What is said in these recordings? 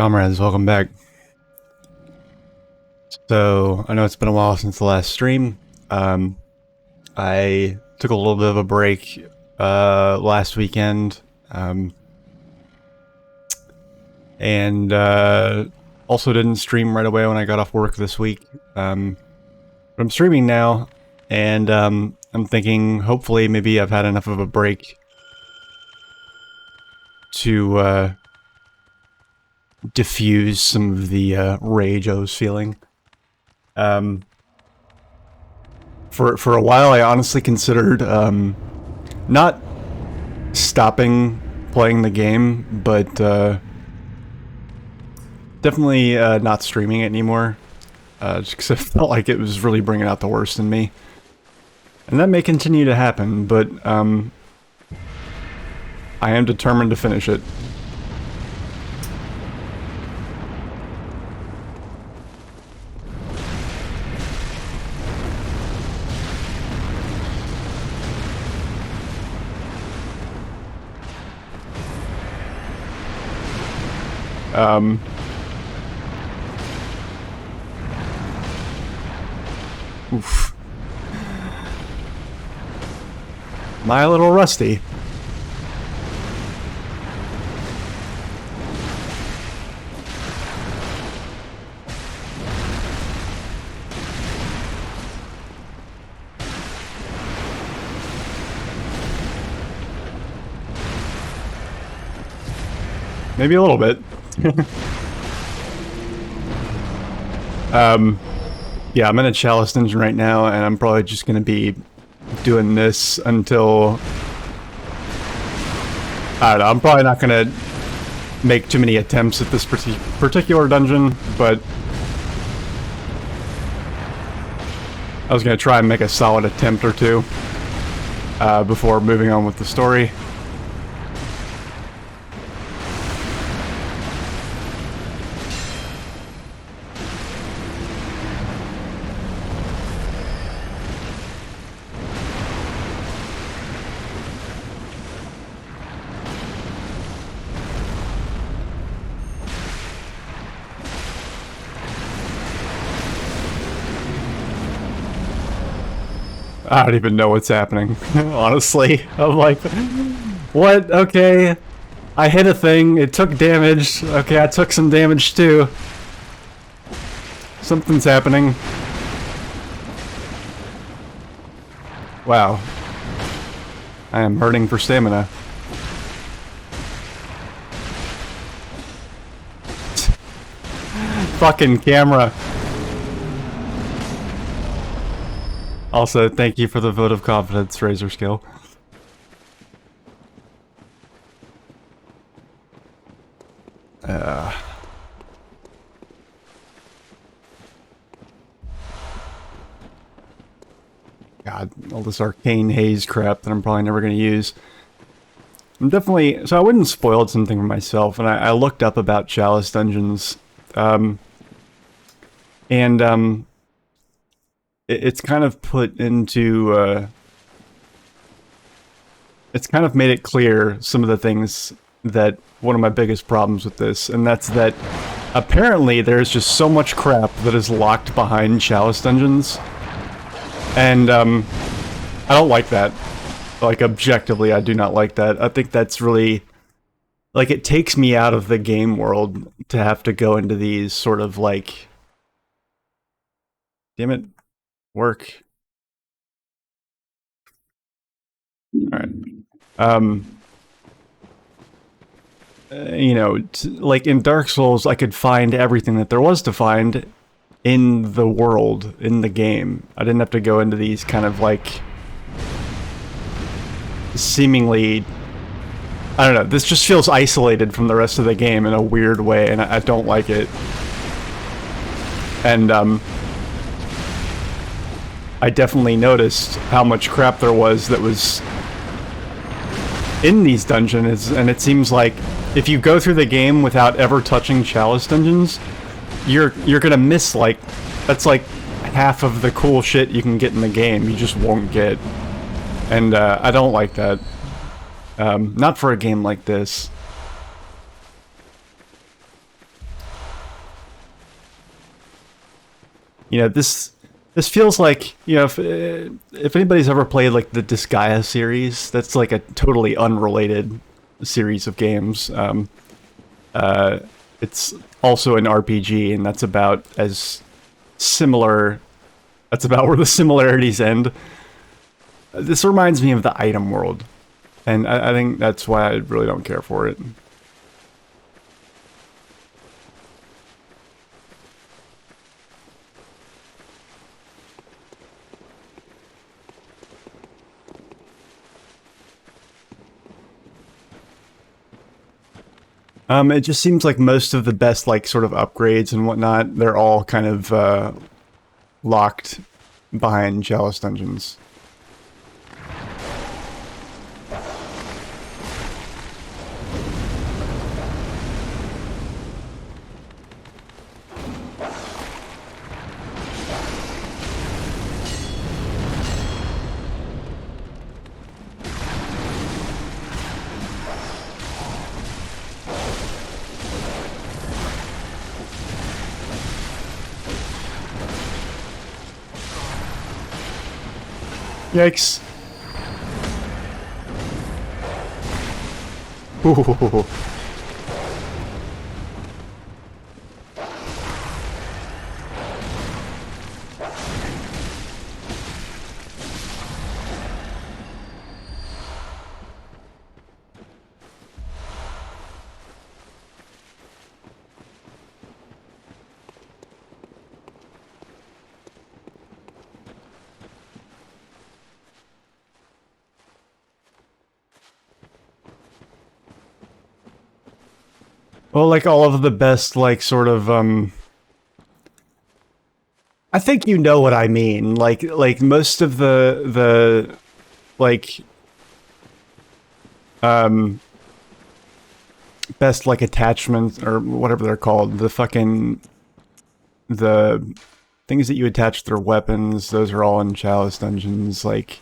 Comrades, welcome back. So, I know it's been a while since the last stream. I took a little bit of a break last weekend. And also didn't stream right away when I got off work this week. But I'm streaming now, and I'm thinking hopefully maybe I've had enough of a break to diffuse some of the rage I was feeling. For a while, I honestly considered not stopping playing the game, but definitely not streaming it anymore, just because I felt like it was really bringing out the worst in me. And that may continue to happen, but I am determined to finish it. Oof. My little Rusty. Maybe a little bit. Yeah, I'm in a Chalice dungeon right now, and I'm probably just gonna be doing this until... I don't know, I'm probably not gonna make too many attempts at this particular dungeon, but... I was gonna try and make a solid attempt or two before moving on with the story. I don't even know what's happening, honestly. I'm like, what? Okay. I hit a thing, it took damage. Okay, I took some damage too. Something's happening. Wow. I am hurting for stamina. Fucking camera. Also, thank you for the vote of confidence, Razor Skill. God, all this arcane haze crap that I'm probably never going to use. I'm definitely... So I wouldn't spoil something for myself, and I looked up about Chalice dungeons. It's kind of put into, it's kind of made it clear some of the things that one of my biggest problems with this, and that's that apparently there's just so much crap that is locked behind Chalice dungeons, and I don't like that. Like, objectively, I do not like that. I think that's really, like, it takes me out of the game world to have to go into these sort of, like... Damn it. Work. Alright. You know, like in Dark Souls, I could find everything that there was to find in the world, in the game. I didn't have to go into these kind of like... seemingly... I don't know, this just feels isolated from the rest of the game in a weird way, and I don't like it. And, I definitely noticed how much crap there was that was in these dungeons, and it seems like if you go through the game without ever touching Chalice dungeons, you're gonna miss, like, that's like half of the cool shit you can get in the game you just won't get. And I don't like that. Not for a game like this. You know, this feels like, you know, if anybody's ever played like the Disgaea series, that's like a totally unrelated series of games. It's also an RPG, and that's about as similar. That's about where the similarities end. This reminds me of the item world, and I think that's why I really don't care for it. It just seems like most of the best, like, sort of upgrades and whatnot, they're all kind of locked behind Chalice dungeons. Yikes. Ooh. Well, like all of the best, like, sort of, I think you know what I mean. Like most of the, like, best, like, attachments, or whatever they're called, the things that you attach to their weapons, those are all in Chalice dungeons, like,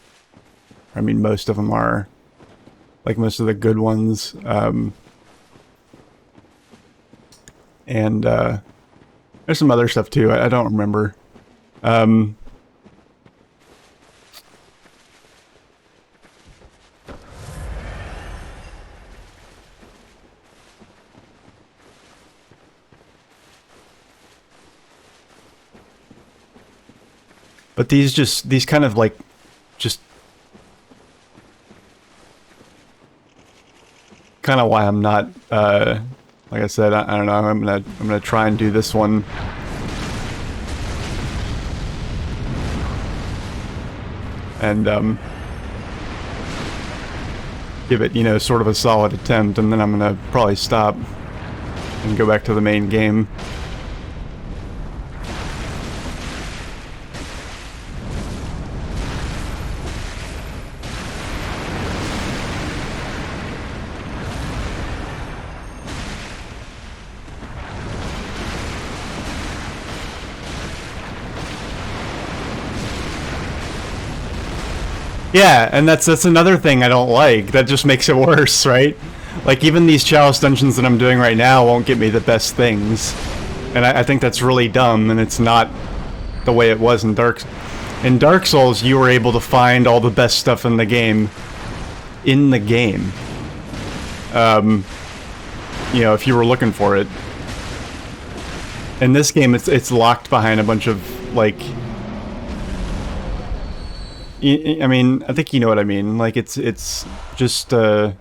I mean, most of them are. Like, most of the good ones, and, there's some other stuff too, I don't remember. But these kind of, like, just kind of why I'm not, like I said, I don't know, I'm gonna try and do this one. And, give it, you know, sort of a solid attempt, and then I'm gonna probably stop and go back to the main game. Yeah, and that's another thing I don't like. That just makes it worse, right? Like, even these Chalice dungeons that I'm doing right now won't get me the best things. And I think that's really dumb, and it's not the way it was in Dark Souls, you were able to find all the best stuff in the game. You know, if you were looking for it. In this game, it's locked behind a bunch of, like, I mean, I think you know what I mean. Like, it's just, like,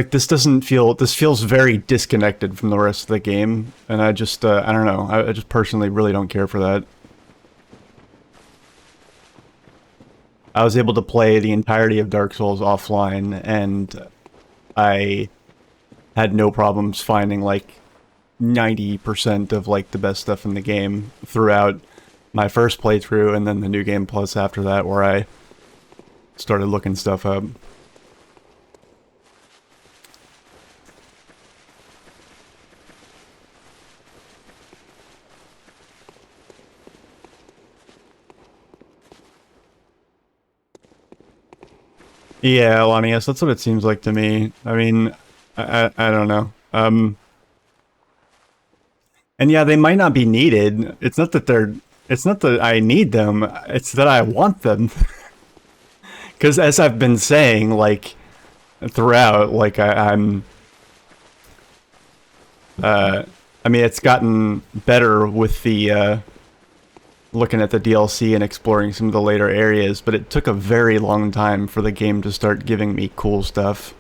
this feels very disconnected from the rest of the game, and I just, I don't know, I just personally really don't care for that. I was able to play the entirety of Dark Souls offline, and I had no problems finding, like, 90% of, like, the best stuff in the game throughout my first playthrough, and then the New Game Plus after that, where I started looking stuff up. Yeah, Lanius, that's what it seems like to me. I mean, I don't know. And yeah, they might not be needed. It's not that I need them. It's that I want them. Because as I've been saying, like throughout, like I mean, it's gotten better with the looking at the DLC and exploring some of the later areas, but it took a very long time for the game to start giving me cool stuff.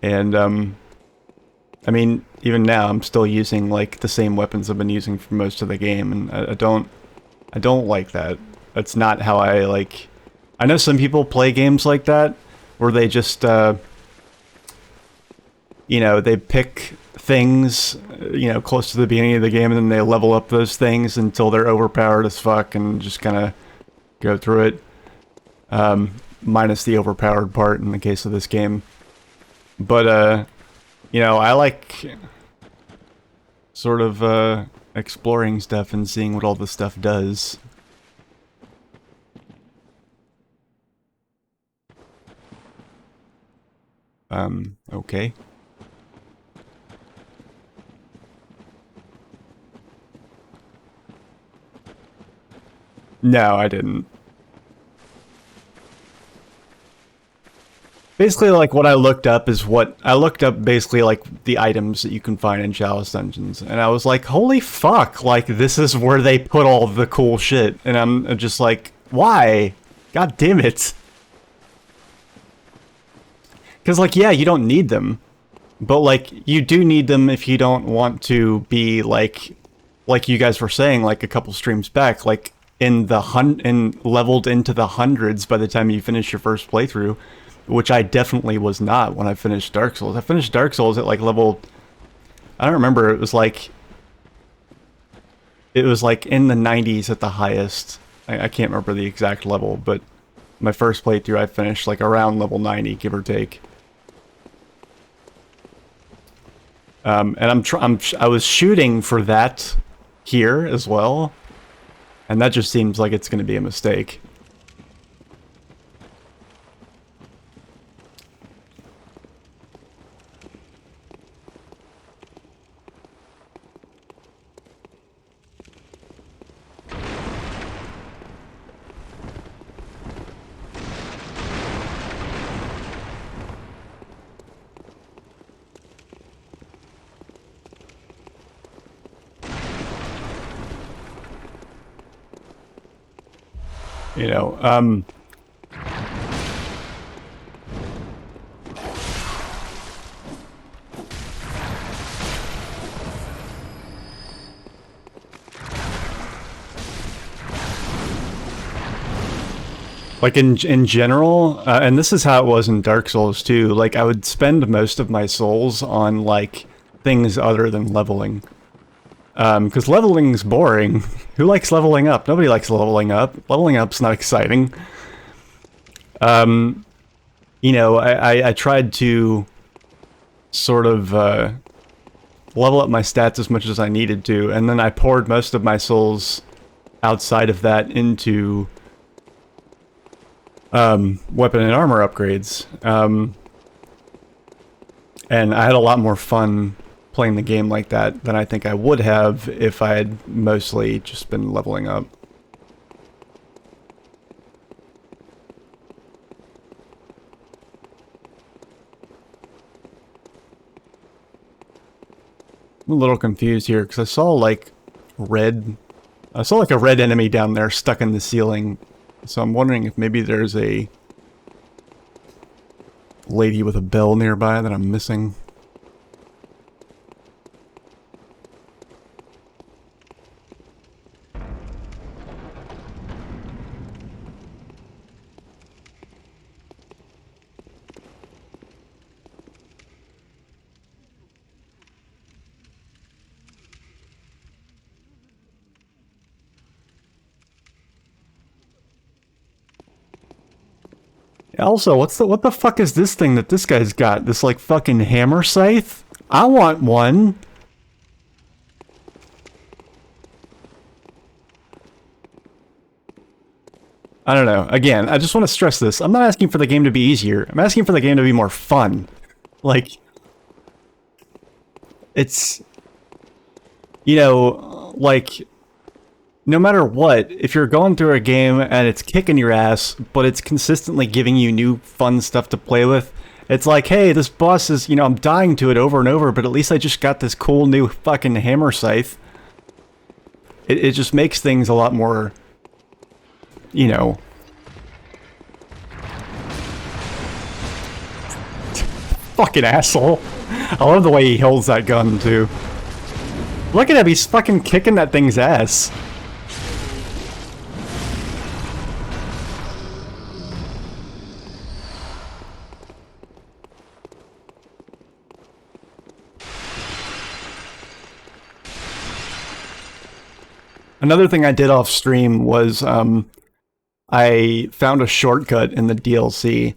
And I mean, even now I'm still using like the same weapons I've been using for most of the game, and I don't like that. That's not how I like. I know some people play games like that, where they just you know, they pick things, you know, close to the beginning of the game, and then they level up those things until they're overpowered as fuck, and just kind of go through it. Minus the overpowered part in the case of this game. But you know, I like sort of exploring stuff and seeing what all this stuff does. Okay. No, I didn't. Basically, like, what I looked up is what... I looked up, basically, like, the items that you can find in Chalice Dungeons. And I was like, holy fuck, like, this is where they put all the cool shit. And I'm just like, why? God damn it. Because, like, yeah, you don't need them. But, like, you do need them if you don't want to be, like you guys were saying, like, a couple streams back, like, in the leveled into the hundreds by the time you finish your first playthrough. Which I definitely was not when I finished Dark Souls. I finished Dark Souls at like level... I don't remember, it was like... It was like in the 90s at the highest. I can't remember the exact level, but my first playthrough I finished like around level 90, give or take. And I was shooting for that here as well, and that just seems like it's going to be a mistake. You know, like in general, and this is how it was in Dark Souls too, like I would spend most of my souls on like things other than leveling. Because leveling's boring. Who likes leveling up? Nobody likes leveling up. Leveling up's not exciting. You know, I tried to sort of level up my stats as much as I needed to, and then I poured most of my souls outside of that into weapon and armor upgrades. And I had a lot more fun playing the game like that than I think I would have if I had mostly just been leveling up. I'm a little confused here because I saw like I saw like a red enemy down there stuck in the ceiling. So I'm wondering if maybe there's a lady with a bell nearby that I'm missing. Also, what the fuck is this thing that this guy's got? This like fucking hammer scythe? I want one. I don't know. Again, I just want to stress this. I'm not asking for the game to be easier. I'm asking for the game to be more fun. Like, it's, you know, like, no matter what, if you're going through a game and it's kicking your ass, but it's consistently giving you new fun stuff to play with, it's like, hey, this boss is, you know, I'm dying to it over and over, but at least I just got this cool new fucking hammer scythe. It just makes things a lot more, you know... Fucking asshole. I love the way he holds that gun, too. Look at him, he's fucking kicking that thing's ass. Another thing I did off stream was, I found a shortcut in the DLC.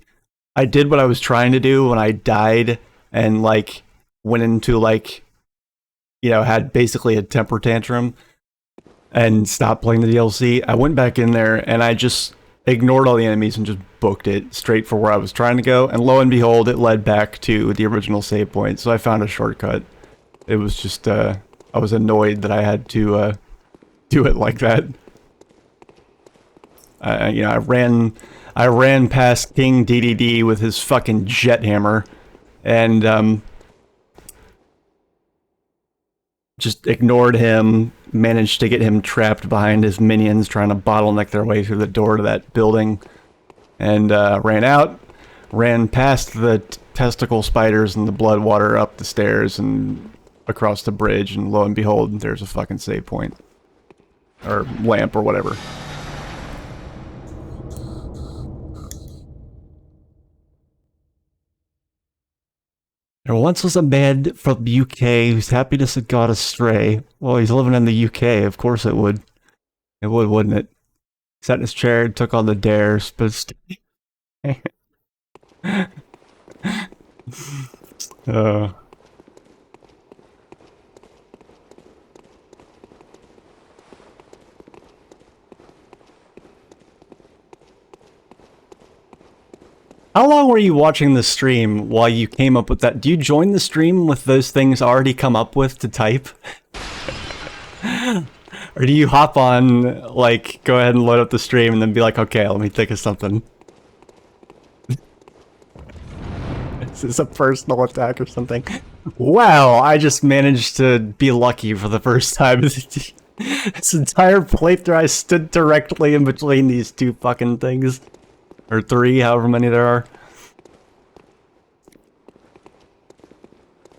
I did what I was trying to do when I died and, like, went into, like, you know, had basically a temper tantrum and stopped playing the DLC. I went back in there and I just ignored all the enemies and just booked it straight for where I was trying to go. And lo and behold, it led back to the original save point. So I found a shortcut. It was just, I was annoyed that I had to, do it like that. You know, I ran past King DDD with his fucking jet hammer, and just ignored him. Managed to get him trapped behind his minions, trying to bottleneck their way through the door to that building, and ran past the testicle spiders and the blood water up the stairs and across the bridge, and lo and behold, there's a fucking save point. Or lamp, or whatever. There once was a man from the UK whose happiness had gone astray. Well, he's living in the UK, of course it would. It would, wouldn't it? Sat in his chair and took on the dares, but... How long were you watching the stream while you came up with that? Do you join the stream with those things already come up with to type? Or do you hop on, like, go ahead and load up the stream and then be like, okay, let me think of something? Is this a personal attack or something? Wow, I just managed to be lucky for the first time. This entire playthrough, I stood directly in between these two fucking things. Or three, however many there are.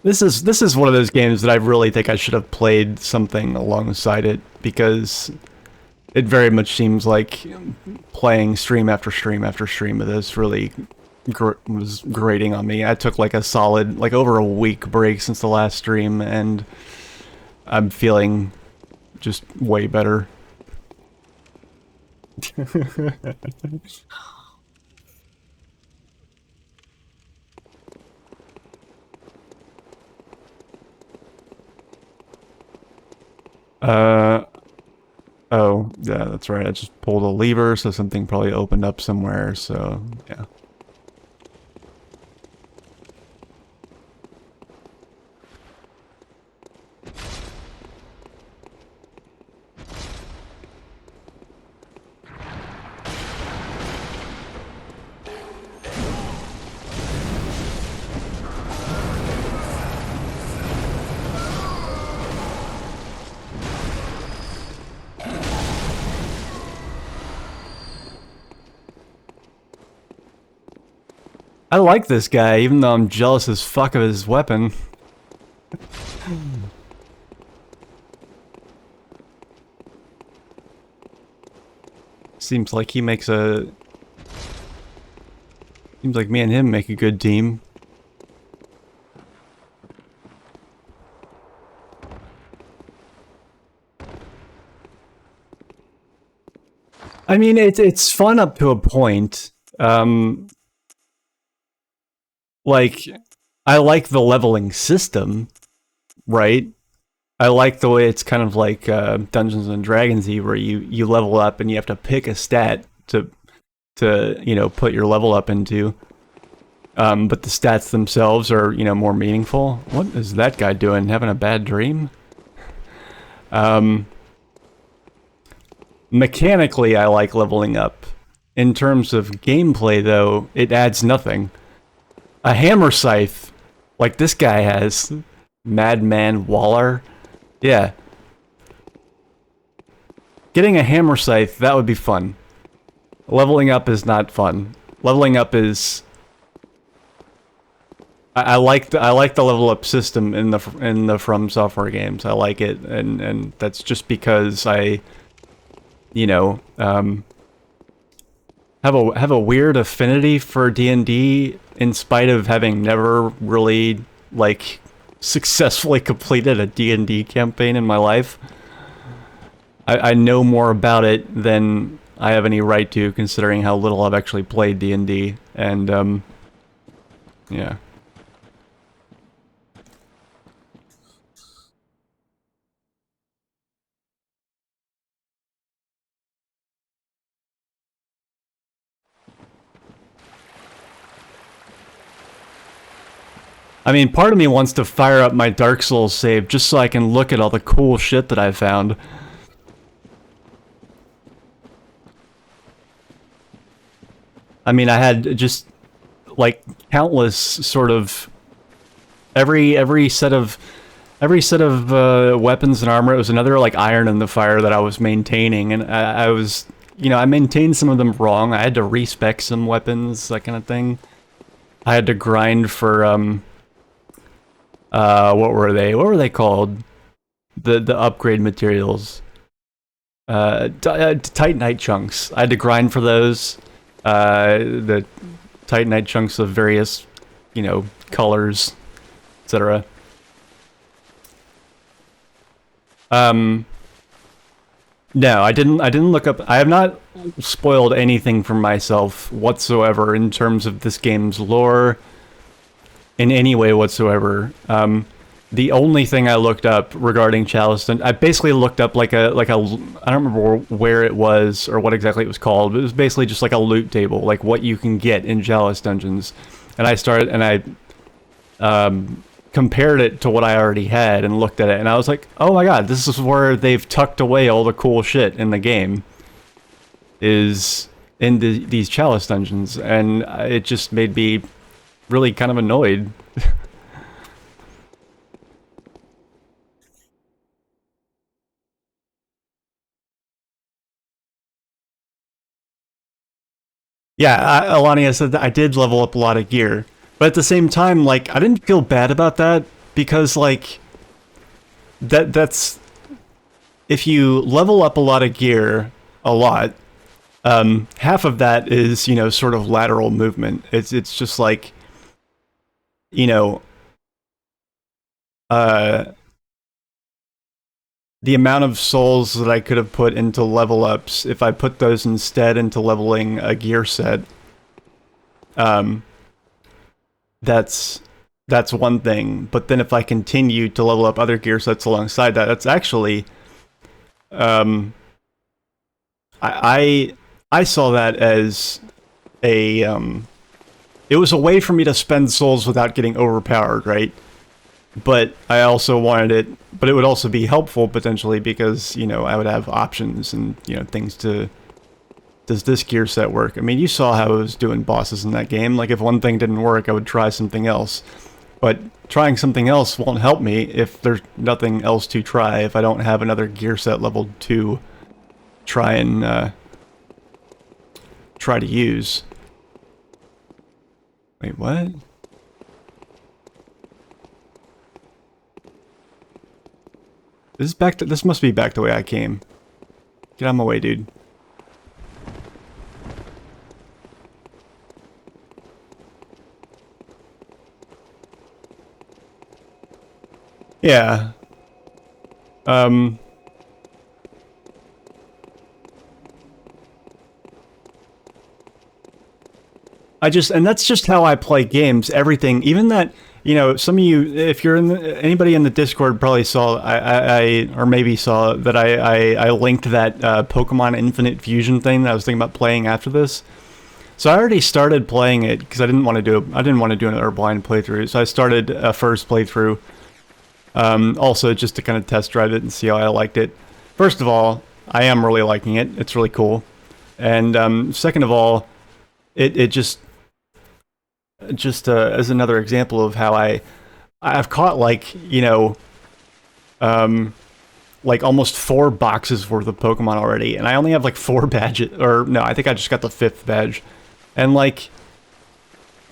This is one of those games that I really think I should have played something alongside it, because it very much seems like playing stream after stream after stream of this really was grating on me. I took like a solid, like over a week break since the last stream, and I'm feeling just way better. Oh, yeah, that's right. I just pulled a lever, so something probably opened up somewhere, so, yeah. I like this guy, even though I'm jealous as fuck of his weapon. Seems like he makes a... Seems like me and him make a good team. I mean, it's fun up to a point. Like, I like the leveling system, right? I like the way it's kind of like Dungeons and Dragons-y, where you level up and you have to pick a stat to to, you know, put your level up into. But the stats themselves are, you know, more meaningful. What is that guy doing? Having a bad dream? Mechanically, I like leveling up. In terms of gameplay, though, it adds nothing. A hammer scythe, like this guy has, Madman Waller, yeah. Getting a hammer scythe, that would be fun. Leveling up is not fun. Leveling up is... I like the level up system in the From Software games. I like it, and that's just because I, you know, have a weird affinity for D&D in spite of having never really like successfully completed a D&D campaign in my life. I know more about it than I have any right to, considering how little I've actually played D&D, and yeah. I mean, part of me wants to fire up my Dark Souls save just so I can look at all the cool shit that I found. I mean, I had just, like, countless sort of... Every set of weapons and armor, it was another, like, iron in the fire that I was maintaining, and I was... You know, I maintained some of them wrong. I had to respec some weapons, that kind of thing. I had to grind for, what were they? What were they called? The upgrade materials. Titanite chunks. I had to grind for those. The Titanite chunks of various, you know, colors, etc. No, I didn't look up... I have not spoiled anything for myself whatsoever in terms of this game's lore in any way whatsoever. The only thing I looked up regarding Chalice, I basically looked up like a I don't remember where it was or what exactly it was called, but it was basically just like a loot table, like what you can get in Chalice dungeons. And I started, and I compared it to what I already had and looked at it, and I was like, oh my god, this is where they've tucked away all the cool shit in the game, is in these Chalice dungeons, and it just made me really kind of annoyed. Yeah, Alania said that I did level up a lot of gear, but at the same time, like, I didn't feel bad about that, because, like, that's... If you level up a lot of gear, a lot, half of that is, you know, sort of lateral movement. It's just like, you know, the amount of souls that I could have put into level ups, if I put those instead into leveling a gear set, that's one thing. But then if I continue to level up other gear sets alongside that, that's actually, I saw that as a, it was a way for me to spend souls without getting overpowered, right? But I also wanted it, but it would also be helpful potentially because, you know, I would have options and, you know, things to, does this gear set work? I mean, you saw how I was doing bosses in that game. Like, if one thing didn't work, I would try something else. But trying something else won't help me if there's nothing else to try, if I don't have another gear set level to try and, try to use. Wait, what? This is back to, this must be back the way I came. Get out of my way, dude. Yeah. And that's just how I play games. Everything, even that, you know, some of you, if you're in anybody in the Discord probably saw, or maybe saw that I linked that Pokemon Infinite Fusion thing that I was thinking about playing after this. So I already started playing it because I didn't want to do another blind playthrough. So I started a first playthrough, also just to kind of test drive it and see how I liked it. First of all, I am really liking it. It's really cool. And second of all, it just as another example of how I've caught like, you know, like almost 4 boxes worth of Pokemon already, and I only have like 4 badges, or no, I think I just got the 5th badge. And like,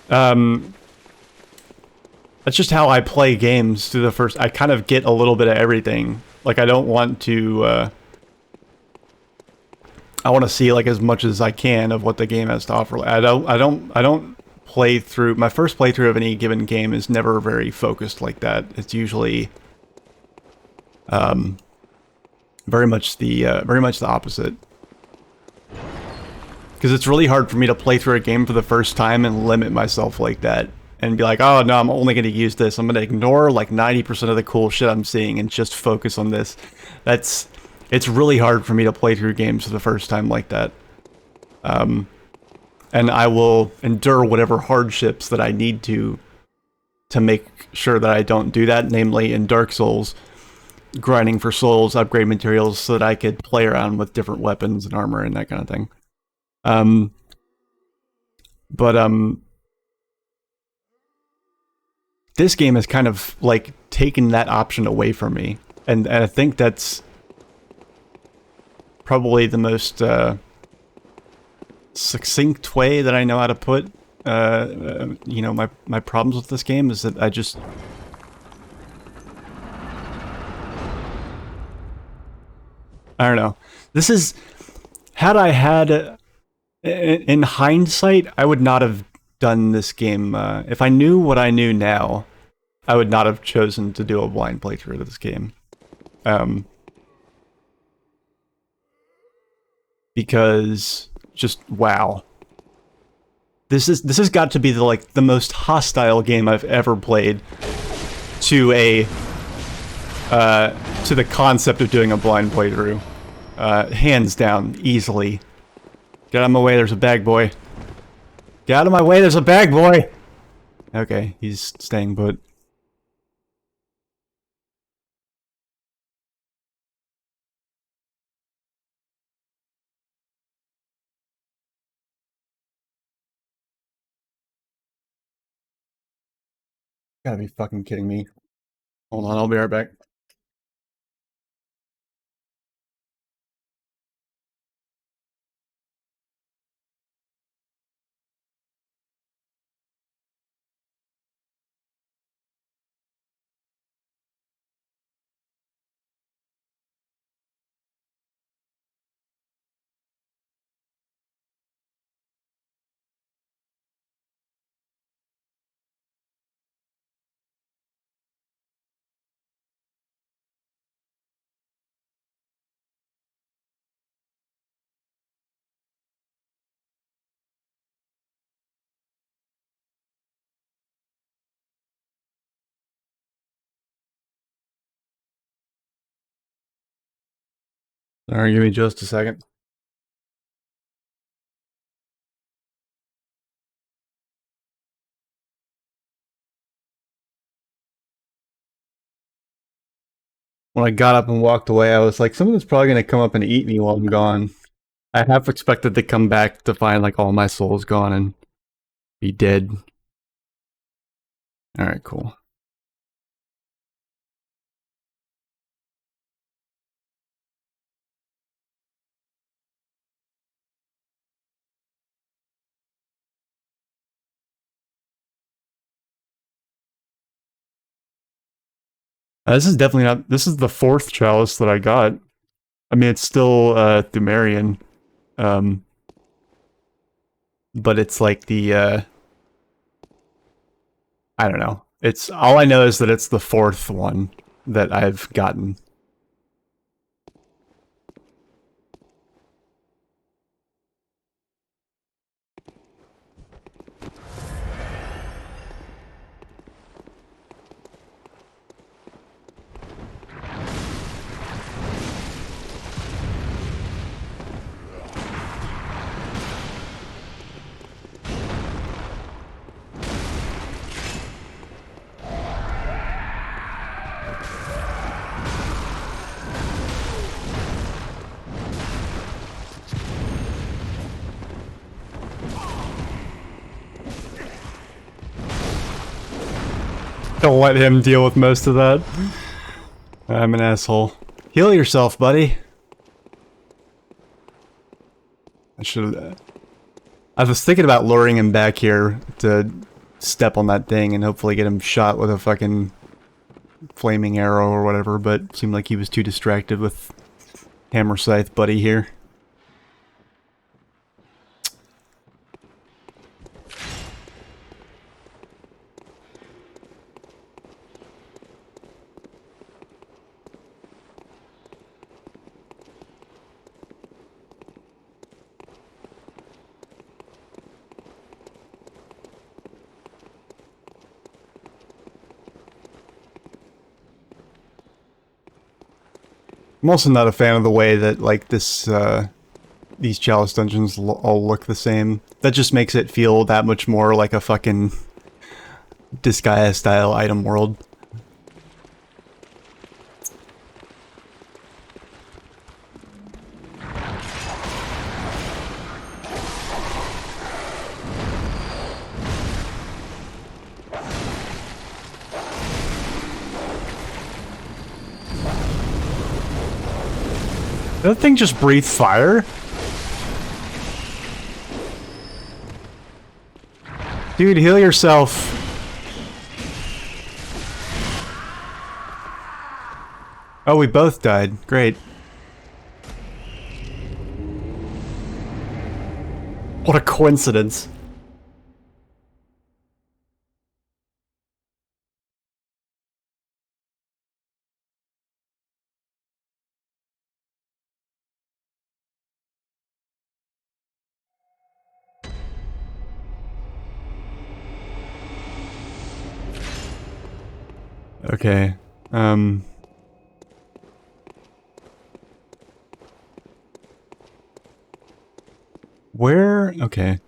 that's just how I play games through the first. I kind of get a little bit of everything. Like, I don't want to, I want to see like as much as I can of what the game has to offer. I don't play through, my first playthrough of any given game is never very focused like that. It's usually, very much the opposite. Because it's really hard for me to play through a game for the first time and limit myself like that. And be like, oh no, I'm only going to use this. I'm going to ignore like 90% of the cool shit I'm seeing and just focus on this. It's really hard for me to play through games for the first time like that. And I will endure whatever hardships that I need to make sure that I don't do that. Namely, in Dark Souls, grinding for souls, upgrade materials, so that I could play around with different weapons and armor and that kind of thing. This game has kind of like taken that option away from me, and I think that's probably the most succinct way that I know how to put you know, my problems with this game is that I don't know. This is, had I had, in hindsight, I would not have done this game. If I knew what I knew now, I would not have chosen to do a blind playthrough of this game. Because just wow. This has got to be the most hostile game I've ever played to to the concept of doing a blind playthrough. Hands down, easily. Get out of my way, there's a bag boy. Get out of my way, there's a bag boy! Okay, he's staying put. Gotta be fucking kidding me. Hold on, I'll be right back. Alright, give me just a second. When I got up and walked away, I was like, someone's probably gonna come up and eat me while I'm gone. I half expected to come back to find like all my souls gone and be dead. Alright, cool. This is definitely not, this is the 4th chalice that I got. I mean, it's still Thumerian. But it's like the I don't know. It's all I know is that it's the 4th one that I've gotten. I'll let him deal with most of that. I'm an asshole. Heal yourself, buddy. I should. I was thinking about luring him back here to step on that thing and hopefully get him shot with a fucking flaming arrow or whatever, but it seemed like he was too distracted with Hammer Scythe buddy here. I'm also not a fan of the way that, like, these Chalice dungeons all look the same. That just makes it feel that much more like a fucking Disgaea-style item world. Did that thing just breathe fire? Dude, heal yourself. Oh, we both died. Great. What a coincidence. Okay. Where? Okay.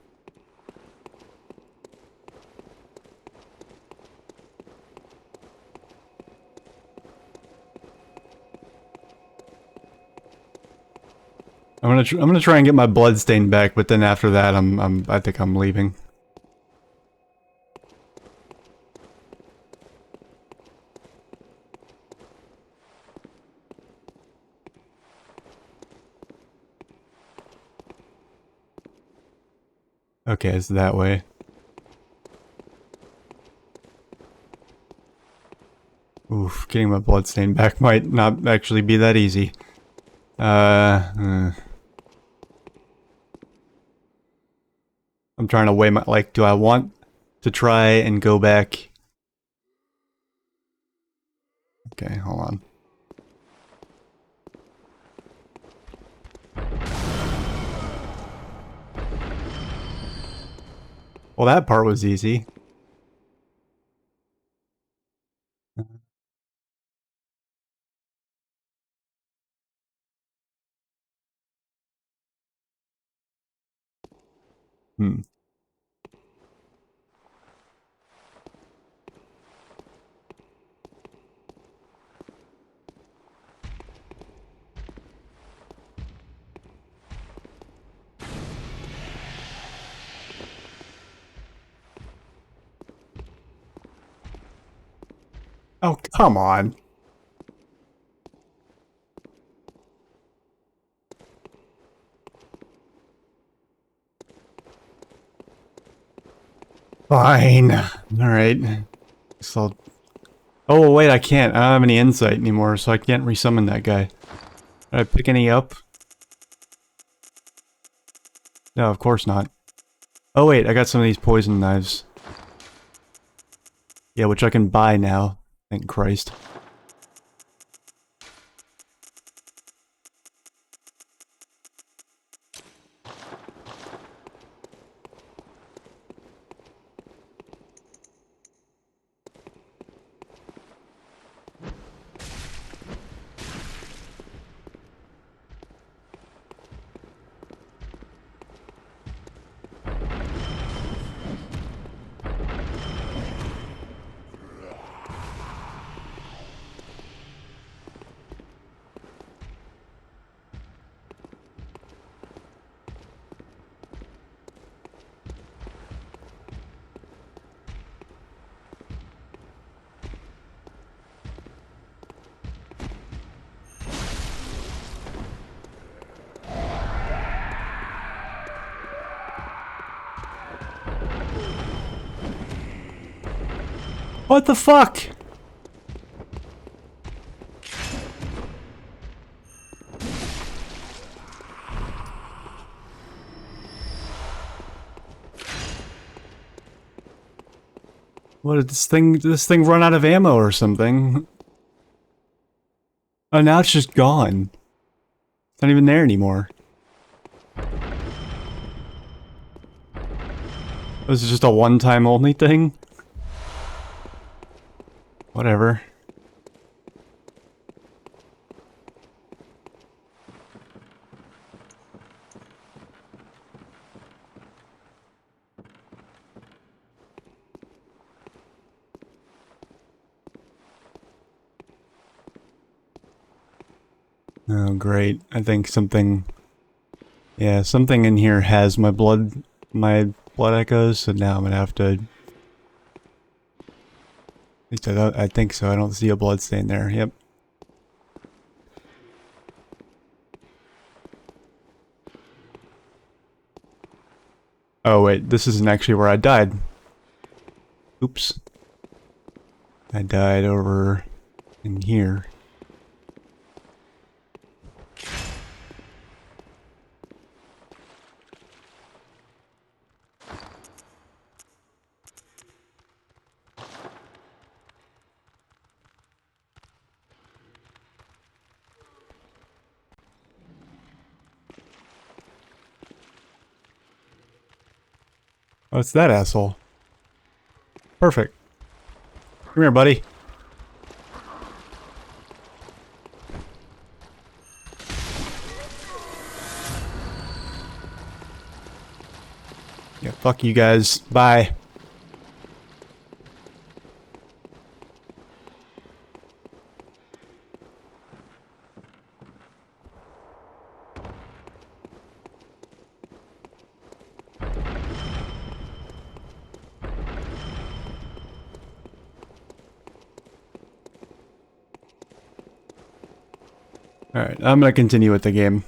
I'm gonna try and get my bloodstain back, but then after that, I think I'm leaving. Okay, it's that way. Oof, getting my bloodstain back might not actually be that easy. I'm trying to weigh my, like, do I want to try and go back? Okay, hold on. Well, that part was easy. Hmm. Oh, come on. Fine. Alright. So, oh, wait, I can't. I don't have any insight anymore, so I can't resummon that guy. Did I pick any up? No, of course not. Oh, wait, I got some of these poison knives. Yeah, which I can buy now. Thank Christ. What the fuck? What did this thing run out of ammo or something? Oh, now it's just gone. It's not even there anymore. Was it just a one-time only thing? Whatever. Oh, great. I think something... Yeah, something in here has my blood echoes, so now I'm gonna have to... At least I think so. I don't see a blood stain there. Yep. Oh wait, this isn't actually where I died. Oops. I died over in here. Oh, it's that asshole. Perfect. Come here, buddy. Yeah, fuck you guys. Bye. Alright, I'm gonna continue with the game.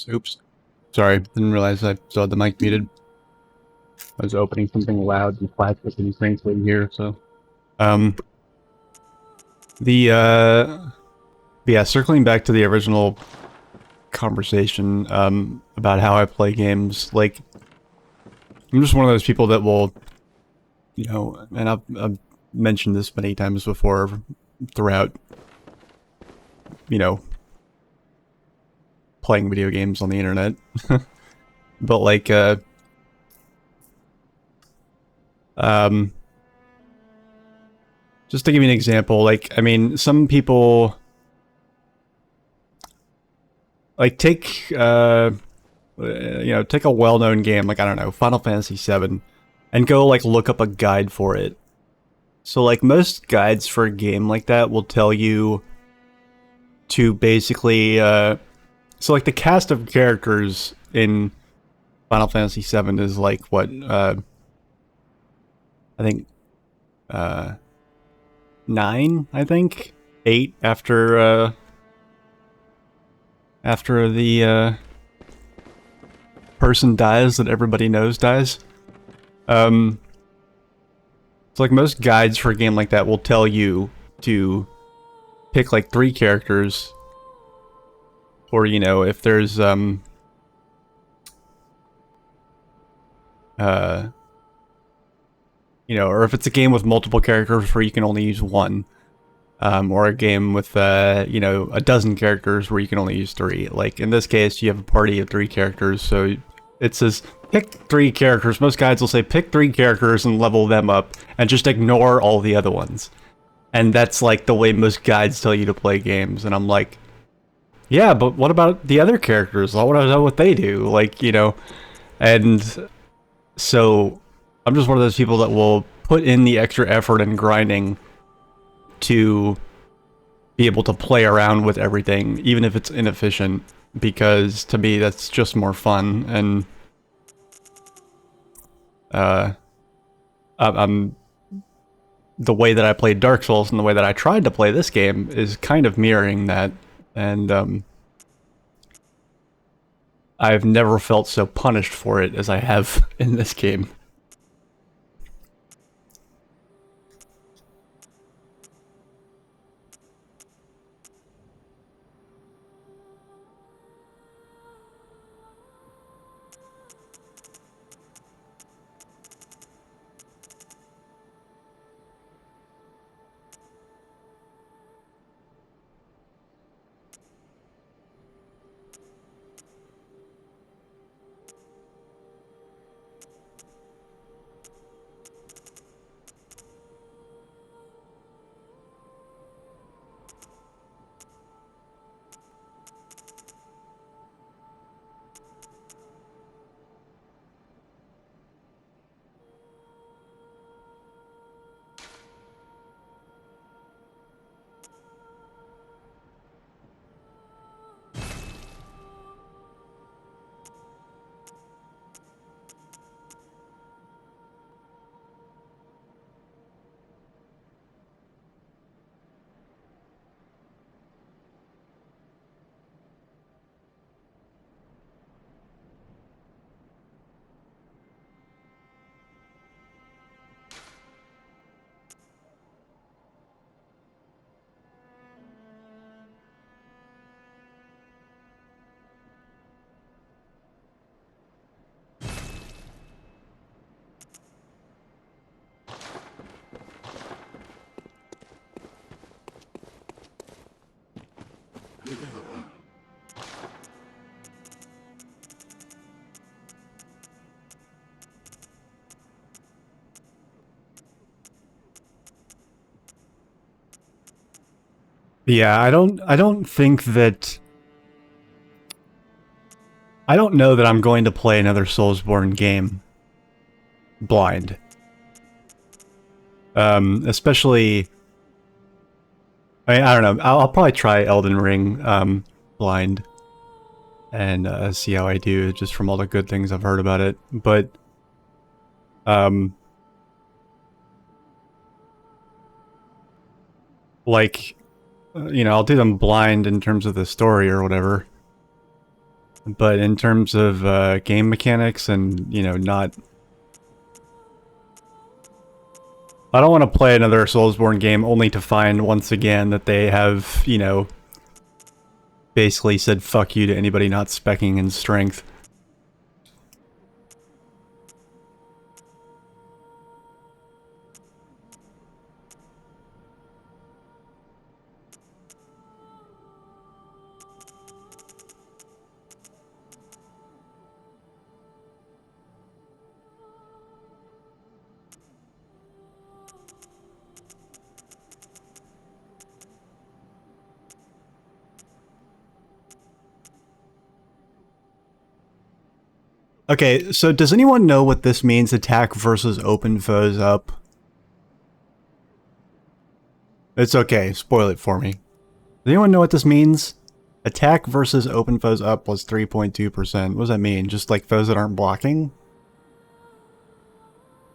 Oops. Sorry, didn't realize I saw the mic muted. I was opening something loud and plastic and crinkly here, so... Yeah, circling back to the original conversation, about how I play games, like... I'm just one of those people that will, you know, and I've mentioned this many times before throughout, you know, playing video games on the internet. But like, just to give you an example, like, I mean, some people, like, take, you know, take a well-known game, like, I don't know, Final Fantasy VII, and go, like, look up a guide for it. So, like, most guides for a game like that will tell you to basically, so, like, the cast of characters in Final Fantasy VII is, like, what, I think, 9, I think? 8 after the, person dies that everybody knows dies. So like most guides for a game like that will tell you to pick like 3 characters, or you know, if there's you know, or if it's a game with multiple characters where you can only use one, or a game with, you know, a dozen characters where you can only use 3. Like, in this case, you have a party of 3 characters, so it says pick 3 characters. Most guides will say pick 3 characters and level them up, and just ignore all the other ones. And that's, like, the way most guides tell you to play games, and I'm like, yeah, but what about the other characters? I want to know what they do, like, you know, and so I'm just one of those people that will put in the extra effort and grinding to be able to play around with everything, even if it's inefficient, because to me that's just more fun. And I'm the way that I played Dark Souls and the way that I tried to play this game is kind of mirroring that, and I've never felt so punished for it as I have in this game. Yeah, I don't think that I don't know that I'm going to play another Soulsborne game blind. Especially I don't know. I'll probably try Elden Ring blind and see how I do, just from all the good things I've heard about it. But um, like, you know, I'll do them blind in terms of the story or whatever. But in terms of game mechanics and, you know, not... I don't want to play another Soulsborne game only to find once again that they have, you know, basically said fuck you to anybody not speccing in strength. Okay, so does anyone know what this means, attack versus open foes up? It's okay, spoil it for me. Does anyone know what this means? Attack versus open foes up was 3.2%. What does that mean? Just like foes that aren't blocking?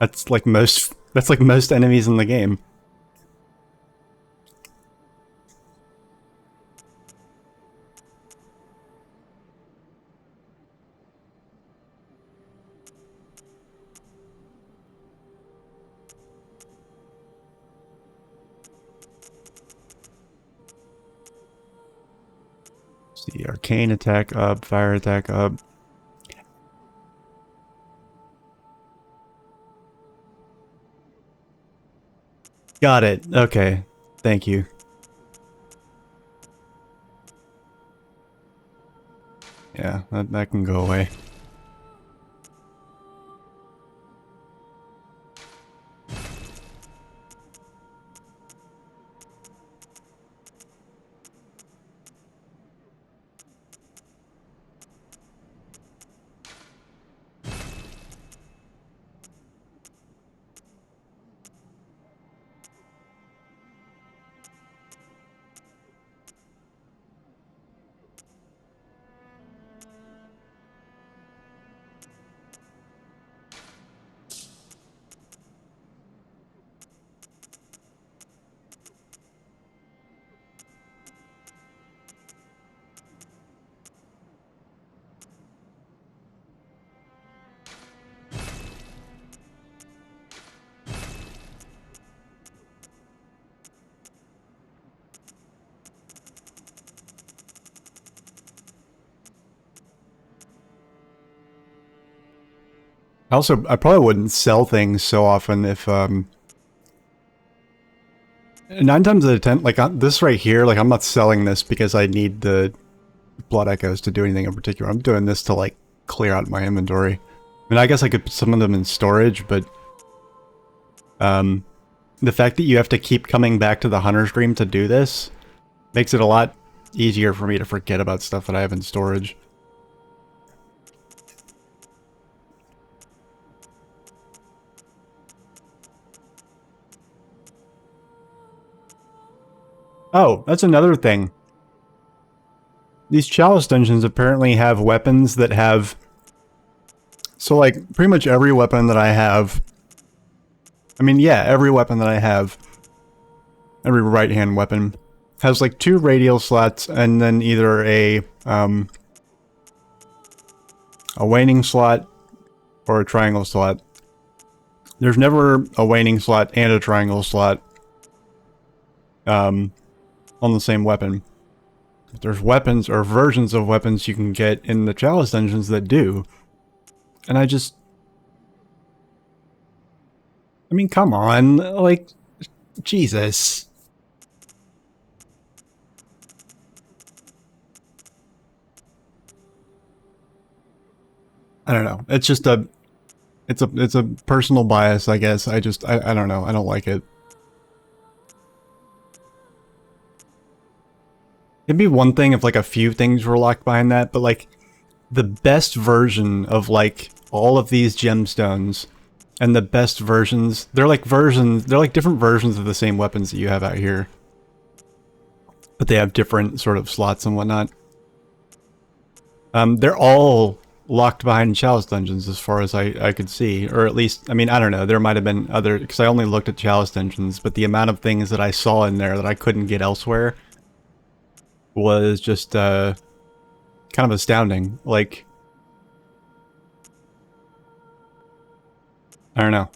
That's like most enemies in the game. See, arcane attack up, fire attack up. Got it. Okay. Thank you. Yeah, that can go away. I probably wouldn't sell things so often if, 9 times out of 10, like, this right here, like, I'm not selling this because I need the Blood Echoes to do anything in particular. I'm doing this to, like, clear out my inventory. I mean, I guess I could put some of them in storage, but, the fact that you have to keep coming back to the Hunter's Dream to do this makes it a lot easier for me to forget about stuff that I have in storage. Oh, that's another thing. These Chalice dungeons apparently have weapons that have... So, like, pretty much every weapon that I have... I mean, yeah, every weapon that I have, every right-hand weapon, has, like, 2 radial slots and then either a waning slot or a triangle slot. There's never a waning slot and a triangle slot on the same weapon. But there's weapons or versions of weapons you can get in the Chalice dungeons that do. And I mean, come on, like, Jesus. I don't know. It's just it's a personal bias, I guess. I don't know. I don't like it. It'd be one thing if, like, a few things were locked behind that, but, like, the best version of, like, all of these gemstones and the best versions, they're like different versions of the same weapons that you have out here. But they have different sort of slots and whatnot. They're all locked behind Chalice dungeons as far as I could see. Or at least, I mean, I don't know, there might have been other, because I only looked at Chalice dungeons, but the amount of things that I saw in there that I couldn't get elsewhere was just, kind of astounding. Like, I don't know.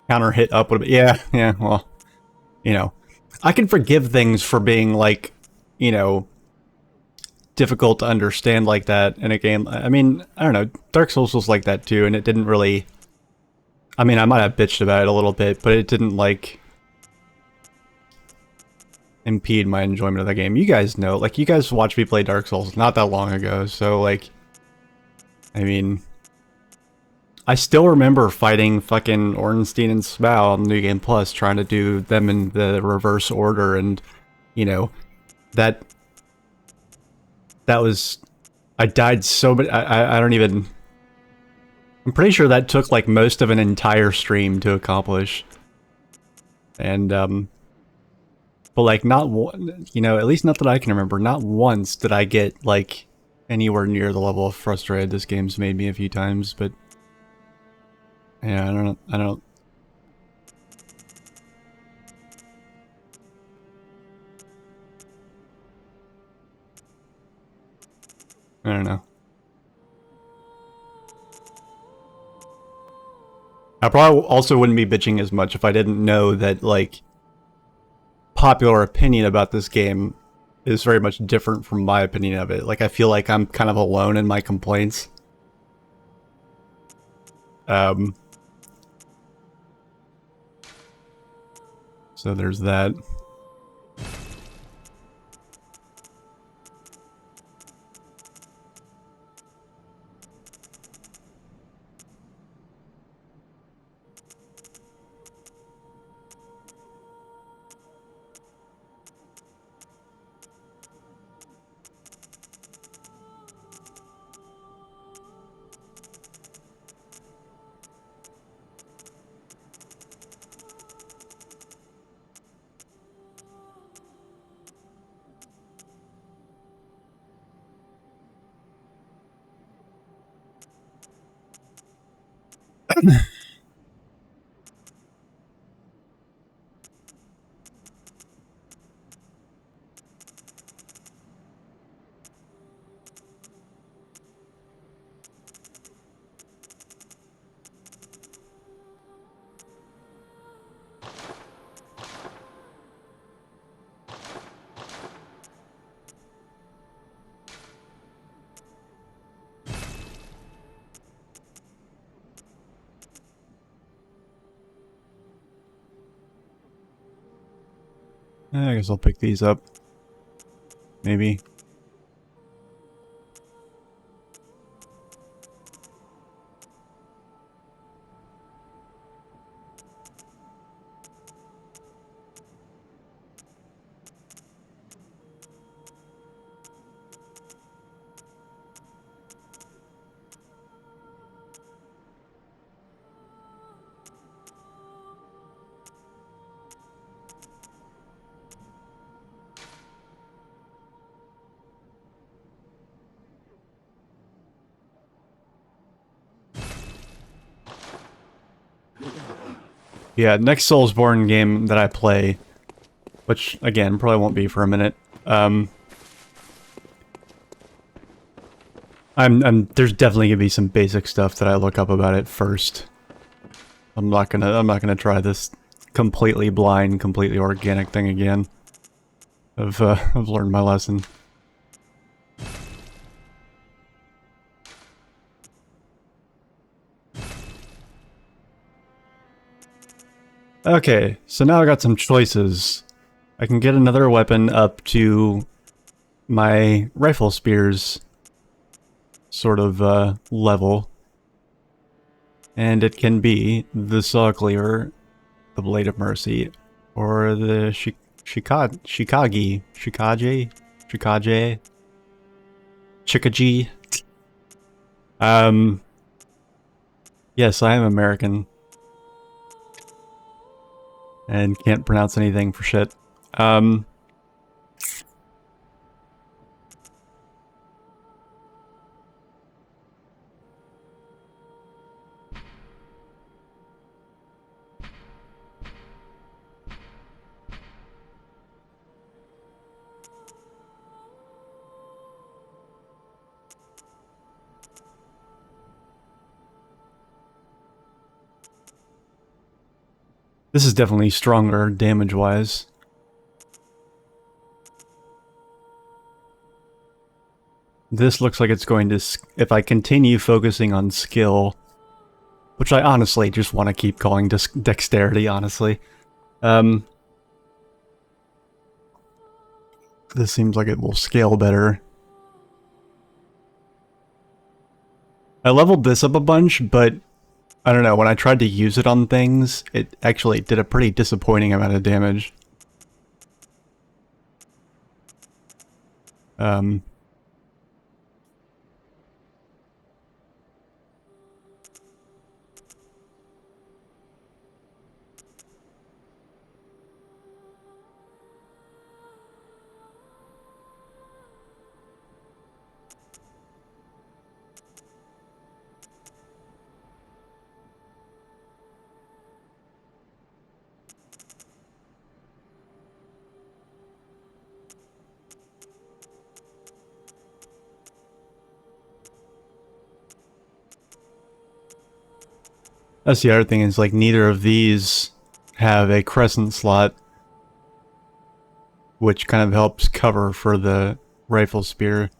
Counter hit up would be, yeah, well, you know. I can forgive things for being, like, you know, difficult to understand like that in a game. I mean, I don't know, Dark Souls was like that too, and it didn't really... I mean, I might have bitched about it a little bit, but it didn't, like, impede my enjoyment of the game. You guys know, like, you guys watched me play Dark Souls not that long ago, so, like, I mean, I still remember fighting fucking Ornstein and Smough on New Game Plus, trying to do them in the reverse order, and, you know, that was... I died so many... I don't even... I'm pretty sure that took, like, most of an entire stream to accomplish. And, but, like, not one, you know, at least not that I can remember, not once did I get, like, anywhere near the level of frustrated this game's made me a few times, but... Yeah, I don't... I don't know. I probably also wouldn't be bitching as much if I didn't know that, like, popular opinion about this game is very much different from my opinion of it. Like, I feel like I'm kind of alone in my complaints. So there's that. I guess I'll pick these up. Maybe. Yeah, next Soulsborne game that I play, which, again, probably won't be for a minute, there's definitely gonna be some basic stuff that I look up about it first. I'm not gonna try this completely blind, completely organic thing again. I've learned my lesson. Okay, so now I got some choices. I can get another weapon up to my rifle spear's sort of level. And it can be the Saw Cleaver, the Blade of Mercy, or the Chikage. Yes, I am American. And can't pronounce anything for shit. This is definitely stronger damage-wise. This looks like it's going to... If I continue focusing on skill, which I honestly just want to keep calling dexterity, honestly. This seems like it will scale better. I leveled this up a bunch, but I don't know, when I tried to use it on things, it actually did a pretty disappointing amount of damage. That's the other thing, is like neither of these have a crescent slot, which kind of helps cover for the rifle spear.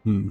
Hmm.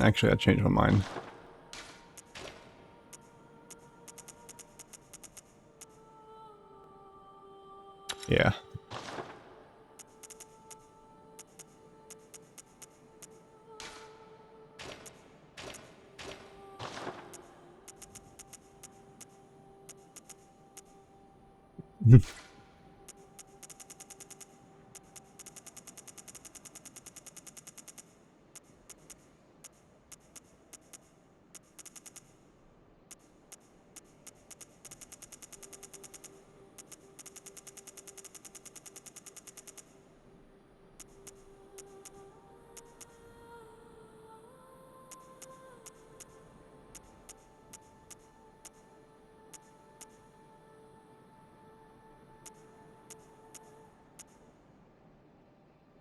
Actually, I changed my mind. Yeah.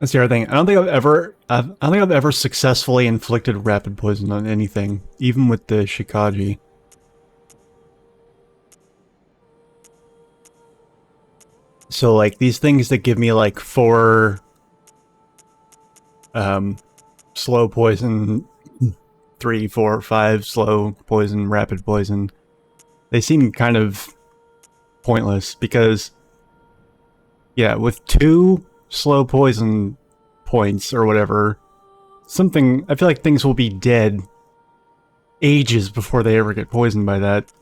That's the other thing. I don't think I don't think I've ever successfully inflicted rapid poison on anything, even with the Shikaji. So, like, these things that give me, like, 4, slow poison, 3, 4, 5 slow poison, rapid poison, they seem kind of pointless, because, yeah, with 2 slow poison points, or whatever, I feel like things will be dead ages before they ever get poisoned by that.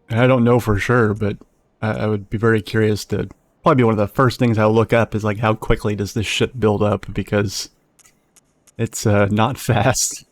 And I don't know for sure, but I would be very curious to... Probably be one of the first things I'll look up is, like, how quickly does this shit build up, because it's, not fast.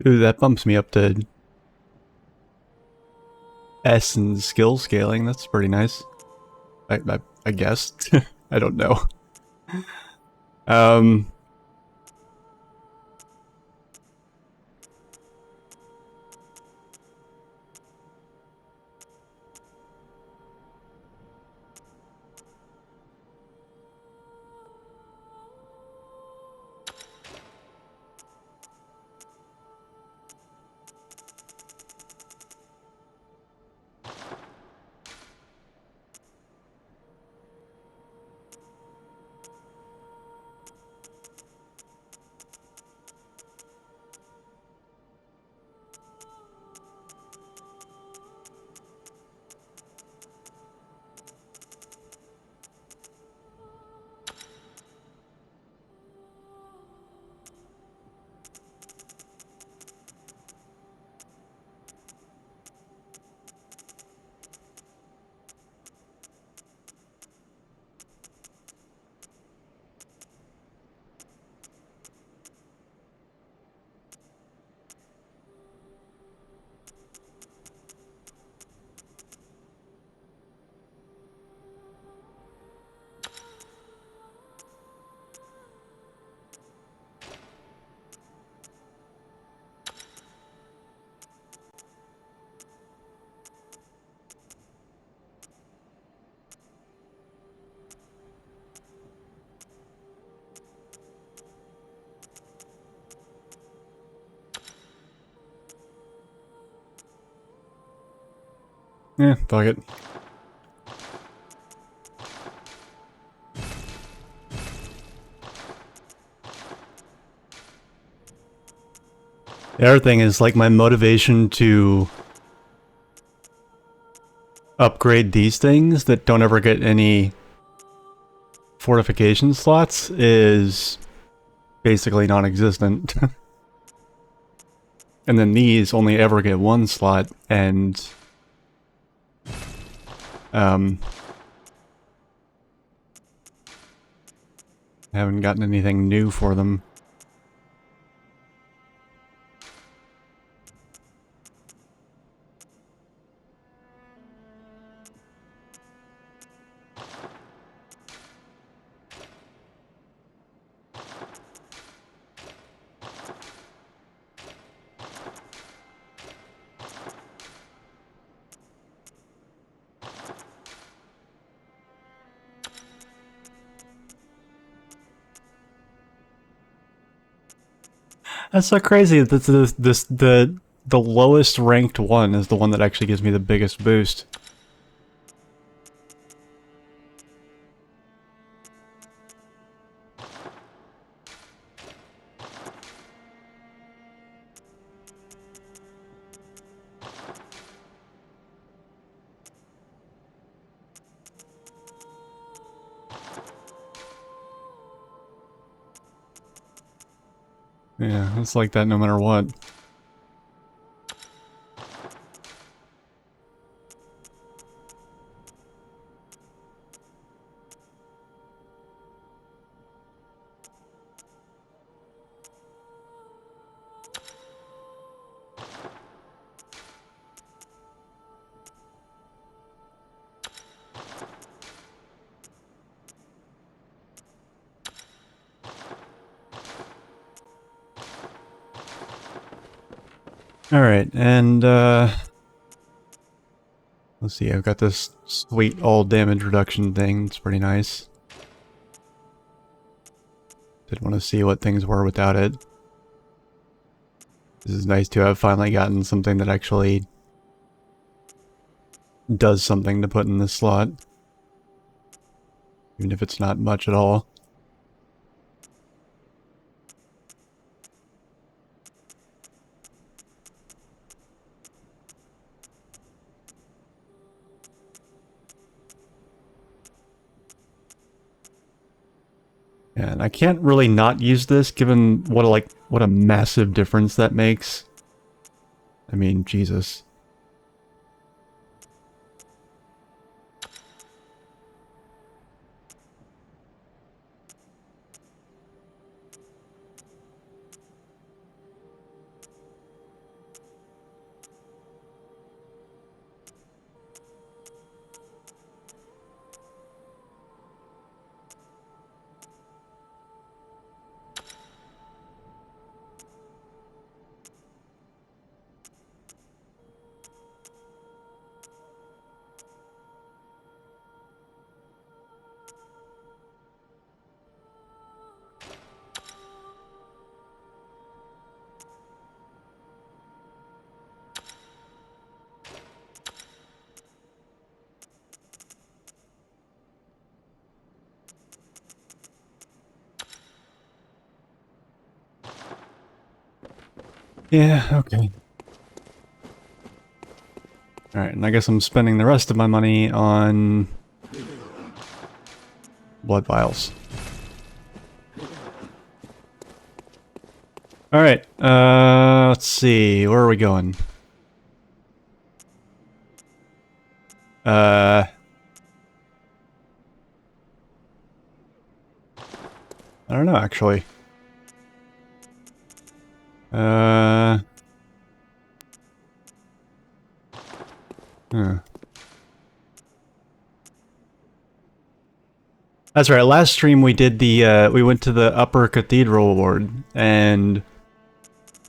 Ooh, that bumps me up to S in skill scaling. That's pretty nice. I guess. I don't know. Um... Yeah, fuck it. The other thing is, like, my motivation to upgrade these things that don't ever get any fortification slots is basically non-existent. And then these only ever get 1 slot, and Um, haven't gotten anything new for them. That's so crazy that the lowest ranked one is the one that actually gives me the biggest boost. Yeah, it's like that no matter what. Alright, and let's see, I've got this sweet all damage reduction thing. It's pretty nice. Did want to see what things were without it. This is nice to have finally gotten something that actually does something to put in this slot. Even if it's not much at all. And I can't really not use this given what a massive difference that makes. I mean, Jesus. Yeah, okay. Alright, and I guess I'm spending the rest of my money on blood vials. Alright, let's see, where are we going? I don't know, actually. That's right, last stream we did the, we went to the Upper Cathedral Ward, and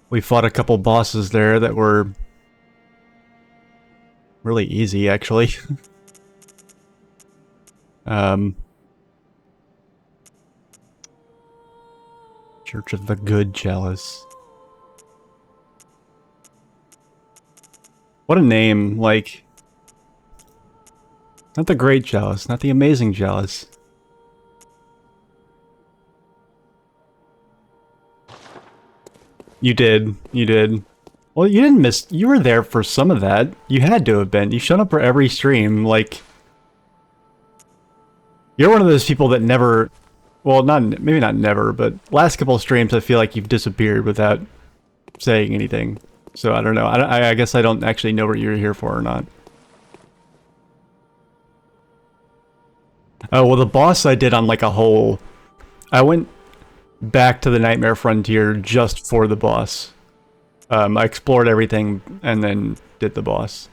we fought a couple bosses there that were really easy, actually. Church of the Good Chalice. What a name, like... Not the Great Chalice, not the Amazing Chalice. You did, you did. Well, you didn't miss... You were there for some of that. You had to have been. You showed up for every stream, like... You're one of those people that never... Well, maybe not never, but last couple of streams I feel like you've disappeared without saying anything. So I don't know. I guess I don't actually know what you're here for or not. Oh, well, the boss I did on like a whole... I went back to the Nightmare Frontier just for the boss. I explored everything and then did the boss.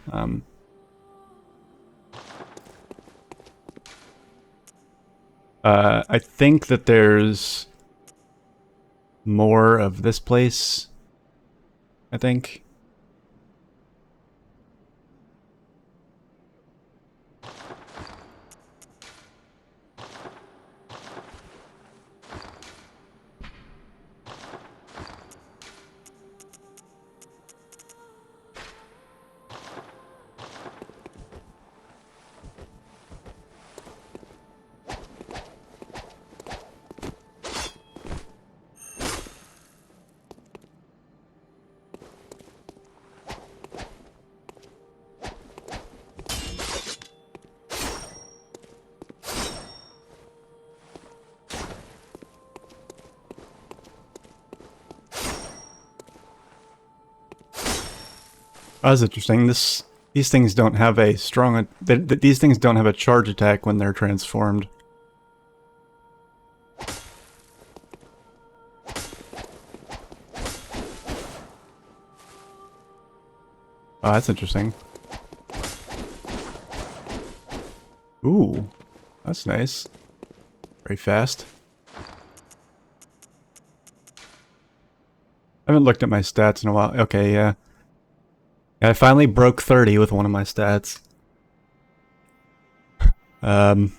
I think that there's more of this place, I think. Oh, that's interesting. These things don't have a strong... these things don't have a charge attack when they're transformed. Oh, that's interesting. Ooh, that's nice. Very fast. I haven't looked at my stats in a while. Okay, yeah. I finally broke 30 with one of my stats. I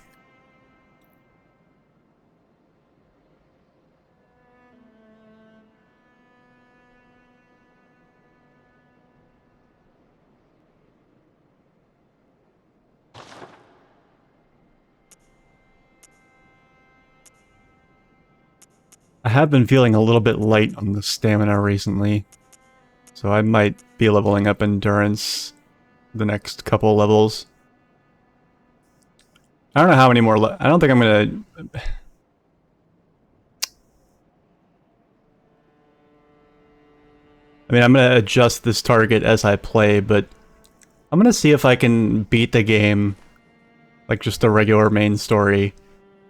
have been feeling a little bit light on the stamina recently, so I might be leveling up endurance the next couple levels. I don't know how many more I don't think I'm gonna... I mean, I'm gonna adjust this target as I play, but I'm gonna see if I can beat the game, like just the regular main story,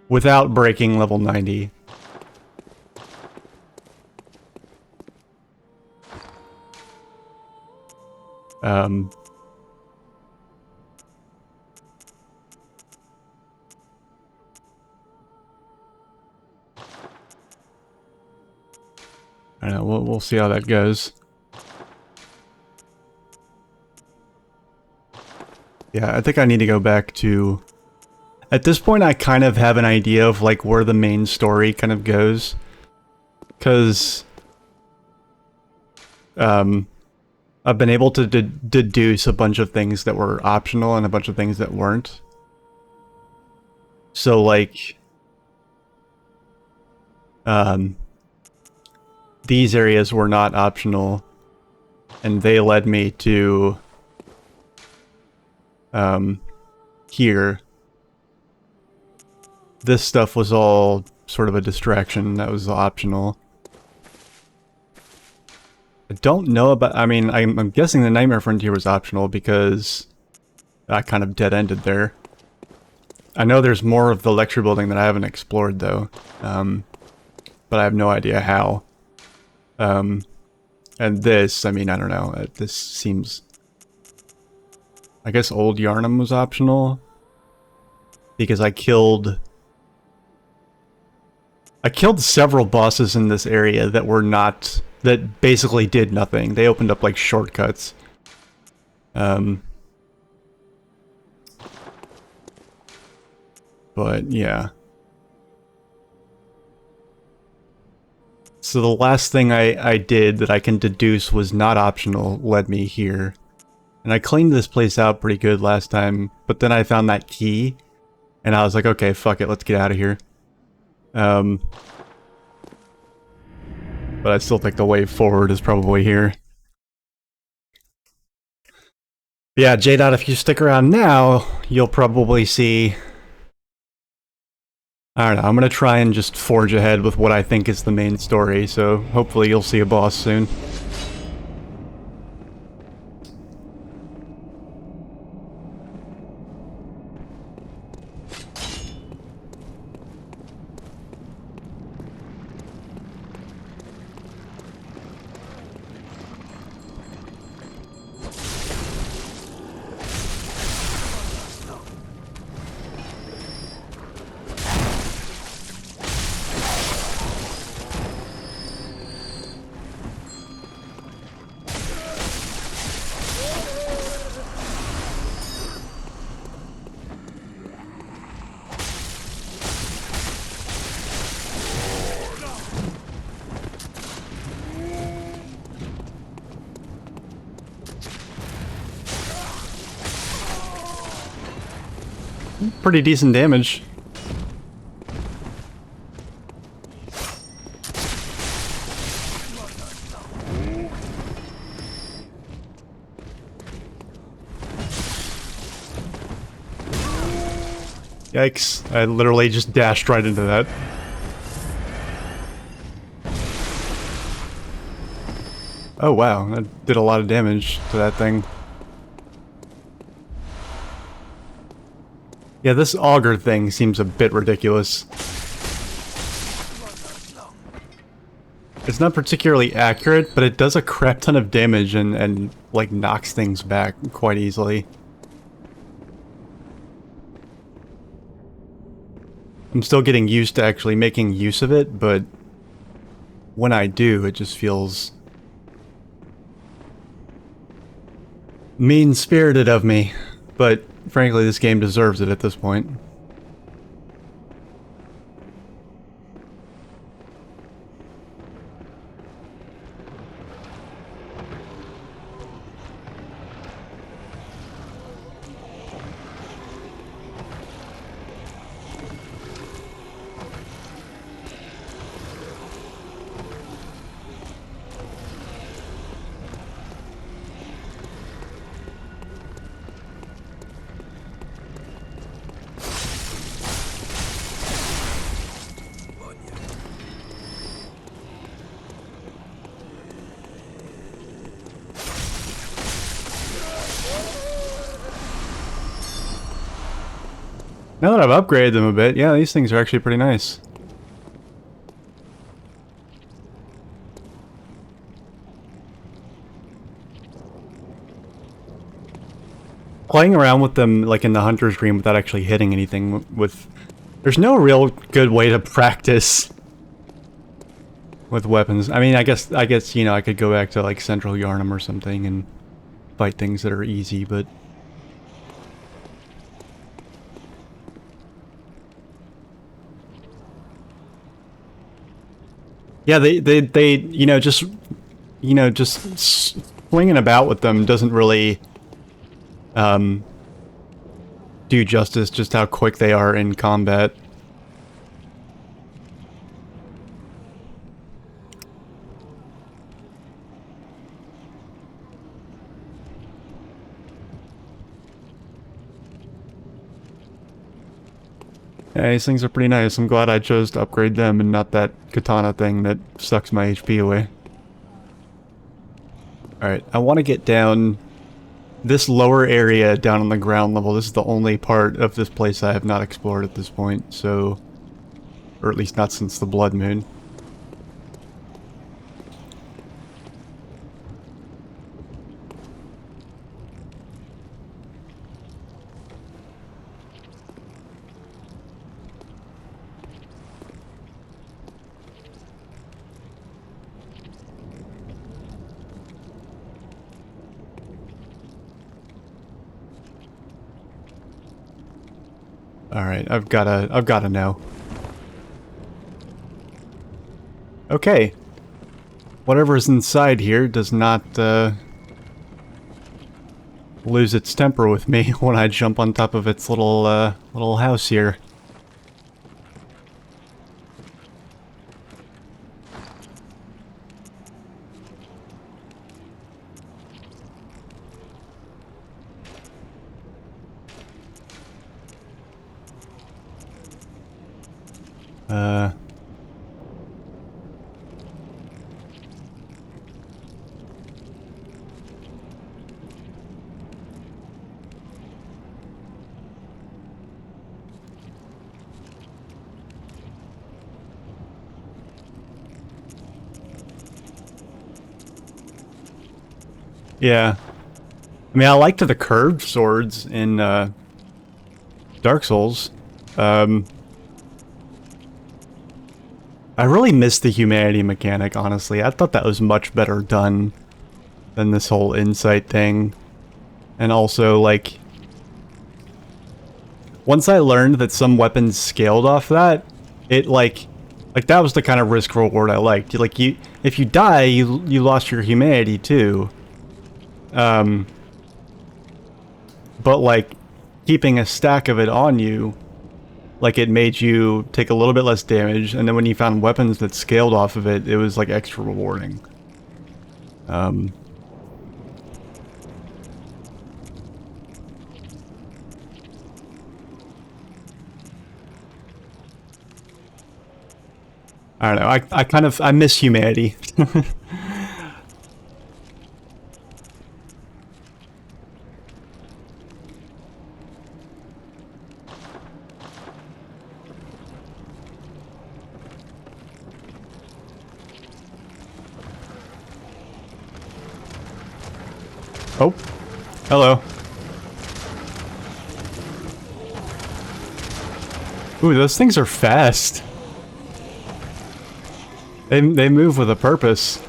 without breaking level 90. I don't know, we'll see how that goes. Yeah, I think I need to go back to... At this point, I kind of have an idea of, like, where the main story kind of goes. Because... I've been able to deduce a bunch of things that were optional and a bunch of things that weren't. So, like... these areas were not optional, and they led me to... here. This stuff was all sort of a distraction that was optional. I don't know about... I mean, I'm guessing the Nightmare Frontier was optional because I kind of dead-ended there. I know there's more of the lecture building that I haven't explored, though. But I have no idea how. And this, I mean, I don't know. This seems... I guess Old Yarnum was optional. Because I killed several bosses in this area that were not... that basically did nothing. They opened up, like, shortcuts. But, yeah. So the last thing I did that I can deduce was not optional led me here. And I cleaned this place out pretty good last time, but then I found that key, and I was like, okay, fuck it, let's get out of here. But I still think the way forward is probably here. Yeah, J-Dot, if you stick around now, you'll probably see... I don't know, I'm gonna try and just forge ahead with what I think is the main story, so hopefully you'll see a boss soon. pretty decent damage. Yikes, I literally just dashed right into that. Oh wow, that did a lot of damage to that thing. Yeah, this auger thing seems a bit ridiculous. It's not particularly accurate, but it does a crap ton of damage and like knocks things back quite easily. I'm still getting used to actually making use of it, but when I do, it just feels mean-spirited of me. But frankly, this game deserves it at this point. Now that I've upgraded them a bit, yeah, these things are actually pretty nice. Playing around with them, like in the hunter's dream, without actually hitting anything with... There's no real good way to practice with weapons. I mean, I guess, you know, I could go back to, like, Central Yarnum or something and fight things that are easy, but... Yeah, they, you know, just swinging about with them doesn't really, do justice just how quick they are in combat. Yeah, these things are pretty nice. I'm glad I chose to upgrade them and not that katana thing that sucks my HP away. Alright, I want to get down this lower area down on the ground level. This is the only part of this place I have not explored at this point, so... Or at least not since the Blood Moon. Alright, I've gotta know. Okay. Whatever's inside here does not, lose its temper with me when I jump on top of its little house here. Yeah. I mean, I liked the curved swords in, Dark Souls. I really missed the humanity mechanic, honestly. I thought that was much better done than this whole insight thing. And also, like... Once I learned that some weapons scaled off that, it, like that was the kind of risk reward I liked. Like, if you die, you lost your humanity, too. But, like, keeping a stack of it on you, like it made you take a little bit less damage, and then when you found weapons that scaled off of it, it was like extra rewarding. I don't know. I miss humanity. Oh, hello. Ooh, those things are fast. They move with a purpose.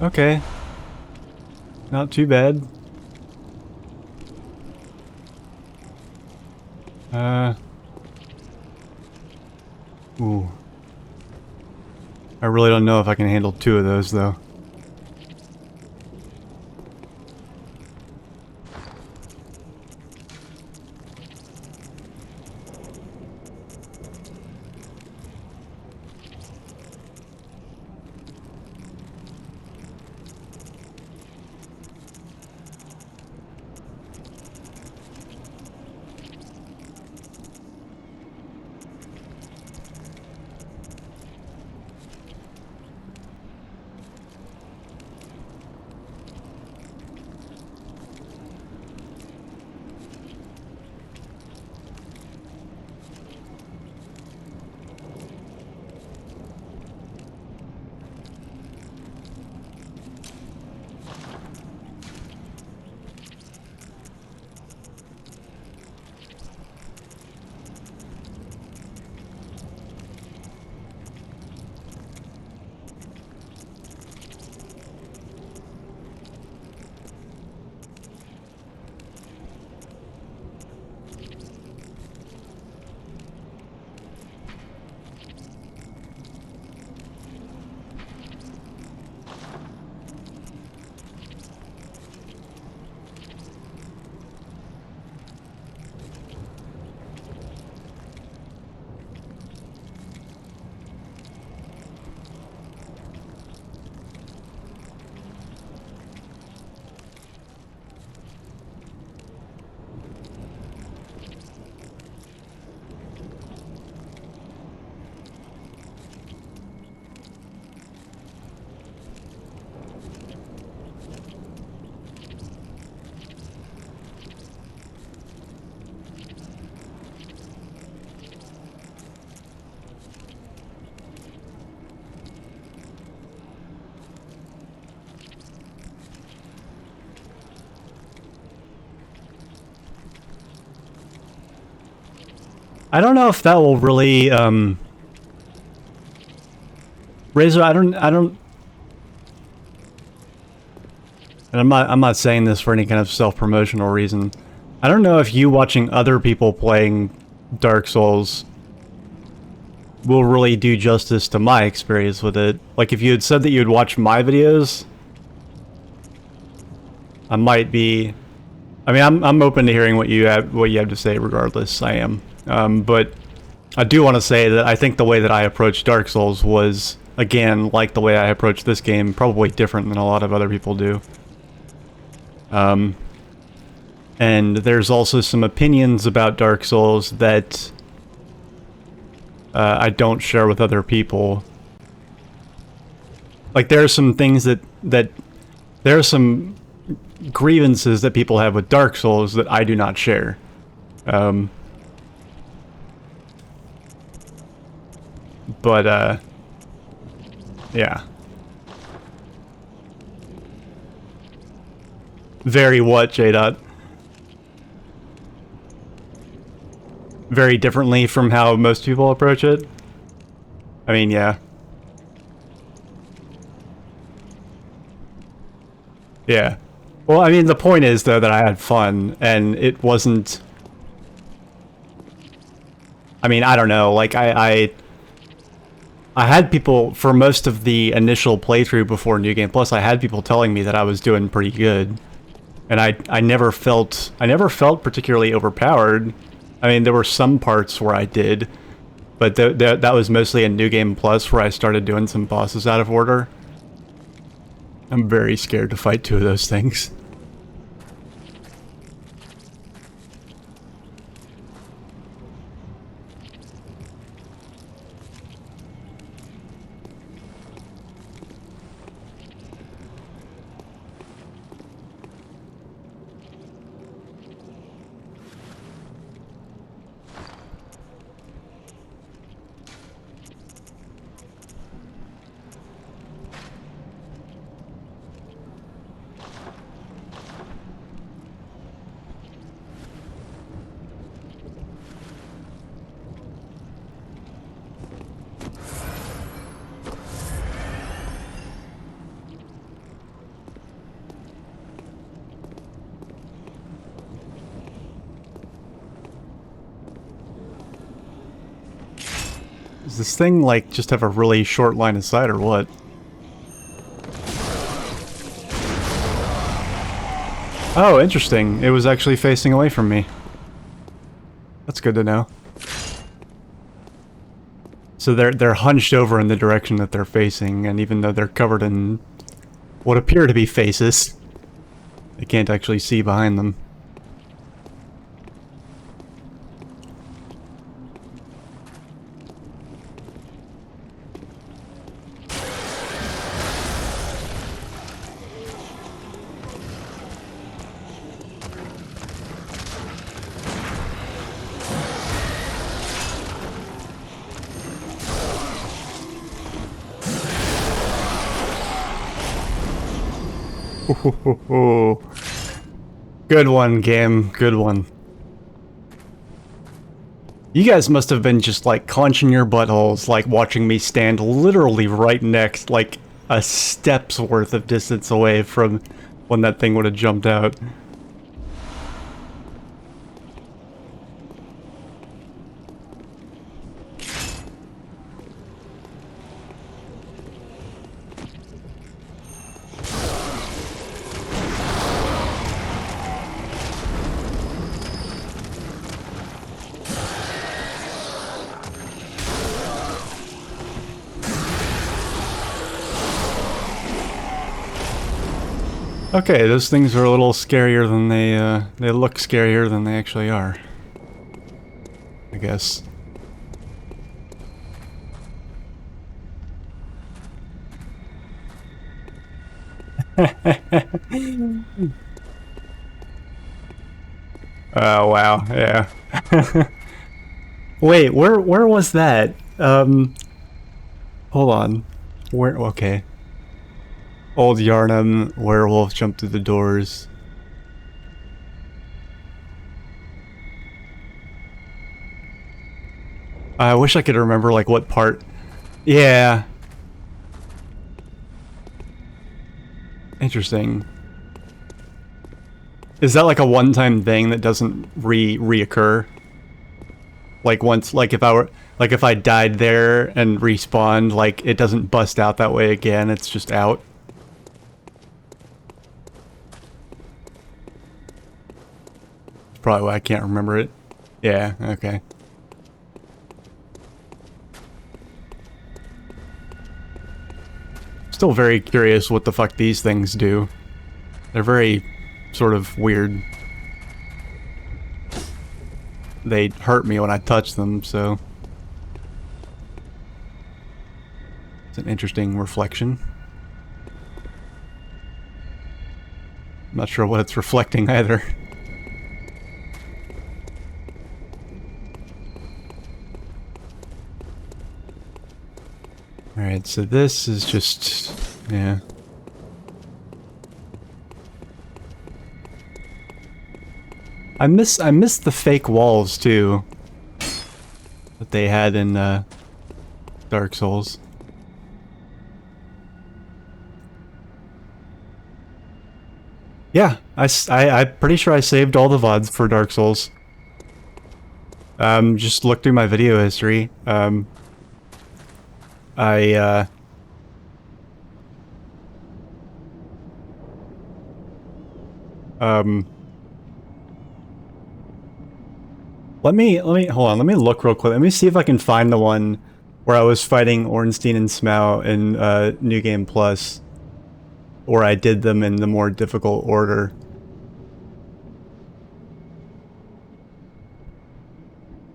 Okay. Not too bad. Ooh. I really don't know if I can handle 2 of those, though. I don't know if that will really, Razor, I don't, and I'm not saying this for any kind of self-promotional reason. I don't know if you watching other people playing Dark Souls will really do justice to my experience with it. Like, if you had said that you'd watch my videos, I might be... I mean, I'm open to hearing what you have to say regardless, I am. But I do want to say that I think the way that I approached Dark Souls was, again, like the way I approach this game, probably different than a lot of other people do. And there's also some opinions about Dark Souls that I don't share with other people. Like, there are some things that there are some grievances that people have with Dark Souls that I do not share. But, yeah. Very what, J-Dot? very differently from how most people approach it. I mean, yeah. Yeah. Well, I mean, the point is, though, that I had fun, and it wasn't... I mean, I don't know, like, I had people, for most of the initial playthrough before New Game Plus, I had people telling me that I was doing pretty good. And I never felt particularly overpowered. I mean, there were some parts where I did, but that was mostly in New Game Plus where I started doing some bosses out of order. I'm very scared to fight two of those things. Does this thing, like, just have a really short line of sight or what? Oh, interesting. It was actually facing away from me. That's good to know. So they're hunched over in the direction that they're facing, and even though they're covered in what appear to be faces, they can't actually see behind them. Good one, game. Good one. You guys must have been just, like, clenching your buttholes, like, watching me stand literally right next, like, a step's worth of distance away from when that thing would have jumped out. Okay, those things are a little scarier than they look scarier than they actually are. I guess. Oh, wow, yeah. Wait, where was that? Hold on. Where, okay. Old Yarnum, werewolf, jump through the doors. I wish I could remember, like, what part. Yeah. Interesting. Is that like a one-time thing that doesn't reoccur? Like once, like if I died there and respawned, like it doesn't bust out that way again, it's just out? Probably why I can't remember it. Yeah, okay. Still very curious what the fuck these things do. They're very sort of weird. They hurt me when I touch them, so... It's an interesting reflection. I'm not sure what it's reflecting either. Alright, so this is just... yeah. I miss the fake walls, too. they had in Dark Souls. Yeah, I'm pretty sure I saved all the VODs for Dark Souls. Just look through my video history. I let me hold on, let me look real quick. Let me see if I can find the one where I was fighting Ornstein and Smough in New Game Plus, or I did them in the more difficult order.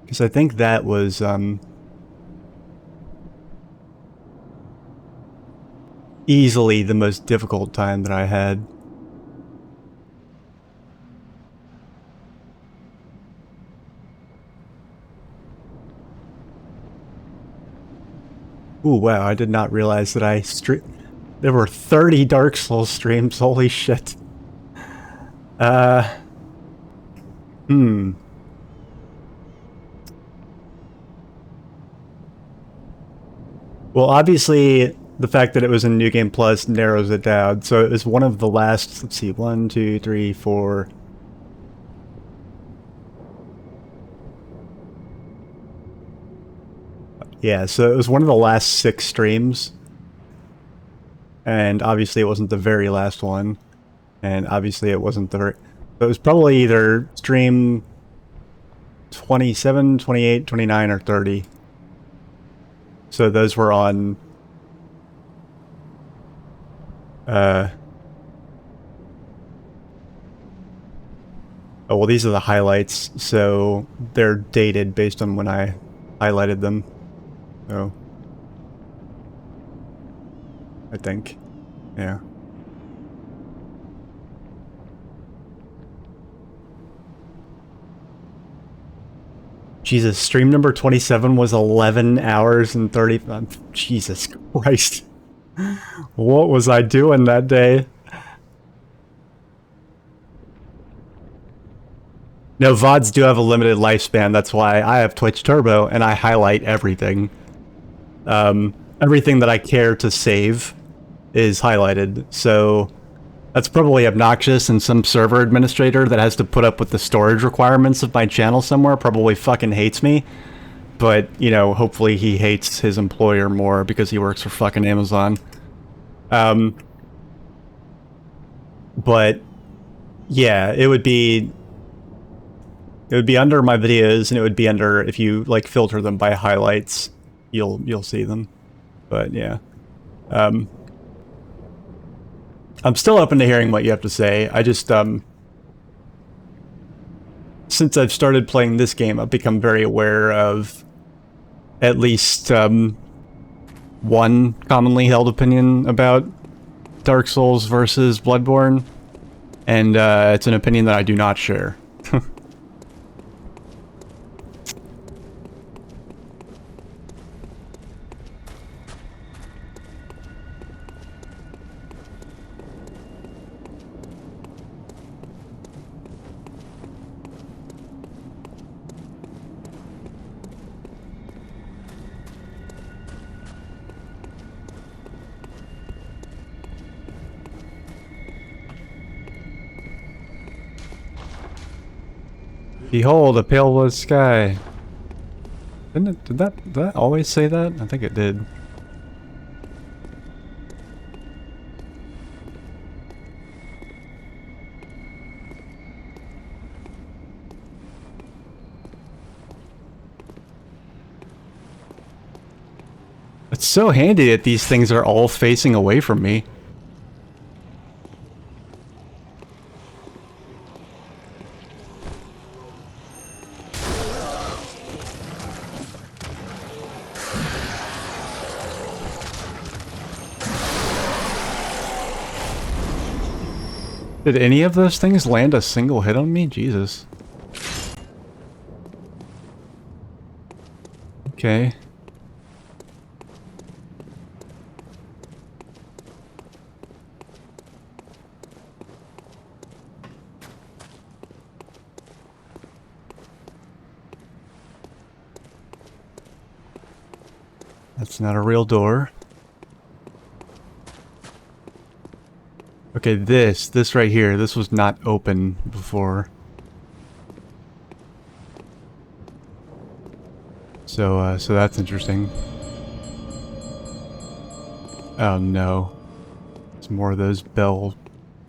Because I think that was easily the most difficult time that I had. Ooh, wow, I did not realize that there were 30 Dark Souls streams, holy shit. Well, obviously, the fact that it was in New Game Plus narrows it down. So it was one of the last, let's see, 1, 2, 3, 4. Yeah, so it was one of the last 6 streams. And obviously it wasn't the very last one. And obviously it wasn't the very... So it was probably either stream 27, 28, 29, or 30. So those were on... Oh, well, these are the highlights, so they're dated based on when I highlighted them. So... I think. Yeah. Jesus, stream number 27 was 11 hours and 30... Jesus Christ. What was I doing that day? No, VODs do have a limited lifespan. That's why I have Twitch Turbo, and I highlight everything. Everything that I care to save is highlighted, so that's probably obnoxious, and some server administrator that has to put up with the storage requirements of my channel somewhere probably fucking hates me. But, you know, hopefully he hates his employer more because he works for fucking Amazon. But, yeah, it would be under my videos, and it would be under, if you, like, filter them by highlights, you'll see them. But, yeah. I'm still open to hearing what you have to say. I just, since I've started playing this game, I've become very aware of at least, one commonly held opinion about Dark Souls versus Bloodborne, and, it's an opinion that I do not share. Behold, a pale blue sky. Didn't it, did that always say that? I think it did. It's so handy that these things are all facing away from me. Did any of those things land a single hit on me? Jesus. Okay. That's not a real door. Okay, this right here, this was not open before. So that's interesting. Oh no. It's more of those bell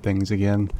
things again.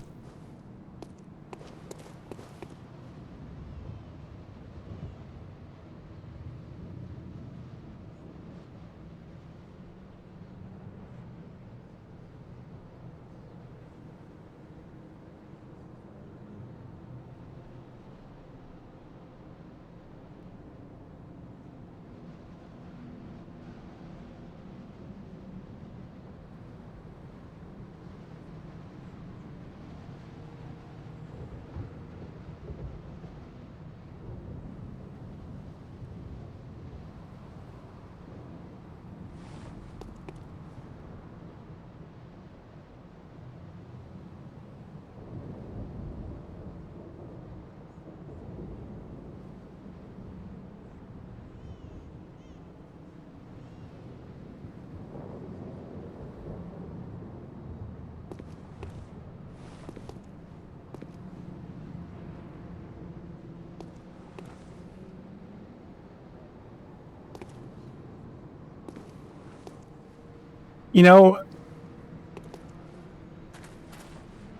You know,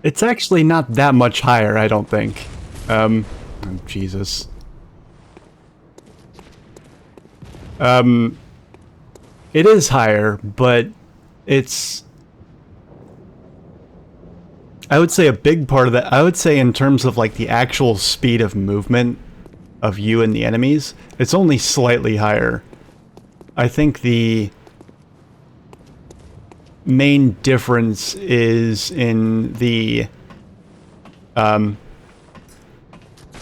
it's actually not that much higher, I don't think. Oh, Jesus. It is higher, but it's... I would say a big part of that, I would say in terms of like the actual speed of movement of you and the enemies, it's only slightly higher. I think the main difference is in the...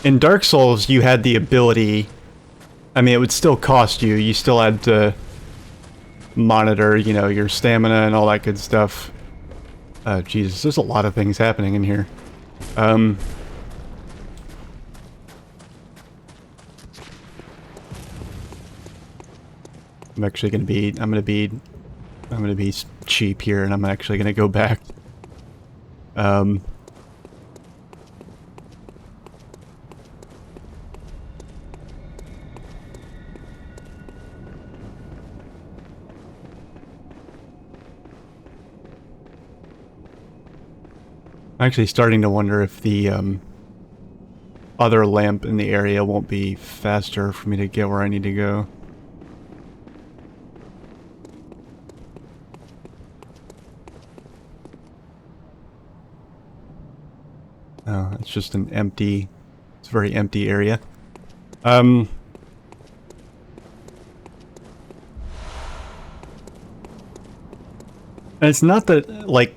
in Dark Souls, you had the ability... I mean, it would still cost you. You still had to monitor, you know, your stamina and all that good stuff. Jesus, there's a lot of things happening in here. I'm actually gonna be... I'm gonna be cheap here, and I'm actually gonna go back. I'm actually starting to wonder if the other lamp in the area won't be faster for me to get where I need to go. Oh, it's just an empty... It's a very empty area. And it's not that, like...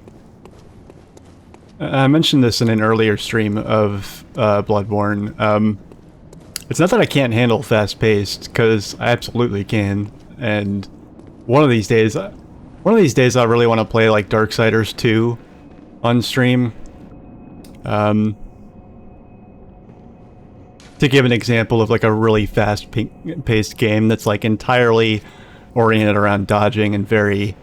I mentioned this in an earlier stream of Bloodborne. It's not that I can't handle fast-paced, because I absolutely can. And one of these days I really want to play like Darksiders 2 on stream. To give an example of like a really fast-paced game that's like entirely oriented around dodging and very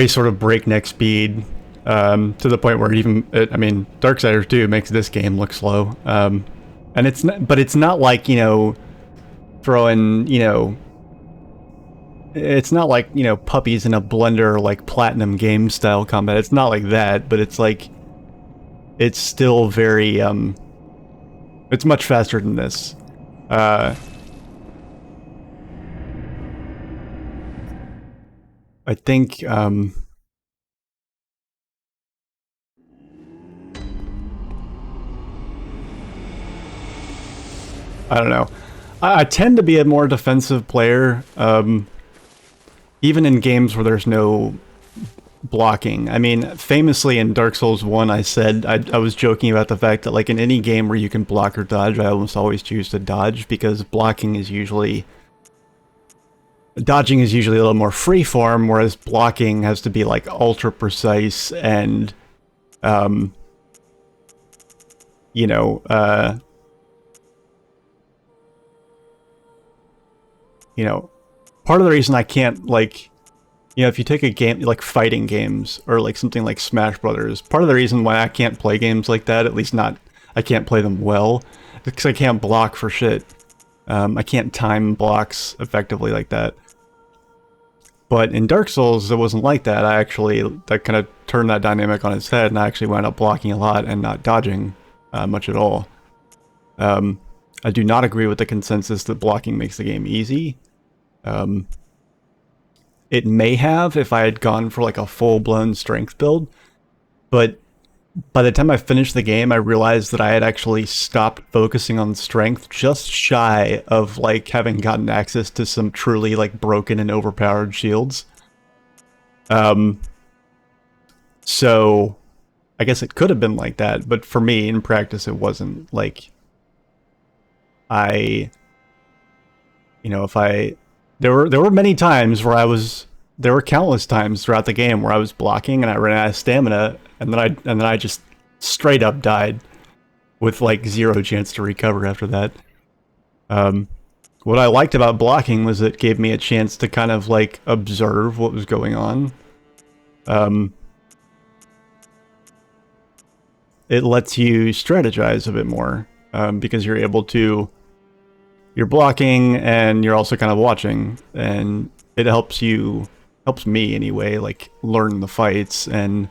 sort of breakneck speed. To the point where even, I mean, Darksiders 2 makes this game look slow. And it's not, but it's not like, you know, throwing, you know, it's not like, you know, puppies in a blender, like Platinum game style combat. It's not like that, but it's like, it's still very, it's much faster than this. I think, I don't know. I tend to be a more defensive player, even in games where there's no blocking. I mean, famously in Dark Souls 1, I said, I was joking about the fact that, like, in any game where you can block or dodge, I almost always choose to dodge, because blocking is usually... Dodging is usually a little more freeform, whereas blocking has to be, like, ultra-precise and, you know, part of the reason I can't, like, you know, if you take a game like fighting games or like something like Smash Brothers, part of the reason why I can't play games like that, at least not, I can't play them well, because I can't block for shit. I can't time blocks effectively like that. But in Dark Souls, it wasn't like that. That kind of turned that dynamic on its head, and I actually wound up blocking a lot and not dodging much at all. I do not agree with the consensus that blocking makes the game easy. It may have if I had gone for like a full-blown strength build, but by the time I finished the game, I realized that I had actually stopped focusing on strength just shy of like having gotten access to some truly like broken and overpowered shields. So I guess it could have been like that, but for me in practice it wasn't. Like there were many times where there were countless times throughout the game where I was blocking and I ran out of stamina, and then I just straight up died with like zero chance to recover after that. What I liked about blocking was it gave me a chance to kind of like observe what was going on. It lets you strategize a bit more because you're blocking and you're also kind of watching, and it helps me anyway, like learn the fights and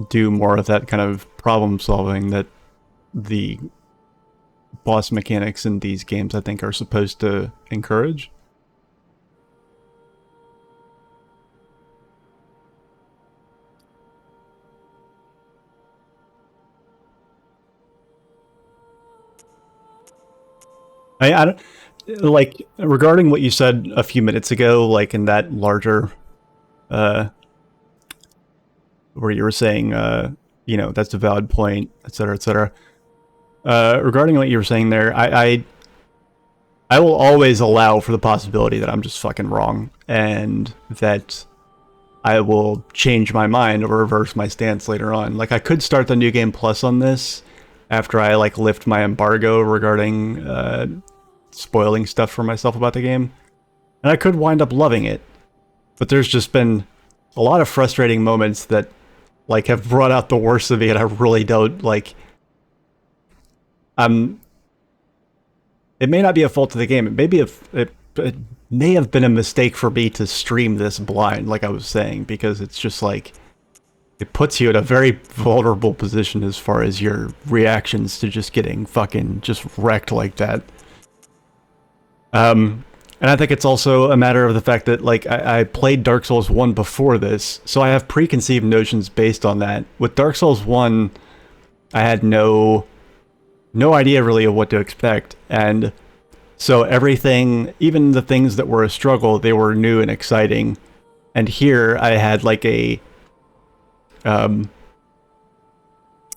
do more of that kind of problem solving that the boss mechanics in these games I think are supposed to encourage. I don't, like, regarding what you said a few minutes ago, like in that larger where you were saying you know, that's a valid point, etc., etc. Regarding what you were saying there, I will always allow for the possibility that I'm just fucking wrong, and that I will change my mind or reverse my stance later on. Like, I could start the New Game Plus on this after I, like, lift my embargo regarding spoiling stuff for myself about the game, and I could wind up loving it. But there's just been a lot of frustrating moments that, like, have brought out the worst of me, and I really don't, like... It may not be a fault of the game. It may have been a mistake for me to stream this blind, like I was saying, because it's just like it puts you in a very vulnerable position as far as your reactions to just getting fucking just wrecked like that. And I think it's also a matter of the fact that, like, I played Dark Souls 1 before this, so I have preconceived notions based on that. With Dark Souls 1, I had no idea really of what to expect, and so everything, even the things that were a struggle, they were new and exciting. And here I had like I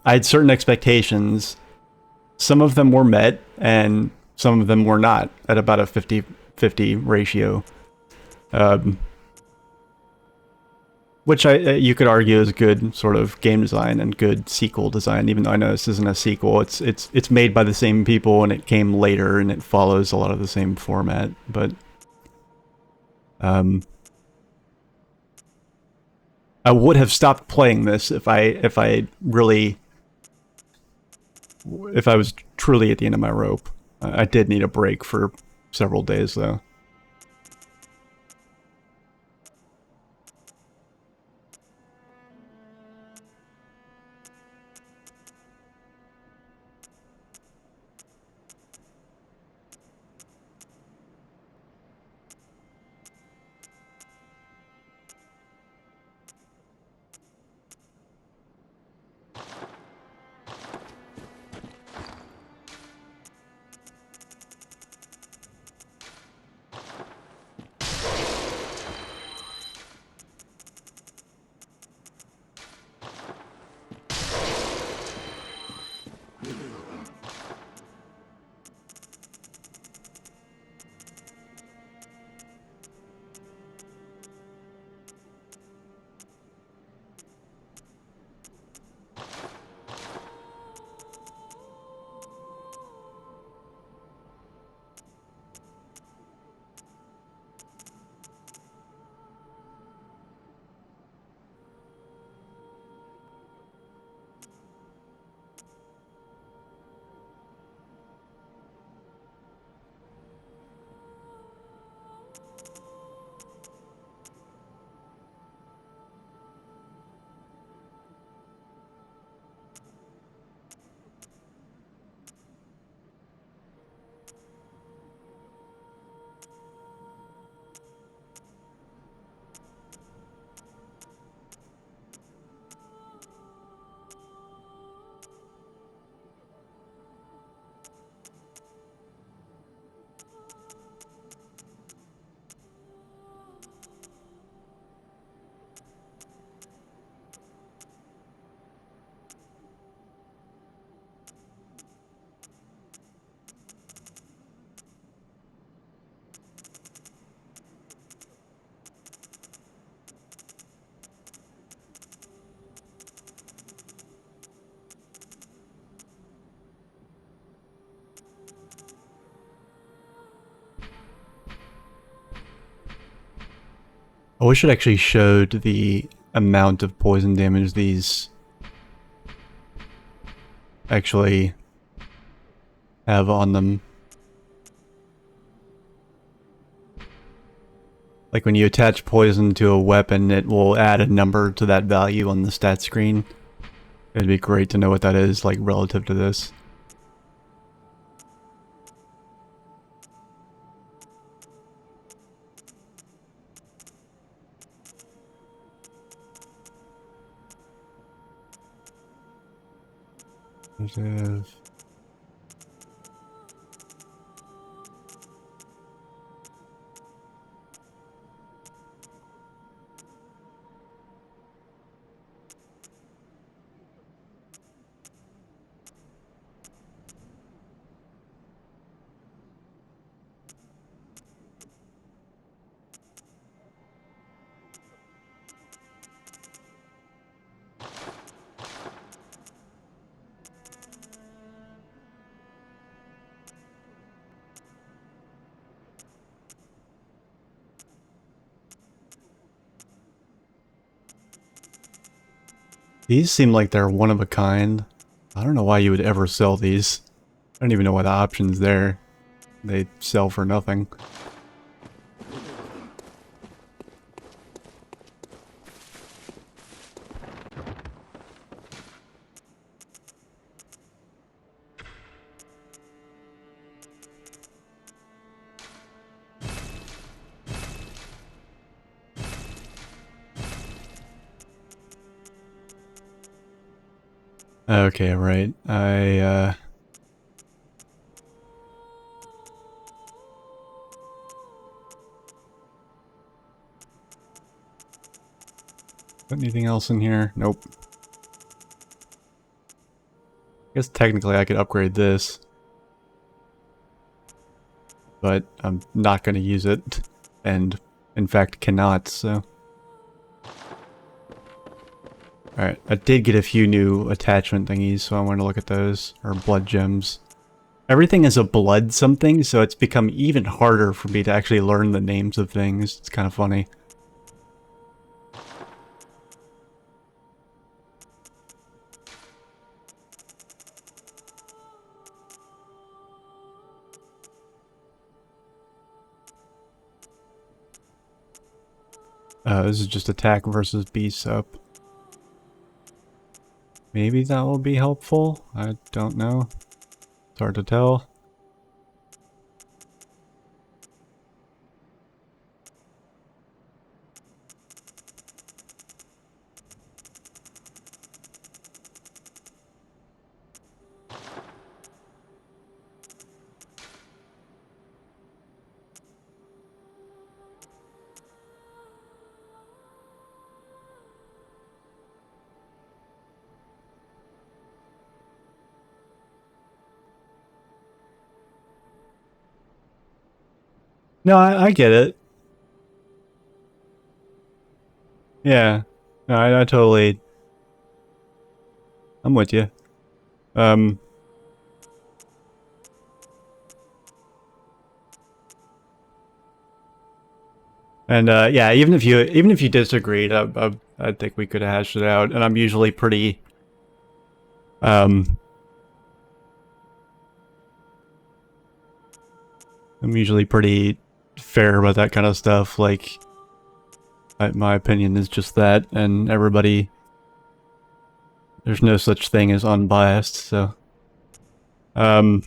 had certain expectations. Some of them were met, and some of them were not, at about a 50-50 ratio. Which you could argue is good sort of game design and good sequel design, even though I know this isn't a sequel. It's made by the same people, and it came later, and it follows a lot of the same format. But I would have stopped playing this if I was truly at the end of my rope. I did need a break for several days though. I wish it actually showed the amount of poison damage these actually have on them. Like when you attach poison to a weapon, it will add a number to that value on the stat screen. It'd be great to know what that is, like, relative to this. Positive. These seem like they're one of a kind. I don't know why you would ever sell these. I don't even know why the option's there. They sell for nothing. Okay, right. Put anything else in here? Nope. I guess technically I could upgrade this. But I'm not going to use it. And, in fact, cannot, so... Alright, I did get a few new attachment thingies, so I want to look at those. Or blood gems. Everything is a blood something, so it's become even harder for me to actually learn the names of things. It's kind of funny. This is just attack versus beast up. Maybe that will be helpful? I don't know. It's hard to tell. No, I get it. Yeah. No, I totally... I'm with you. And yeah, even if you disagreed, I think we could have hashed it out. And I'm usually pretty I'm usually pretty fair about that kind of stuff. Like, my opinion is just that, and everybody, there's no such thing as unbiased. So, but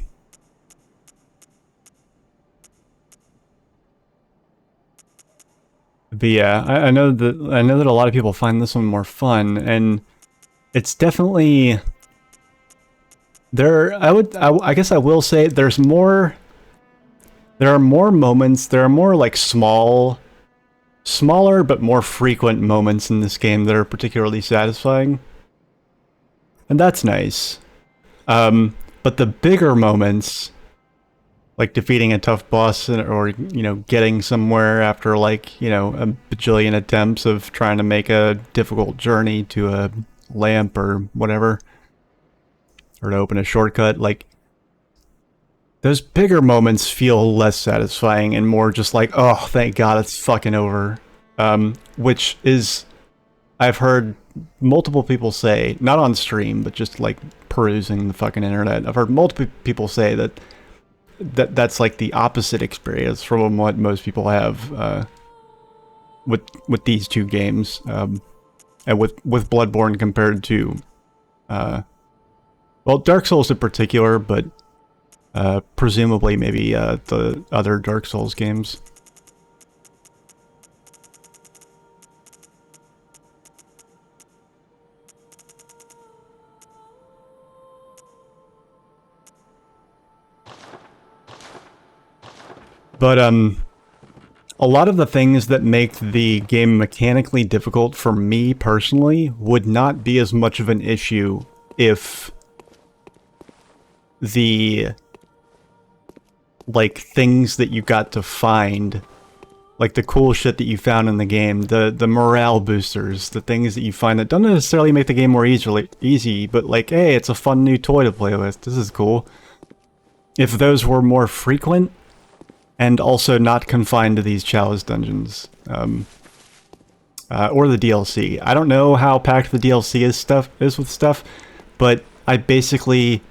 yeah, I know that a lot of people find this one more fun, and it's definitely there. I guess I will say there's more. There are more moments. There are more like smaller but more frequent moments in this game that are particularly satisfying, and that's nice. But the bigger moments, like defeating a tough boss or, you know, getting somewhere after, like, you know, a bajillion attempts of trying to make a difficult journey to a lamp or whatever, or to open a shortcut, like, those bigger moments feel less satisfying and more just like, oh, thank God it's fucking over. which is, I've heard multiple people say, not on stream, but just like perusing the fucking internet, I've heard multiple people say that's like the opposite experience from what most people have with these two games, and with Bloodborne compared to well, Dark Souls in particular, but presumably maybe the other Dark Souls games. But a lot of the things that make the game mechanically difficult for me personally would not be as much of an issue if the like things that you got to find, like the cool shit that you found in the game, the morale boosters, the things that you find that don't necessarily make the game more easy, but like, hey, it's a fun new toy to play with, this is cool. If those were more frequent, and also not confined to these chalice dungeons, or the DLC. I don't know how packed the DLC is with stuff, but I basically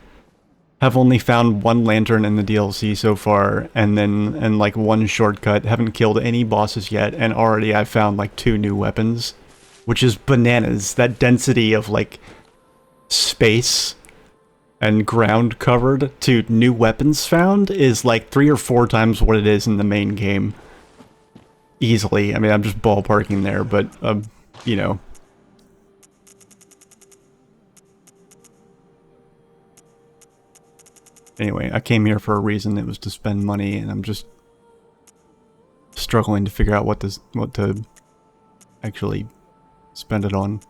have only found one lantern in the DLC so far, and like one shortcut. Haven't killed any bosses yet, and already I've found like 2 new weapons, which is bananas. That density of like space and ground covered to new weapons found is like 3 or 4 times what it is in the main game. Easily. I mean, I'm just ballparking there, but, you know. Anyway, I came here for a reason. It was to spend money, and I'm just struggling to figure out what to actually spend it on.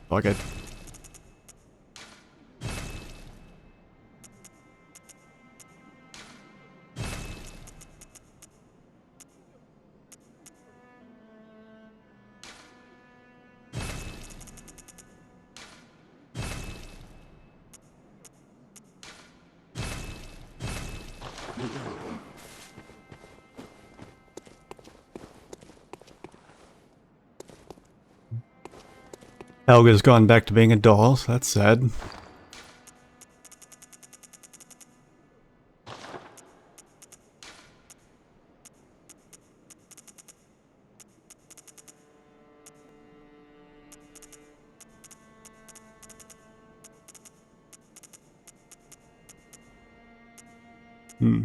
Fuck it. Helga's gone back to being a doll, so that's sad. Hmm.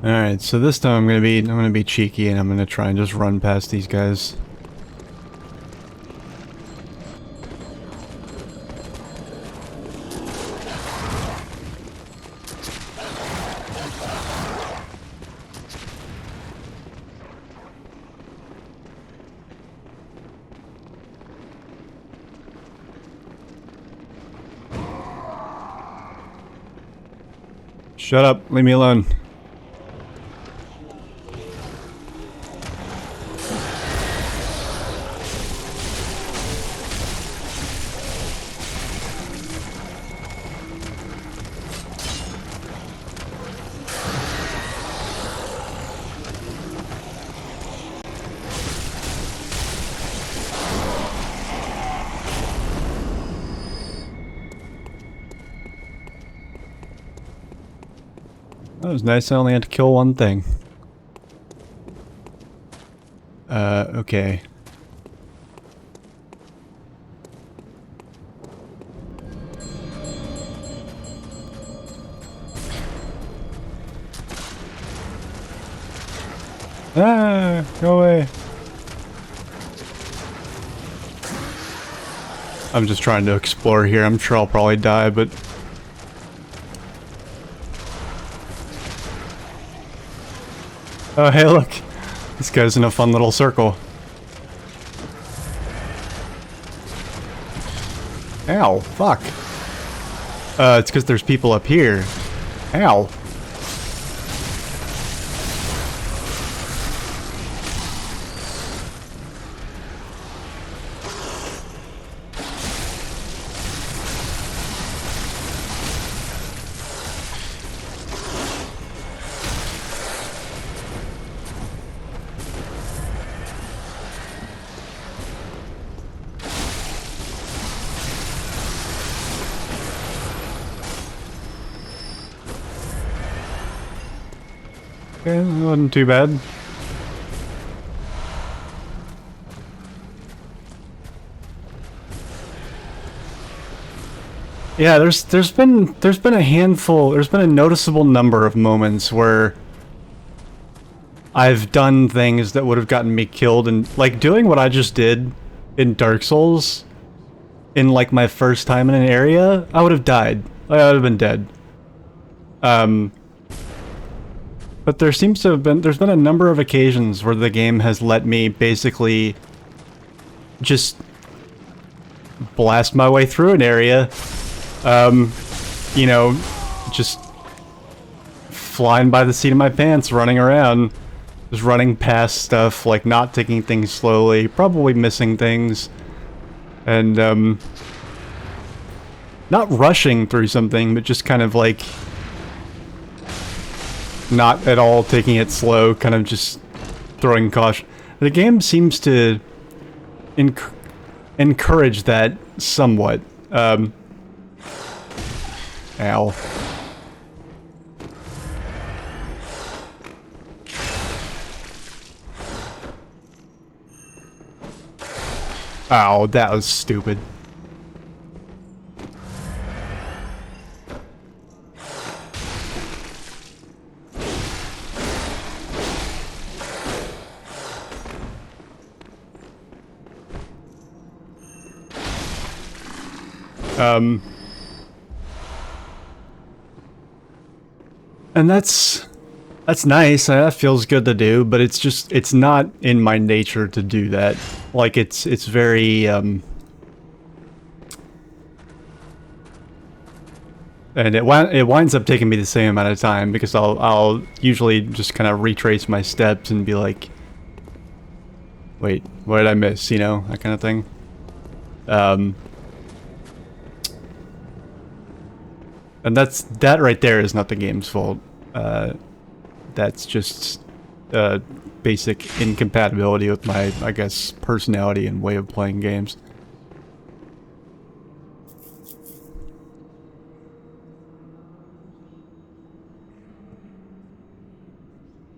Alright, so this time I'm gonna be cheeky and I'm gonna try and just run past these guys. Shut up. Leave me alone. That was nice. I only had to kill one thing. Okay. Ah, go away. I'm just trying to explore here. I'm sure I'll probably die, but... Oh, hey, look. This guy's in a fun little circle. Ow, fuck. It's because there's people up here. Ow. Okay, that wasn't too bad. Yeah, there's been a noticeable number of moments where I've done things that would have gotten me killed, and like doing what I just did in Dark Souls in like my first time in an area, I would have died. I would have been dead. But there's been a number of occasions where the game has let me basically just blast my way through an area. You know, just flying by the seat of my pants, running around, just running past stuff, like not taking things slowly, probably missing things, and not rushing through something, but just kind of like not at all taking it slow, kind of just throwing caution. The game seems to encourage that somewhat. Ow. Ow, that was stupid. And that's nice, that feels good to do, but it's not in my nature to do that. Like, it's very, and it winds up taking me the same amount of time, because I'll usually just kind of retrace my steps and be like, wait, what did I miss, you know, that kind of thing. And that right there is not the game's fault. That's just basic incompatibility with my, I guess, personality and way of playing games.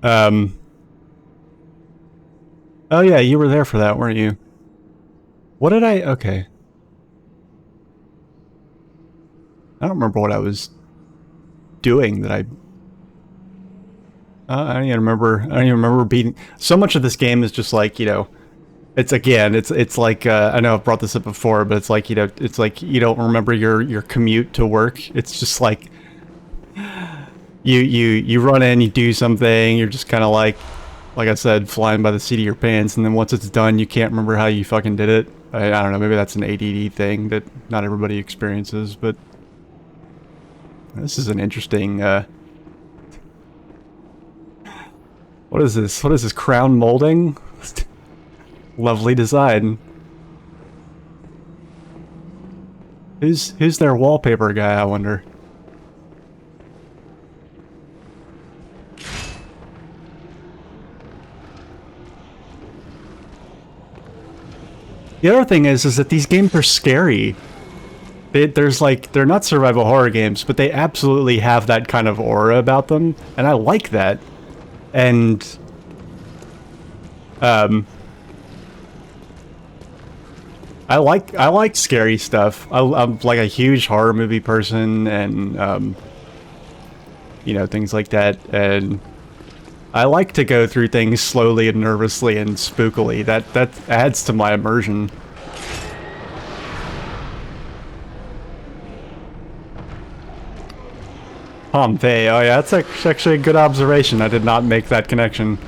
Oh yeah, you were there for that, weren't you? What did I... Okay. I don't remember what I was doing that I don't even remember beating... So much of this game is just like, you know... It's like, I know I've brought this up before, but it's like, you know, it's like you don't remember your commute to work. It's just like... You run in, you do something, you're just kind of like I said, flying by the seat of your pants, and then once it's done, you can't remember how you fucking did it. I don't know, maybe that's an ADD thing that not everybody experiences, but... This is an interesting What is this? What is this? Crown molding? Lovely design. Who's their wallpaper guy, I wonder? The other thing is that these games are scary. There's like, they're not survival horror games, but they absolutely have that kind of aura about them, and I like that. And, I like scary stuff. I'm like a huge horror movie person, and, you know, things like that, and I like to go through things slowly and nervously and spookily. That adds to my immersion. Pompeii. Oh yeah, that's actually a good observation. I did not make that connection.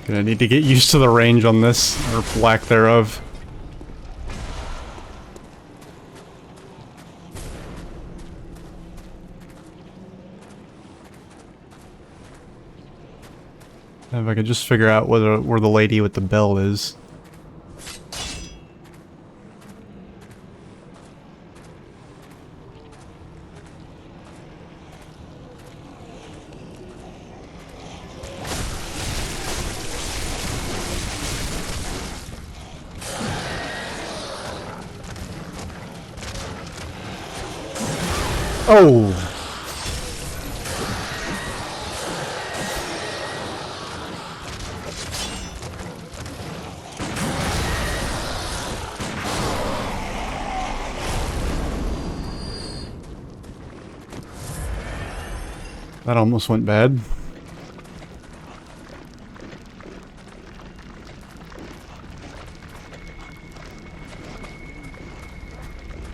Gonna need to get used to the range on this, or lack thereof. If I could just figure out where the lady with the bell is. Oh! That almost went bad.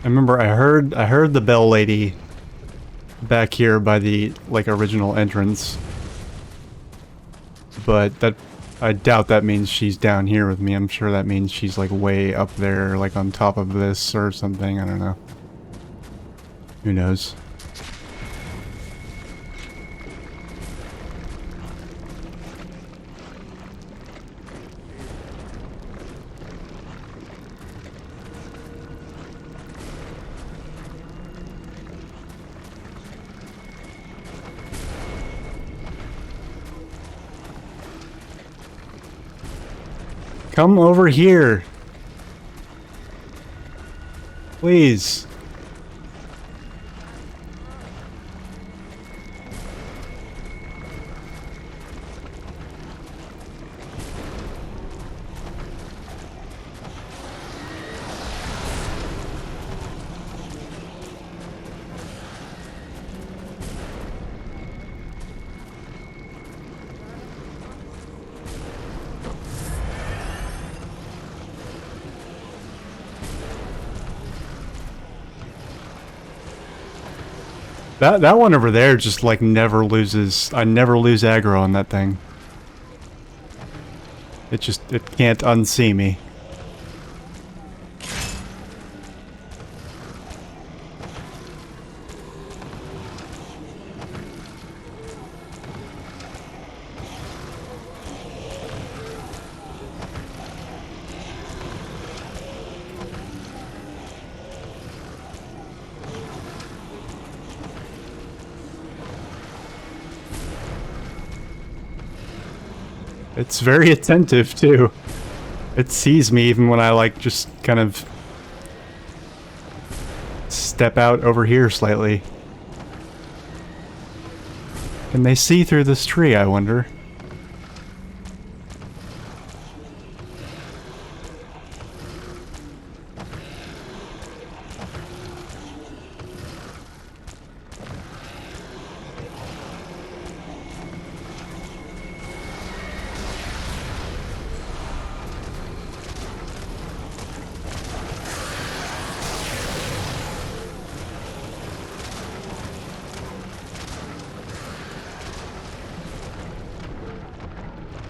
I remember I heard the bell lady back here by the, like, original entrance. But that, I doubt that means she's down here with me. I'm sure that means she's, like, way up there, like, on top of this or something. I don't know. Who knows? Come over here. Please. That one over there just, like, never loses. I never lose aggro on that thing. It can't unsee me. It's very attentive, too. It sees me even when I, like, just kind of step out over here slightly. Can they see through this tree, I wonder?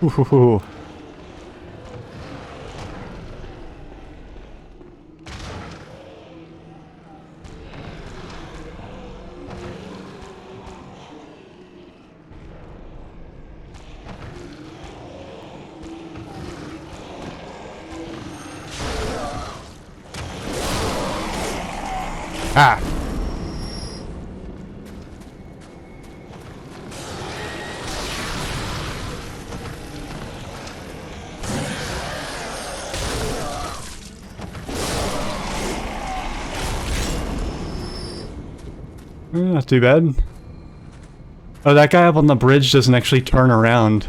Ooh. Ah! Not too bad. Oh, that guy up on the bridge doesn't actually turn around.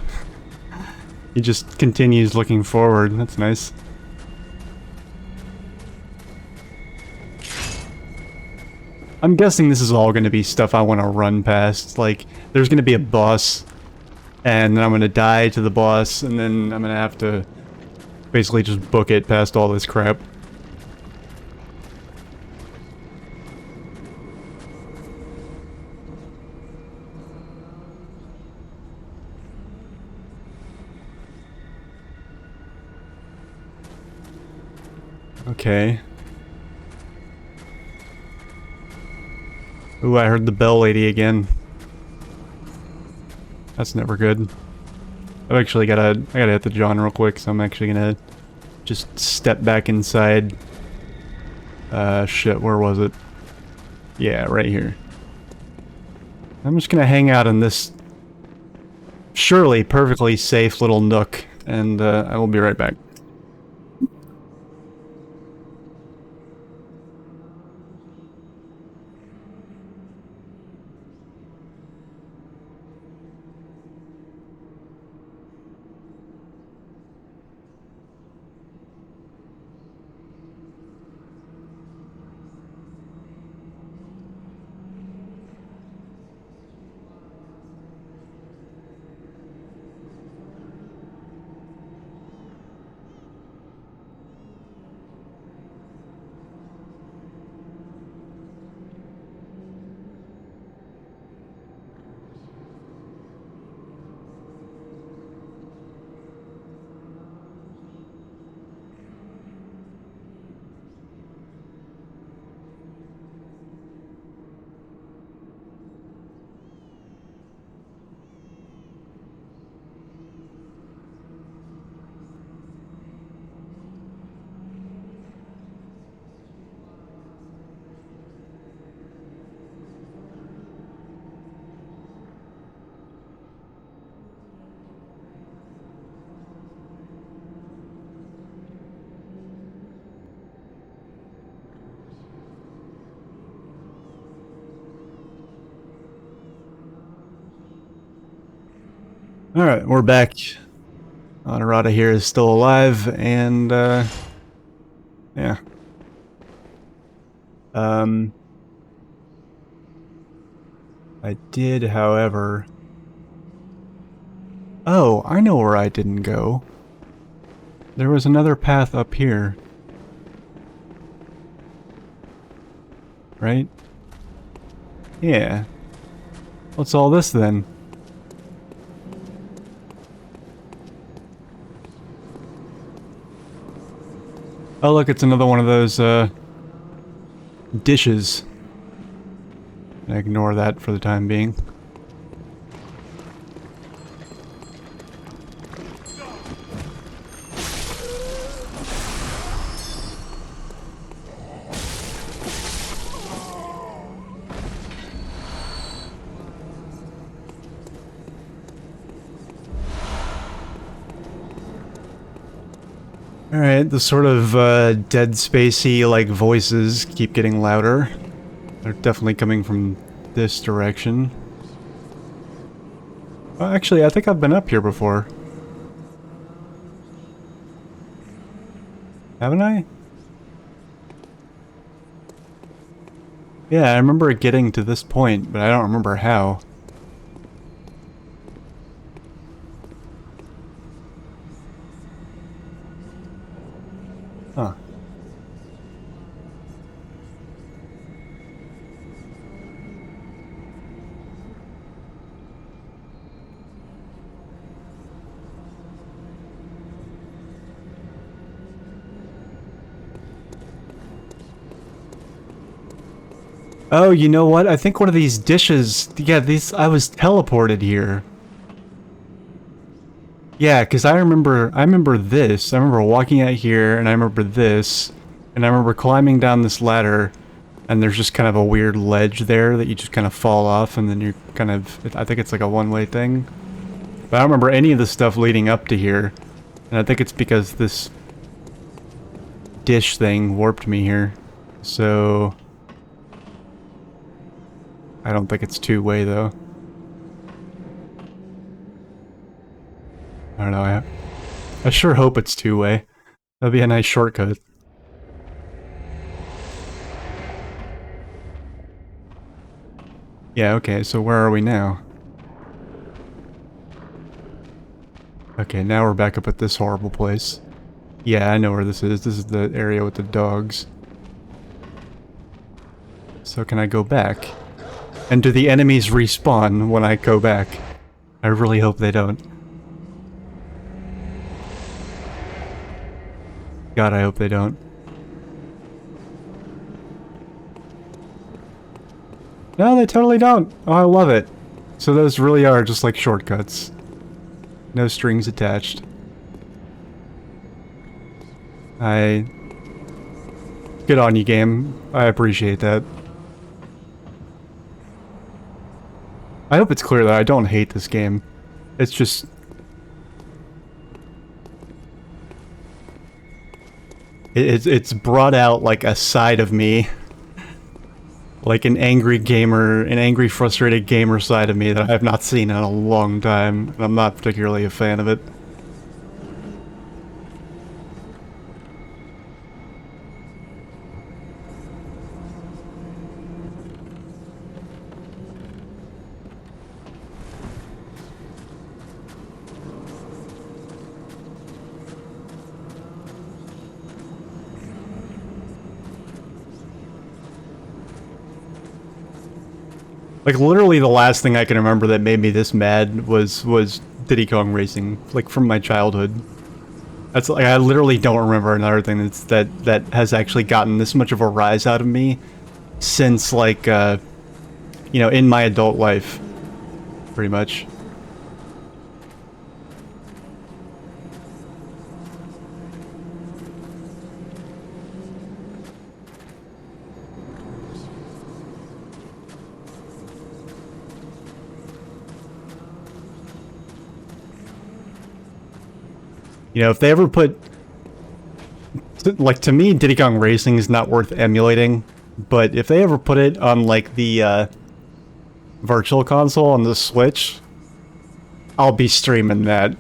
He just continues looking forward. That's nice. I'm guessing this is all going to be stuff I want to run past. Like, there's going to be a boss, and then I'm going to die to the boss, and then I'm going to have to basically just book it past all this crap. Okay. Ooh, I heard the bell lady again. That's never good. I gotta hit the John real quick, so I'm actually gonna just step back inside. Shit, where was it? Yeah, right here. I'm just gonna hang out in this surely perfectly safe little nook, and I will be right back. Alright, we're back. Honorata here is still alive, and, yeah. I did, however... Oh, I know where I didn't go. There was another path up here. Right? Yeah. What's all this, then? Oh look, it's another one of those, dishes. Ignore that for the time being. Alright, the sort of dead spacey like voices keep getting louder. They're definitely coming from this direction. Oh, actually, I think I've been up here before. Haven't I? Yeah, I remember it getting to this point, but I don't remember how. Huh. Oh, you know what? I think one of these dishes... Yeah, I was teleported here. Yeah, because I remember this. I remember walking out here, and I remember this. And I remember climbing down this ladder, and there's just kind of a weird ledge there that you just kind of fall off, and then you're kind of... I think it's like a one-way thing. But I don't remember any of the stuff leading up to here. And I think it's because this dish thing warped me here. So... I don't think it's two-way, though. I don't know, I sure hope it's two-way. That'd be a nice shortcut. Yeah, okay, so where are we now? Okay, now we're back up at this horrible place. Yeah, I know where this is. This is the area with the dogs. So can I go back? And do the enemies respawn when I go back? I really hope they don't. God, I hope they don't. No, they totally don't. Oh, I love it. So those really are just like shortcuts. No strings attached. Good on you, game. I appreciate that. I hope it's clear that I don't hate this game. It's just... It's brought out, like, a side of me. Like an angry gamer, an angry, frustrated gamer side of me that I have not seen in a long time. And I'm not particularly a fan of it. Like, literally the last thing I can remember that made me this mad was Diddy Kong Racing, like, from my childhood. That's like, I literally don't remember another thing that has actually gotten this much of a rise out of me since, like, you know, in my adult life, pretty much. You know, if they ever put... Like, to me, Diddy Kong Racing is not worth emulating, but if they ever put it on, like, the, Virtual Console on the Switch, I'll be streaming that.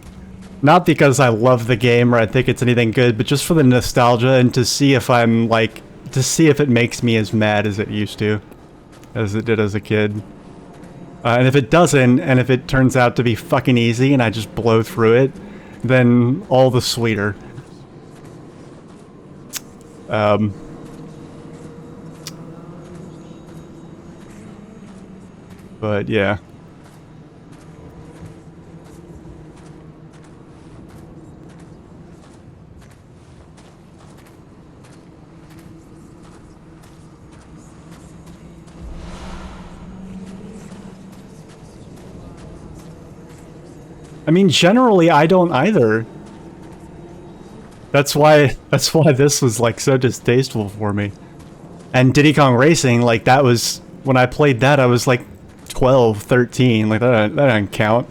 Not because I love the game or I think it's anything good, but just for the nostalgia and to see if I'm, like... To see if it makes me as mad as it used to. As it did as a kid. And if it doesn't, and if it turns out to be fucking easy and I just blow through it, then all the sweeter. But yeah. I mean, generally, I don't either. That's why this was, like, so distasteful for me. And Diddy Kong Racing, like, that was... When I played that, I was, like, 12, 13. Like, that doesn't count.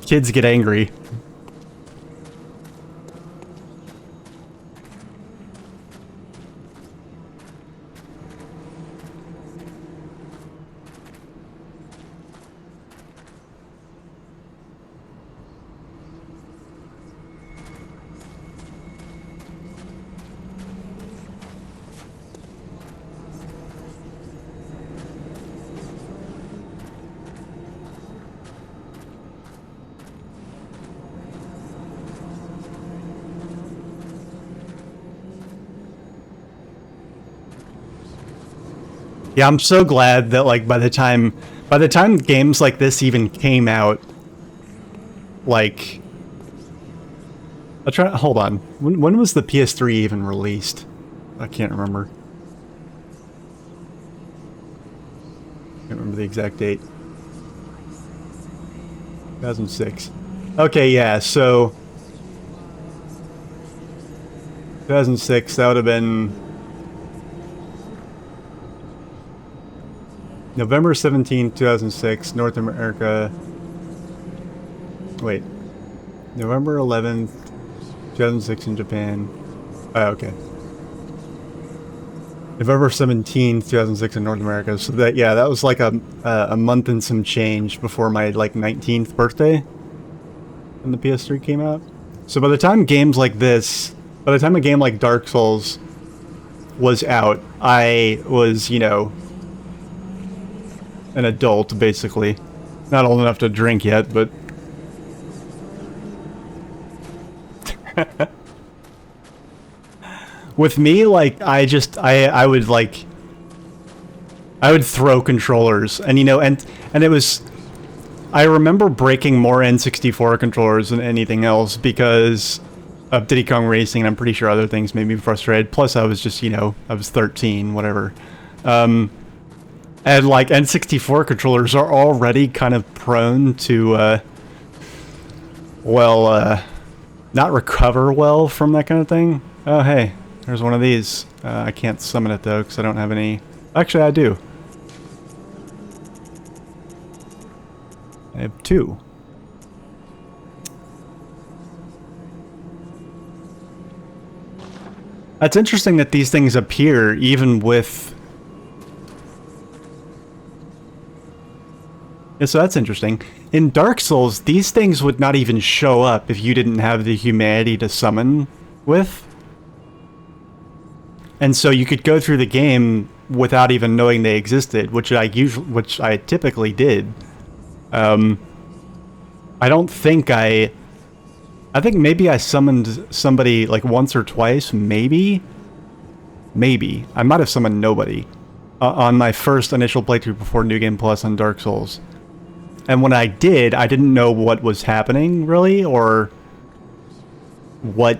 Kids get angry. Yeah, I'm so glad that like by the time games like this even came out, like I'll try. Hold on. When was the PS3 even released? I can't remember. Can't remember the exact date. 2006. Okay, yeah. So 2006. That would have been November 17th, 2006. North America. Wait. November 11th, 2006 in Japan. Oh, okay. November 17th, 2006 in North America. So that, yeah, that was like a month and some change before my like 19th birthday when the PS3 came out. So by the time games like this, by the time a game like Dark Souls was out, I was, you know, an adult basically. Not old enough to drink yet, but with me, like, I would, like, I would throw controllers, and, you know, and it was, I remember breaking more N64 controllers than anything else because of Diddy Kong Racing, and I'm pretty sure other things made me frustrated, plus I was just, you know, I was 13, whatever. And, like, N64 controllers are already kind of prone to, well, not recover well from that kind of thing. Oh, hey. There's one of these. I can't summon it, though, because I don't have any... Actually, I do. I have 2. That's interesting that these things appear even with... Yeah, so that's interesting. In Dark Souls, these things would not even show up if you didn't have the humanity to summon with. And so you could go through the game without even knowing they existed, which I typically did. I don't think I think maybe I summoned somebody like once or twice, maybe. I might have summoned nobody on my first initial playthrough before New Game Plus on Dark Souls. And when I did, I didn't know what was happening really, or what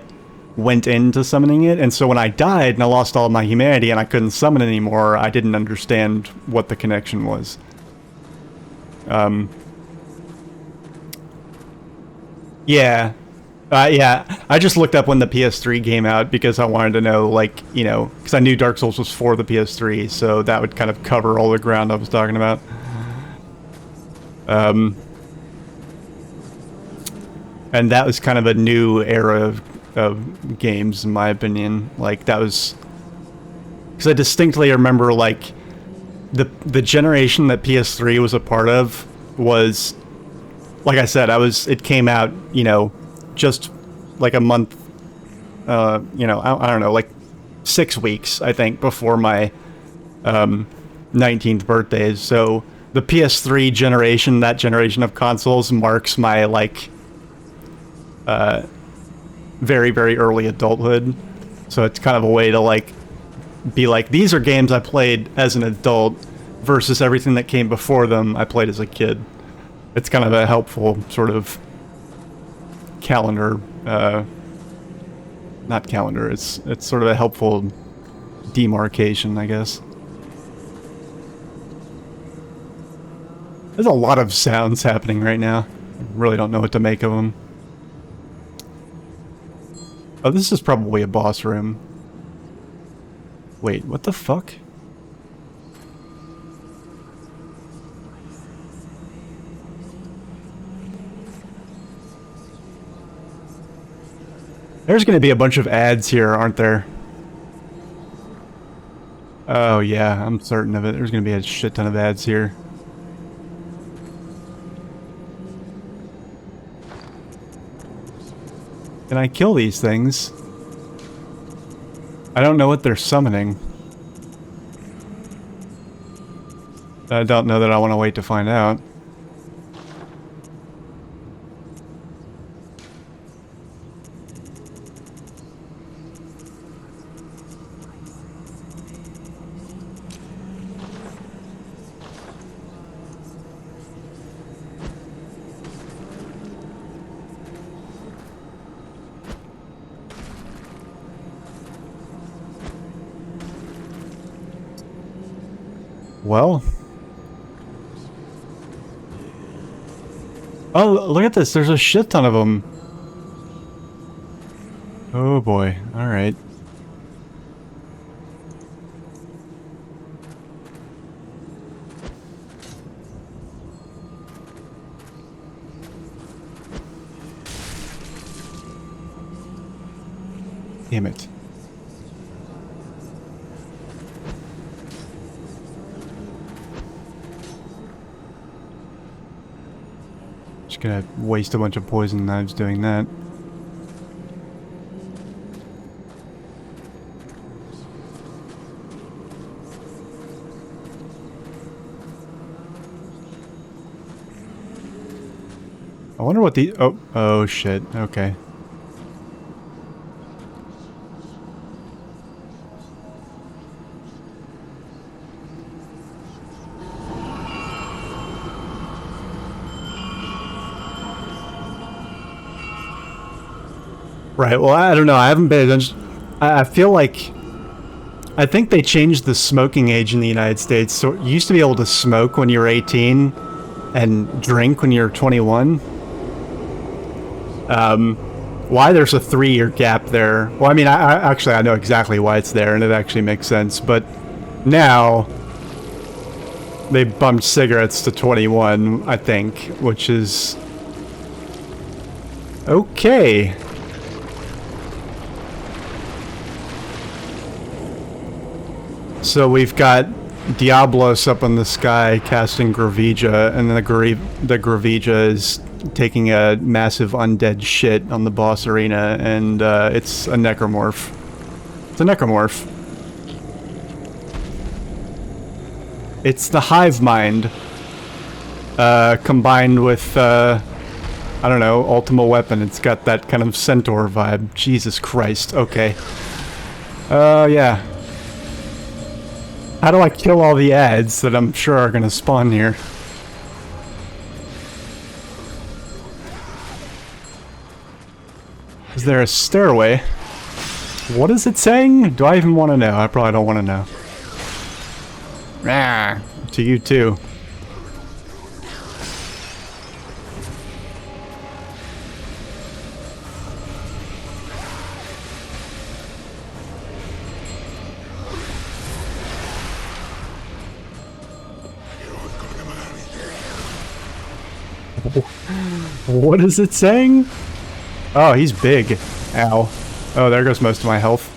went into summoning it, and so when I died and I lost all of my humanity and I couldn't summon anymore, I didn't understand what the connection was. Yeah. Yeah, I just looked up when the PS3 came out because I wanted to know, like, you know, because I knew Dark Souls was for the PS3, so that would kind of cover all the ground I was talking about. And that was kind of a new era of games, in my opinion. Like, that was... Because I distinctly remember, like, the generation that PS3 was a part of was... Like I said, it came out, you know, just like a month, you know, I don't know, like 6 weeks, I think, before my 19th birthday. So the PS3 generation, that generation of consoles, marks my, like, very, very early adulthood. So it's kind of a way to, like, be like, these are games I played as an adult versus everything that came before them I played as a kid. It's kind of a helpful sort of calendar, not calendar, it's sort of a helpful demarcation, I guess. There's a lot of sounds happening right now. I really don't know what to make of them. Oh, this is probably a boss room. Wait, what the fuck? There's gonna be a bunch of ads here, aren't there? Oh yeah, I'm certain of it. There's gonna be a shit ton of ads here. Can I kill these things? I don't know what they're summoning. I don't know that I want to wait to find out. well. Oh, look at this. There's a shit ton of them. Oh boy. Alright. Damn it. Just gonna waste a bunch of poison knives doing that. I wonder what the... Oh shit. Okay. Right, well, I don't know. I haven't paid attention. I feel like... I think they changed the smoking age in the United States. So you used to be able to smoke when you were 18 and drink when you were 21. Why there's a 3-year gap there? Well, I mean, actually, I know exactly why it's there, and it actually makes sense. But now... they bumped cigarettes to 21, I think, which is... okay. So we've got Diablos up in the sky casting Gravija, and then the Gravija is taking a massive undead shit on the boss arena, and it's a necromorph. It's a necromorph. It's the hive mind, combined with, I don't know, Ultima Weapon. It's got that kind of centaur vibe. Jesus Christ. Okay. Yeah. How do I kill all the ads that I'm sure are gonna spawn here? Is there a stairway? What is it saying? Do I even want to know? I probably don't want to know. Rah, to you too. What is it saying? Oh, he's big. Ow. Oh, there goes most of my health.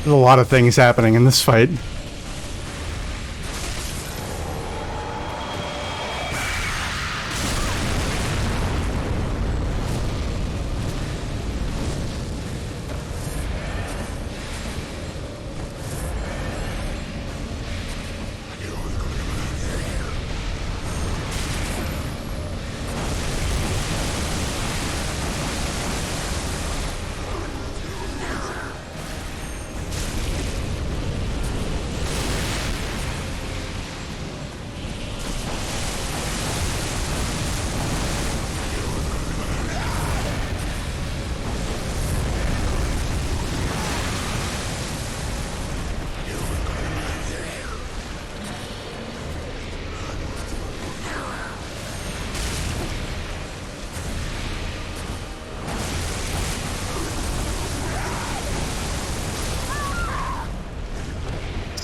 There's a lot of things happening in this fight.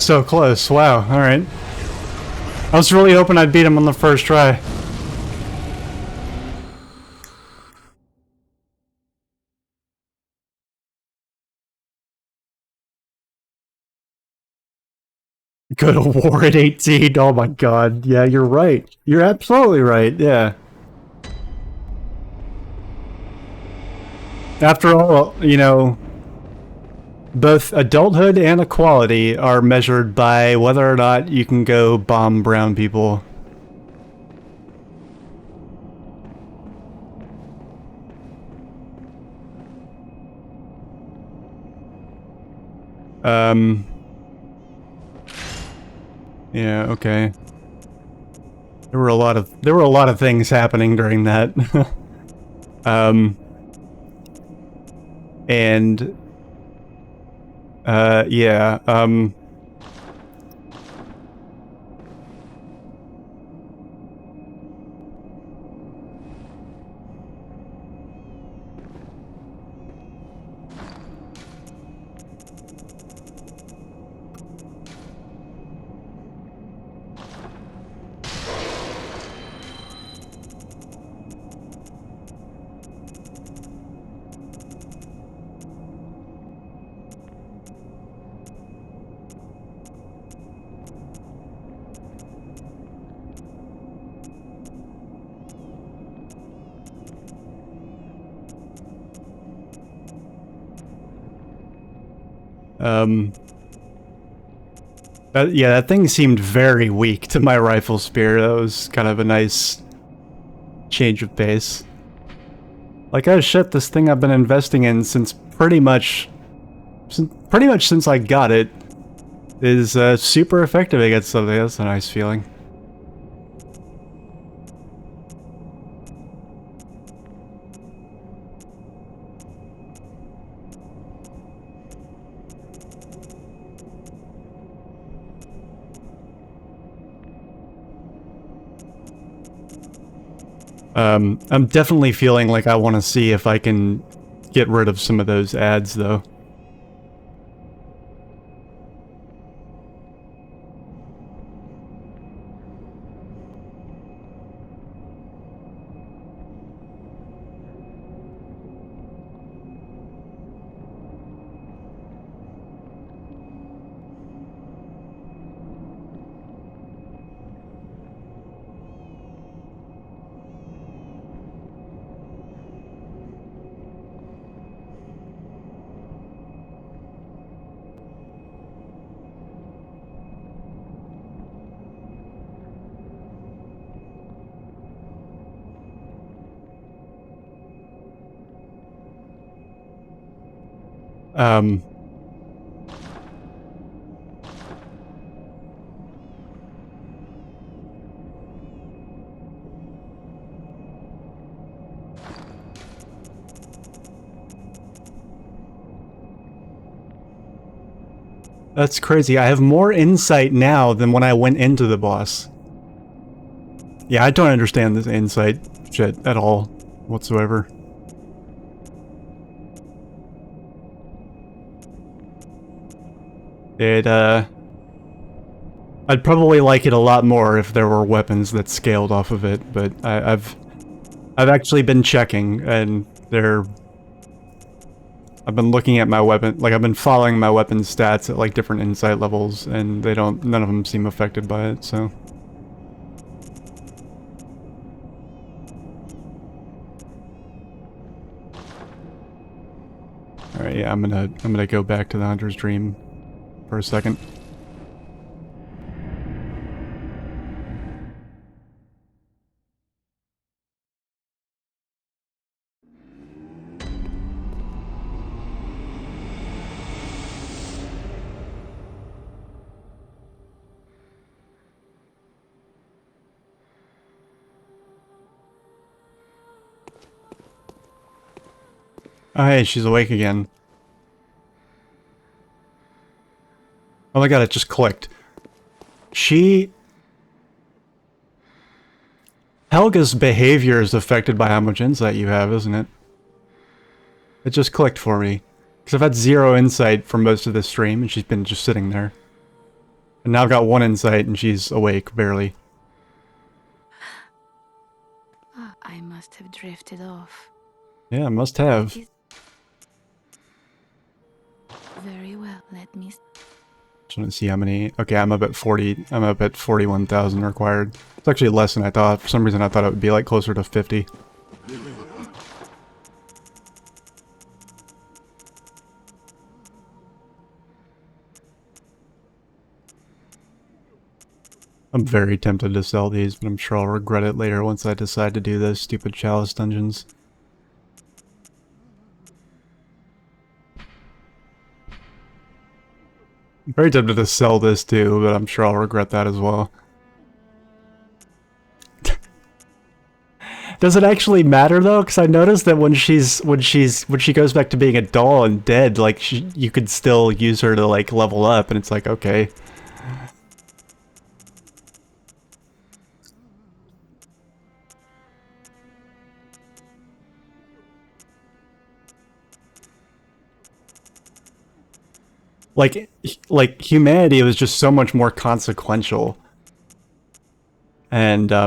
So close. Wow. All right. I was really hoping I'd beat him on the first try. Go to war at 18. Oh my god. Yeah, you're right. You're absolutely right. Yeah. After all, you know, both adulthood and equality are measured by whether or not you can go bomb brown people. Yeah, okay. There were a lot of things happening during that. And yeah, that thing seemed very weak to my rifle spear. That was kind of a nice change of pace. Like, oh shit, this thing I've been investing in since pretty much since I got it is super effective against something. That's a nice feeling. I'm definitely feeling like I want to see if I can get rid of some of those ads, though. That's crazy. I have more insight now than when I went into the boss. Yeah, I don't understand this insight shit at all, whatsoever. I'd probably like it a lot more if there were weapons that scaled off of it, but I've actually been checking, and I've been looking at my weapon, like I've been following my weapon stats at like different insight levels, and none of them seem affected by it, so. Alright, yeah, I'm gonna go back to the Hunter's Dream for a second. Oh hey, she's awake again. Oh my god, it just clicked. Helga's behavior is affected by how much insight you have, isn't it? It just clicked for me. Because I've had 0 insight for most of this stream, and she's been just sitting there. And now I've got 1 insight and she's awake, barely. I must have drifted off. Yeah, must have. Very well, let me... Just want to see how many... Okay, I'm up at 40. I'm up at 41,000 required. It's actually less than I thought. For some reason I thought it would be like closer to 50. I'm very tempted to sell these, but I'm sure I'll regret it later once I decide to do those stupid chalice dungeons. I'm very tempted to sell this too, but I'm sure I'll regret that as well. Does it actually matter though? Because I noticed that when she goes back to being a doll and dead, like you could still use her to like level up, and it's like okay. Like humanity was just so much more consequential, and I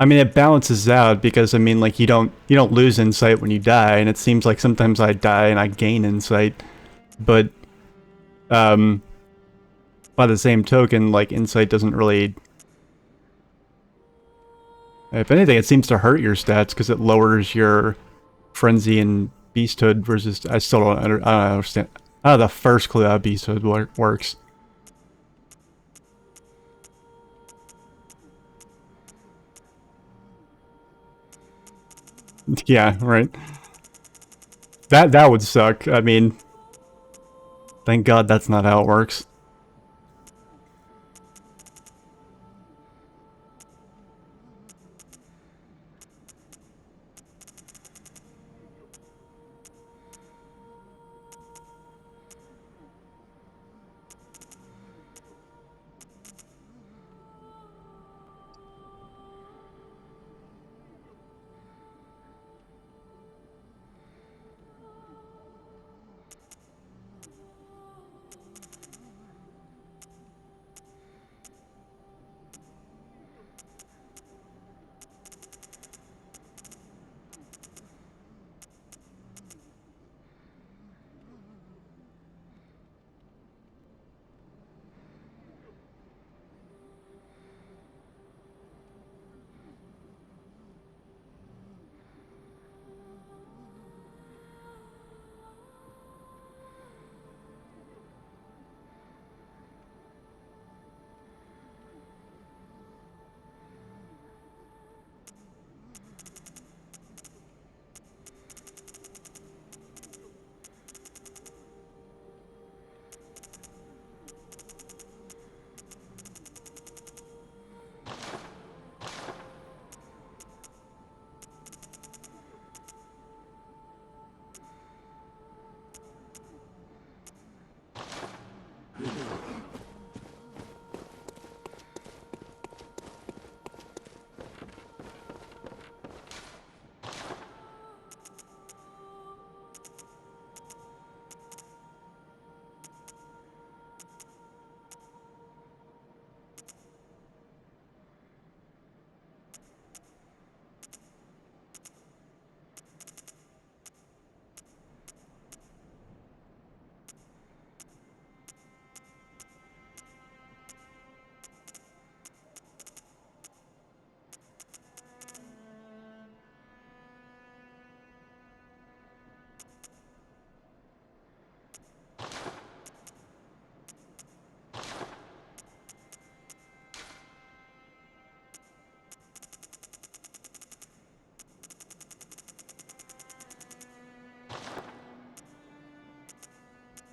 mean it balances out because I mean like you don't lose insight when you die, and it seems like sometimes I die and I gain insight, but by the same token, like insight doesn't really. If anything, it seems to hurt your stats because it lowers your frenzy and beasthood versus. I still don't understand. Oh, the first clue how beasthood works. Yeah, right. That would suck. I mean, thank God that's not how it works.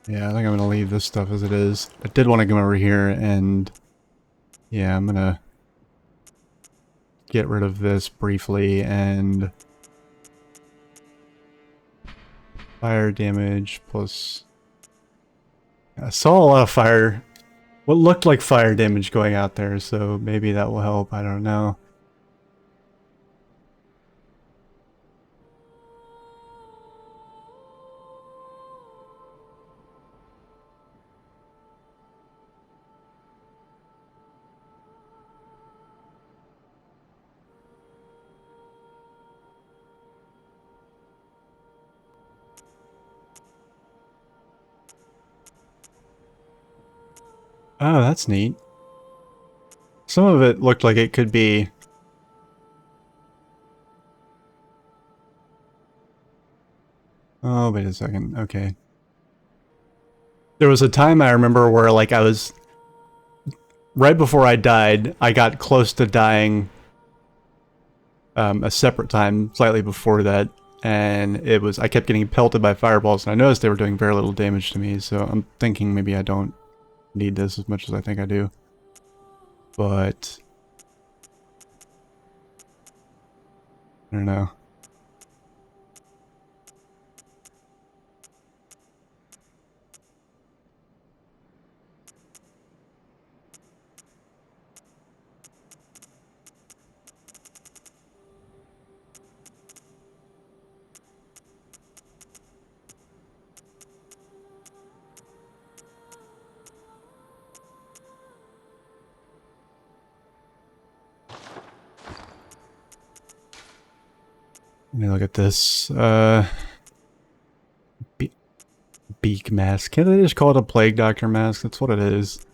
Yeah, I think I'm gonna leave this stuff as it is. I did want to come over here and yeah, I'm gonna get rid of this briefly and fire damage plus. I saw a lot of fire. What looked like fire damage going out there, so maybe that will help. I don't know. Oh, that's neat. Some of it looked like it could be... Oh, wait a second. Okay. There was a time I remember where, like, I was... Right before I died, I got close to dying a separate time, slightly before that, and it was... I kept getting pelted by fireballs, and I noticed they were doing very little damage to me, so I'm thinking maybe I don't need this as much as I think I do. But... I don't know. Let me look at this. Beak mask. Can't they just call it a plague doctor mask? That's what it is.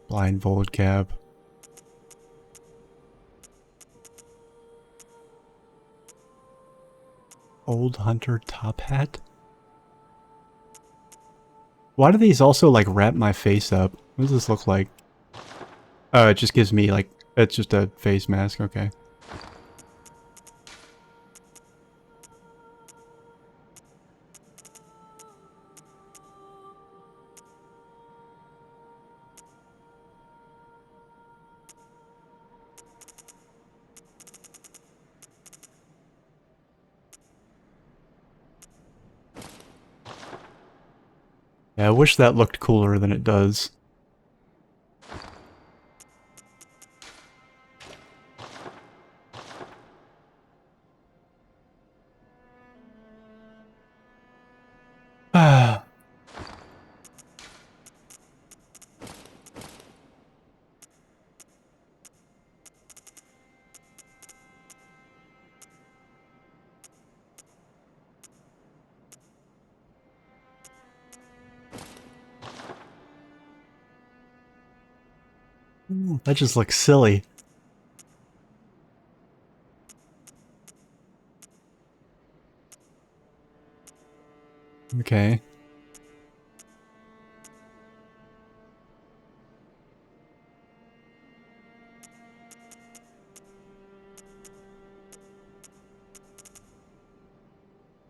Blindfold cap. Old hunter top hat? Why do these also, like, wrap my face up? What does this look like? Oh, it just gives me, like, it's just a face mask. Okay. Yeah, I wish that looked cooler than it does. Ah. That just looks silly. Okay.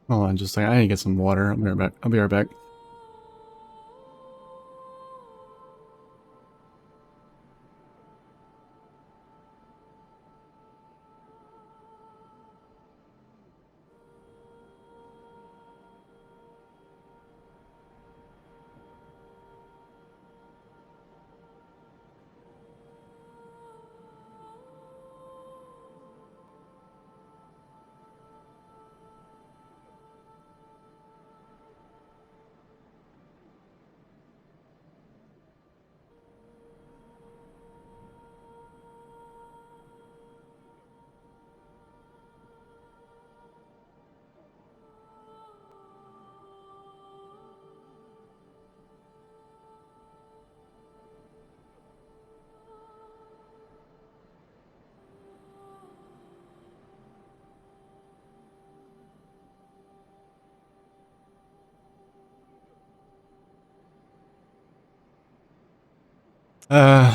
Hold on, just like I need to get some water. I'll be right back. I'll be right back.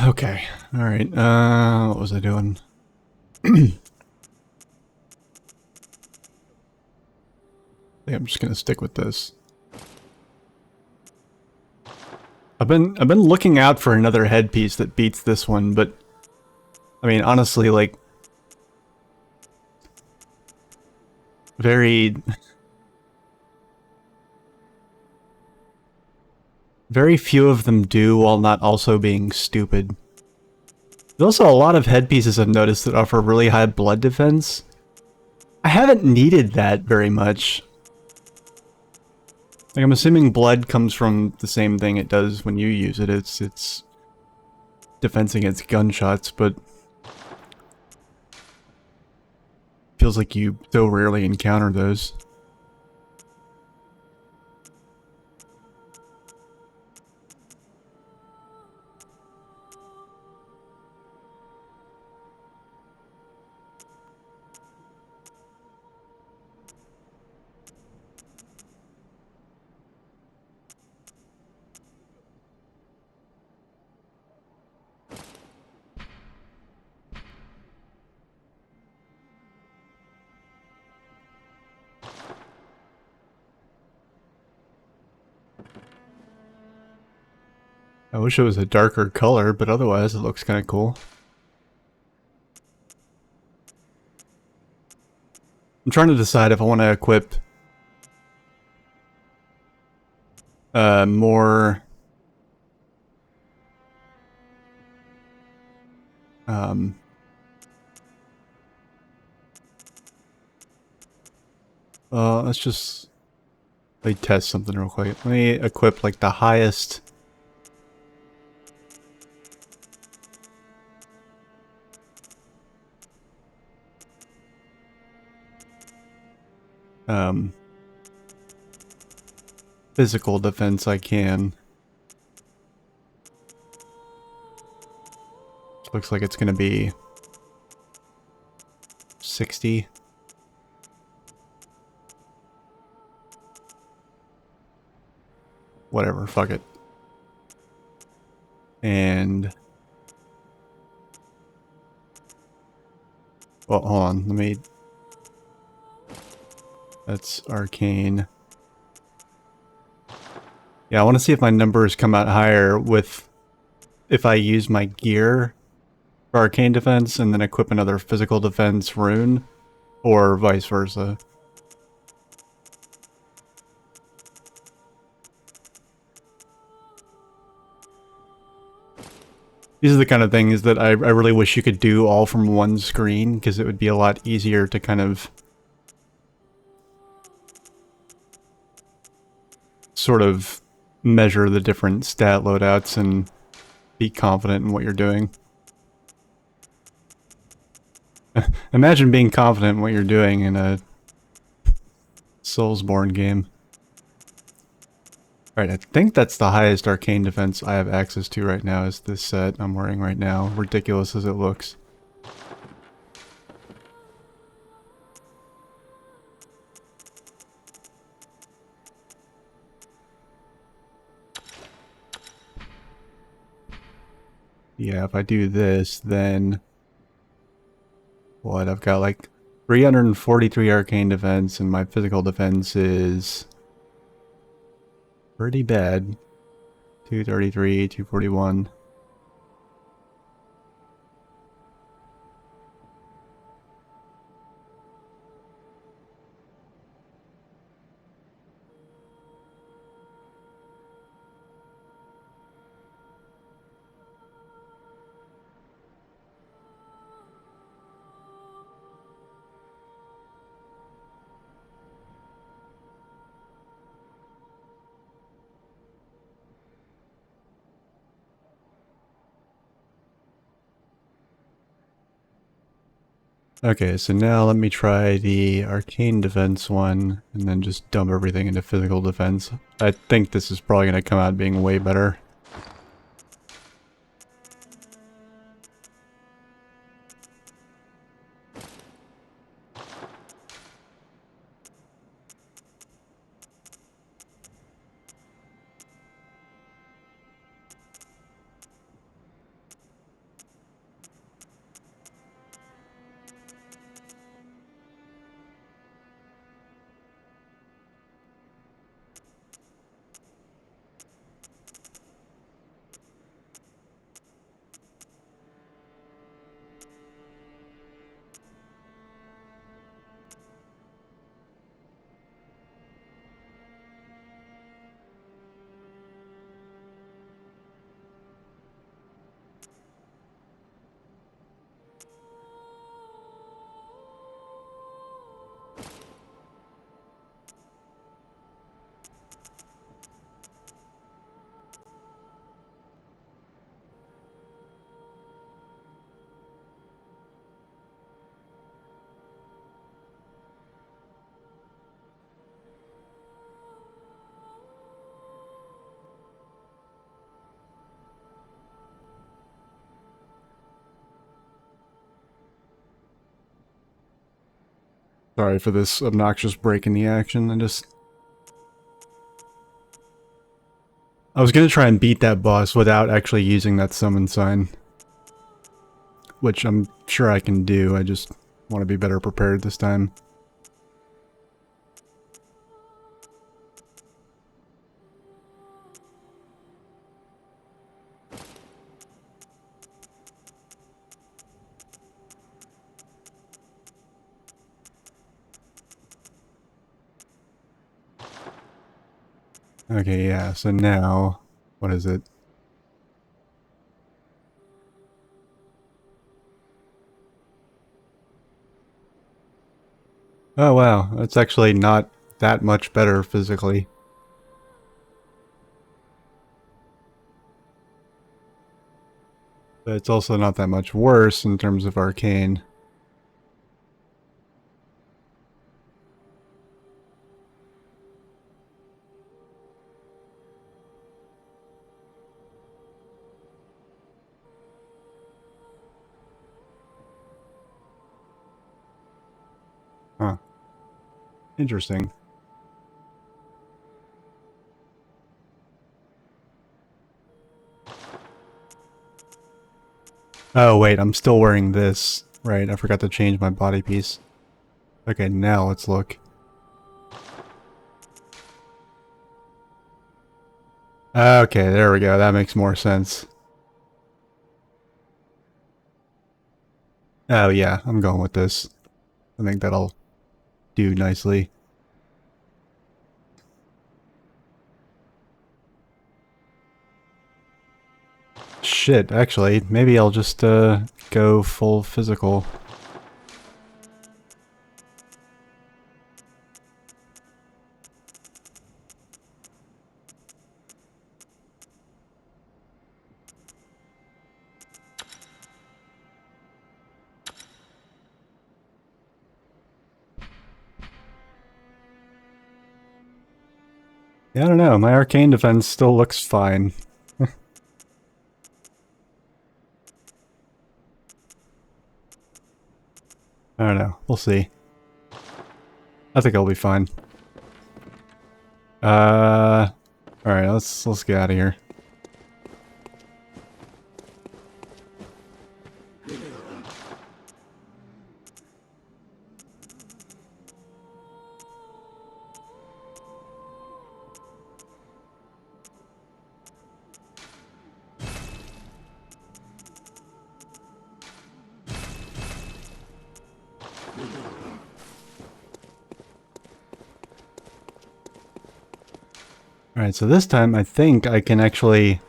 Okay. Alright, what was I doing? I think I'm just gonna stick with this. I've been looking out for another headpiece that beats this one, but I mean, honestly, like, very few of them do while not also being stupid. There's also a lot of headpieces I've noticed that offer really high blood defense. I haven't needed that very much. Like, I'm assuming blood comes from the same thing it does when you use it. It's defense against gunshots, but feels like you so rarely encounter those. I wish it was a darker color, but otherwise it looks kind of cool. I'm trying to decide if I want to equip more let's just test something real quick. Let me equip like the highest physical defense I can. Looks like it's gonna be 60. Whatever, fuck it. And well, hold on, let me. That's arcane. Yeah, I want to see if my numbers come out higher with if I use my gear for arcane defense and then equip another physical defense rune, or vice versa. These are the kind of things that I really wish you could do all from one screen, because it would be a lot easier to kind of sort of measure the different stat loadouts and be confident in what you're doing. Imagine being confident in what you're doing in a Soulsborne game. Alright, I think that's the highest arcane defense I have access to right now, is this set I'm wearing right now, ridiculous as it looks. Yeah, if I do this, then what? I've got like 343 arcane defense, and my physical defense is pretty bad. 233, 241. Okay, so now let me try the arcane defense one, and then just dump everything into physical defense. I think this is probably going to come out being way better. Sorry for this obnoxious break in the action. I was gonna try and beat that boss without actually using that summon sign, which I'm sure I can do. I just want to be better prepared this time. Okay, yeah, so now, what is it? Oh wow, that's actually not that much better physically. But it's also not that much worse in terms of arcane. Huh. Interesting. Oh wait, I'm still wearing this. Right, I forgot to change my body piece. Okay, now let's look. Okay, there we go. That makes more sense. Oh yeah, I'm going with this. I think that'll do nicely. Shit, actually, maybe I'll just go full physical. Yeah, I don't know. My arcane defense still looks fine. I don't know. We'll see. I think I'll be fine. Alright, let's get out of here. Alright, so this time I think I can actually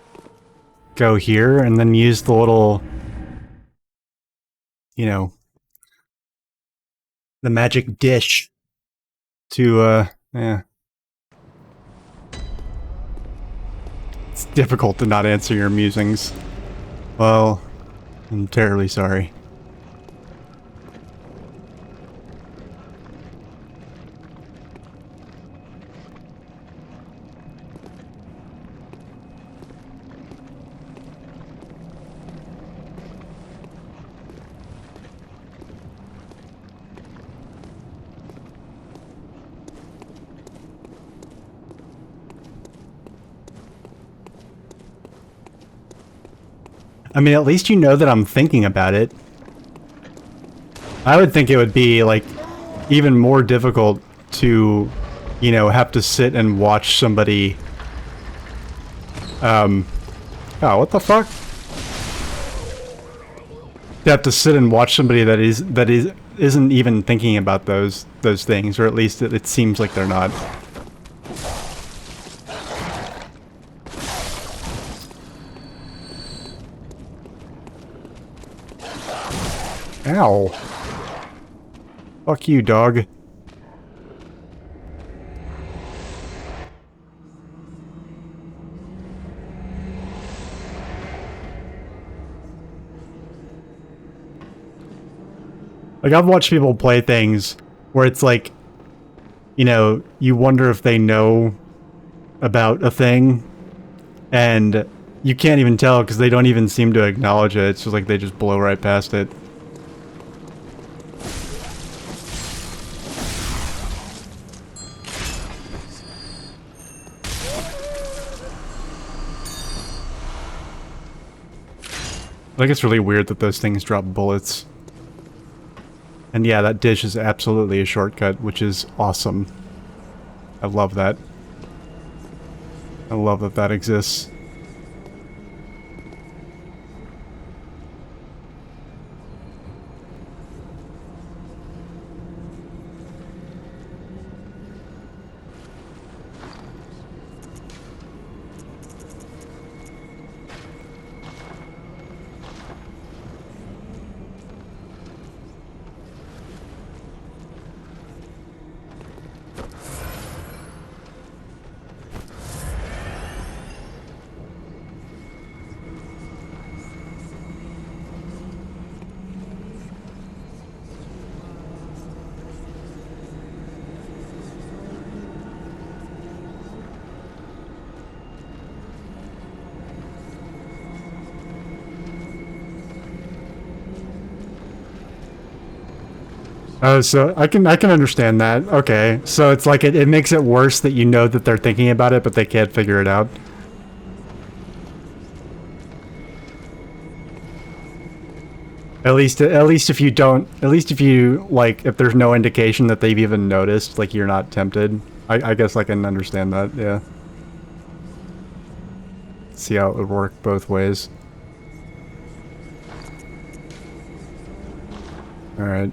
go here and then use the little, you know, the magic dish to, yeah. It's difficult to not answer your musings. Well, I'm terribly sorry. I mean, at least you know that I'm thinking about it. I would think it would be, like, even more difficult to, you know, have to sit and watch somebody... Oh, what the fuck? To have to sit and watch somebody that isn't even thinking about those things, or at least it seems like they're not. Ow. Fuck you, dog. Like, I've watched people play things where it's like, you know, you wonder if they know about a thing, and you can't even tell because they don't even seem to acknowledge it. It's just like they just blow right past it. I think it's really weird that those things drop bullets. And yeah, that dish is absolutely a shortcut, which is awesome. I love that. I love that that exists. Oh, so I can understand that. Okay, so it's like it makes it worse that you know that they're thinking about it, but they can't figure it out. At least if you don't, at least if you like, if there's no indication that they've even noticed, like you're not tempted. I guess I can understand that. Yeah. See how it would work both ways. All right.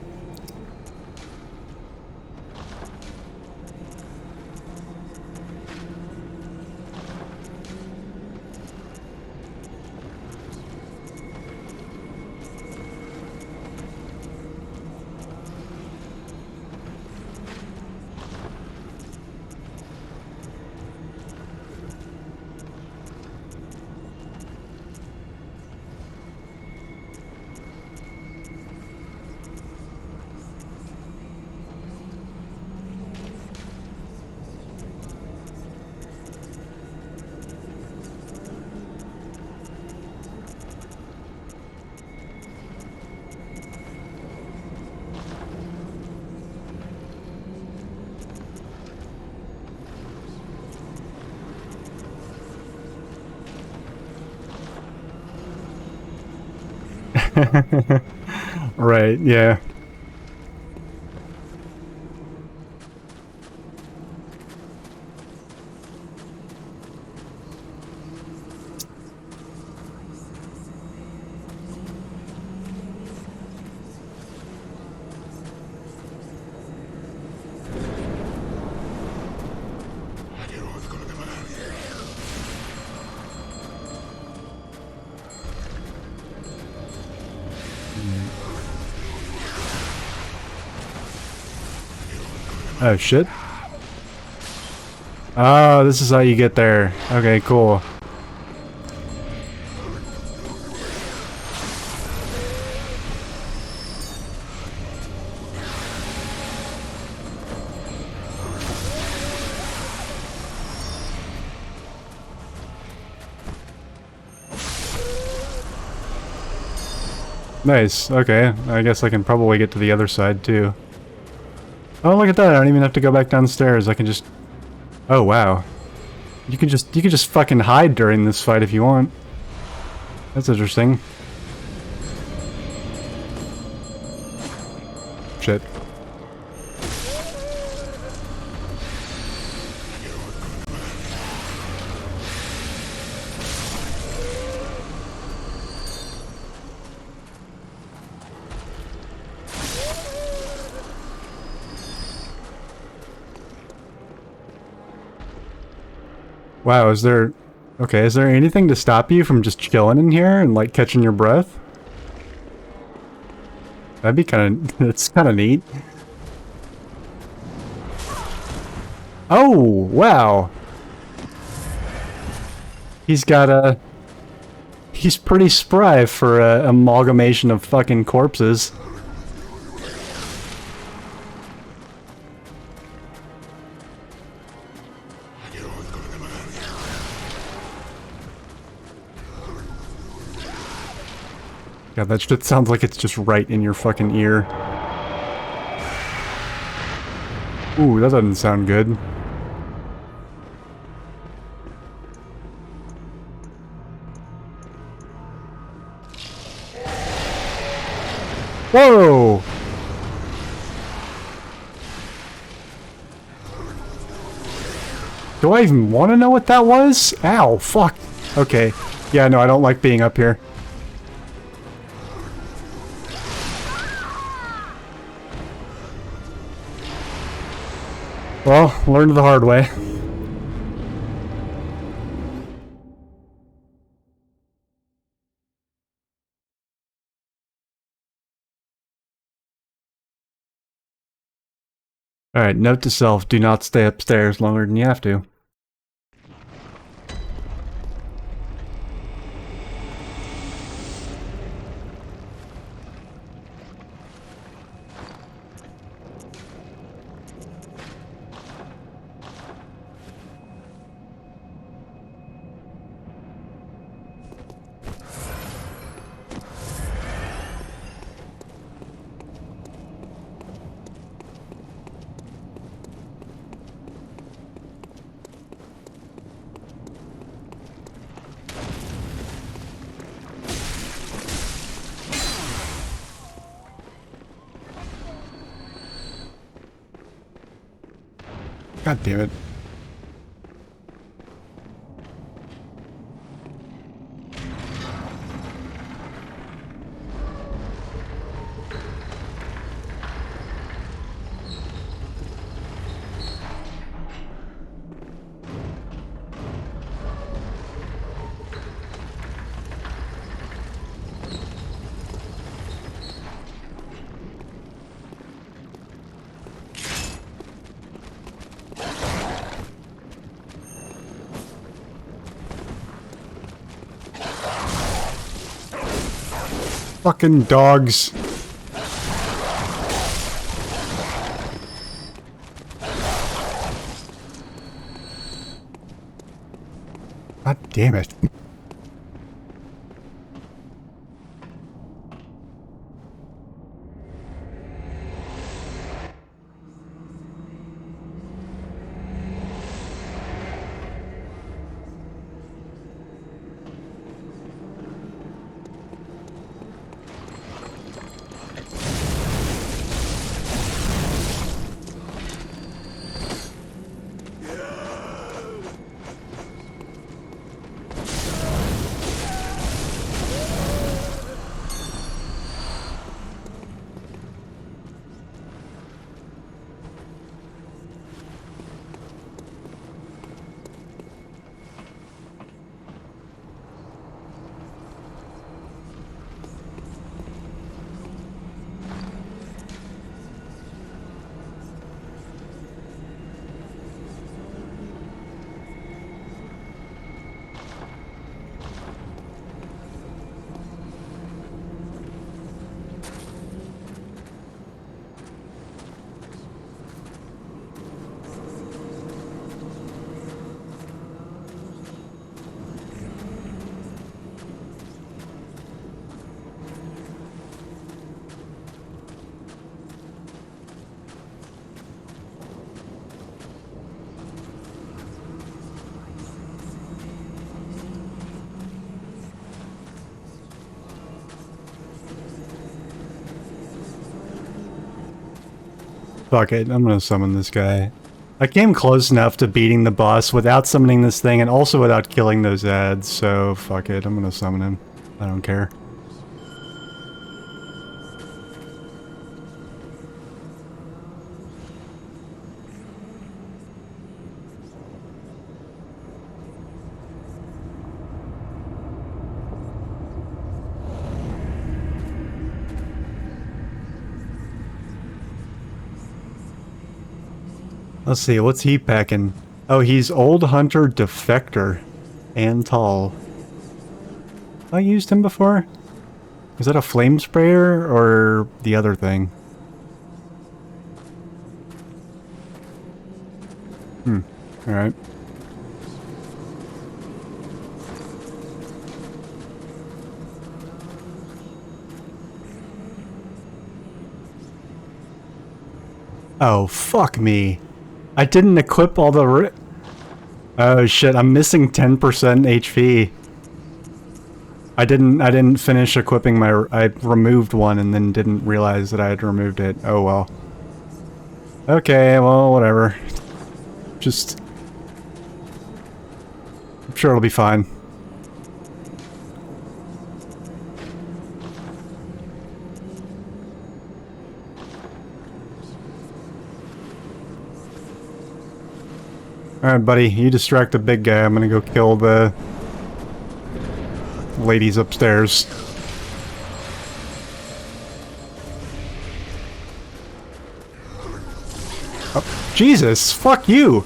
Right. Yeah. Oh shit. Oh, this is how you get there. Okay, cool. Nice. Okay. I guess I can probably get to the other side too. Oh, look at that. I don't even have to go back downstairs. I can just... Oh, wow. You can just fucking hide during this fight if you want. That's interesting. Shit. Wow, is there... Okay, is there anything to stop you from just chilling in here and, like, catching your breath? That'd be kinda... It's kinda neat. Oh, wow! He's got a... He's pretty spry for a amalgamation of fucking corpses. God, that shit sounds like it's just right in your fucking ear. Ooh, that doesn't sound good. Whoa! Do I even want to know what that was? Ow, fuck. Okay. Yeah, no, I don't like being up here. Well, learned the hard way. Alright, note to self, do not stay upstairs longer than you have to. God damn it. Fucking dogs. God damn it. Fuck it, I'm gonna summon this guy. I came close enough to beating the boss without summoning this thing and also without killing those ads, so fuck it, I'm gonna summon him. I don't care. Let's see, what's he packing? Oh, he's Old Hunter Defector. And tall. I used him before? Is that a flame sprayer or the other thing? Alright. Oh, fuck me. I didn't equip all the oh shit, I'm missing 10% HP. I didn't finish equipping my... I removed one and then didn't realize that I had removed it. Oh well. Okay, well, whatever. Just... I'm sure it'll be fine. Alright, buddy, you distract the big guy. I'm gonna go kill the ladies upstairs. Oh, Jesus! Fuck you!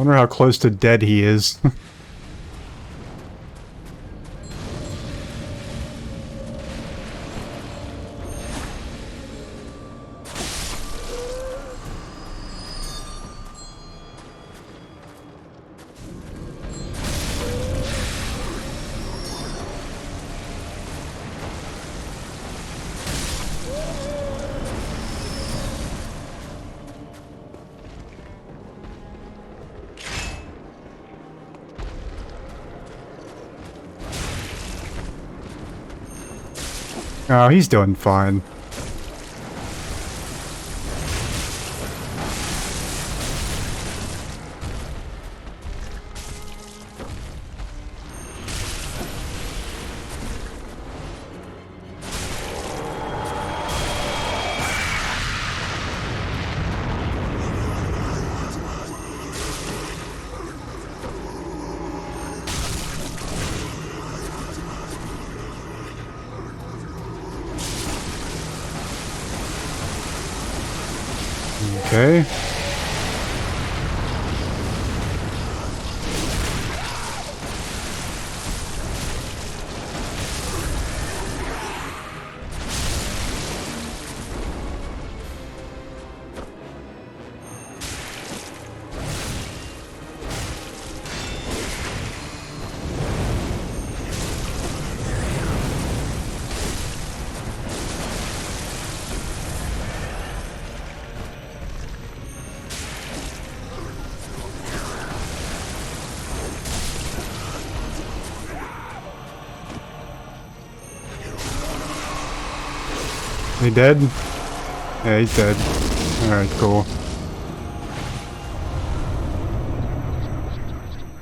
wonder how close to dead he is. Oh, he's doing fine. Okay. He dead? Yeah, he's dead. Alright, cool.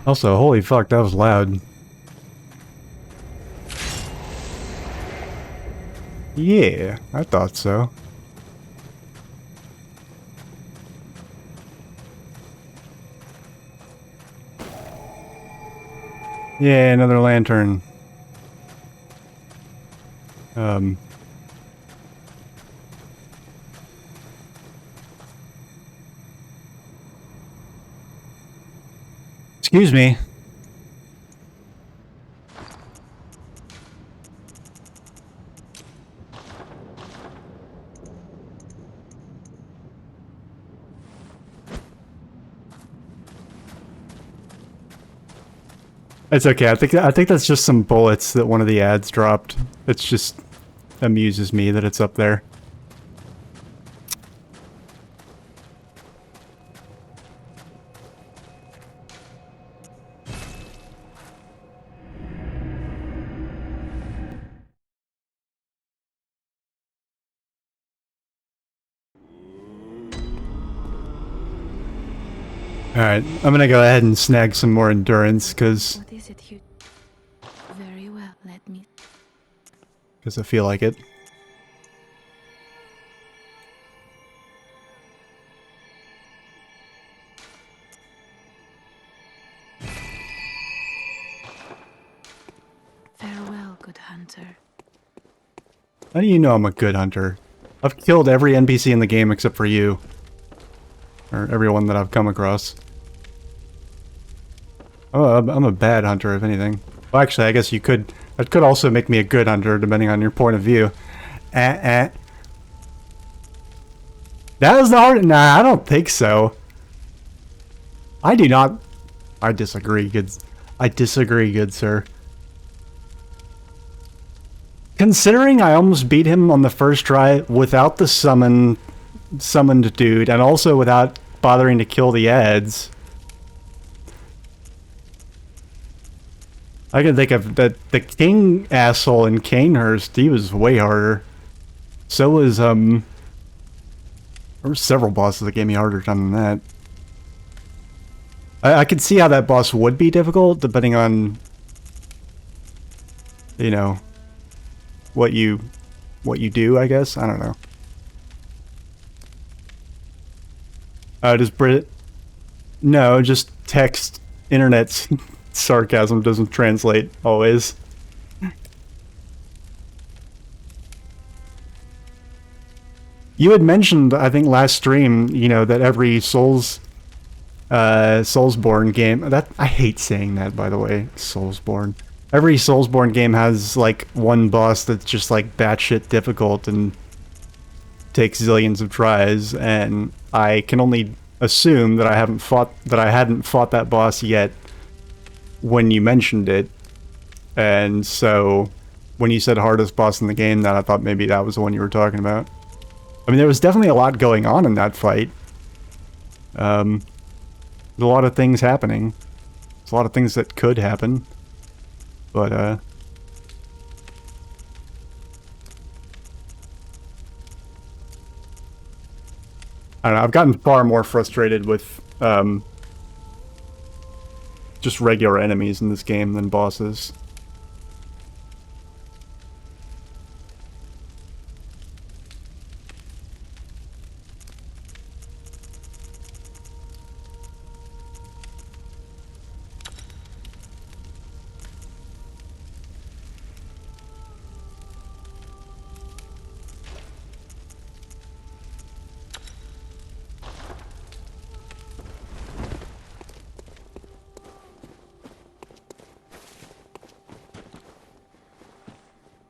Also, holy fuck, that was loud. Yeah, I thought so. Yeah, another lantern. Excuse me. It's okay. I think that's just some bullets that one of the ads dropped. It's just amuses me that it's up there. Alright, I'm gonna go ahead and snag some more endurance, because What is it you... Very well, let me... I feel like it. Farewell, good hunter. How do you know I'm a good hunter? I've killed every NPC in the game except for you. Or everyone that I've come across. Oh, I'm a bad hunter, if anything. Well, actually, I guess you could... That could also make me a good hunter, depending on your point of view. That was the hard... Nah, I don't think so. I do not... I disagree, good sir. Considering I almost beat him on the first try without the summoned dude, and also without bothering to kill the ads... I can think of that the king asshole in Canehurst, he was way harder. So was, there were several bosses that gave me a harder time than that. I could see how that boss would be difficult, depending on, you know, what you do, I guess? I don't know. Does Brit... No, just text, internet sarcasm doesn't translate, always. You had mentioned, I think last stream, you know, that every Souls Soulsborne game. That I hate saying that, by the way. Soulsborne. Every Soulsborne game has like one boss that's just like batshit difficult and takes zillions of tries, and I can only assume that I hadn't fought that boss yet when you mentioned it. And so when you said hardest boss in the game, that I thought maybe that was the one you were talking about. I mean, there was definitely a lot going on in that fight. There's a lot of things happening. There's a lot of things that could happen. But, I don't know, I've gotten far more frustrated with, just regular enemies in this game than bosses.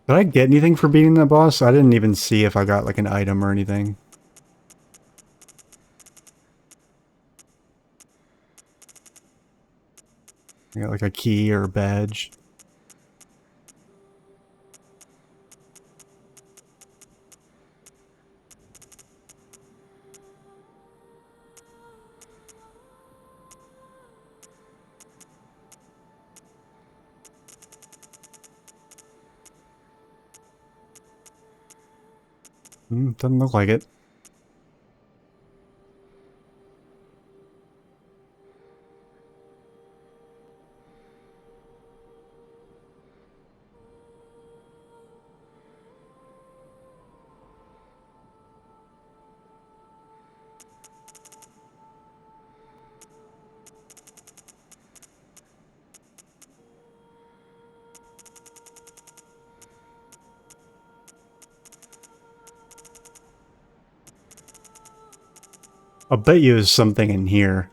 Did I get anything for beating that boss? I didn't even see if I got like an item or anything. I got like a key or a badge. Doesn't look like it. I'll bet you there's something in here.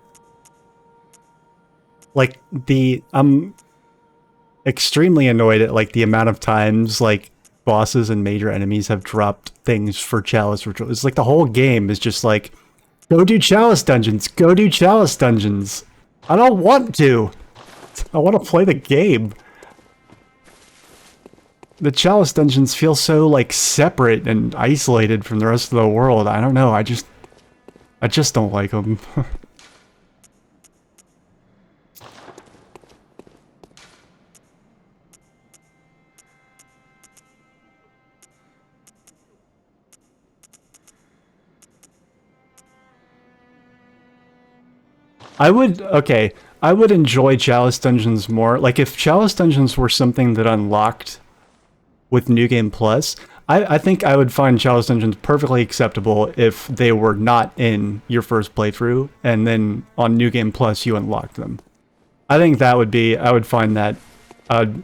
Like, I'm extremely annoyed at, like, the amount of times, like, bosses and major enemies have dropped things for Chalice Ritual. It's like the whole game is just like, go do Chalice Dungeons! Go do Chalice Dungeons! I don't want to! I want to play the game. The Chalice Dungeons feel so, like, separate and isolated from the rest of the world. I don't know, I just don't like them. I would enjoy Chalice Dungeons more. Like, if Chalice Dungeons were something that unlocked with New Game Plus, I think I would find Chalice Dungeons perfectly acceptable if they were not in your first playthrough, and then on New Game Plus you unlocked them. I think that would be, I would find that,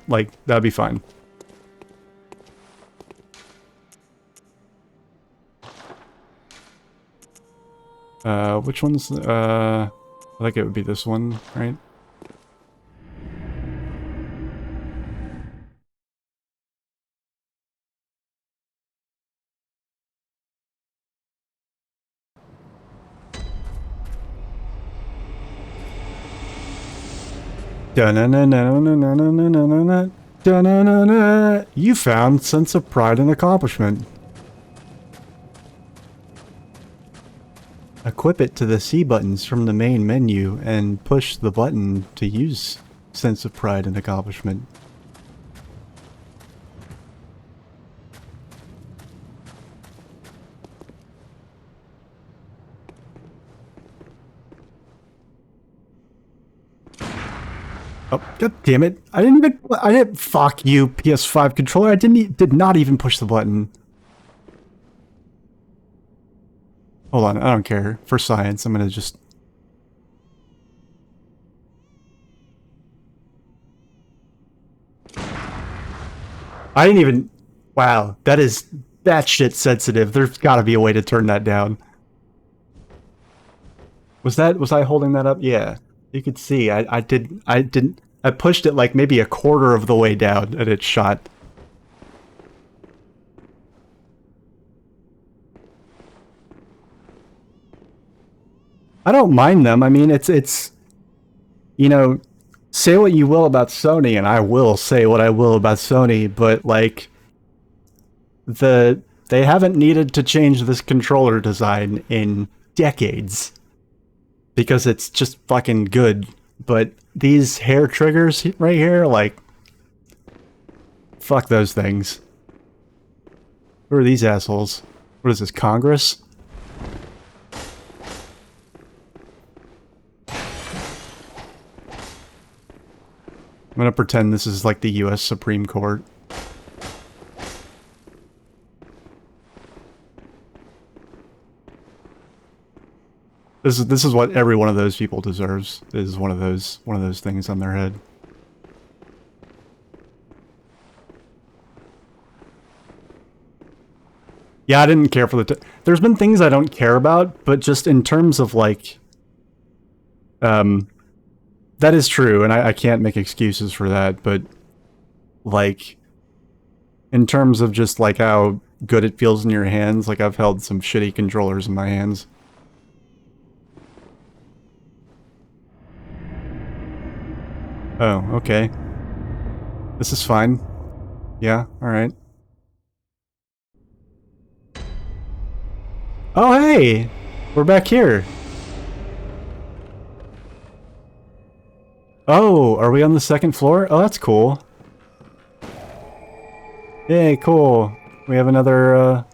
like, that'd be fine. Which one's, I think it would be this one, right? You found sense of pride and accomplishment. Equip it to the C buttons from the main menu and push the button to use sense of pride and accomplishment. Oh, god damn it. I didn't, fuck you, PS5 controller. Did not even push the button. Hold on, I don't care. For science, I'm gonna just... I didn't even... Wow, that shit sensitive. There's gotta be a way to turn that down. Was I holding that up? Yeah. You could see. I pushed it like maybe a quarter of the way down and it shot. I don't mind them. I mean, it's you know, say what you will about Sony, and I will say what I will about Sony, but like they haven't needed to change this controller design in decades because it's just fucking good. But these hair triggers right here, like, fuck those things. Who are these assholes? What is this, Congress? I'm gonna pretend this is like the US Supreme Court. This is what every one of those people deserves. Is one of those things on their head. Yeah, I didn't care for there's been things I don't care about, but just in terms of like that is true, and I can't make excuses for that, but like in terms of just like how good it feels in your hands, like I've held some shitty controllers in my hands. Oh, okay. This is fine. Yeah, alright. Oh, hey! We're back here. Oh, are we on the second floor? Oh, that's cool. Yay, cool. We have another,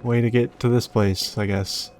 way to get to this place, I guess.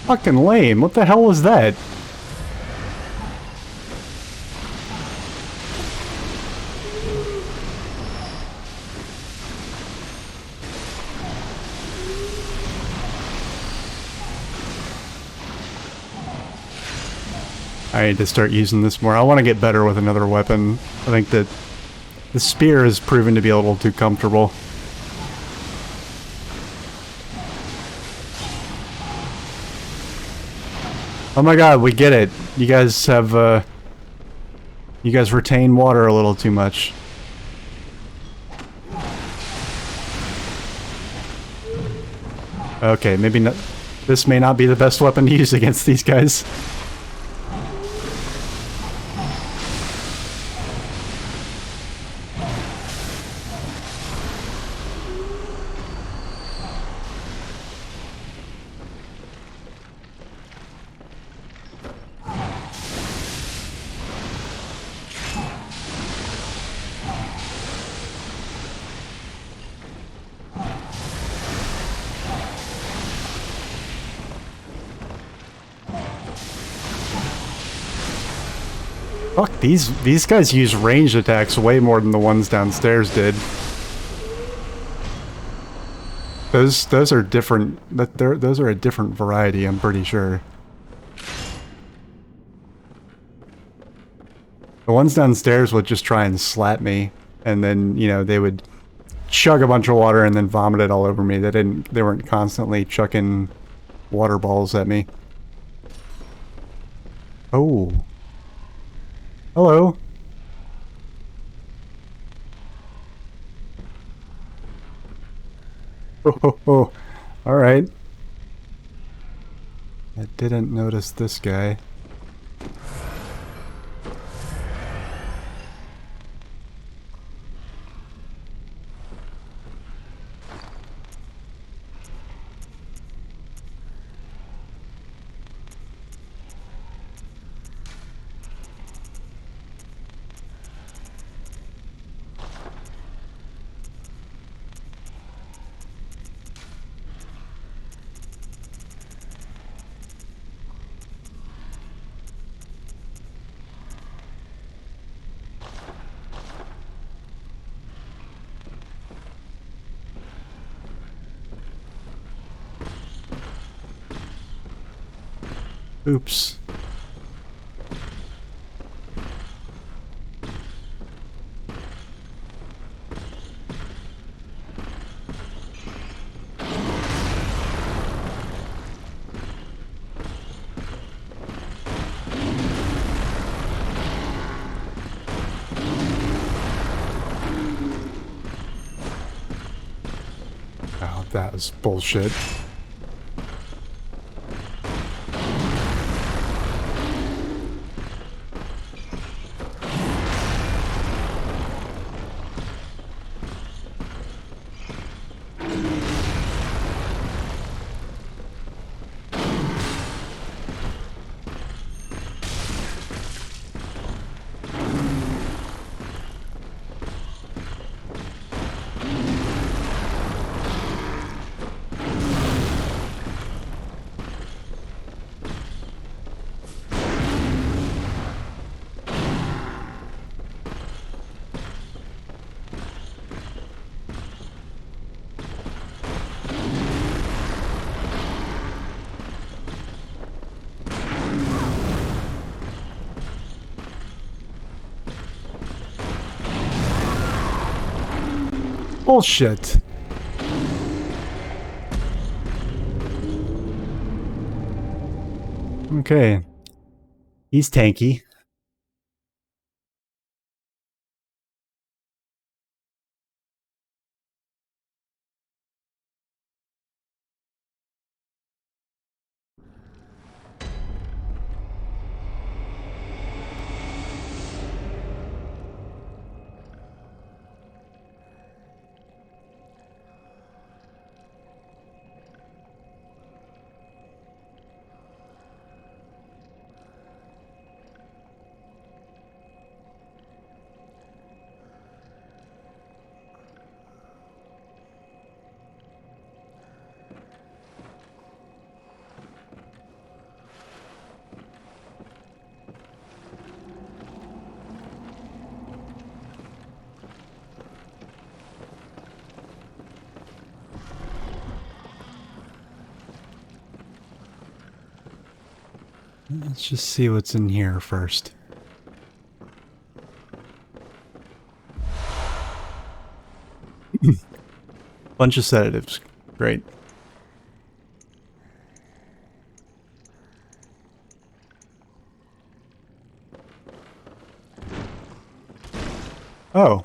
Fucking lame. What the hell was that? I need to start using this more. I want to get better with another weapon. I think that the spear has proven to be a little too comfortable. Oh my god, we get it. You guys have, you guys retain water a little too much. Okay, maybe not. This may not be the best weapon to use against these guys. Fuck, these guys use ranged attacks way more than the ones downstairs did. Those are different. Those are a different variety, I'm pretty sure. The ones downstairs would just try and slap me, and then, you know, they would chug a bunch of water and then vomit it all over me. They weren't constantly chucking water balls at me. Oh. Hello. Oh, all right. I didn't notice this guy. Oops. Oh, that was bullshit. Bullshit. Okay. He's tanky. Let's just see what's in here first. Bunch of sedatives. Great. Oh.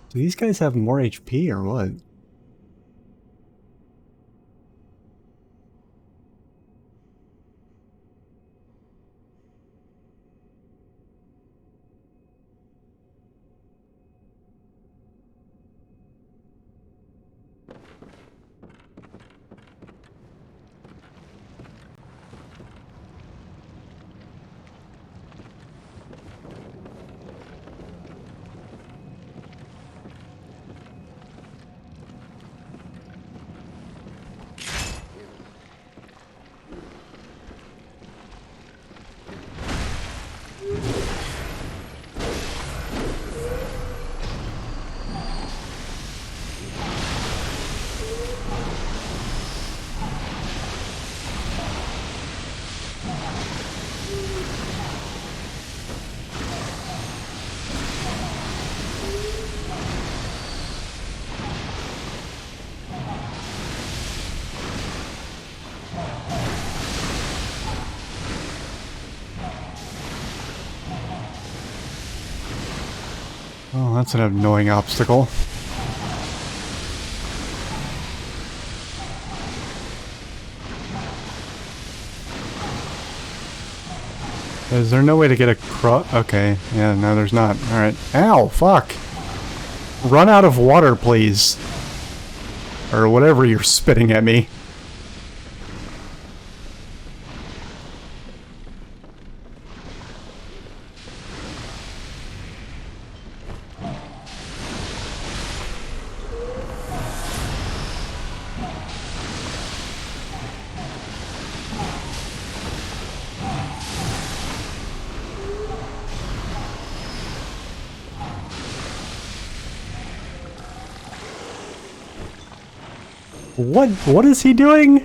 Do these guys have more HP or what? Oh, that's an annoying obstacle. Is there no way to get across? Okay, yeah, no, there's not. Alright. Ow, fuck! Run out of water, please. Or whatever you're spitting at me. What is he doing?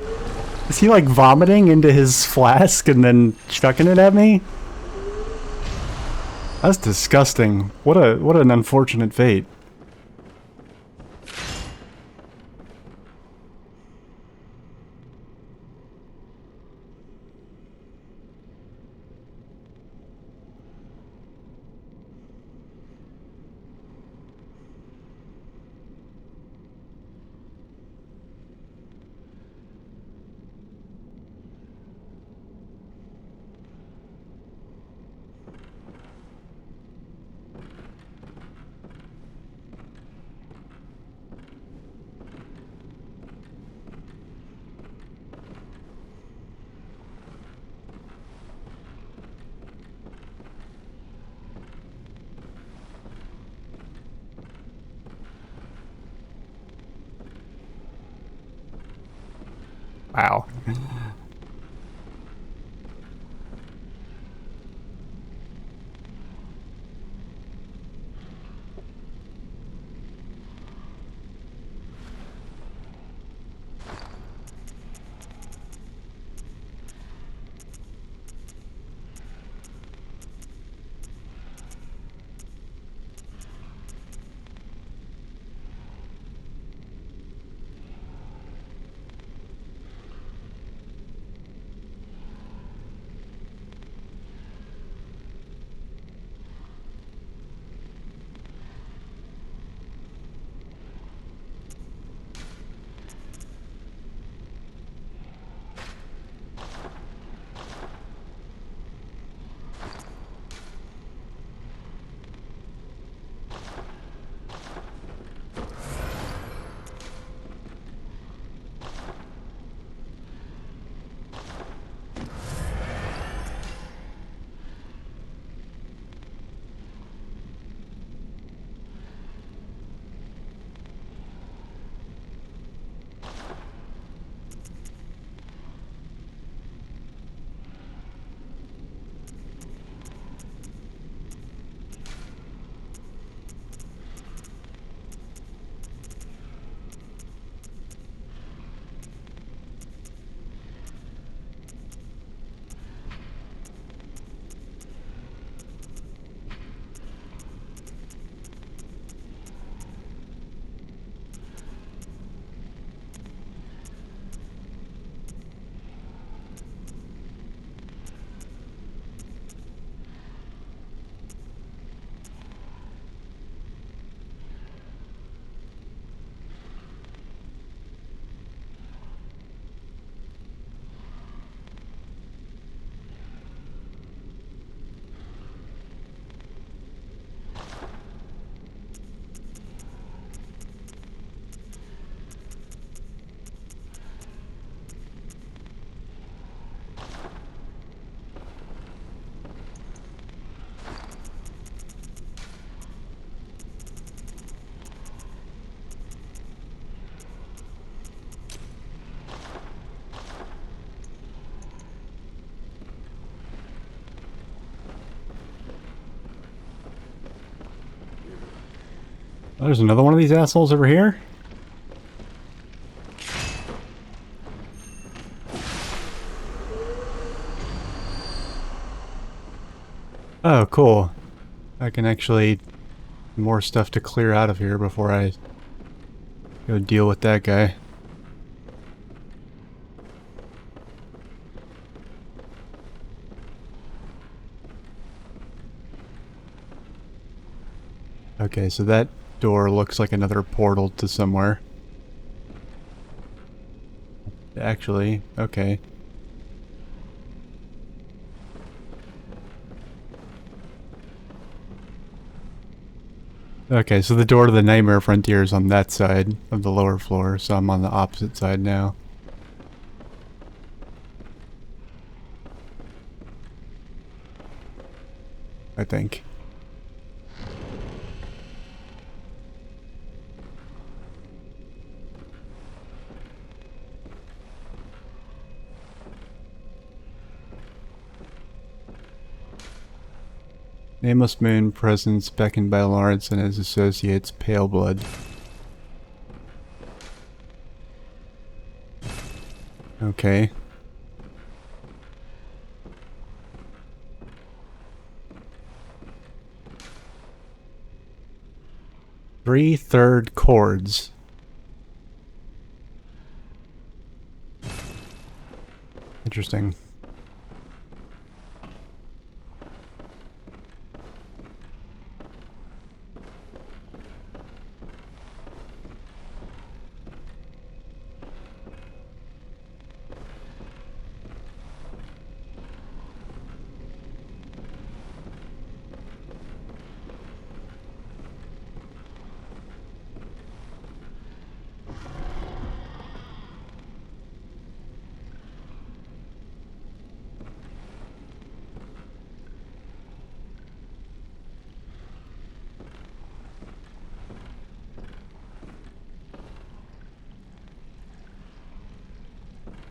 Is he like vomiting into his flask and then chucking it at me? That's disgusting. What an unfortunate fate. Wow. Oh, there's another one of these assholes over here? Oh, cool. I can actually... more stuff to clear out of here before I go deal with that guy. Okay, so that door looks like another portal to somewhere. Actually, okay. Okay, so the door to the Nightmare Frontier is on that side of the lower floor, so I'm on the opposite side now. I think. Nameless Moon presence beckoned by Lawrence and his associates, Pale Blood. Okay. Three-third chords. Interesting.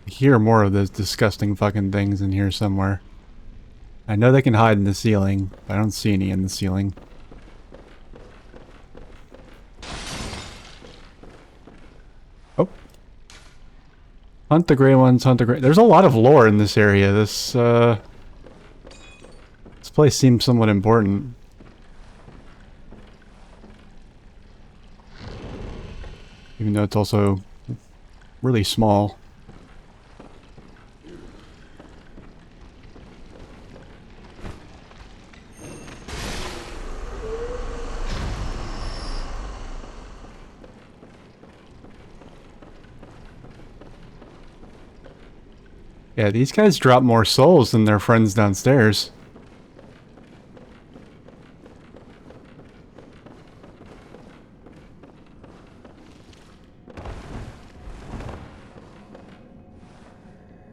Hear more of those disgusting fucking things in here somewhere. I know they can hide in the ceiling, but I don't see any in the ceiling. Oh. Hunt the gray ones, hunt the gray... There's a lot of lore in this area. This place seems somewhat important. Even though it's also really small. Yeah, these guys drop more souls than their friends downstairs.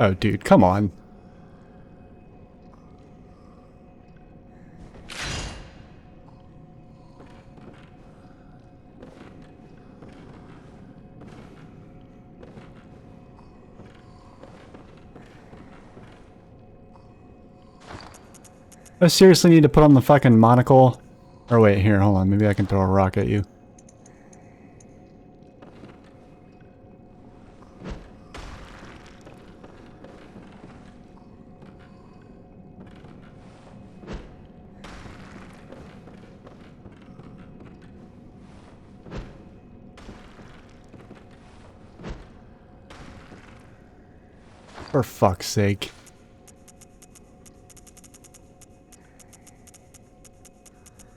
Oh, dude, come on. I seriously need to put on the fucking monocle? Or wait, here, hold on. Maybe I can throw a rock at you. For fuck's sake.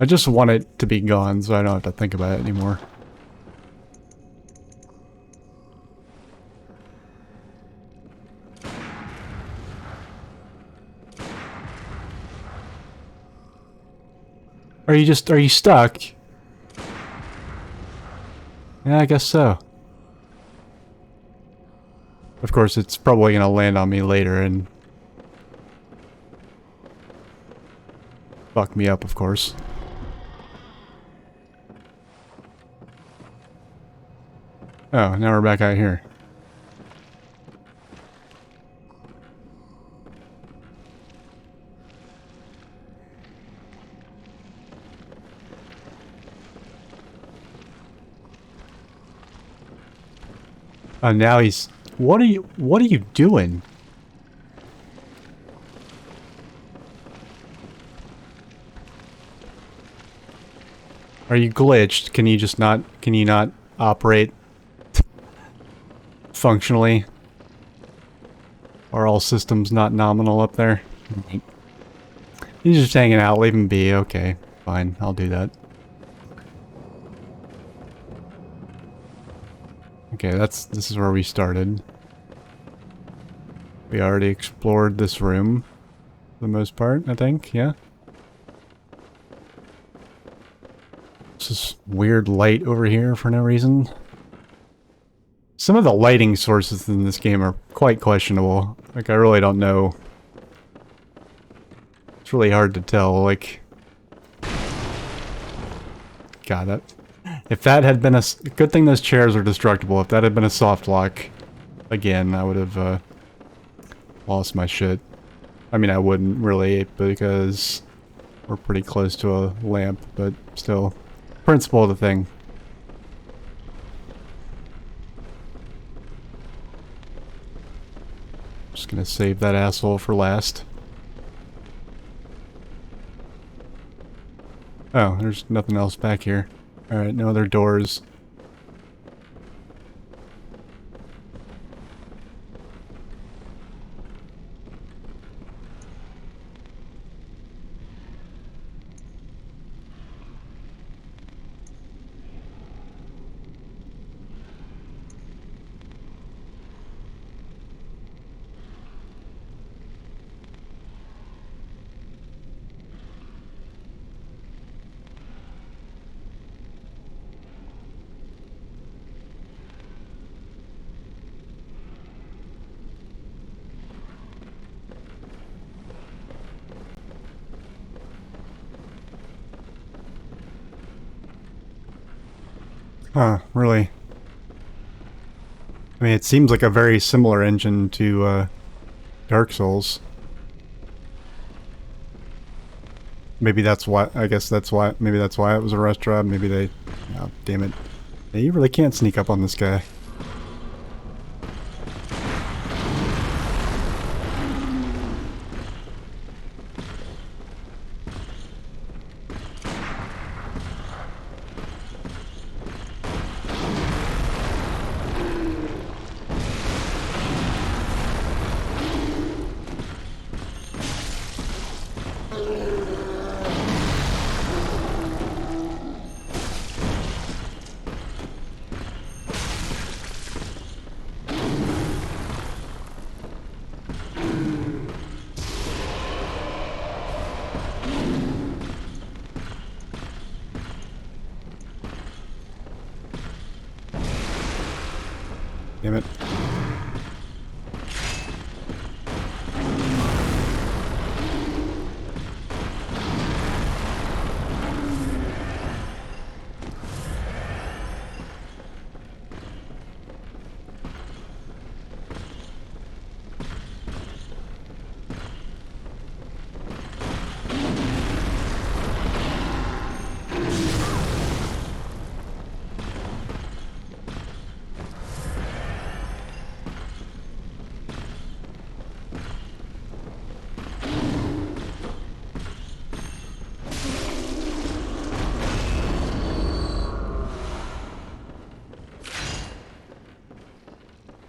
I just want it to be gone so I don't have to think about it anymore. Are you stuck? Yeah, I guess so. Of course, it's probably gonna land on me later and fuck me up, of course. Oh, now we're back out here. Oh, now he's... What are you doing? Are you glitched? Can you not operate functionally? Are all systems not nominal up there? He's just hanging out, leave him be. Okay, fine, I'll do that. Okay, this is where we started. We already explored this room, for the most part, I think, yeah? This is weird light over here for no reason. Some of the lighting sources in this game are quite questionable. Like, I really don't know. It's really hard to tell, like... God, that... If that had been a... Good thing those chairs are destructible. If that had been a soft lock, again, I would have, lost my shit. I mean, I wouldn't really, because we're pretty close to a lamp, but still. Principle of the thing. Just gonna save that asshole for last. Oh, there's nothing else back here. Alright, no other doors. Huh, really? I mean, it seems like a very similar engine to, Dark Souls. Maybe that's why, I guess that's why, maybe that's why it was a rush job. Maybe they, oh, damn it. Yeah, you really can't sneak up on this guy. Damn it.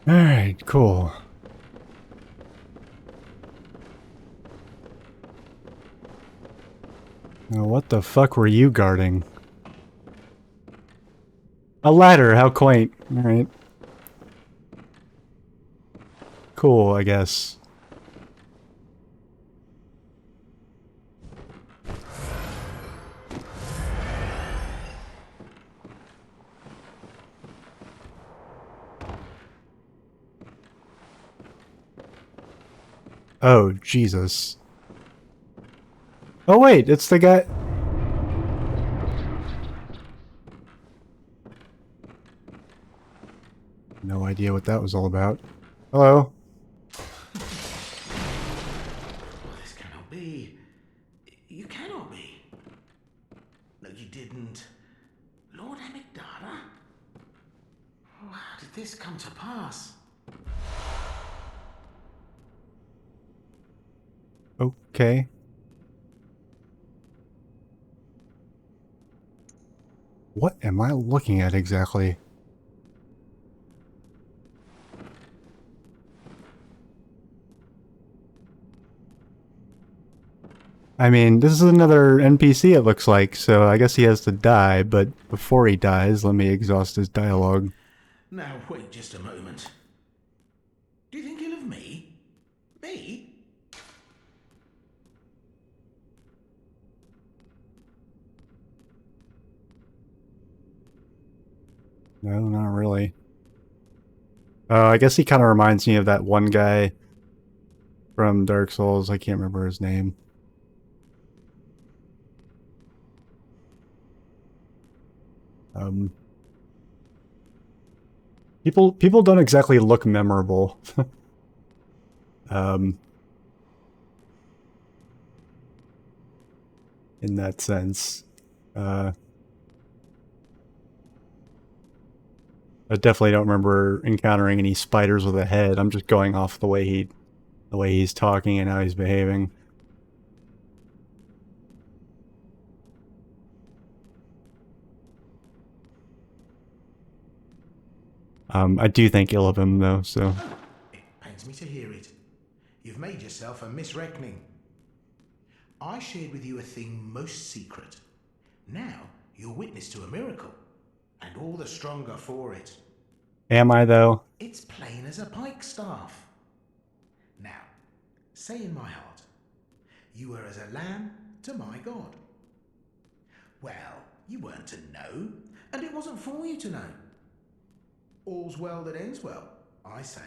Alright, cool. Now what the fuck were you guarding? A ladder, how quaint. Alright. Cool, I guess. Oh, Jesus. Oh wait, it's the guy... No idea what that was all about. Hello? This cannot be. You cannot be. No, you didn't. Lord Amygdala? How did this come to pass? Okay. What am I looking at exactly? I mean, this is another NPC it looks like, so I guess he has to die, but before he dies, let me exhaust his dialogue. Now, wait just a moment. Do you think ill of me? Me? No, not really. I guess he kind of reminds me of that one guy from Dark Souls. I can't remember his name. People don't exactly look memorable. um, in that sense. I definitely don't remember encountering any spiders with a head. I'm just going off the way he's talking and how he's behaving. I do think ill of him though, so. It pains me to hear it. You've made yourself a misreckoning. I shared with you a thing most secret. Now you're witness to a miracle, and all the stronger for it. Am I though? It's plain as a pikestaff. Now, say in my heart, you were as a lamb to my God. Well, you weren't to know, and it wasn't for you to know. All's well that ends well, I say.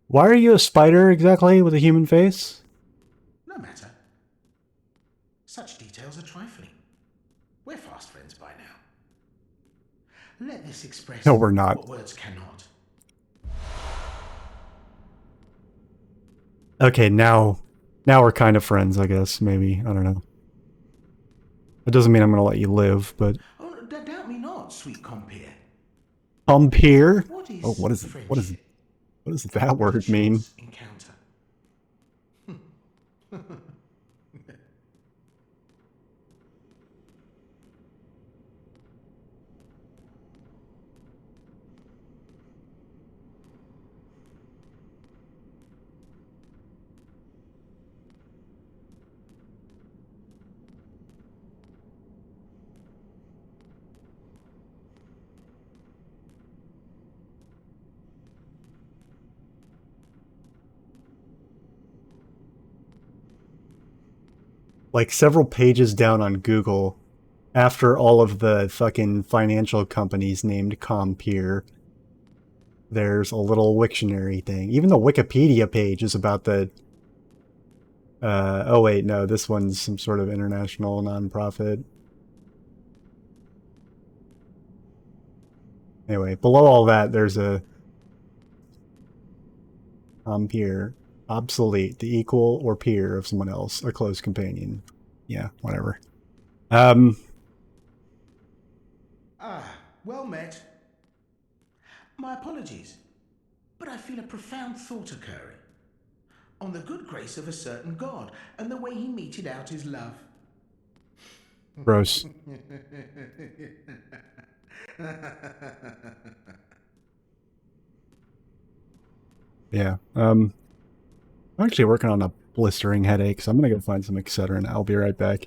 Why are you a spider exactly with a human face? No matter. Such details are trifling. We're fast friends by now. Let this express No, we're not. what words cannot. Okay, now we're kind of friends, I guess, maybe. I don't know. It doesn't mean I'm gonna let you live, but... Oh, doubt me not, sweet compeer. Compere? What is Oh, what friendship? does that word mean? Chance encounter. Like several pages down on Google, after all of the fucking financial companies named Compere, there's a little Wiktionary thing. Even the Wikipedia page is about the... oh wait, no, this one's some sort of international nonprofit. Anyway, below all that, there's a... Compere. Obsolete, the equal or peer of someone else, a close companion. Yeah, whatever. Ah, well met. My apologies, but I feel a profound thought occurring on the good grace of a certain God and the way he meted out his love. Gross. Yeah. I'm actually working on a blistering headache, so I'm gonna go find some Excedrin. I'll be right back.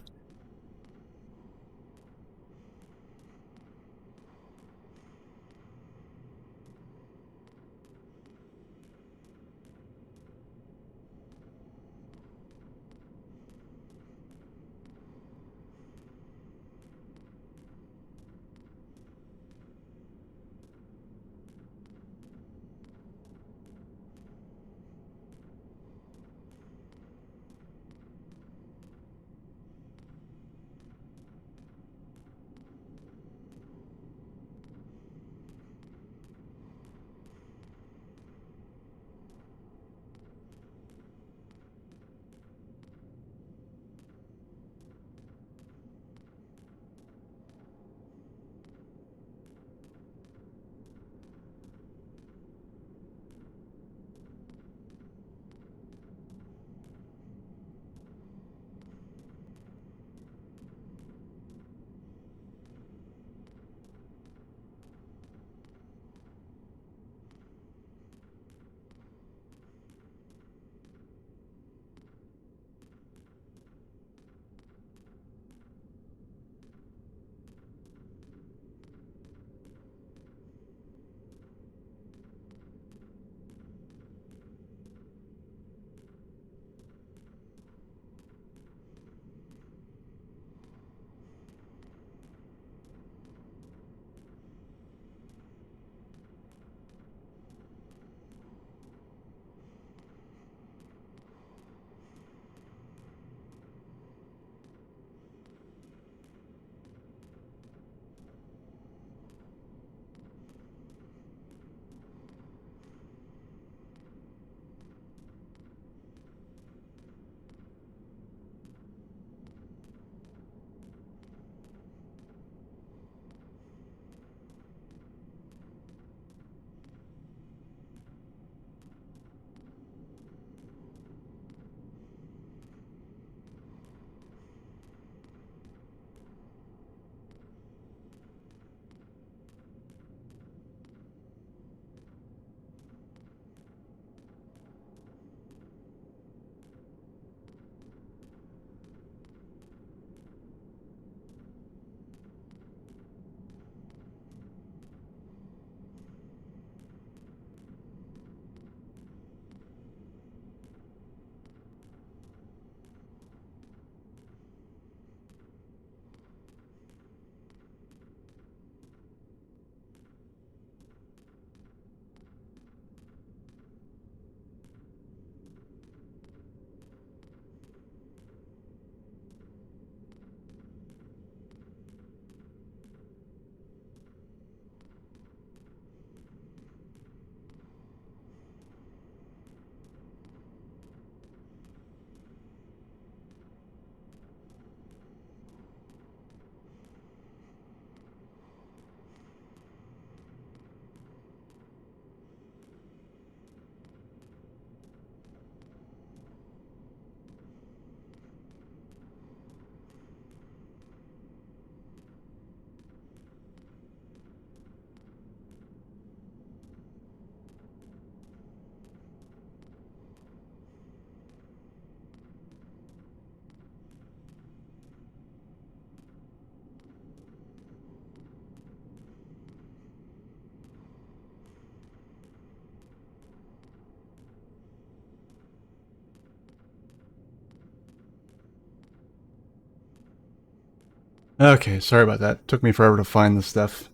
Okay, sorry about that. Took me forever to find this stuff.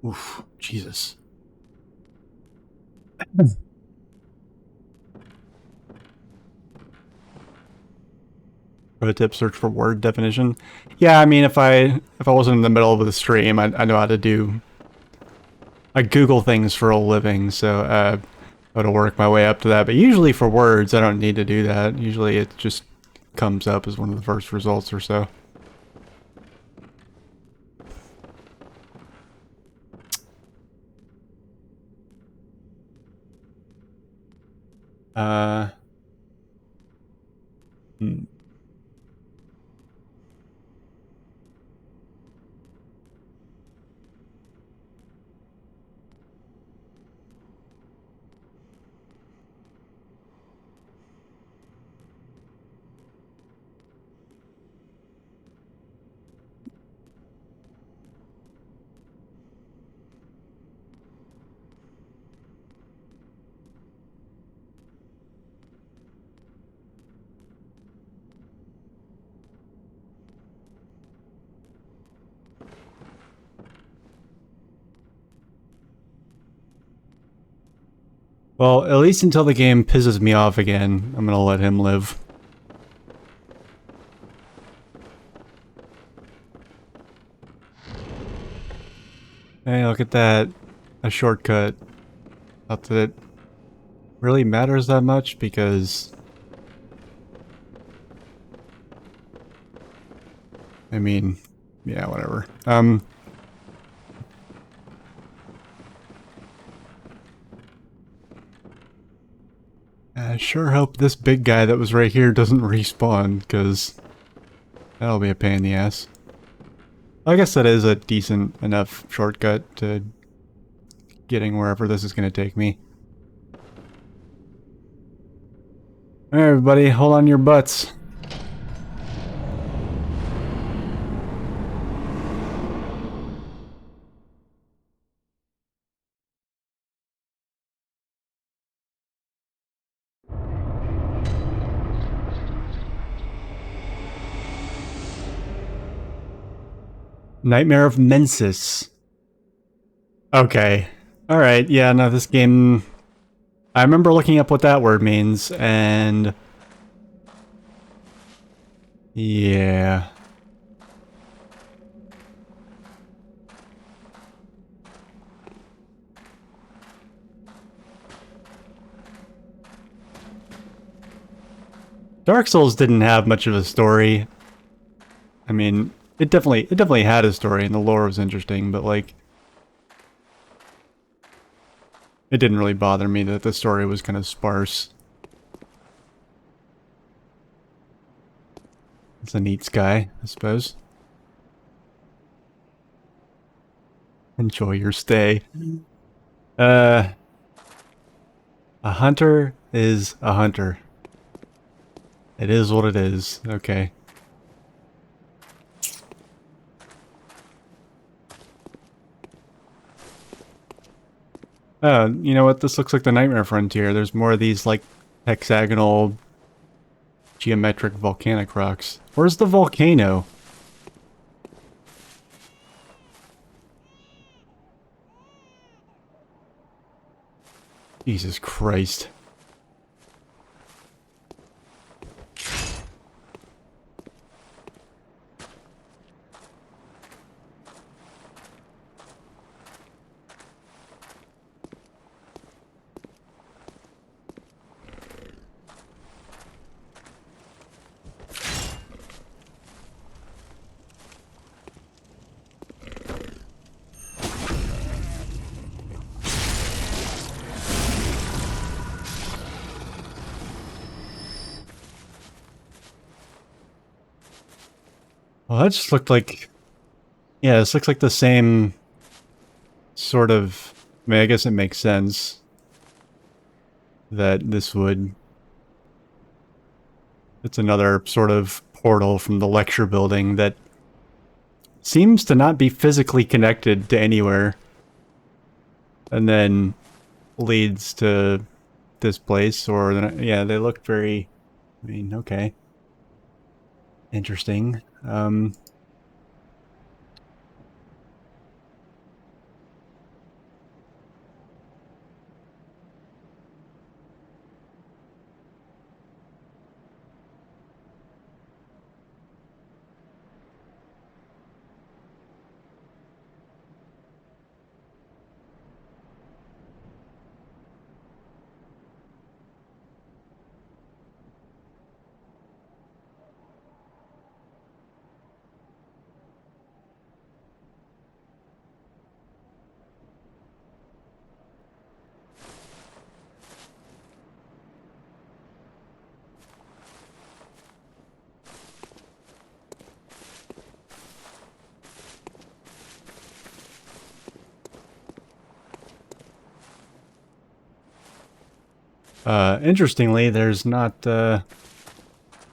Oof, Jesus. Pro tip: search for word definition. Yeah, I mean, if I wasn't in the middle of the stream, I know how to do. I Google things for a living, so I would work my way up to that. But usually for words, I don't need to do that. Usually it just comes up as one of the first results or so. Uh, hmm. Well, at least until the game pisses me off again, I'm gonna let him live. Hey, look at that. A shortcut. Not that it really matters that much, because... I mean, yeah, whatever. I sure hope this big guy that was right here doesn't respawn, because that'll be a pain in the ass. I guess that is a decent enough shortcut to getting wherever this is going to take me. Alright, everybody, hold on your butts. Nightmare of Mensis. Okay. Alright, yeah, no, this game... I remember looking up what that word means, and... yeah... Dark Souls didn't have much of a story. I mean, it definitely had a story, and the lore was interesting, but like... it didn't really bother me that the story was kind of sparse. It's a neat sky, I suppose. Enjoy your stay. A hunter is a hunter. It is what it is. Okay. Oh, you know what? This looks like the Nightmare Frontier. There's more of these, like, hexagonal, geometric volcanic rocks. Where's the volcano? Jesus Christ. Well, that just looked like... yeah, this looks like the same sort of... I mean, I guess it makes sense that this would... it's another sort of portal from the lecture building that seems to not be physically connected to anywhere. And then leads to this place, or... yeah, they look very... I mean, okay. Interesting. Interestingly, there's not, I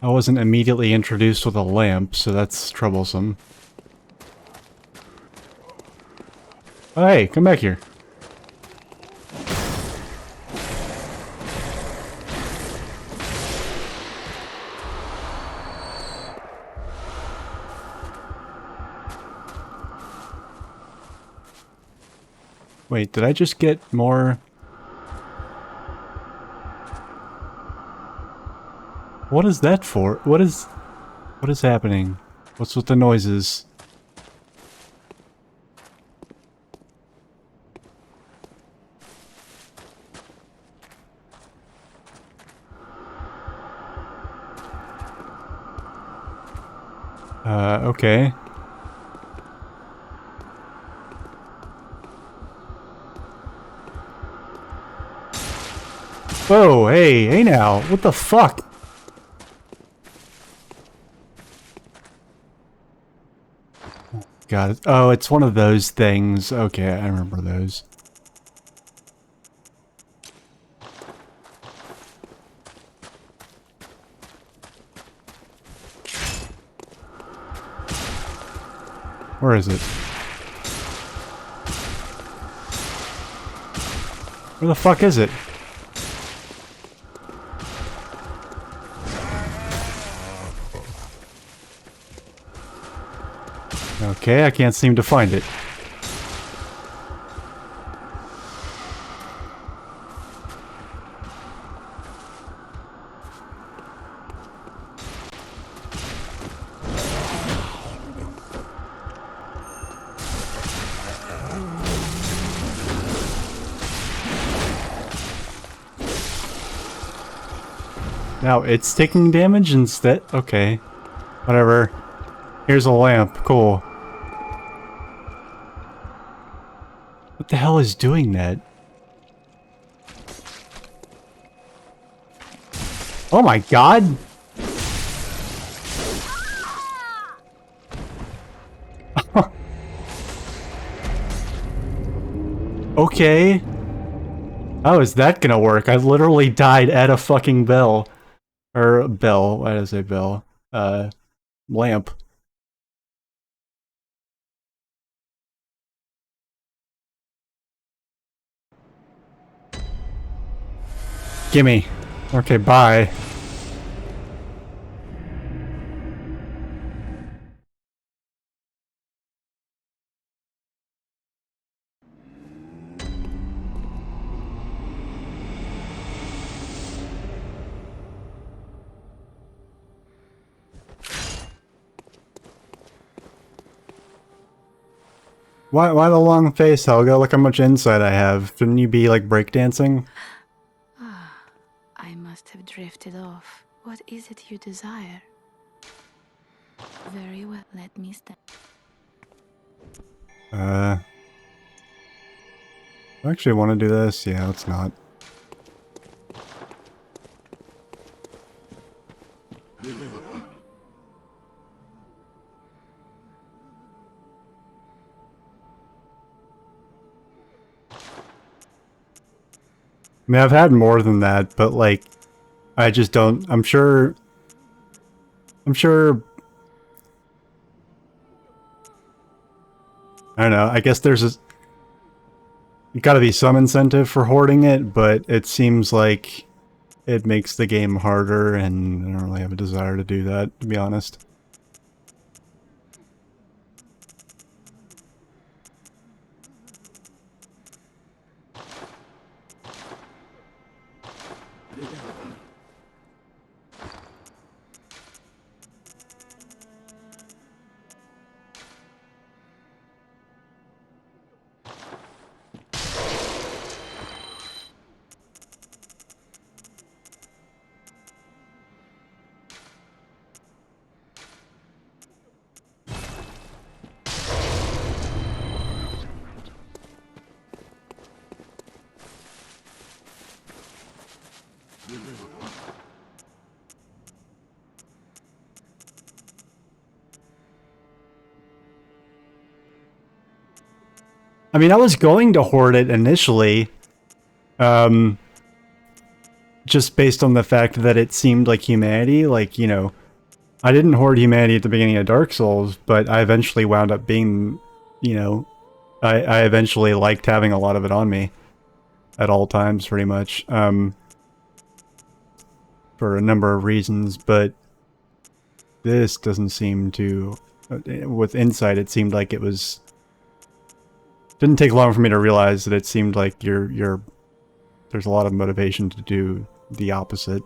wasn't immediately introduced with a lamp, so that's troublesome. Oh, hey, come back here. Wait, did I just get more? What is that for? What is happening? What's with the noises? Okay. Whoa, hey now, what the fuck? Got it. Oh, it's one of those things. Okay, I remember those. Where is it? Where the fuck is it? Okay, I can't seem to find it. Now it's taking damage instead? Okay. Whatever. Here's a lamp. Cool. What the hell is doing that? Oh my god! Okay. How is that gonna work? I literally died at a fucking bell. Or bell. Why did I say bell? Lamp. Gimme. Okay, bye. Why the long face, Helga? Look how much insight I have. Shouldn't you be, like, breakdancing? I must have drifted off. What is it you desire? Very well, let me stand. I actually want to do this. Yeah, let's not. I mean, I've had more than that, but, like, I just don't... I'm sure... I don't know, I guess there's a... gotta be some incentive for hoarding it, but it seems like it makes the game harder, and I don't really have a desire to do that, to be honest. I mean, I was going to hoard it initially, just just based on the fact that it seemed like humanity, like, you know, I didn't hoard humanity at the beginning of Dark Souls, but I eventually wound up being, you know, I eventually liked having a lot of it on me at all times, pretty much, for a number of reasons, but this doesn't seem to, with Insight, it seemed like it was, didn't take long for me to realize that it seemed like there's a lot of motivation to do the opposite.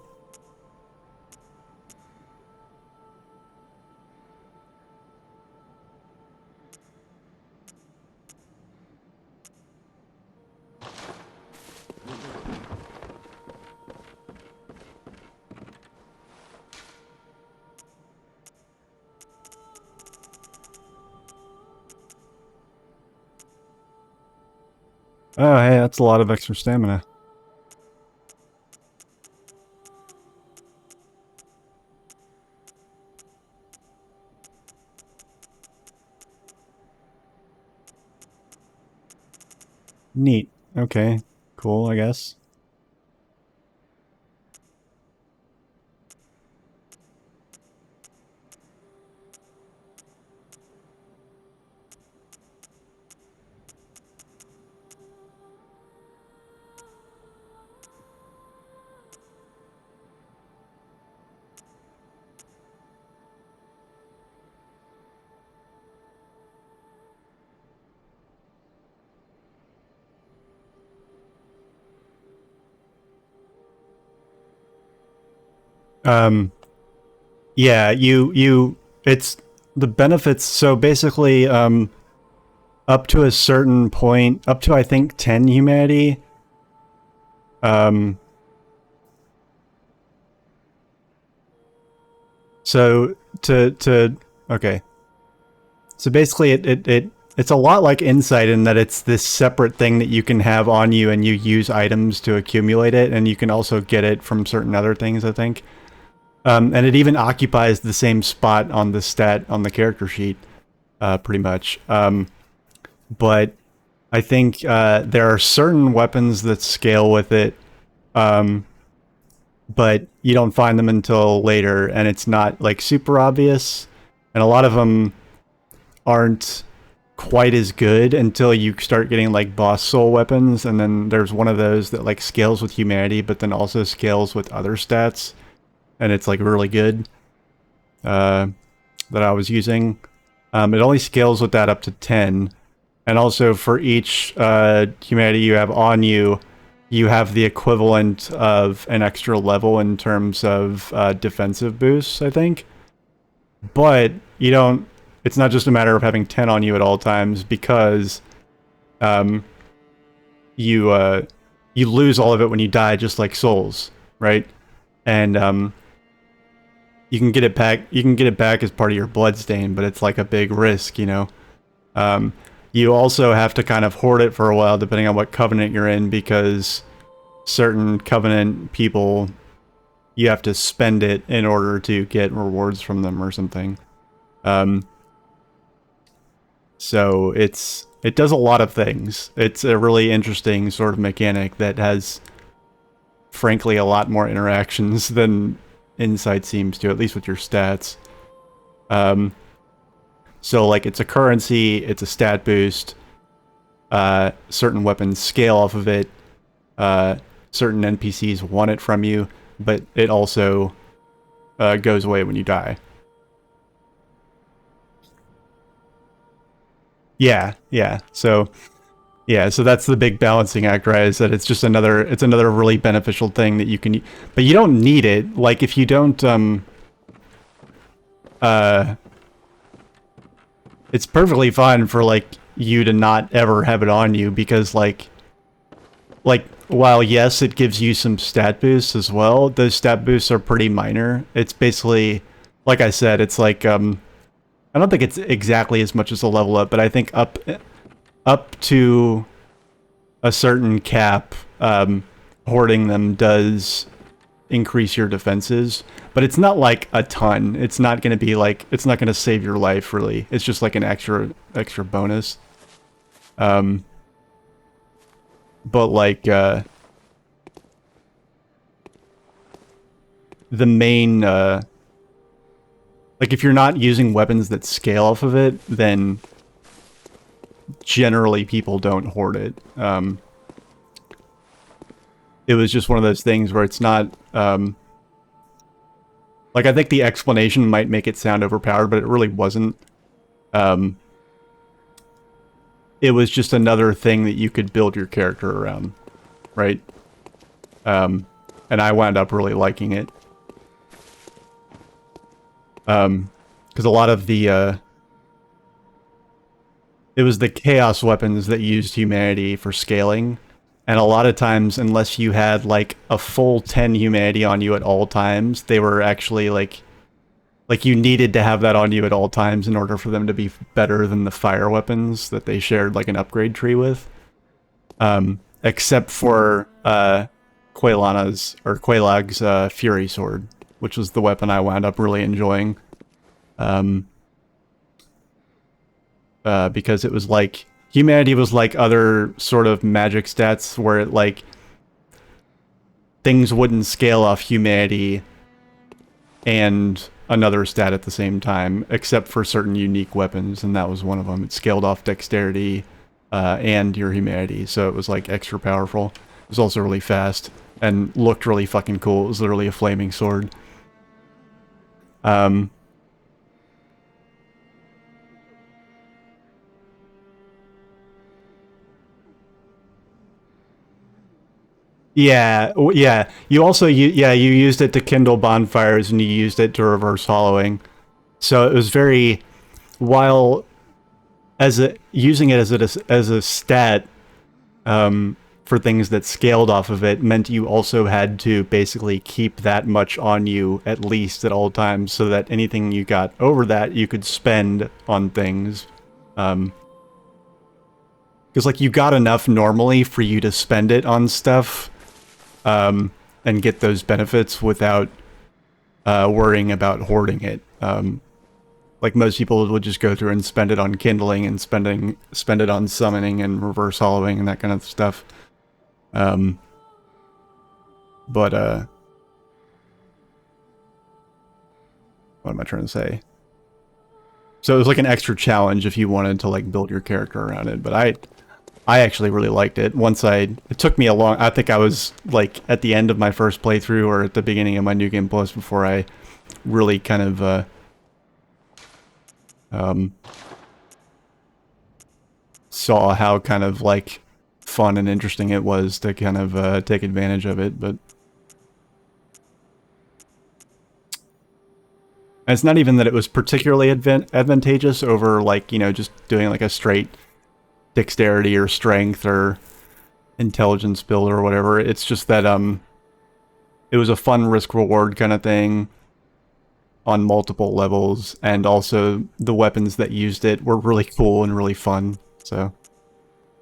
Oh, hey, that's a lot of extra stamina. Neat. Okay. Cool, I guess. Yeah, it's the benefits, so basically, up to a certain point, up to I think 10 humanity, so okay. So basically it's a lot like Insight in that it's this separate thing that you can have on you and you use items to accumulate it, and you can also get it from certain other things, I think. And it even occupies the same spot on the stat on the character sheet, pretty much. But I think there are certain weapons that scale with it, but you don't find them until later, and it's not like super obvious. And a lot of them aren't quite as good until you start getting like boss soul weapons, and then there's one of those that like scales with humanity, but then also scales with other stats. And it's like really good, that I was using. It only scales with that up to 10. And also for each humanity you have on you, you have the equivalent of an extra level in terms of defensive boosts, I think. But you don't, it's not just a matter of having 10 on you at all times, because you lose all of it when you die, just like souls, right? And you can get it back as part of your bloodstain, but it's like a big risk, you know. You also have to kind of hoard it for a while depending on what covenant you're in, because certain covenant people, you have to spend it in order to get rewards from them or something. So it does a lot of things. It's a really interesting sort of mechanic that has, frankly, a lot more interactions than Insight seems to, at least with your stats. So like it's a currency, it's a stat boost, certain weapons scale off of it, certain NPCs want it from you, but it also goes away when you die. Yeah. So that's the big balancing act, right? Is that it's another really beneficial thing that you can, but you don't need it. Like if you don't, it's perfectly fine for like you to not ever have it on you, because like while yes, it gives you some stat boosts as well, those stat boosts are pretty minor. It's basically, like I said, it's like I don't think it's exactly as much as a level up, but I think up to a certain cap, hoarding them does increase your defenses, but it's not like a ton. It's not going to be like, it's not going to save your life, really. It's just like an extra bonus. But like the main, like if you're not using weapons that scale off of it, then generally people don't hoard it. It was just one of those things where it's not, like I think the explanation might make it sound overpowered, but it really wasn't. It was just another thing that you could build your character around, right? And I wound up really liking it. Because a lot of the, it was the chaos weapons that used humanity for scaling. And a lot of times, unless you had, like, a full 10 humanity on you at all times, they were actually, like, you needed to have that on you at all times in order for them to be better than the fire weapons that they shared, like, an upgrade tree with. Except for, Quailag's, Fury Sword, which was the weapon I wound up really enjoying. Because it was like, humanity was like other sort of magic stats where it, like, things wouldn't scale off humanity and another stat at the same time, except for certain unique weapons, and that was one of them. It scaled off dexterity and your humanity, so it was, like, extra powerful. It was also really fast and looked really fucking cool. It was literally a flaming sword. Yeah, yeah. You also, you used it to kindle bonfires, and you used it to reverse hollowing. So it was very, while using it as a stat for things that scaled off of it meant you also had to basically keep that much on you at least at all times, so that anything you got over that you could spend on things. Because like you got enough normally for you to spend it on stuff and get those benefits without worrying about hoarding it. Like most people would just go through and spend it on kindling and spend it on summoning and reverse hollowing and that kind of stuff. But what am I trying to say? So it was like an extra challenge if you wanted to like build your character around it. But I actually really liked it. It took me a long, I think I was like at the end of my first playthrough or at the beginning of my New Game Plus before I really kind of saw how kind of like fun and interesting it was to kind of take advantage of it. But and it's not even that it was particularly advantageous over, like, you know, just doing like a straight dexterity or strength or intelligence build or whatever. It's just that it was a fun risk reward kind of thing on multiple levels, and also the weapons that used it were really cool and really fun. So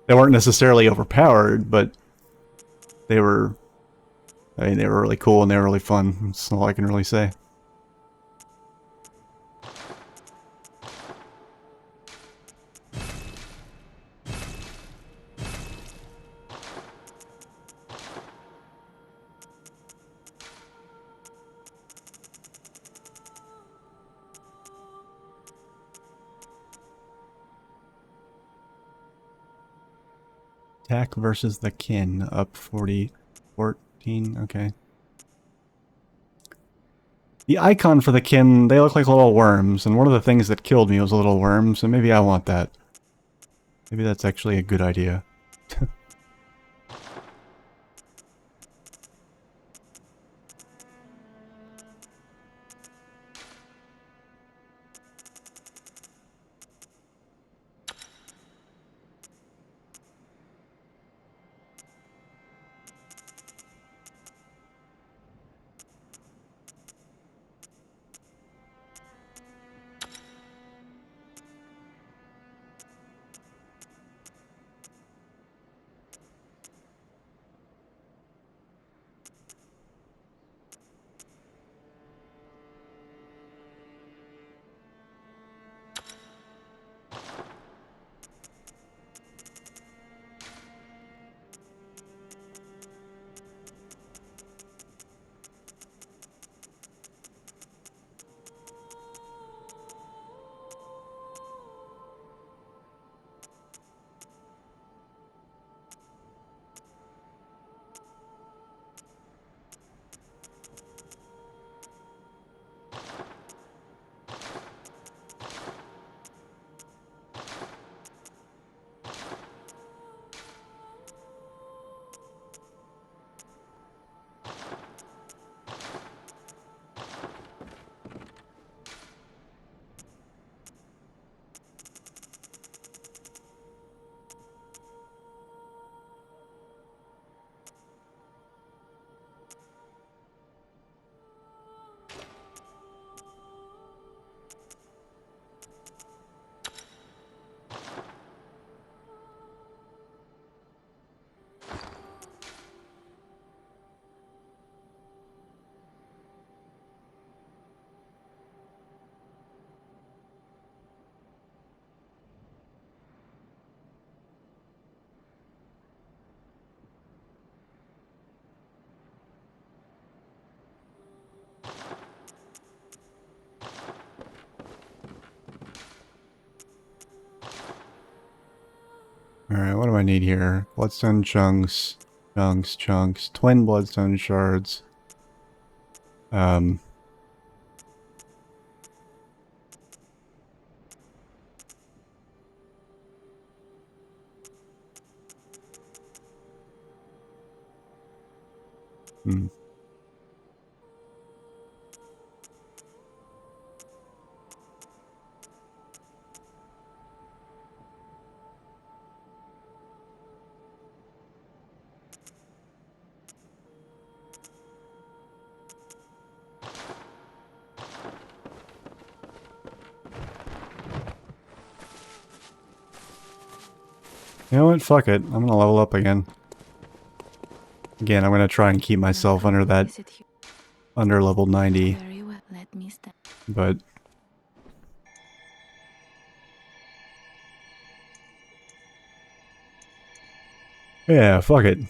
they weren't necessarily overpowered, but they were, I mean, they were really cool and they were really fun. That's all I can really say. Attack versus the kin, up 14, okay. The icon for the kin, they look like little worms, and one of the things that killed me was a little worm, so maybe I want that. Maybe that's actually a good idea. Alright, what do I need here? Bloodstone chunks, chunks, twin bloodstone shards. Hmm. You know what? Fuck it. I'm gonna level up again. Again, I'm gonna try and keep myself under that, Is it you? under level 90, Very well. Let me stand. but... yeah, fuck it.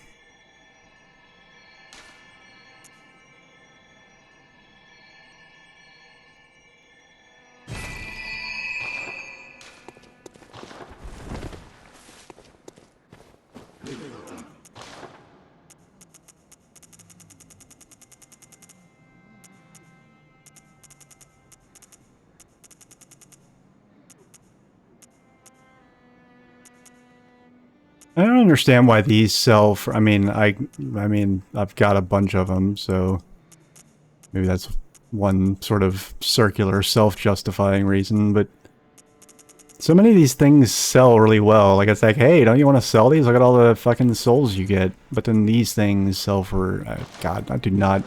I don't understand why these sell for, I mean, I've got a bunch of them, so maybe that's one sort of circular self-justifying reason, but so many of these things sell really well. Like, it's like, hey, don't you want to sell these? Look at all the fucking souls you get. But then these things sell for, God, I do not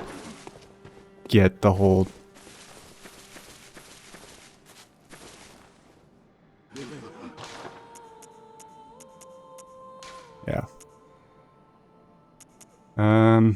get the whole... yeah. Hmm.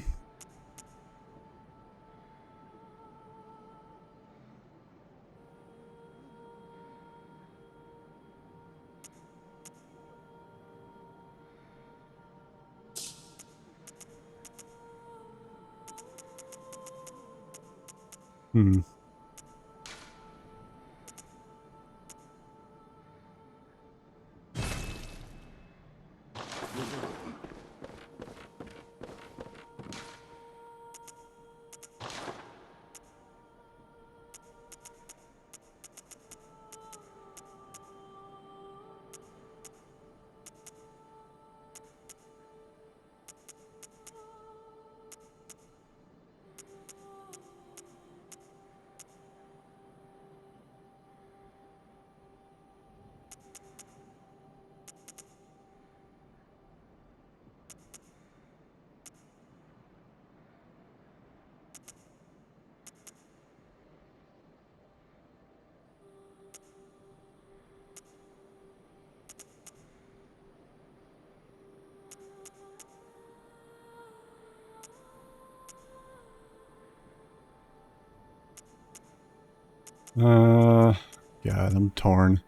God, I'm torn.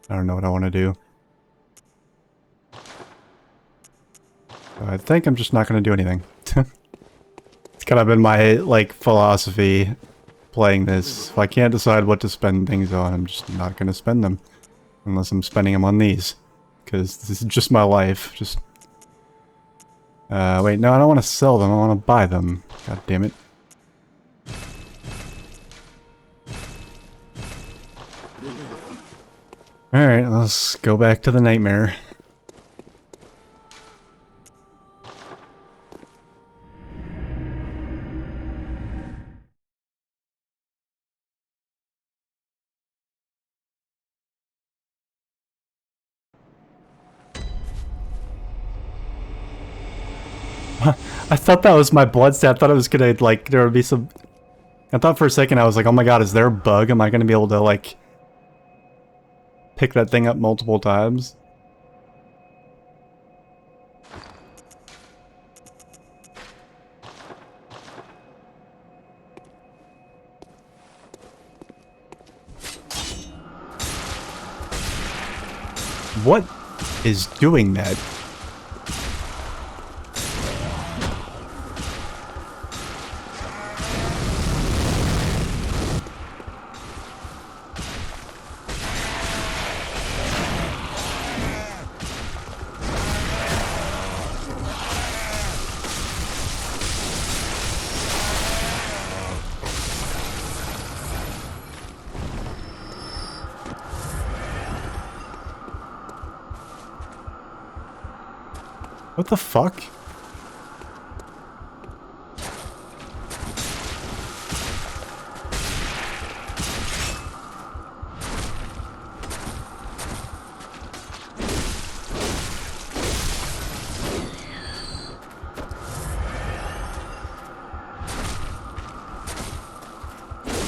I don't know what I want to do. I think I'm just not going to do anything. It's kind of been my, like, philosophy playing this. If I can't decide what to spend things on, I'm just not going to spend them. Unless I'm spending them on these. Because this is just my life. Just... wait, no, I don't want to sell them. I want to buy them. God damn it. Alright, let's go back to the nightmare. I thought that was my blood stat. I thought it was gonna, like, there would be some... I thought for a second I was like, oh my god, is there a bug? Am I gonna be able to, like, pick that thing up multiple times? What is doing that? What the fuck?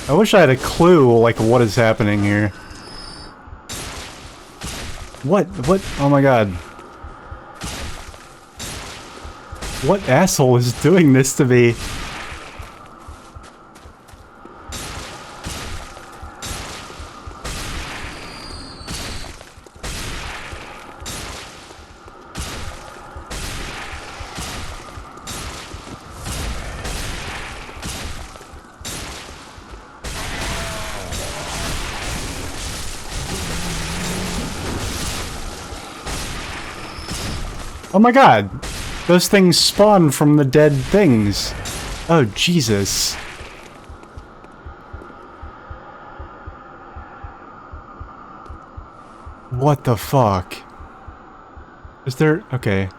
I wish I had a clue, like, what is happening here. What? What? Oh my god. What asshole is doing this to me? Oh my god! Those things spawn from the dead things. Oh, Jesus. What the fuck? Is there... okay.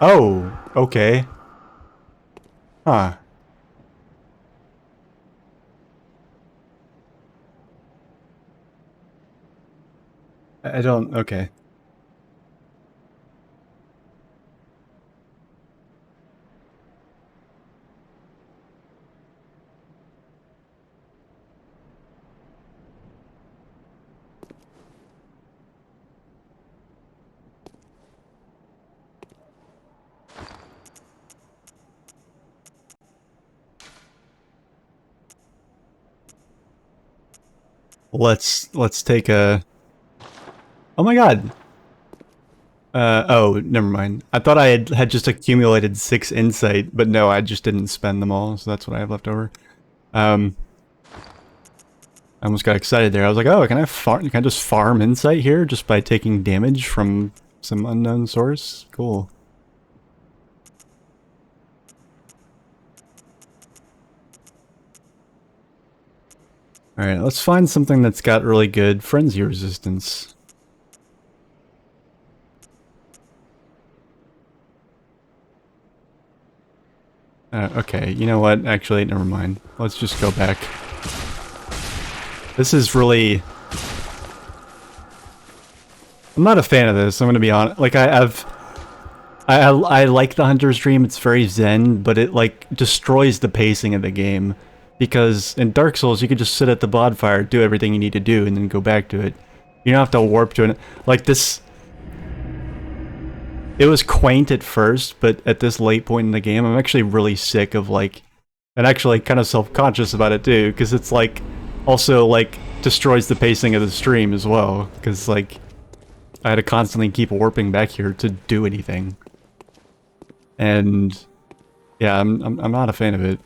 Oh, okay. Huh. I don't... okay. Let's take a... oh my god! Oh, never mind. I thought I had just accumulated 6 insight, but no, I just didn't spend them all, so that's what I have left over. I almost got excited there. I was like, oh, can I just farm insight here just by taking damage from some unknown source? Cool. Alright, let's find something that's got really good frenzy resistance. Okay, you know what? Actually, never mind. Let's just go back. This is really... I'm not a fan of this, I'm gonna be honest. Like, I like the Hunter's Dream, it's very zen, but it, like, destroys the pacing of the game. Because in Dark Souls, you could just sit at the bonfire, do everything you need to do, and then go back to it. You don't have to warp to it. Like, this... it was quaint at first, but at this late point in the game, I'm actually really sick of, like... and actually kind of self-conscious about it, too, because it's, like... also, like, destroys the pacing of the stream as well. Because, like... I had to constantly keep warping back here to do anything. And... yeah, I'm not a fan of it.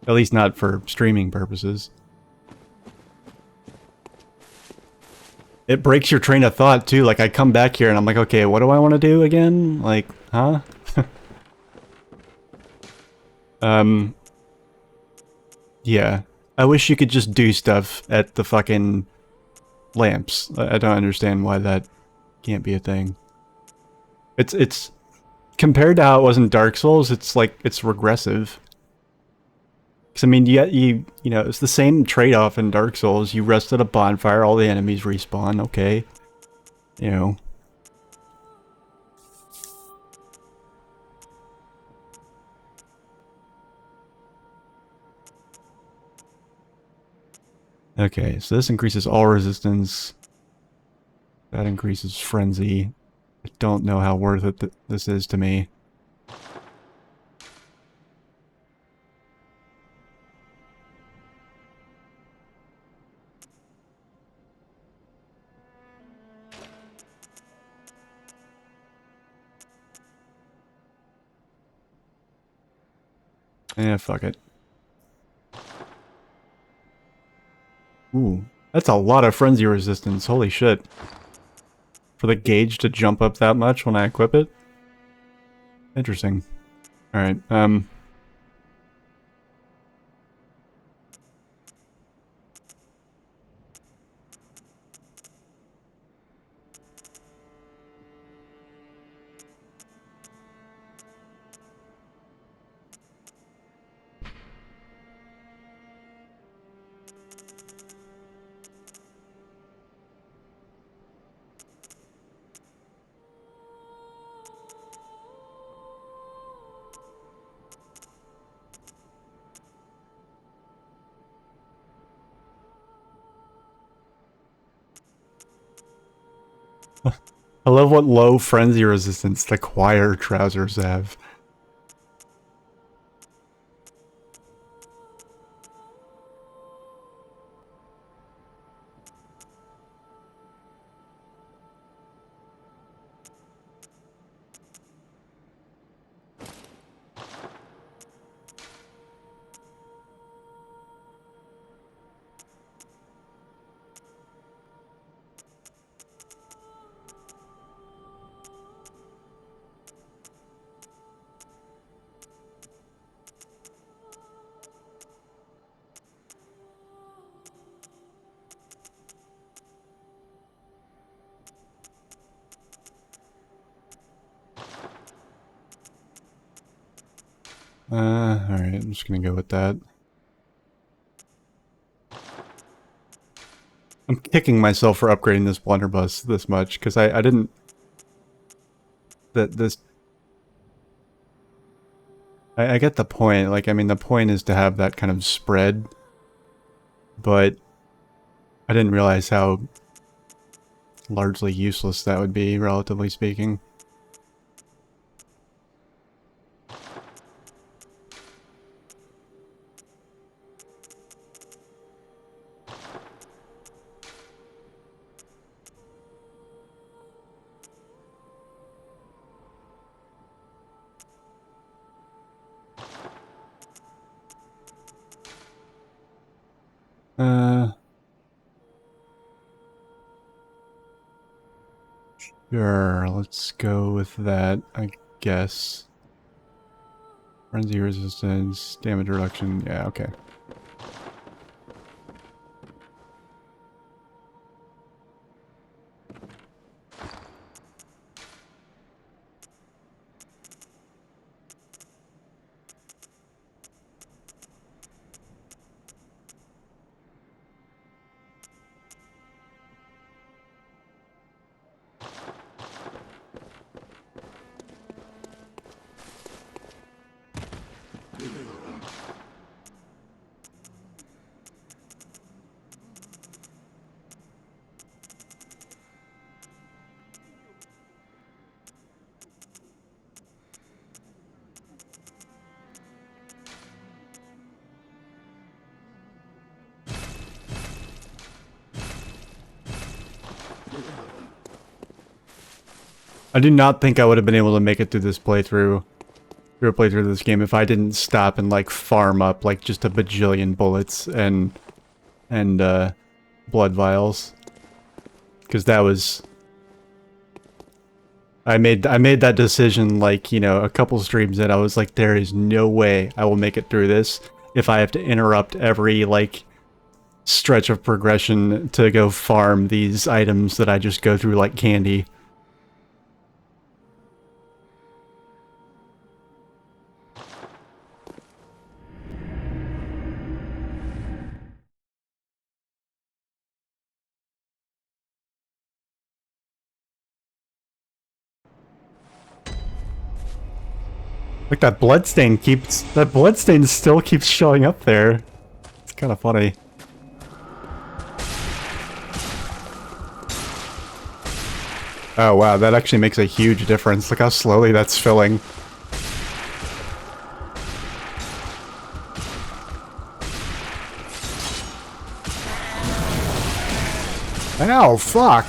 At least not for streaming purposes. It breaks your train of thought, too. Like, I come back here and I'm like, okay, what do I want to do again? Like, huh? Yeah. I wish you could just do stuff at the fucking lamps. I don't understand why that can't be a thing. It's... compared to how it was in Dark Souls, it's like, it's regressive. Because, I mean, you know, it's the same trade-off in Dark Souls. You rest at a bonfire, all the enemies respawn, okay. You know. Okay, so this increases all resistance. That increases frenzy. I don't know how worth it this is to me. Eh, fuck it. Ooh, that's a lot of frenzy resistance. Holy shit. for the gauge to jump up that much when I equip it. Interesting. Alright, I love what low frenzy resistance the choir trousers have. Alright, I'm just gonna go with that. I'm kicking myself for upgrading this blunderbuss this much, because I didn't... I get the point, like, I mean, the point is to have that kind of spread, but I didn't realize how largely useless that would be, relatively speaking. Sure, let's go with that, I guess. Frenzy resistance, damage reduction, yeah, okay. I do not think I would have been able to make it through this playthrough, of this game, if I didn't stop and, like, farm up, like, just a bajillion bullets and blood vials. Because that was... I made that decision, like, you know, a couple streams in. I was like, there is no way I will make it through this if I have to interrupt every, like, stretch of progression to go farm these items that I just go through like candy. Like that bloodstain still keeps showing up there. It's kind of funny. Oh wow, that actually makes a huge difference. Look how slowly that's filling. Ow, fuck!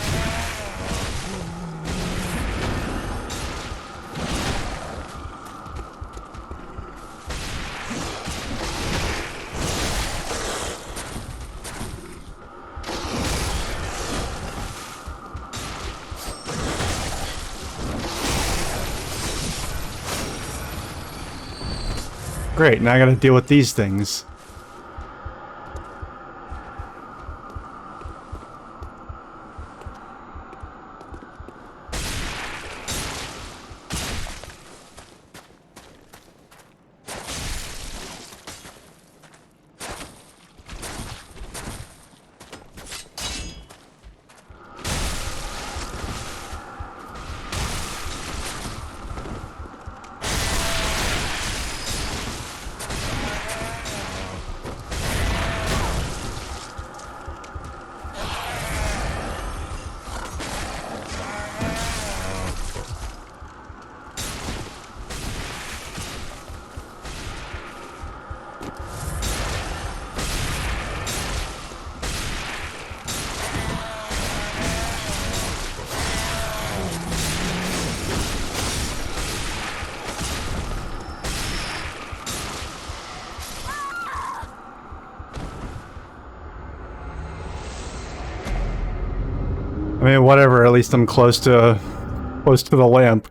Great, now I gotta deal with these things. I mean, whatever, at least I'm close to the lamp.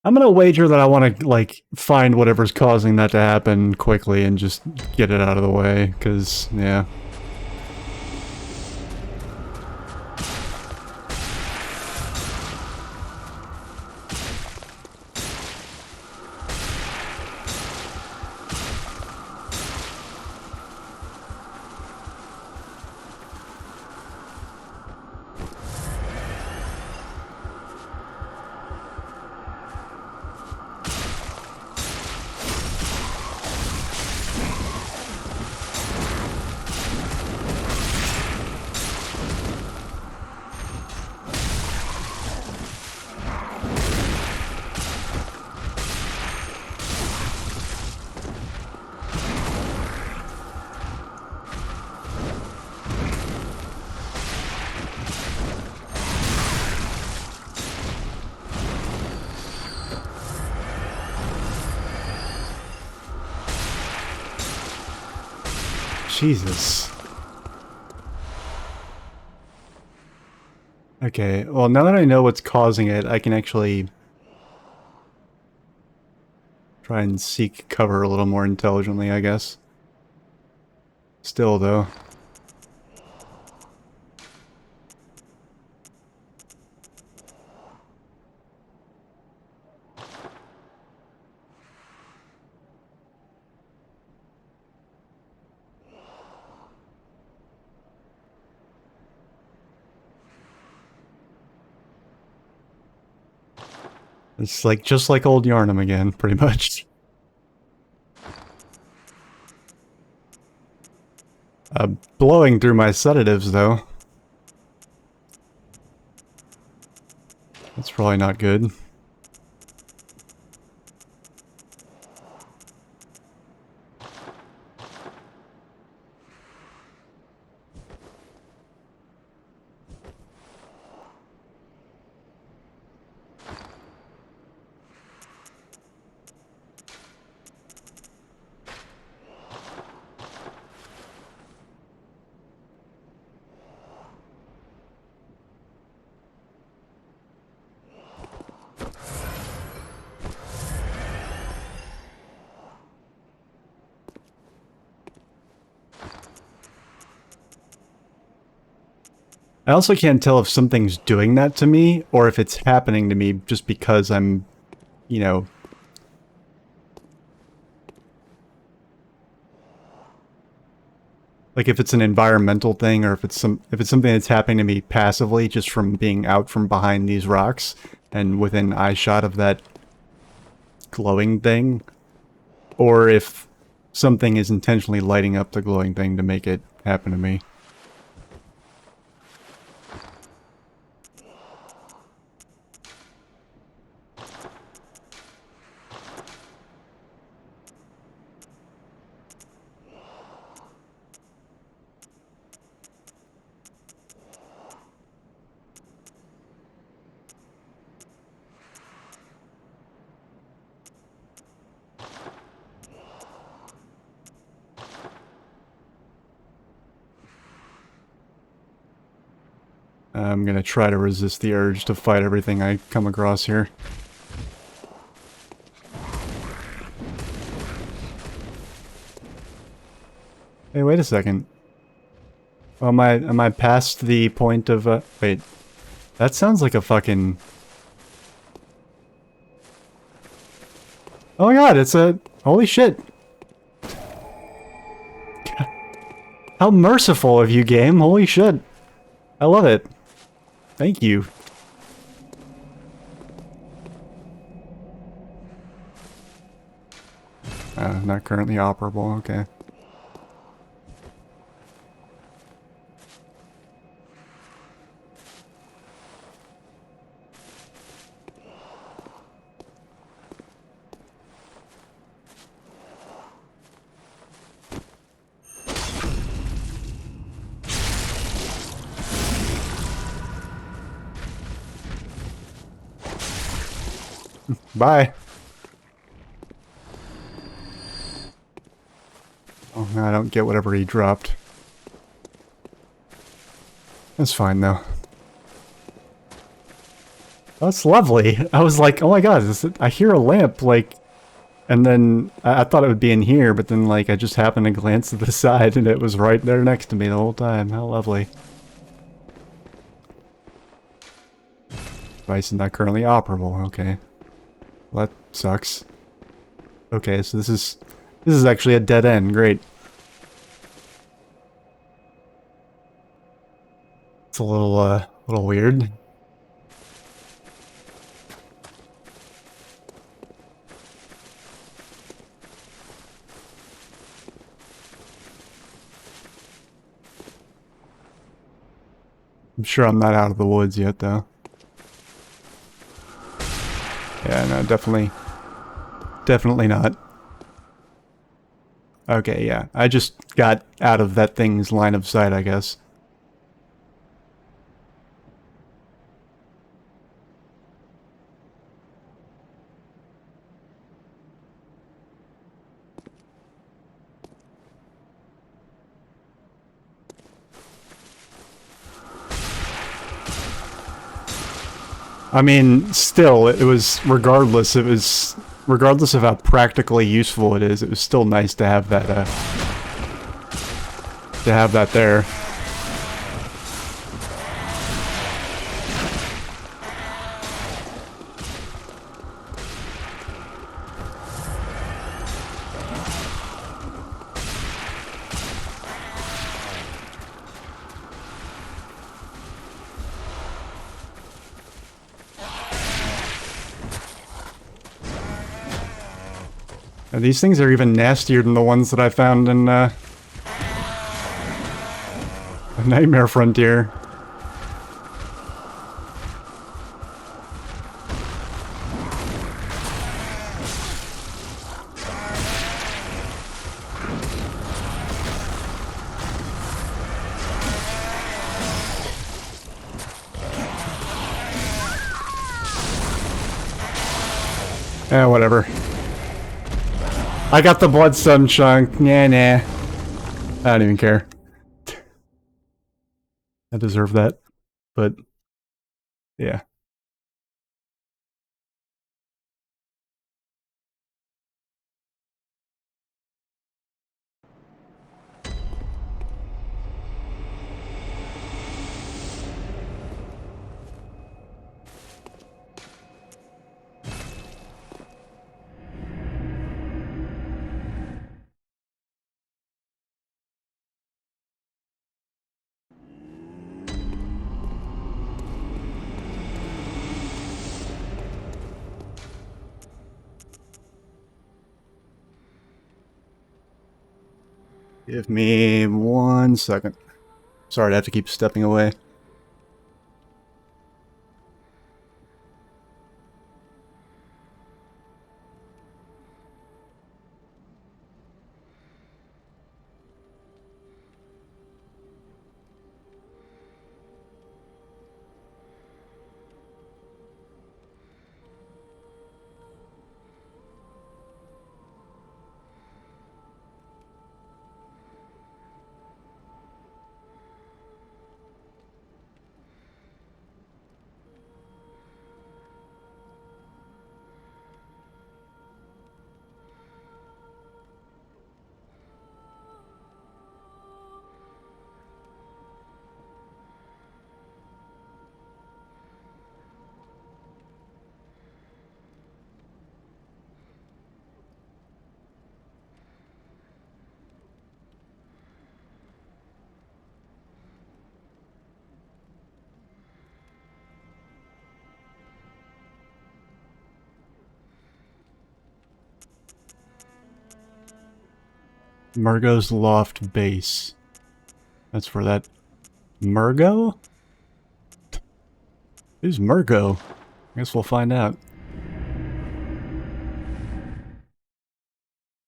I'm gonna wager that I want to, like, find whatever's causing that to happen quickly and just get it out of the way, because, yeah. Jesus. Okay, well, now that I know what's causing it, I can actually try and seek cover a little more intelligently, I guess. Still, though. It's like, just like old Yarnum again, pretty much. Blowing through my sedatives, though. That's probably not good. I also can't tell if something's doing that to me, or if it's happening to me just because I'm, you know... Like, if it's an environmental thing, or if it's something that's happening to me passively, just from being out from behind these rocks, and within eyeshot of that glowing thing, or if something is intentionally lighting up the glowing thing to make it happen to me. I'm gonna try to resist the urge to fight everything I come across here. Hey, wait a second. Oh, am I past the point of, wait. That sounds like a fucking... Oh my god, it's a... Holy shit. How merciful of you, game. Holy shit. I love it. Thank you. Not currently operable, okay. Bye. Oh, no, I don't get whatever he dropped. That's fine, though. That's lovely. I was like, oh my god, I hear a lamp, like... And then, I thought it would be in here, but then, like, I just happened to glance to the side, and it was right there next to me the whole time. How lovely. Device is not currently operable, okay. Well, that sucks. Okay, so this is actually a dead end, great. It's a little weird. I'm sure I'm not out of the woods yet, though. Yeah, no, definitely not. Okay, yeah. I just got out of that thing's line of sight, I guess. I mean, still, it was regardless of how practically useful it is, it was still nice to have that, there. And these things are even nastier than the ones that I found in, Nightmare Frontier. Eh, whatever. I got the bloodstone chunk. Nah. I don't even care. I deserve that. But, yeah. Give me 1 second. Sorry to have to keep stepping away. Murgo's Loft Base. That's where that... Murgo? Who's Murgo? I guess we'll find out.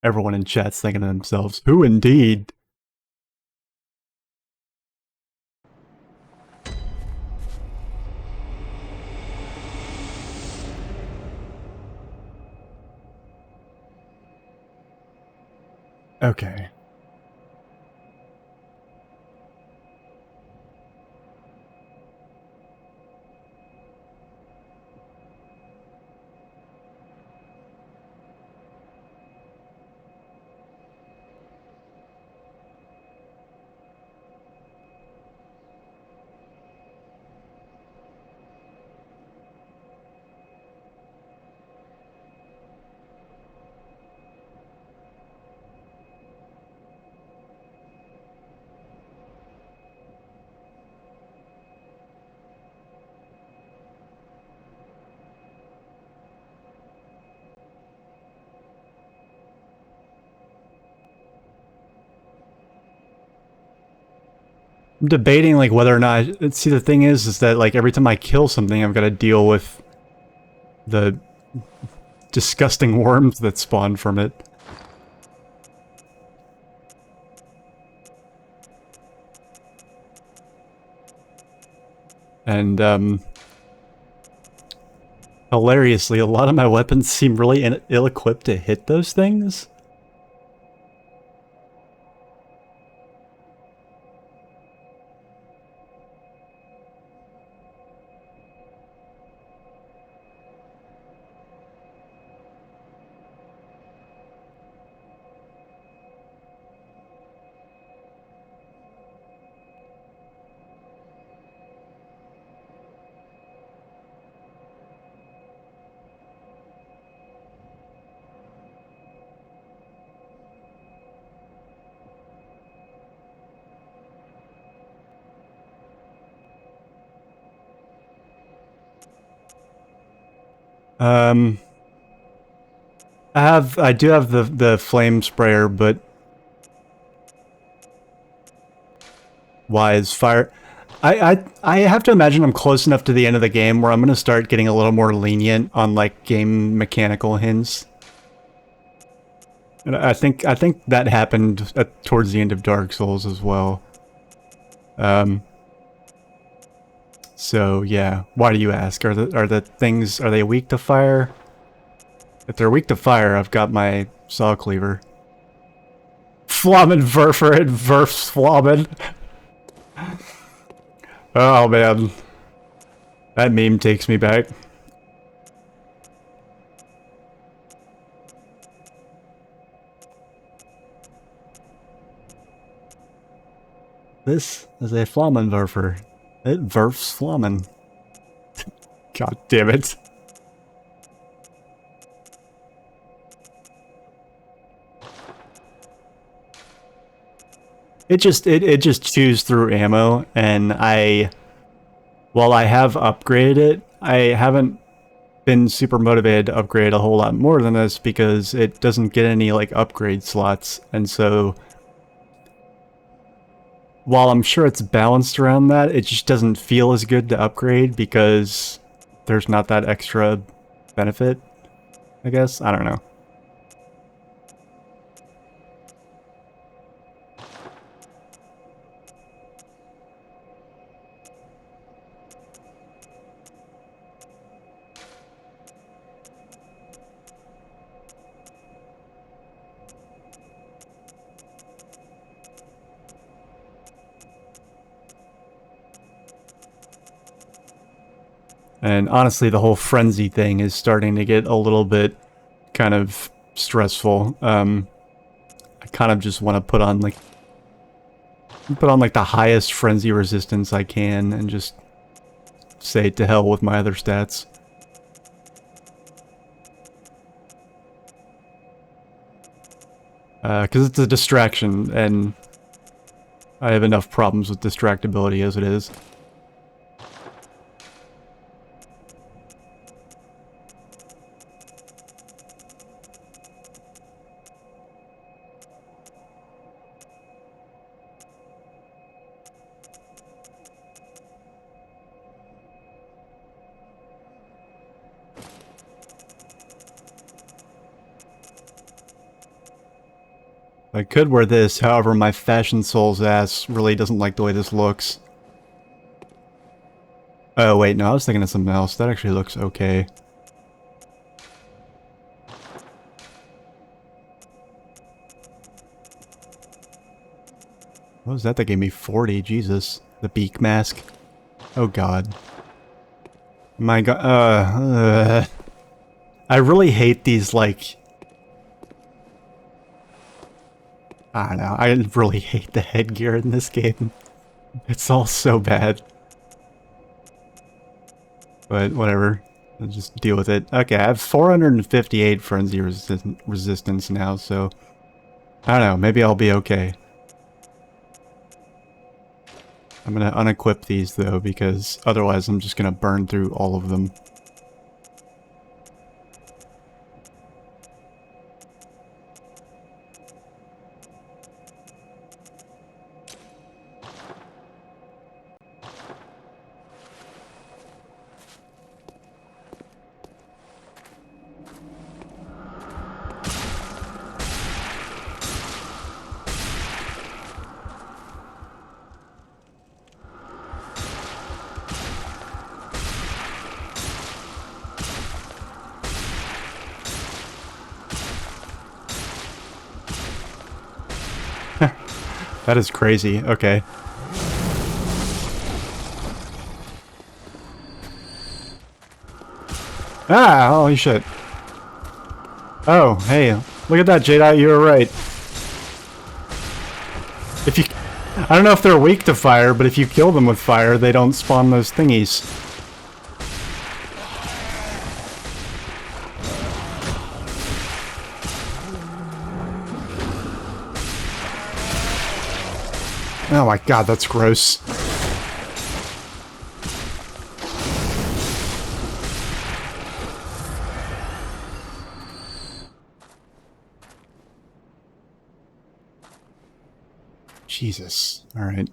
Everyone in chat's thinking to themselves, who indeed? Okay. I'm debating like whether or not... See, the thing is that like every time I kill something, I've got to deal with the disgusting worms that spawn from it. And, hilariously, a lot of my weapons seem really ill-equipped to hit those things. I do have the flame sprayer, but why is fire? I have to imagine I'm close enough to the end of the game where I'm gonna start getting a little more lenient on like game mechanical hints. And I think that happened towards the end of Dark Souls as well. So yeah, why do you ask? Are the things, are they weak to fire? If they're weak to fire, I've got my saw cleaver. Flammen Werfer and Werfsflammen. Oh man. That meme takes me back. This is a Flammenwerfer. It Werfs Flammen. God damn it. It just chews through ammo, and while I have upgraded it, I haven't been super motivated to upgrade a whole lot more than this because it doesn't get any like upgrade slots, and so while I'm sure it's balanced around that, it just doesn't feel as good to upgrade because there's not that extra benefit, I guess. I don't know. And honestly, the whole frenzy thing is starting to get a little bit kind of stressful. I kind of just want to put on like the highest frenzy resistance I can and just say to hell with my other stats. Because it's a distraction, and I have enough problems with distractibility as it is. I could wear this, however, my fashion soul's ass really doesn't like the way this looks. Oh, wait, no, I was thinking of something else. That actually looks okay. What was that that gave me 40? Jesus. The beak mask. Oh, God. My God. I really hate these, like... I don't know. I really hate the headgear in this game. It's all so bad. But whatever. I'll just deal with it. Okay, I have 458 frenzy resistance now, so... I don't know. Maybe I'll be okay. I'm gonna unequip these, though, because otherwise I'm just gonna burn through all of them. That is crazy. Okay. Ah! Holy shit. Oh, hey. Look at that, Jedi. You were right. If you... I don't know if they're weak to fire, but if you kill them with fire, they don't spawn those thingies. Oh my god, that's gross. Jesus. Alright.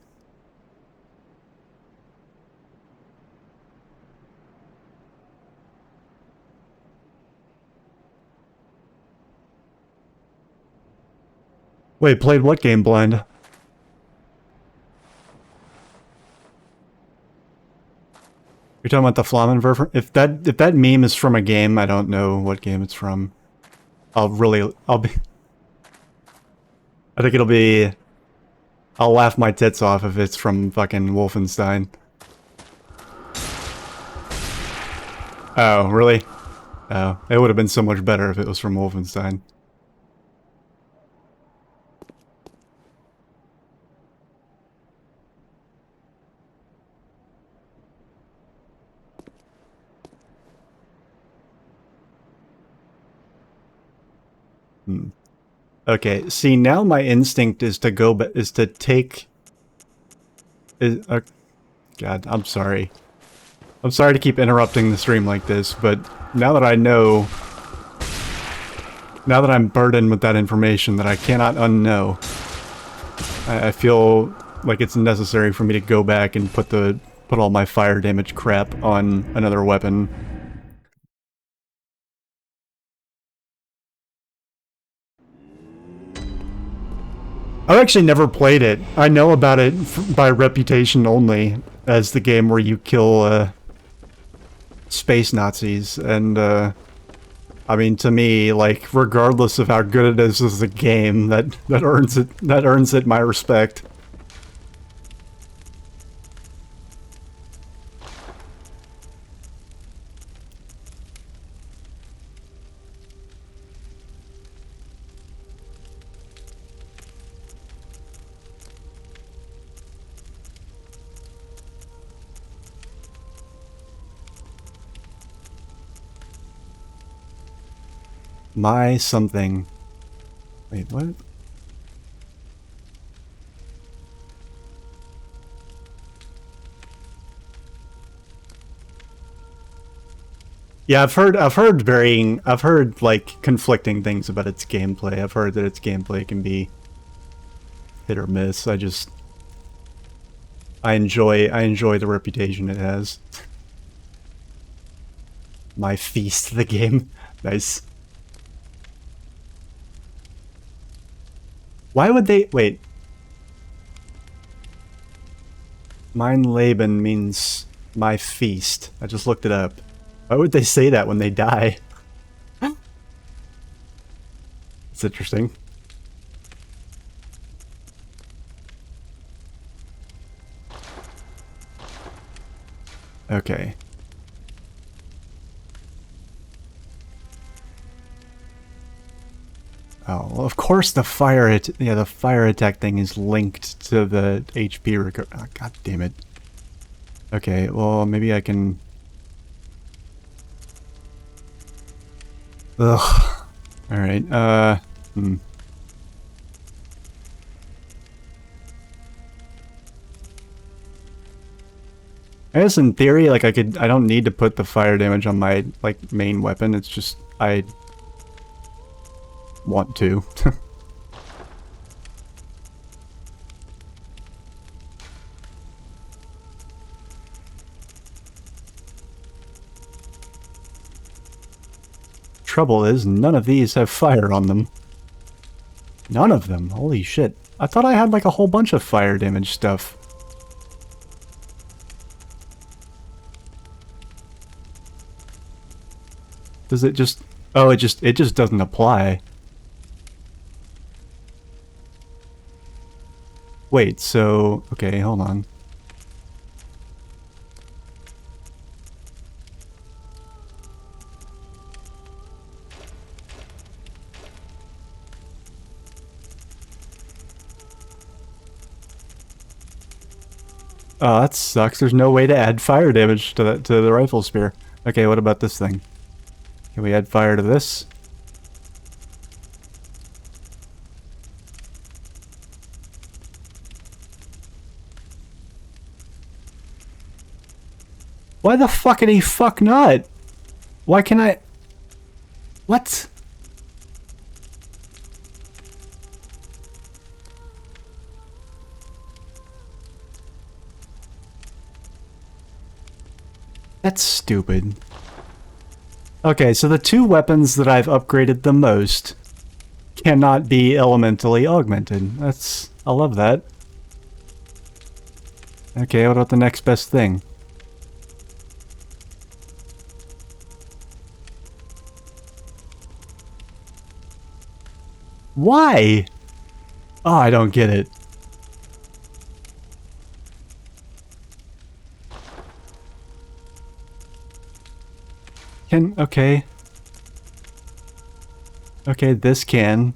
Wait, played what game, Blind? You're talking about the Flammenwerfer? If that meme is from a game, I don't know what game it's from. I'll be... I think it'll be... I'll laugh my tits off if it's from fucking Wolfenstein. Oh, really? Oh, it would have been so much better if it was from Wolfenstein. Okay, see, now my instinct is to go, is to take... God, I'm sorry. I'm sorry to keep interrupting the stream like this, but now that I know... Now that I'm burdened with that information that I cannot unknow, I feel like it's necessary for me to go back and put all my fire damage crap on another weapon. I've actually never played it. I know about it by reputation only, as the game where you kill, space Nazis, and, I mean, to me, like, regardless of how good it is as a game, that earns it my respect. My something. Wait, what? Yeah, I've heard like conflicting things about its gameplay. I've heard that its gameplay can be hit or miss. I enjoy the reputation it has. My feast, the game. Nice. Why would they... Wait. Mein Leben means my feast. I just looked it up. Why would they say that when they die? It's interesting. Okay. Oh, well, of course the fire the fire attack thing is linked to the HP oh, God damn it. Okay, well, maybe I can... Ugh. Alright, I guess in theory, like, I don't need to put the fire damage on my, like, main weapon, it's just, I want to. Trouble is, none of these have fire on them. None of them, holy shit. I thought I had, like, a whole bunch of fire damage stuff. Does it just... Oh, it just doesn't apply. Wait, so... Okay, hold on. Oh, that sucks. There's no way to add fire damage to the rifle spear. Okay, what about this thing? Can we add fire to this? Why the fuckity fuck not? Why can I... What? That's stupid. Okay, so the two weapons that I've upgraded the most cannot be elementally augmented. That's... I love that. Okay, what about the next best thing? Why? Oh, I don't get it. Okay. Okay, this can.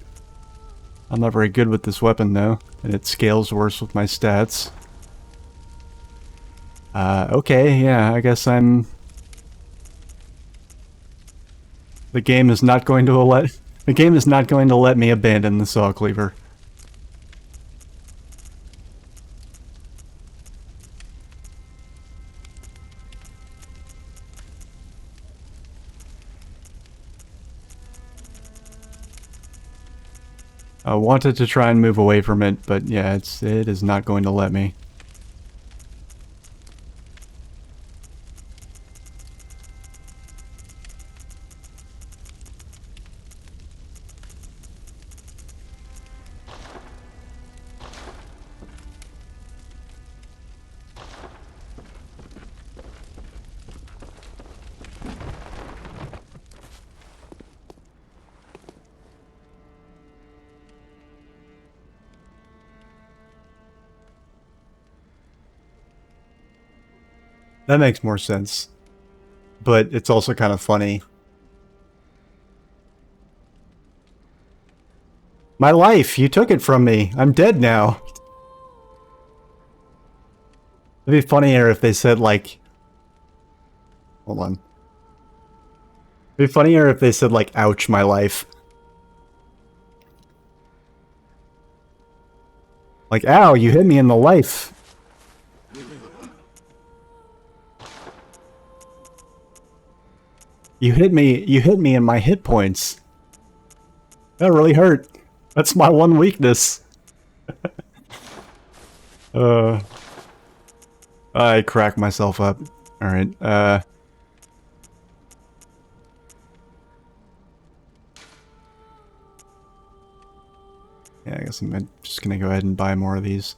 I'm not very good with this weapon, though, and it scales worse with my stats. Okay, yeah, I guess I'm... The game is not going to let me abandon the saw cleaver. I wanted to try and move away from it, but yeah, it is not going to let me. That makes more sense. But it's also kind of funny. My life! You took it from me! I'm dead now! It'd be funnier if they said, like... Hold on. It'd be funnier if they said, like, ouch, my life. Like, ow, you hit me in the life. You hit me in my hit points. That really hurt. That's my one weakness. I cracked myself up. Alright, yeah, I guess guess I'm just gonna go ahead and buy more of these.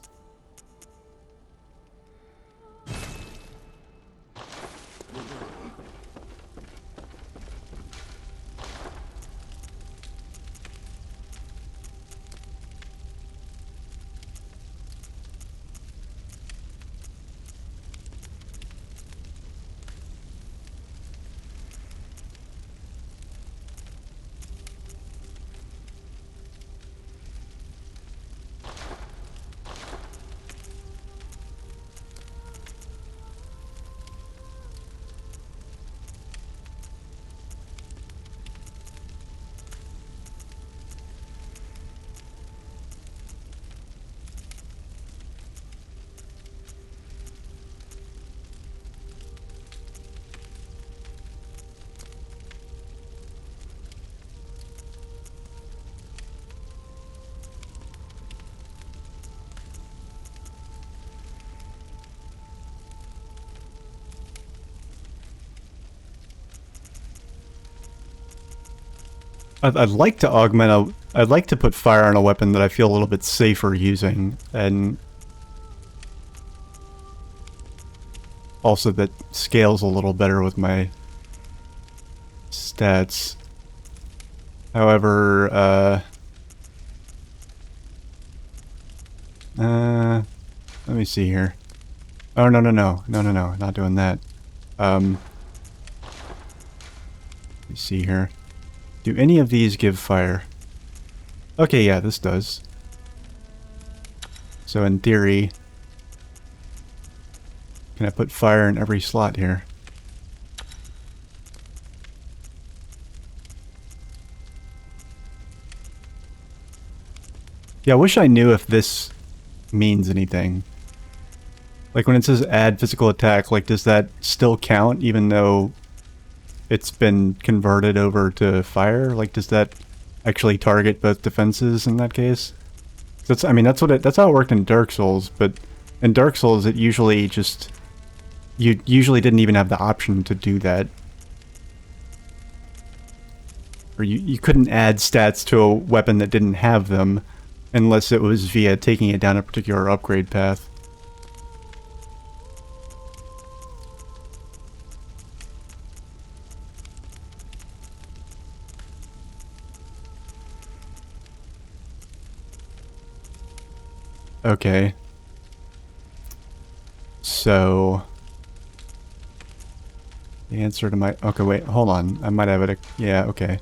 I'd like to augment a... I'd like to put fire on a weapon that I feel a little bit safer using, and also that scales a little better with my stats. However, let me see here. Oh, no, not doing that. Let me see here. Do any of these give fire? Okay, yeah, this does. So in theory, can I put fire in every slot here? Yeah, I wish I knew if this means anything. Like when it says add physical attack, like does that still count even though it's been converted over to fire? Like does that actually target both defenses in that case? That's, I mean, that's how it worked in Dark Souls, but in Dark Souls it usually just, you usually didn't even have the option to do that. Or you couldn't add stats to a weapon that didn't have them unless it was via taking it down a particular upgrade path. Okay. So the answer to my... Okay, wait, hold on. I might have it... Yeah, okay.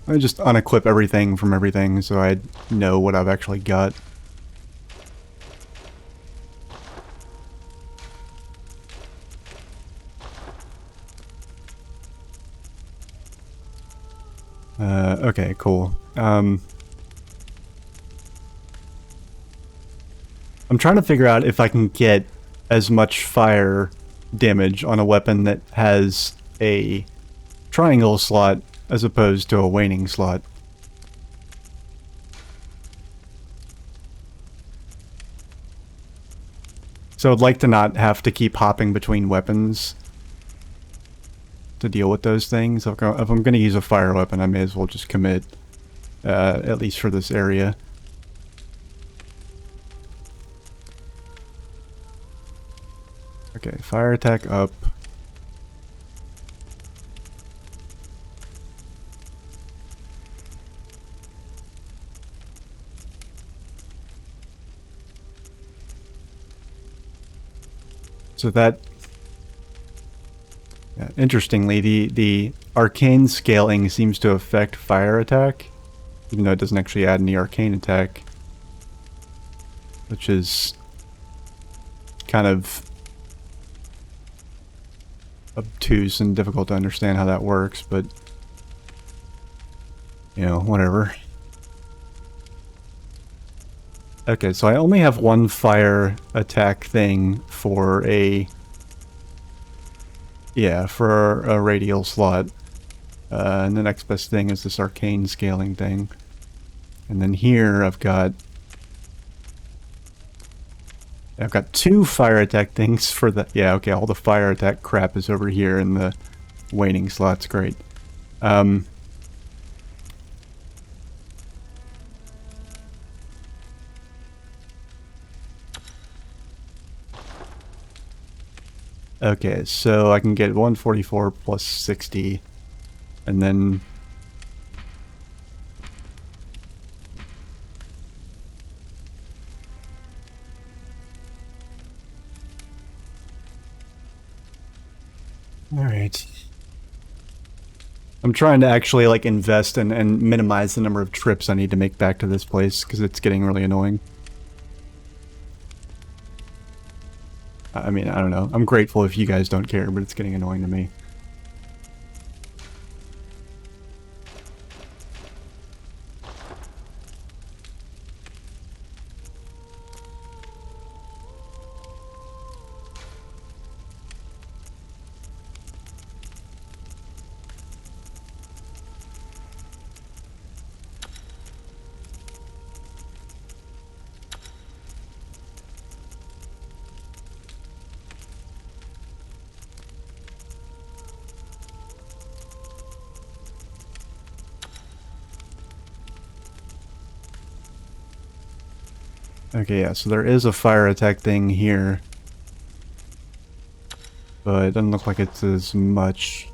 I just unequip everything from everything so I know what I've actually got. Okay, cool. I'm trying to figure out if I can get as much fire damage on a weapon that has a triangle slot as opposed to a waning slot. So I'd like to not have to keep hopping between weapons to deal with those things. If I'm going to use a fire weapon, I may as well just commit, at least for this area. Okay, fire attack up. So that... Yeah, interestingly, the arcane scaling seems to affect fire attack, even though it doesn't actually add any arcane attack. Which is kind of obtuse and difficult to understand how that works, but you know, whatever. Okay, so I only have one fire attack thing for a... Yeah, for a radial slot. And the next best thing is this arcane scaling thing. And then here I've got two fire attack things for the... Yeah, okay, all the fire attack crap is over here in the waning slots, great. Um, okay, so I can get 144 plus 60, and then... Alright. I'm trying to actually, like, invest and minimize the number of trips I need to make back to this place, because it's getting really annoying. I mean, I don't know. I'm grateful if you guys don't care, but it's getting annoying to me. Okay, yeah, so there is a fire attack thing here. But it doesn't look like it's as much.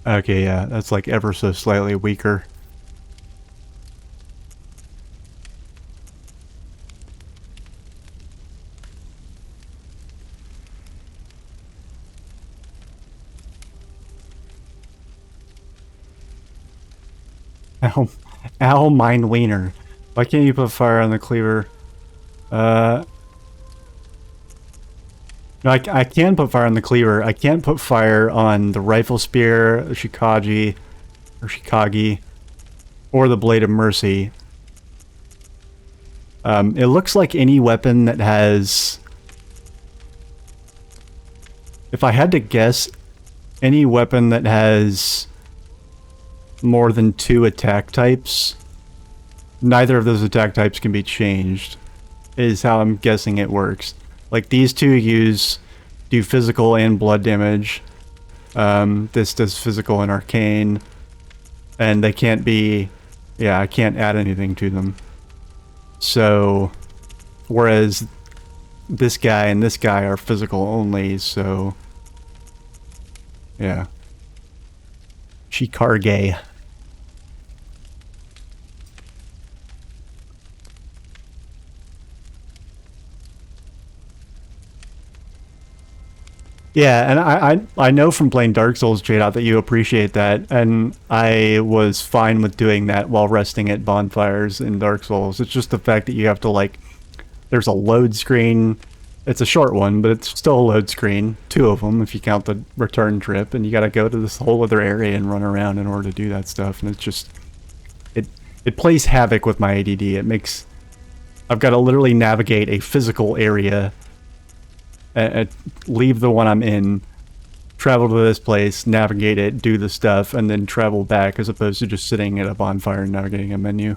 Okay, yeah, that's like ever so slightly weaker. Ow, ow, mine wiener. Why can't you put fire on the cleaver? No, I can put fire on the cleaver. I can't put fire on the rifle spear, Shikagi, or Shikagi, or the Blade of Mercy. It looks like any weapon that has... If I had to guess, any weapon that has more than 2 attack types, neither of those attack types can be changed, is how I'm guessing it works. Like, these two do physical and blood damage. This does physical and arcane. And they can't be... Yeah, I can't add anything to them. So, whereas this guy and this guy are physical only, so... Yeah. Shikarge. Yeah, and I know from playing Dark Souls, Jadot, that you appreciate that, and I was fine with doing that while resting at bonfires in Dark Souls. It's just the fact that you have to, like, there's a load screen. It's a short one, but it's still a load screen. 2 of them, if you count the return trip, and you gotta go to this whole other area and run around in order to do that stuff, and it's just... It plays havoc with my ADD. It makes... I've got to literally navigate a physical area, leave the one I'm in, travel to this place, navigate it, do the stuff, and then travel back, as opposed to just sitting at a bonfire and navigating a menu.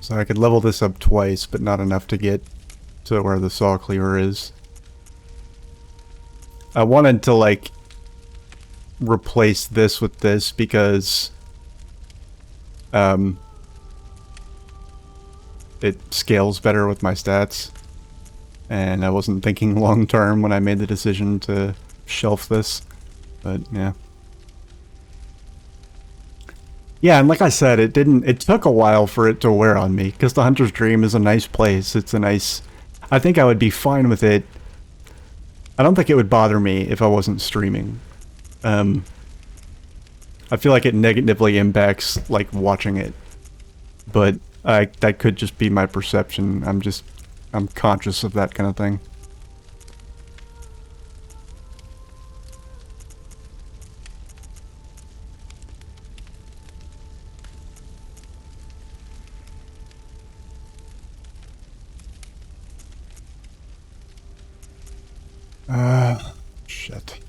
So I could level this up twice, but not enough to get to where the saw cleaver is. I wanted to, like, replace this with this because it scales better with my stats. and I wasn't thinking long term when I made the decision to shelf this. But yeah. Yeah, and like I said, it took a while for it to wear on me, because the Hunter's Dream is a nice place. It's a nice... I think I would be fine with it. I don't think it would bother me if I wasn't streaming. I feel like it negatively impacts, like, watching it. But that could just be my perception. I'm conscious of that kind of thing. Shit.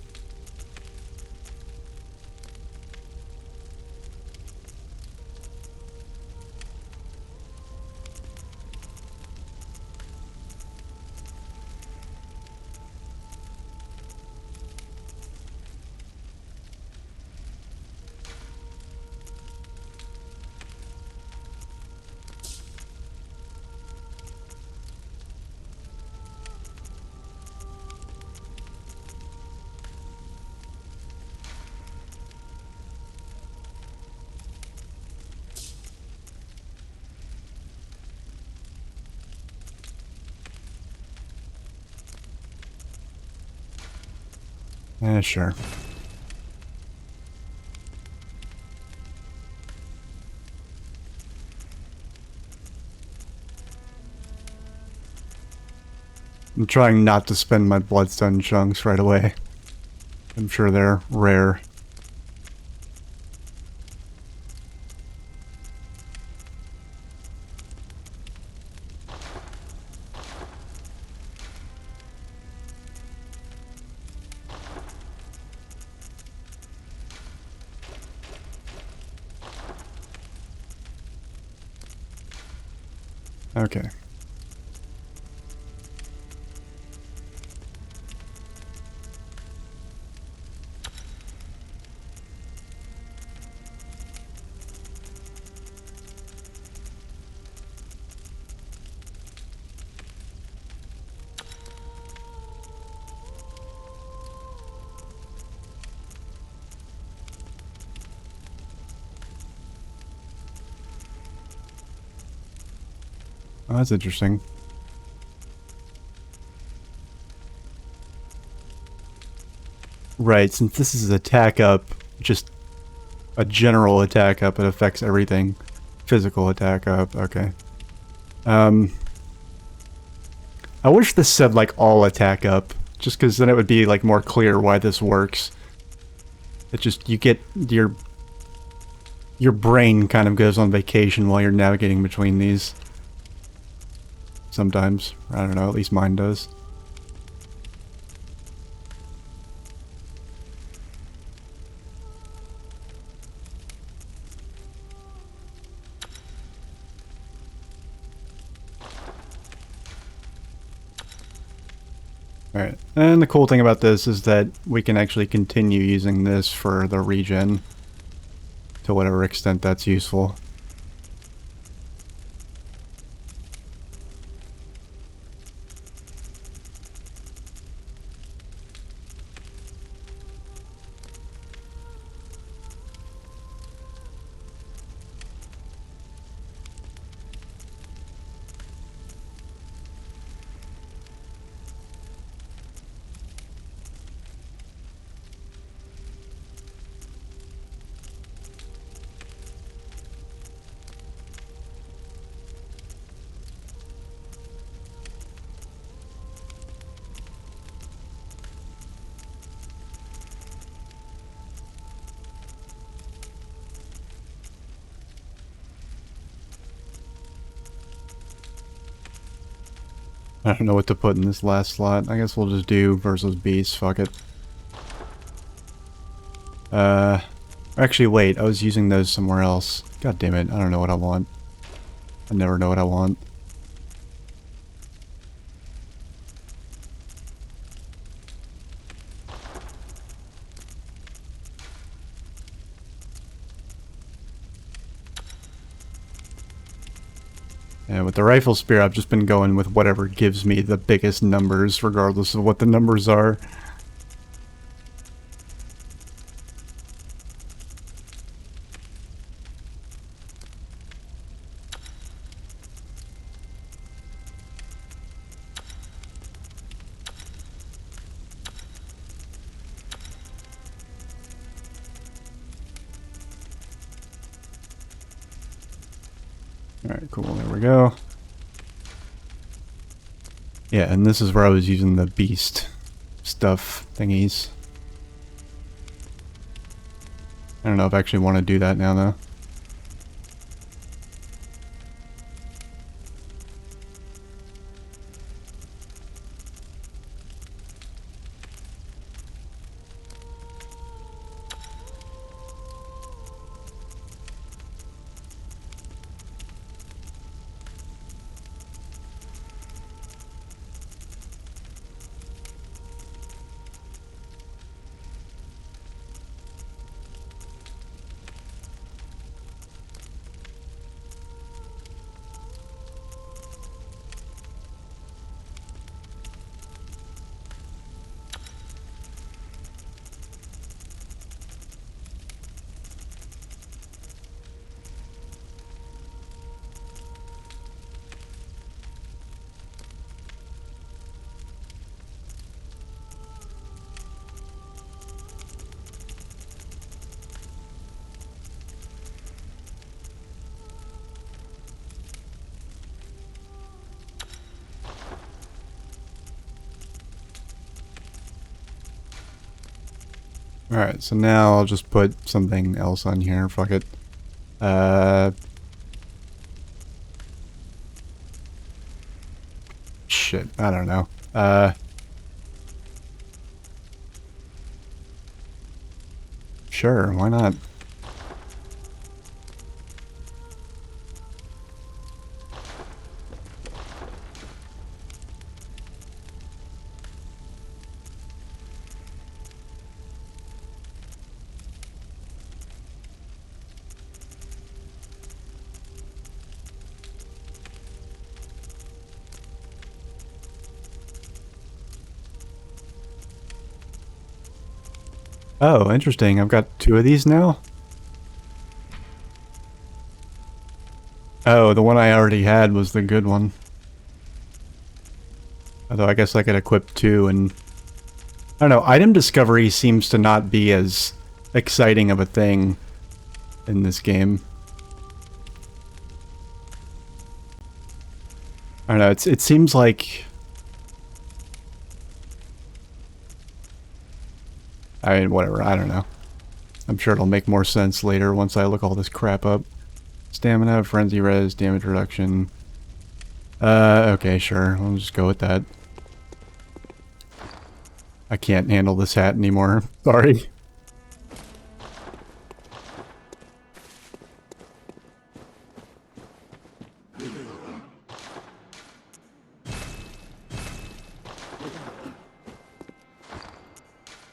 Yeah, sure. I'm trying not to spend my bloodstone chunks right away. I'm sure they're rare. Okay. Oh, that's interesting. Right, since this is attack up, just a general attack up, it affects everything. Physical attack up, okay. I wish this said, like, all attack up, just because then it would be, like, more clear why this works. It just, you get your brain kind of goes on vacation while you're navigating between these. Sometimes. I don't know, at least mine does. Alright, and the cool thing about this is that we can actually continue using this for the regen to whatever extent that's useful. I don't know what to put in this last slot. I guess we'll just do versus beast. Fuck it. Actually, wait. I was using those somewhere else. God damn it. I don't know what I want. I never know what I want. And with the rifle spear, I've just been going with whatever gives me the biggest numbers, regardless of what the numbers are. Alright, cool, there we go. Yeah, and this is where I was using the beast stuff thingies. I don't know if I actually want to do that now, though. Alright, so now I'll just put something else on here. Fuck it. Shit, I don't know. Sure, why not? Oh, interesting. I've got 2 of these now? Oh, the one I already had was the good one. Although I guess I could equip 2 and... I don't know, item discovery seems to not be as exciting of a thing in this game. I don't know, it seems like... I mean, whatever, I don't know. I'm sure it'll make more sense later once I look all this crap up. Stamina, frenzy res, damage reduction. Okay, sure, I'll just go with that. I can't handle this hat anymore, sorry.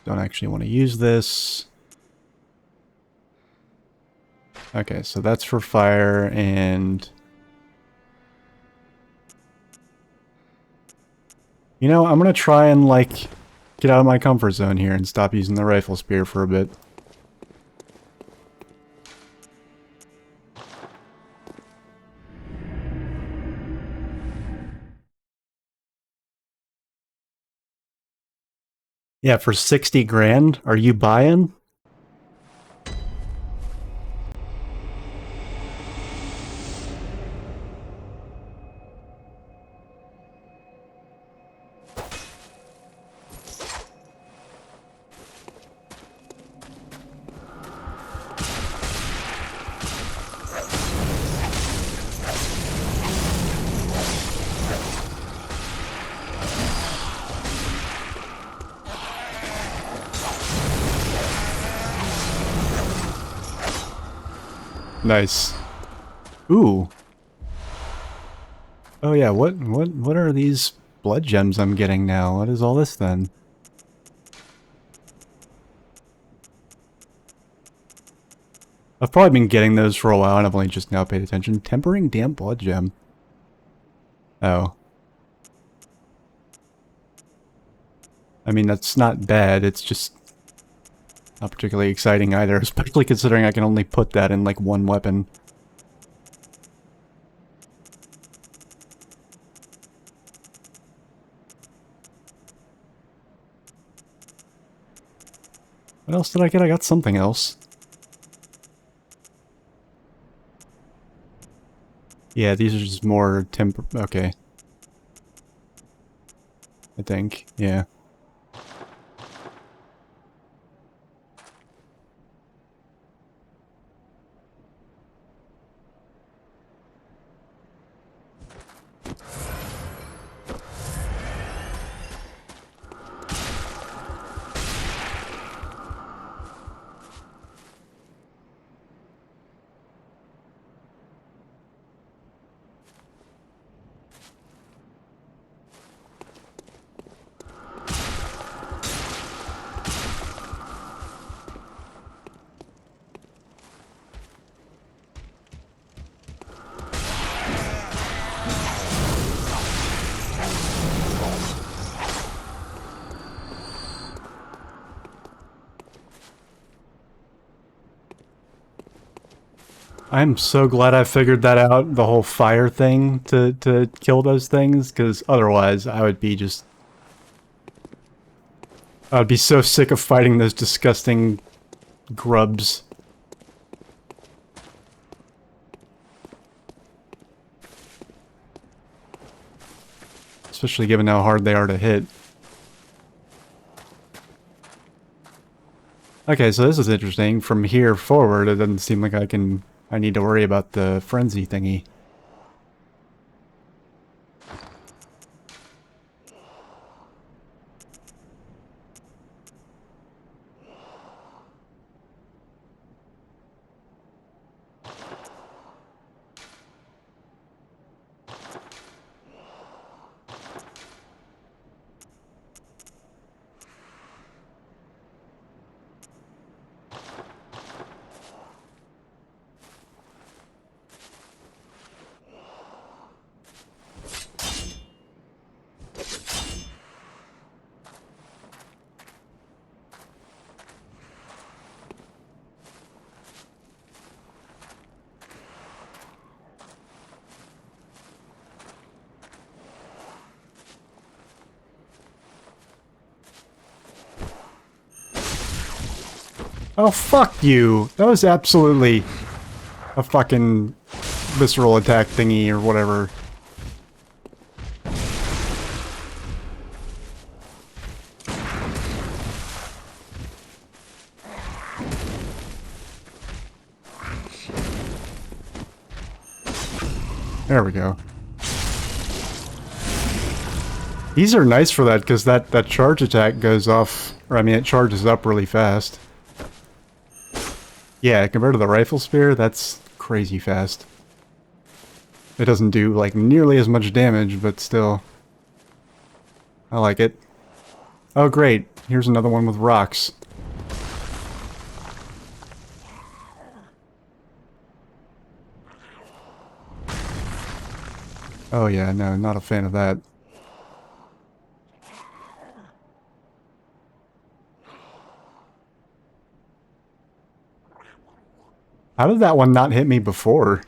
Don't actually want to use this. Okay, so that's for fire, and... You know, I'm gonna try and, like, get out of my comfort zone here and stop using the rifle spear for a bit. Yeah, for 60 grand? Are you buying? Nice. Ooh. Oh yeah, what are these blood gems I'm getting now? What is all this then? I've probably been getting those for a while and I've only just now paid attention. Tempering damp blood gem. Oh. I mean, that's not bad, it's just not particularly exciting either, especially considering I can only put that in, like, one weapon. What else did I get? I got something else. Yeah, these are just more okay. I think, yeah. I'm so glad I figured that out, the whole fire thing to kill those things, because otherwise I would be just... I'd be so sick of fighting those disgusting grubs. Especially given how hard they are to hit. Okay, so this is interesting. From here forward, it doesn't seem like I need to worry about the frenzy thingy. Oh, fuck you! That was absolutely a fucking visceral attack thingy or whatever. There we go. These are nice for that, because that charge attack goes off, or I mean it charges up really fast. Yeah, compared to the rifle spear, that's crazy fast. It doesn't do, like, nearly as much damage, but still. I like it. Oh great, here's another one with rocks. Oh yeah, no, not a fan of that. How did that one not hit me before?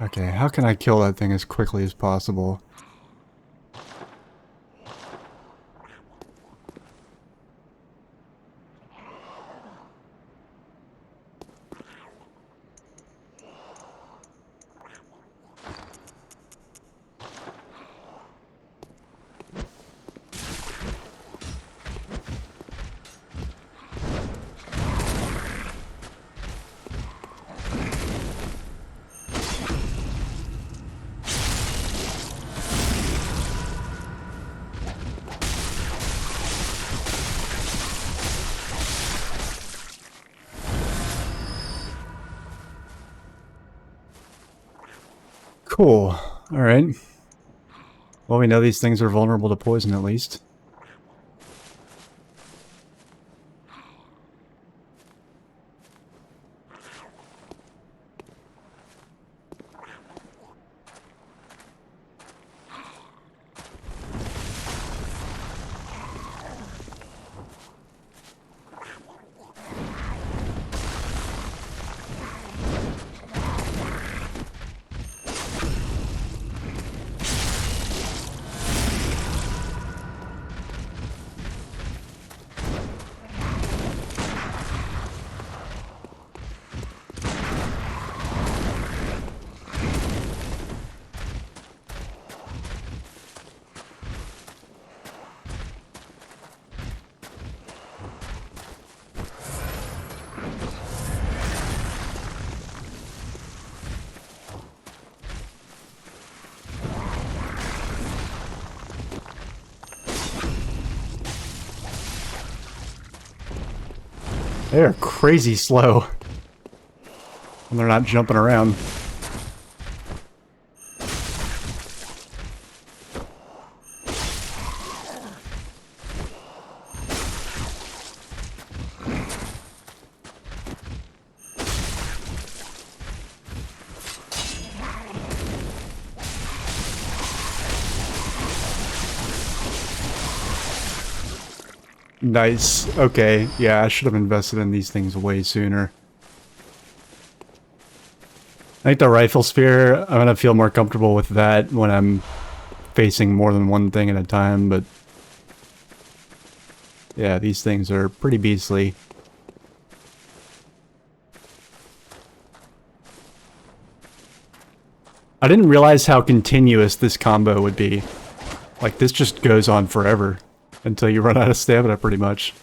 Okay, how can I kill that thing as quickly as possible? Cool. Alright. Well, we know these things are vulnerable to poison at least. They're crazy slow. And they're not jumping around. Nice. Okay. Yeah, I should have invested in these things way sooner. I think the rifle spear, I'm gonna feel more comfortable with that when I'm facing more than one thing at a time, but... yeah, these things are pretty beastly. I didn't realize how continuous this combo would be. Like, this just goes on forever. Until you run out of stamina, pretty much.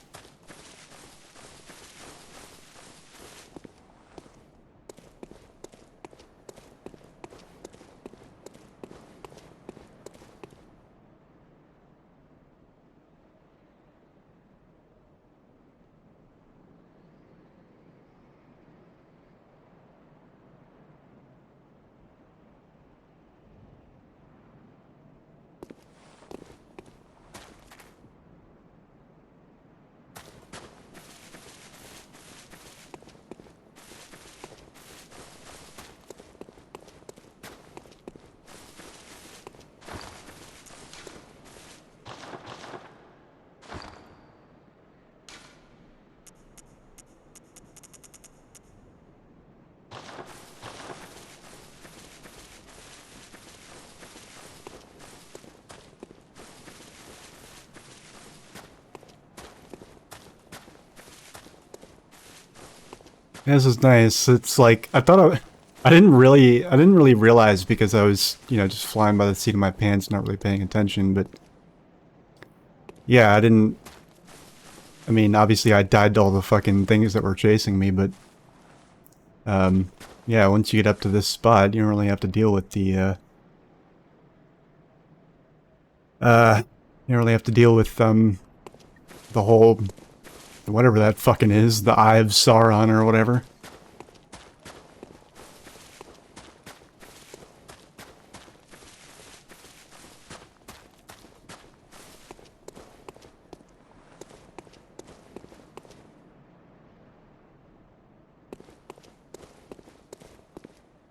This is nice. It's like I didn't really realize because I was, you know, just flying by the seat of my pants, not really paying attention, but yeah, I mean, obviously I died to all the fucking things that were chasing me, but yeah, once you get up to this spot, you don't really have to deal with the you don't really have to deal with the whole whatever that fucking is, the Eye of Sauron or whatever.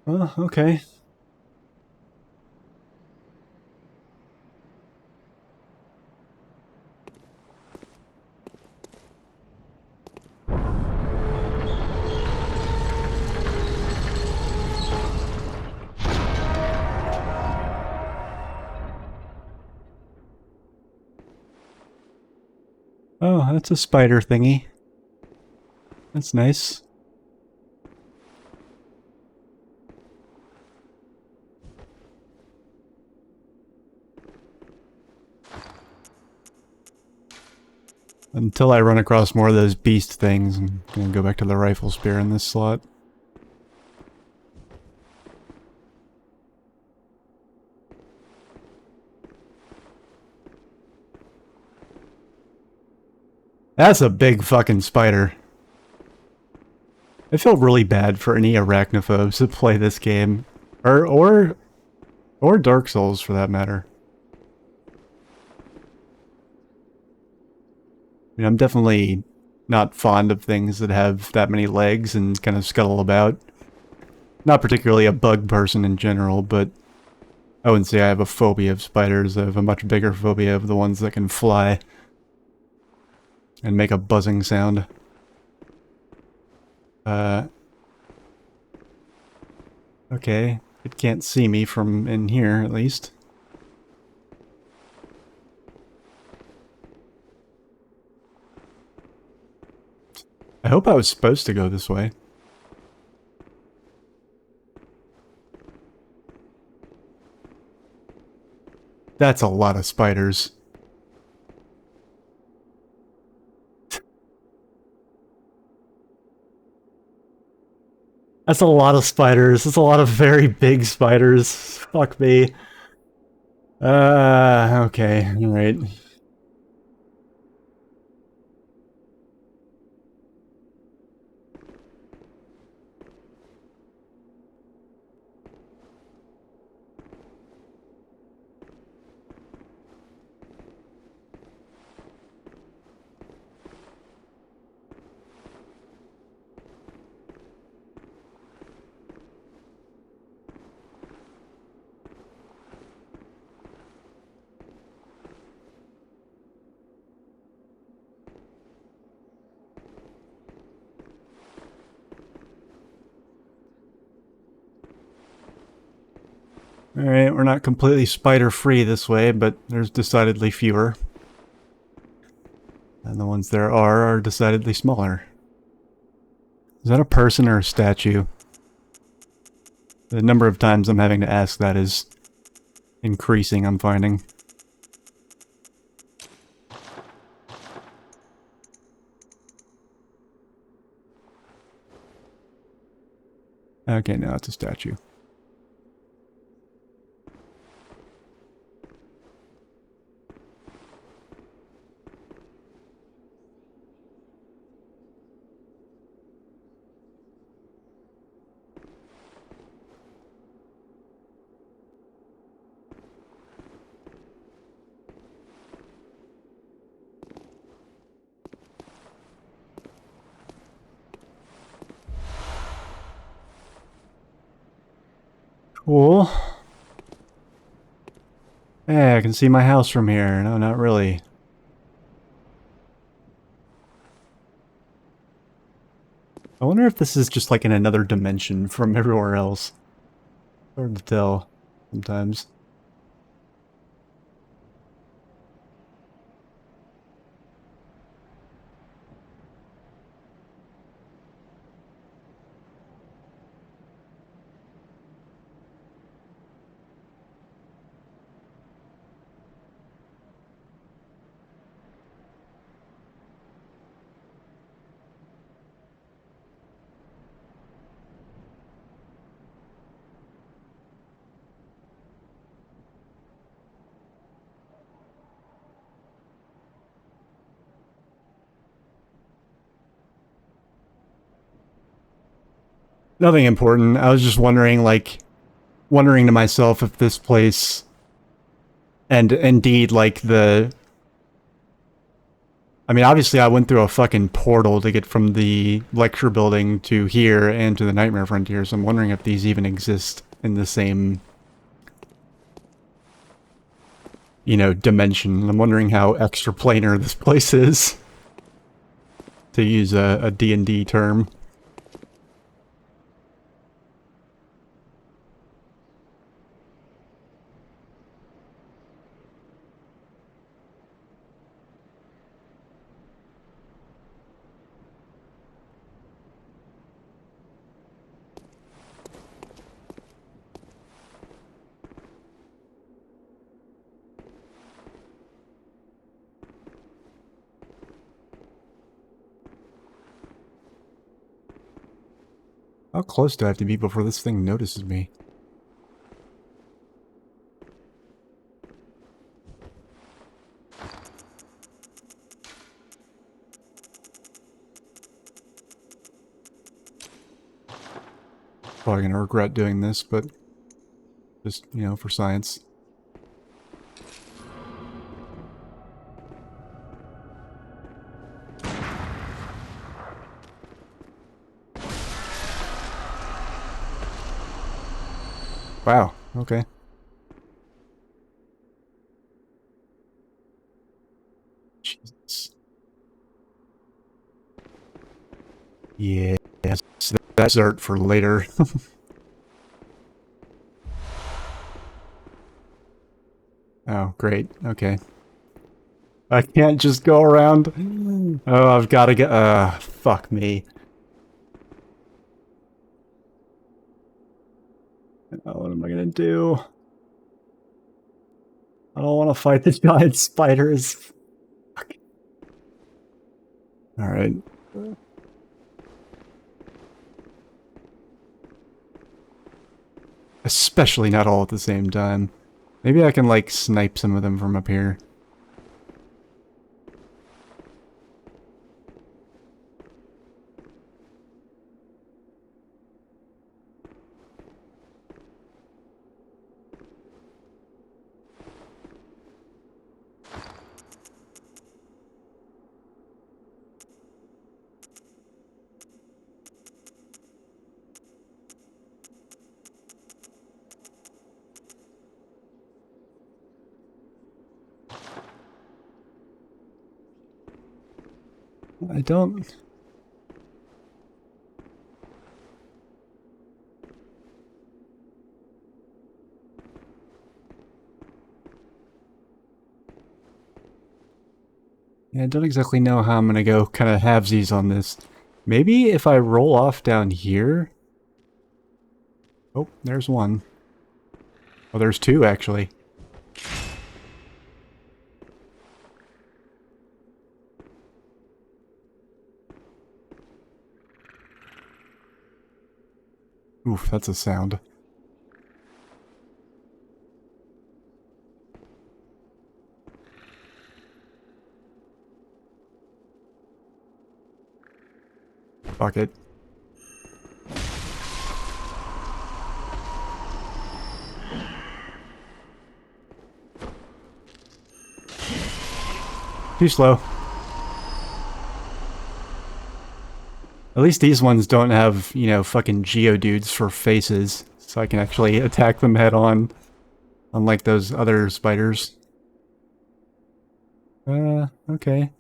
Oh, okay. Oh, that's a spider thingy. That's nice. Until I run across more of those beast things, I'm gonna go back to the rifle spear in this slot. That's a big fucking spider. I feel really bad for any arachnophobes that play this game. Or Dark Souls, for that matter. mean, I'm definitely not fond of things that have that many legs and kind of scuttle about. Not particularly a bug person in general, but I wouldn't say I have a phobia of spiders. I have a much bigger phobia of the ones that can fly and make a buzzing sound. Okay. It can't see me from in here, at least. I hope I was supposed to go this way. That's a lot of spiders. That's a lot of spiders. That's a lot of very big spiders. Fuck me. Okay, alright. Alright, we're not completely spider-free this way, but there's decidedly fewer. And the ones there are decidedly smaller. Is that a person or a statue? The number of times I'm having to ask that is increasing, I'm finding. Okay, now it's a statue. Cool. Yeah, I can see my house from here. No, not really. I wonder if this is just like in another dimension from everywhere else. Hard to tell sometimes. Nothing important. I was just wondering, like, wondering to myself if this place, and indeed, like, I mean, obviously I went through a fucking portal to get from the lecture building to here and to the Nightmare Frontier, so I'm wondering if these even exist in the same, you know, dimension. I'm wondering how extraplanar this place is, to use a D&D term. How close do I have to be before this thing notices me? Probably gonna regret doing this, but just, you know, for science. Wow, okay. Jesus. Yeah, that's dessert for later. Oh, great. Okay. I can't just go around. Oh, I've got to get... fuck me. Oh, what am I gonna do? I don't want to fight the giant spiders. Alright. Especially not all at the same time. Maybe I can, like, snipe some of them from up here. I don't... Yeah, I don't exactly know how I'm gonna go kind of halvesies on this. Maybe if I roll off down here... Oh, there's one. Oh, there's two, actually. Oof, that's a sound. Fuck it. Too slow. At least these ones don't have, you know, fucking geodudes for faces, so I can actually attack them head on, unlike those other spiders. Okay.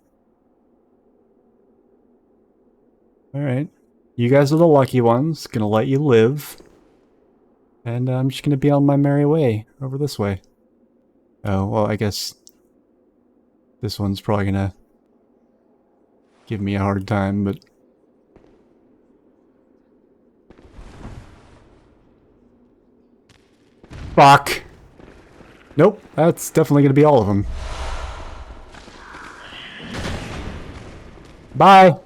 Alright. You guys are the lucky ones, gonna let you live. And I'm just gonna be on my merry way, over this way. Oh, well, I guess this one's probably gonna give me a hard time, but... Fuck! Nope, that's definitely gonna be all of them. Bye!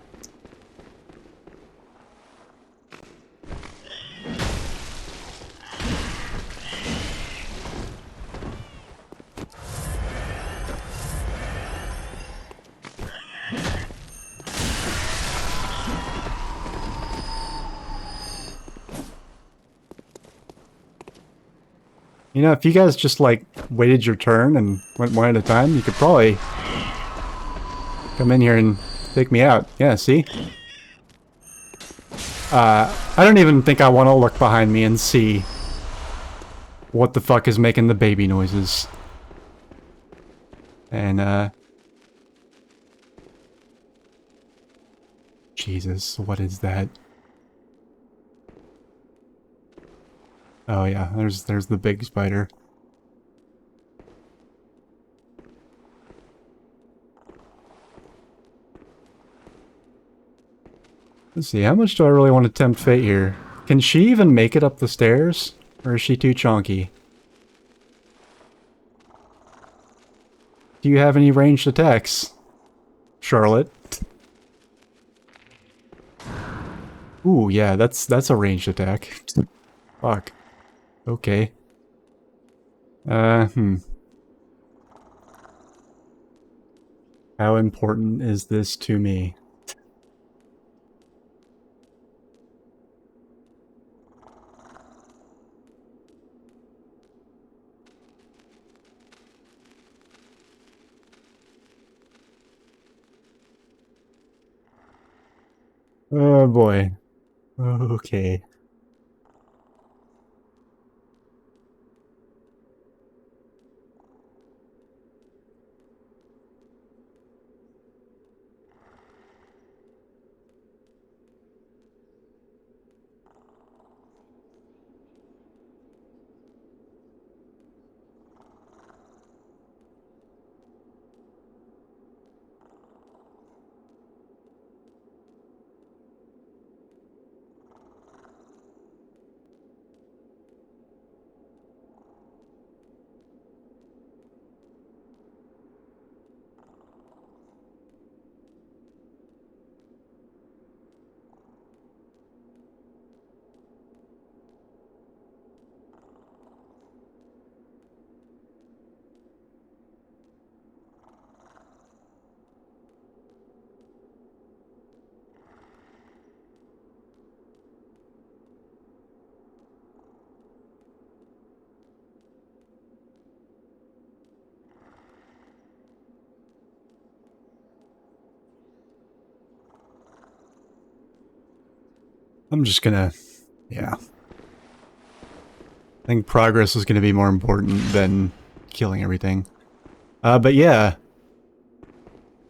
You know, if you guys just, like, waited your turn and went one at a time, you could probably come in here and take me out. Yeah, see? I don't even think I want to look behind me and see what the fuck is making the baby noises. And, Jesus, what is that? Oh yeah, there's the big spider. Let's see, how much do I really want to tempt fate here? Can she even make it up the stairs? Or is she too chonky? Do you have any ranged attacks, Charlotte? Ooh, yeah, that's a ranged attack. Fuck. Okay. How important is this to me? Oh boy. Okay. I'm just gonna... yeah. I think progress is gonna be more important than killing everything. But yeah.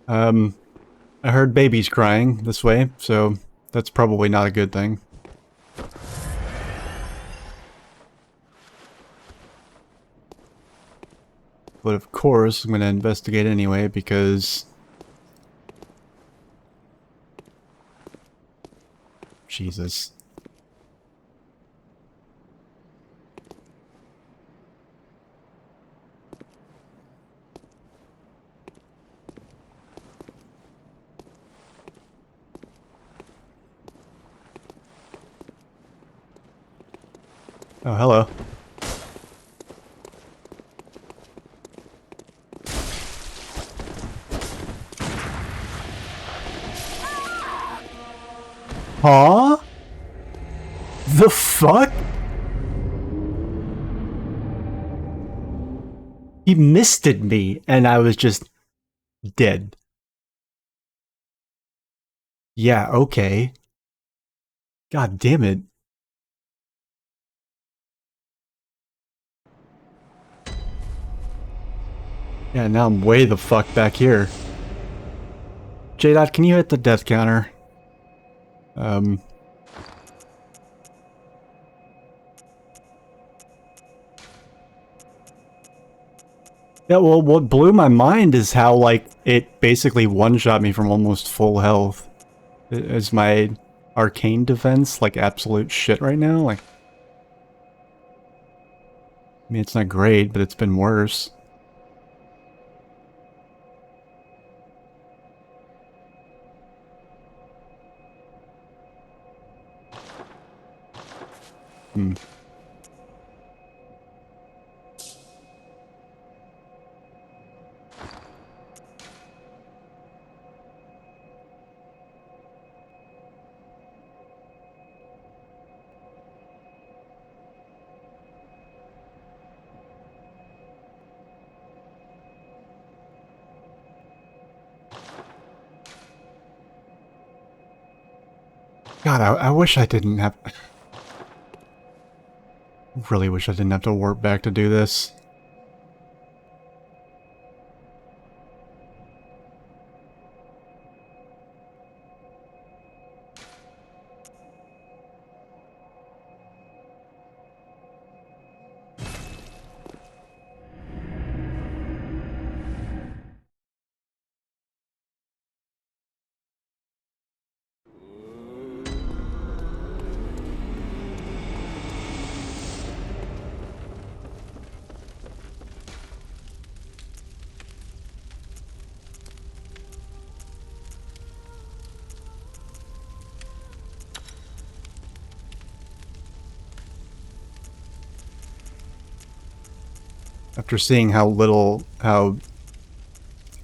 I heard babies crying this way, so that's probably not a good thing. But of course, I'm gonna investigate anyway, because... Jesus. Oh, hello. Huh? The fuck? He misted me, and I was just dead. Yeah, okay. God damn it. Yeah, now I'm way the fuck back here. J-Dot, can you hit the death counter? Yeah, well, what blew my mind is how, like, it basically one-shot me from almost full health. Is my arcane defense, like, absolute shit right now? Like, I mean, it's not great, but it's been worse. Hmm. God, I wish I didn't have... really wish I didn't have to warp back to do this. After seeing how little... how...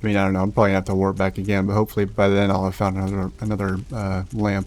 I mean, I don't know, I'm probably gonna have to warp back again, but hopefully by then I'll have found another lamp.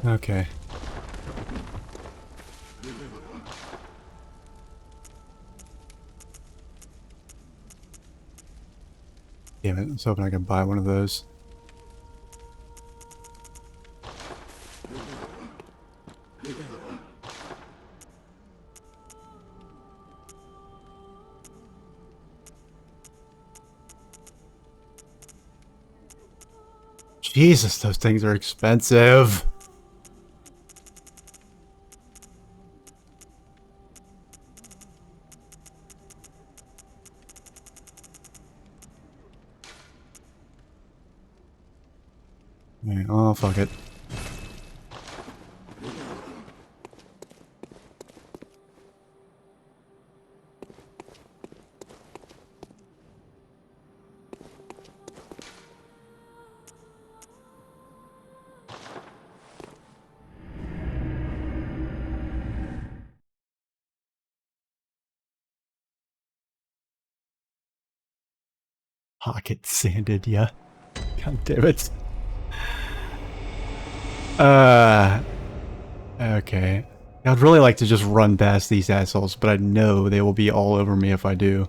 Okay. Damn it, I was hoping I could buy one of those. Jesus, those things are expensive. Alright, oh, fuck it. Pocket sanded, yeah. God damn it. Okay. I'd really like to just run past these assholes, but I know they will be all over me if I do.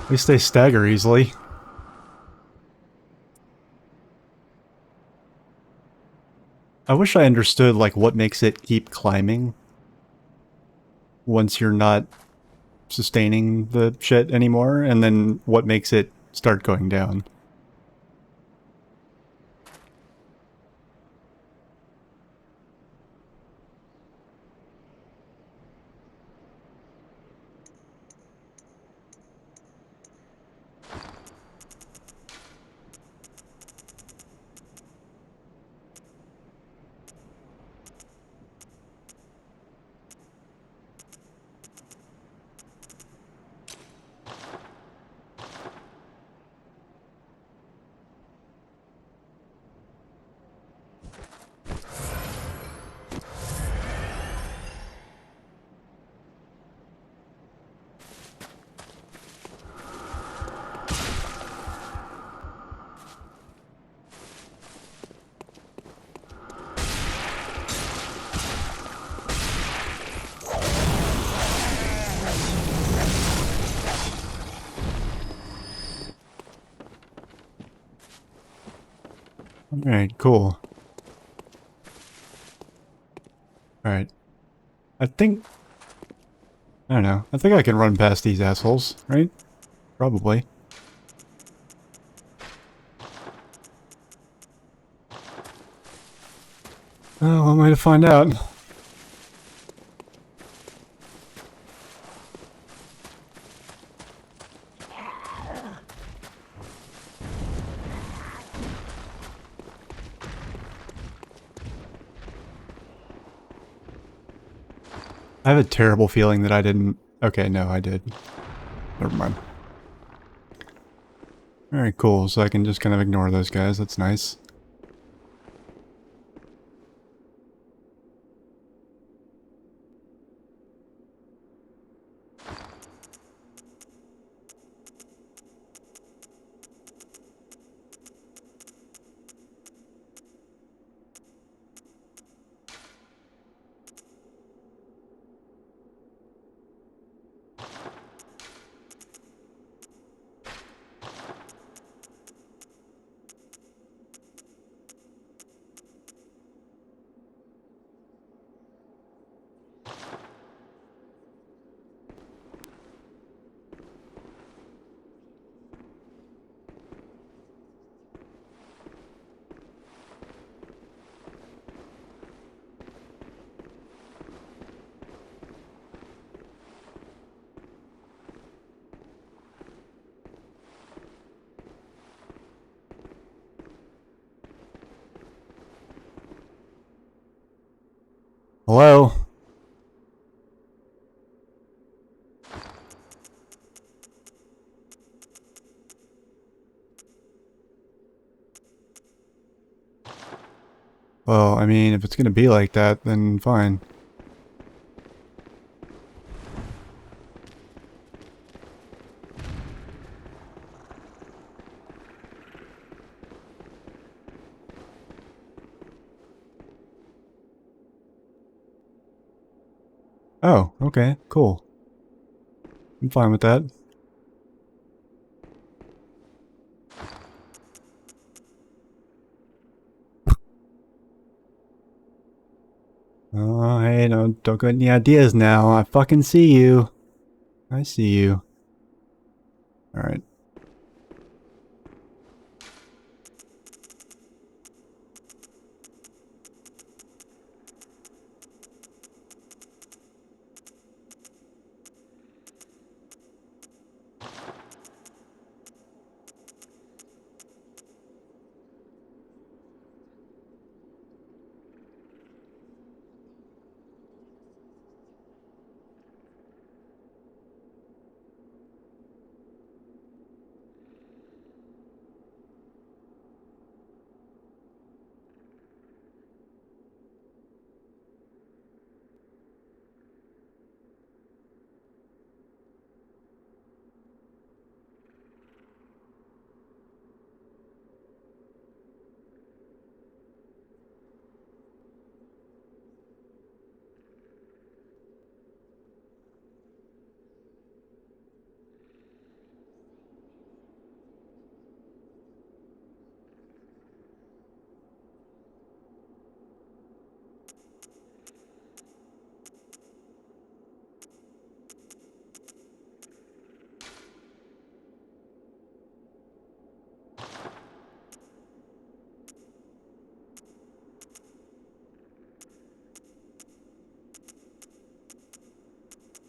At least they stagger easily. I wish I understood, like, what makes it keep climbing once you're not sustaining the shit anymore, and then what makes it start going down. Alright, cool. Alright. I think... I don't know. I think I can run past these assholes, right? Probably. Oh, one way to find out. I have a terrible feeling that I didn't... Okay, no, I did. Never mind. Alright, cool. So I can just kind of ignore those guys. That's nice. Hello? Well, I mean, if it's gonna be like that, then fine. Oh, okay, cool. I'm fine with that. Oh, hey, no, don't get any ideas now. I fucking see you. I see you. Alright.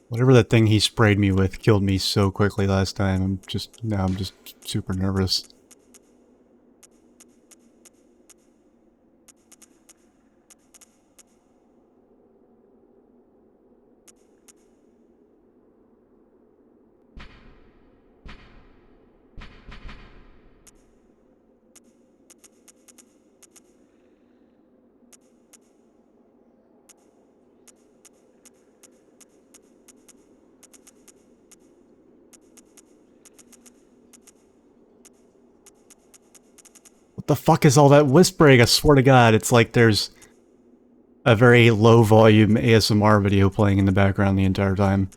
Whatever that thing he sprayed me with killed me so quickly last time. Now I'm just super nervous. What the fuck is all that whispering? I swear to God, it's like there's a very low volume ASMR video playing in the background the entire time.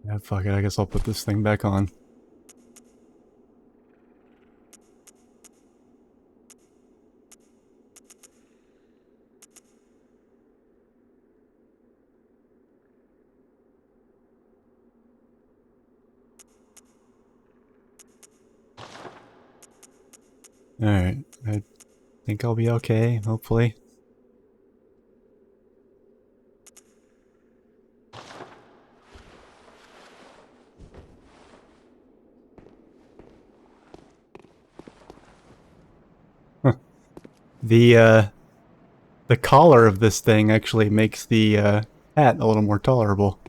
Yeah, fuck it, I guess I'll put this thing back on. Alright, I think I'll be okay, hopefully. The collar of this thing actually makes the hat a little more tolerable.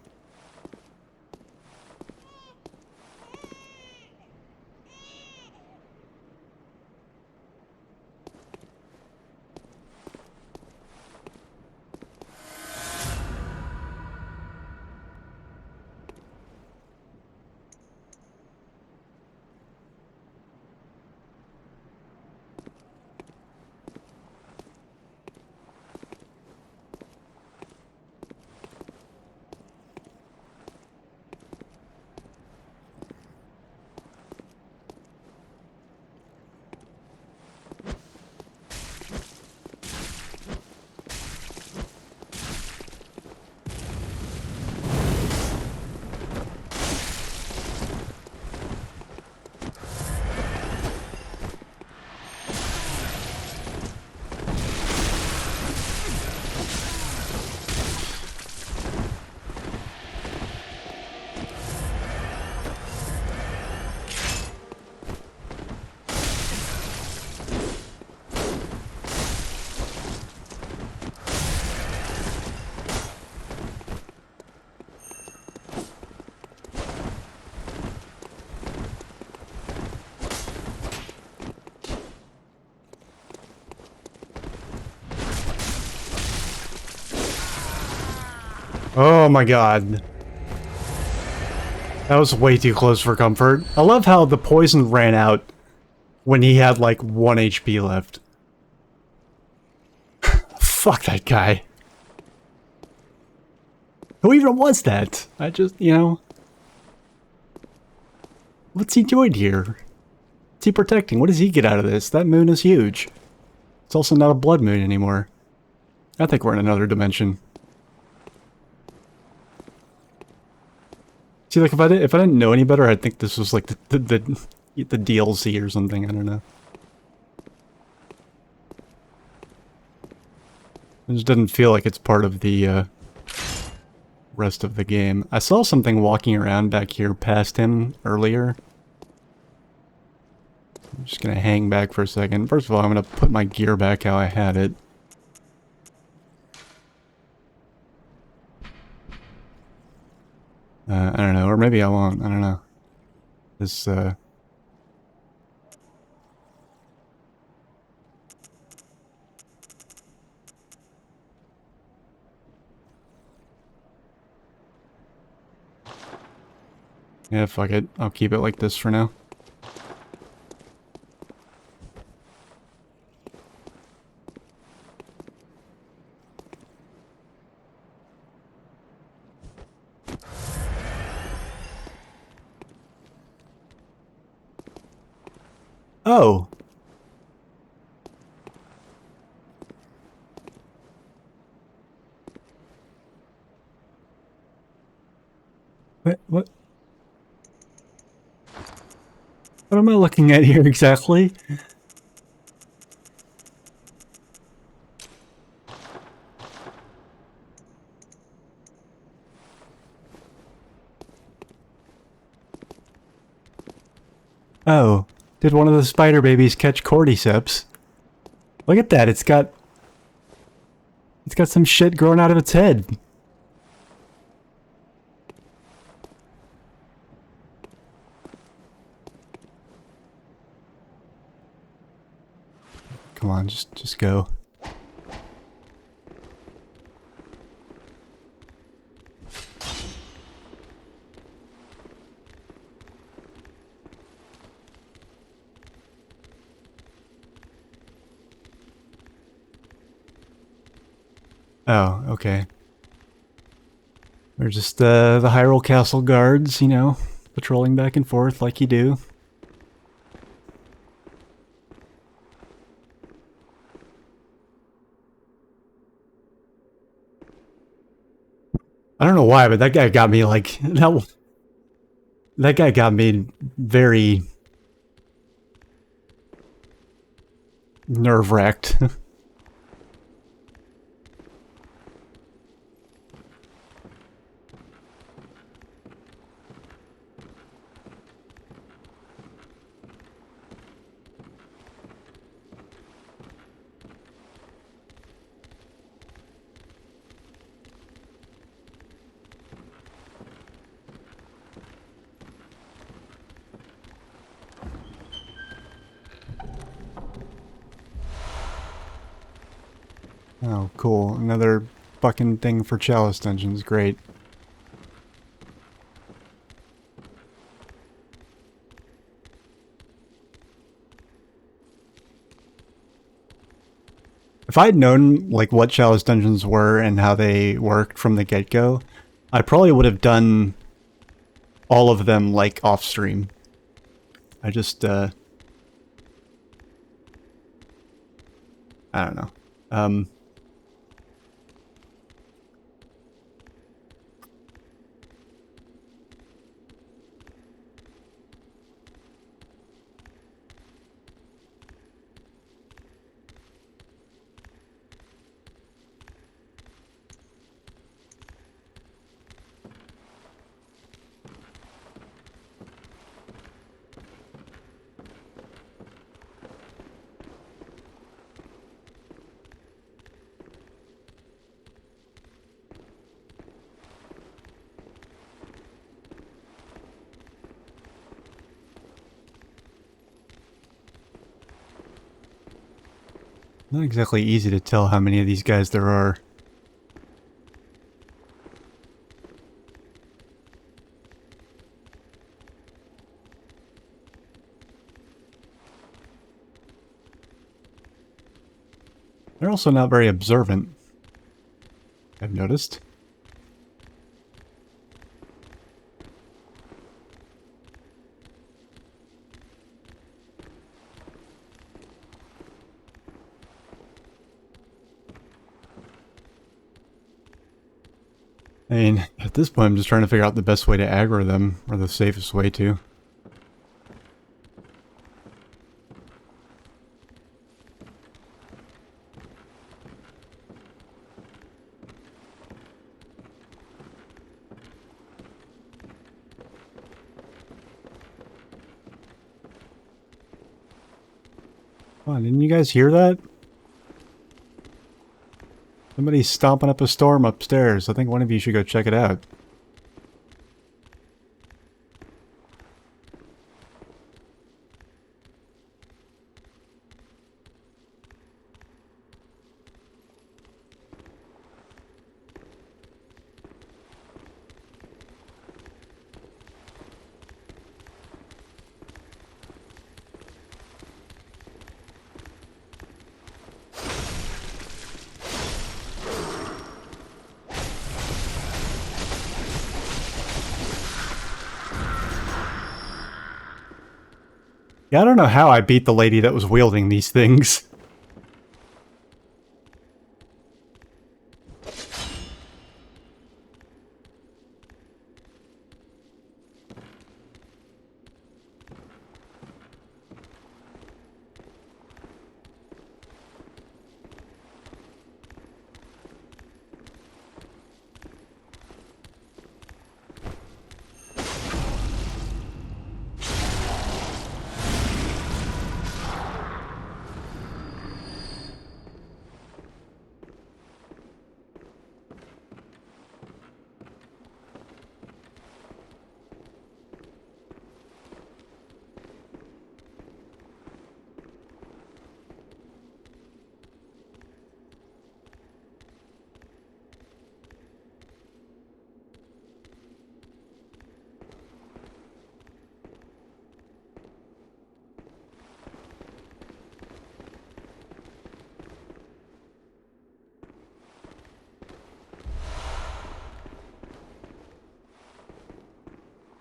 Oh my god. That was way too close for comfort. I love how the poison ran out when he had like 1 HP left. Fuck that guy. Who even was that? I just, you know... What's he doing here? What's he protecting? What does he get out of this? That moon is huge. It's also not a blood moon anymore. I think we're in another dimension. See, like, if I didn't know any better, I'd think this was like the DLC or something. I don't know. It just doesn't feel like it's part of the rest of the game. I saw something walking around back here past him earlier. I'm just gonna hang back for a second. First of all, I'm gonna put my gear back how I had it. I don't know, or maybe I won't. I don't know. This, yeah, fuck it. I'll keep it like this for now. Oh! What? What am I looking at here exactly? Oh. Did one of the spider babies catch cordyceps? Look at that, it's got some shit growing out of its head. Come on, just go. Oh, okay. They're just the Hyrule Castle guards, you know, patrolling back and forth like you do. I don't know why, but that guy got me like that guy got me very nerve-wracked. Oh, cool. Another fucking thing for Chalice Dungeons. Great. If I'd known, like, what Chalice Dungeons were and how they worked from the get-go, I probably would have done all of them, like, off-stream. I just, I don't know. Not exactly easy to tell how many of these guys there are. They're also not very observant, I've noticed. I mean, at this point I'm just trying to figure out the best way to aggro them, or the safest way to. Come on, didn't you guys hear that? Somebody's stomping up a storm upstairs. I think one of you should go check it out. Yeah, I don't know how I beat the lady that was wielding these things.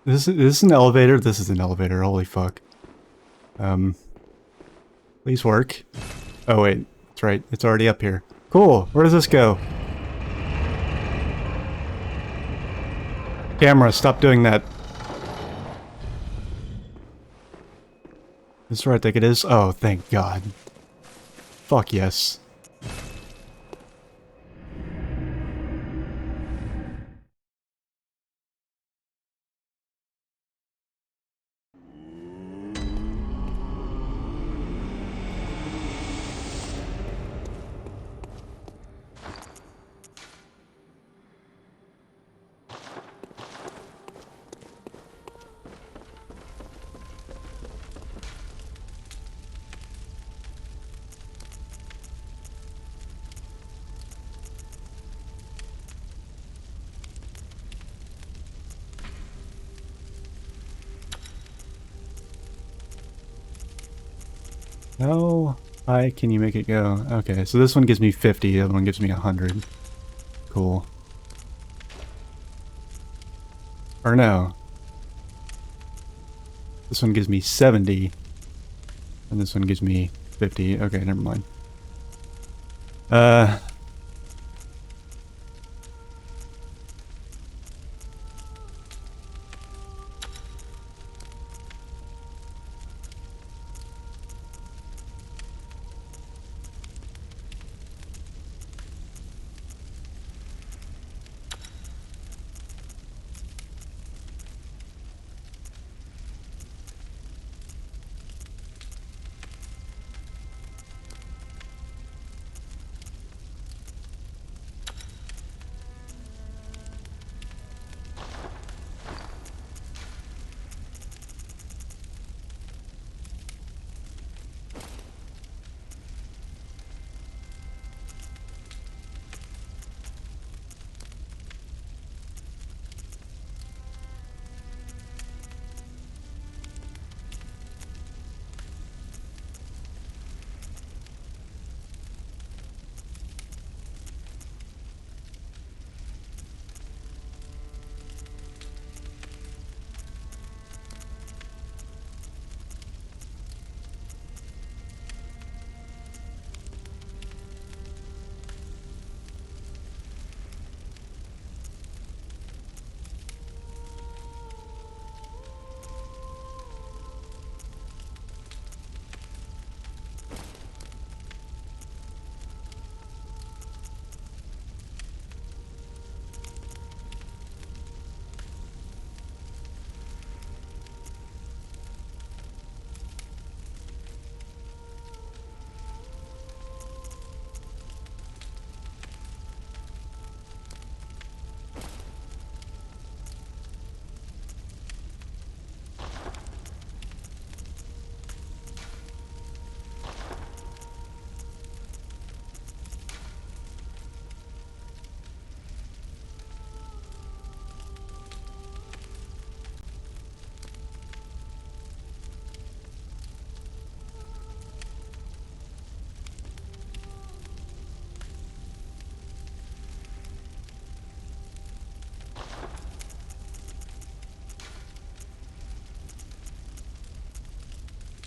This is an elevator? This is an elevator, holy fuck. Please work. Oh wait, that's right, it's already up here. Cool, where does this go? Camera, stop doing that. This is where I think it is? Oh, thank God. Fuck yes. How high can you make it go? Okay, so this one gives me 50, the other one gives me 100. Cool. Or no. This one gives me 70. And this one gives me 50. Okay, never mind.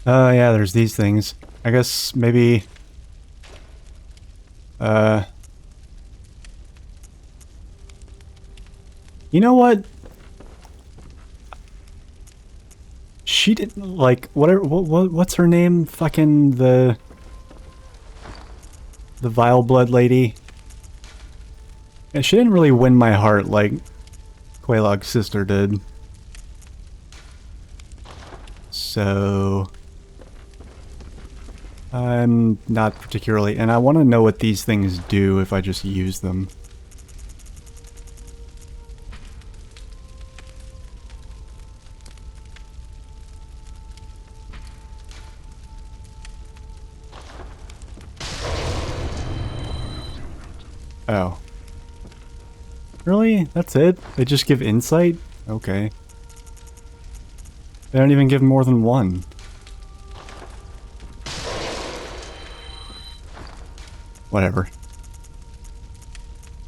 Oh, yeah, there's these things. I guess maybe... You know what? She didn't, like, whatever, what's her name? Fucking the Vile Blood lady? Yeah, she didn't really win my heart like Quelaag's sister did. So... I'm not particularly... And I want to know what these things do if I just use them. Oh. Really? That's it? They just give insight? Okay. They don't even give more than one. Whatever.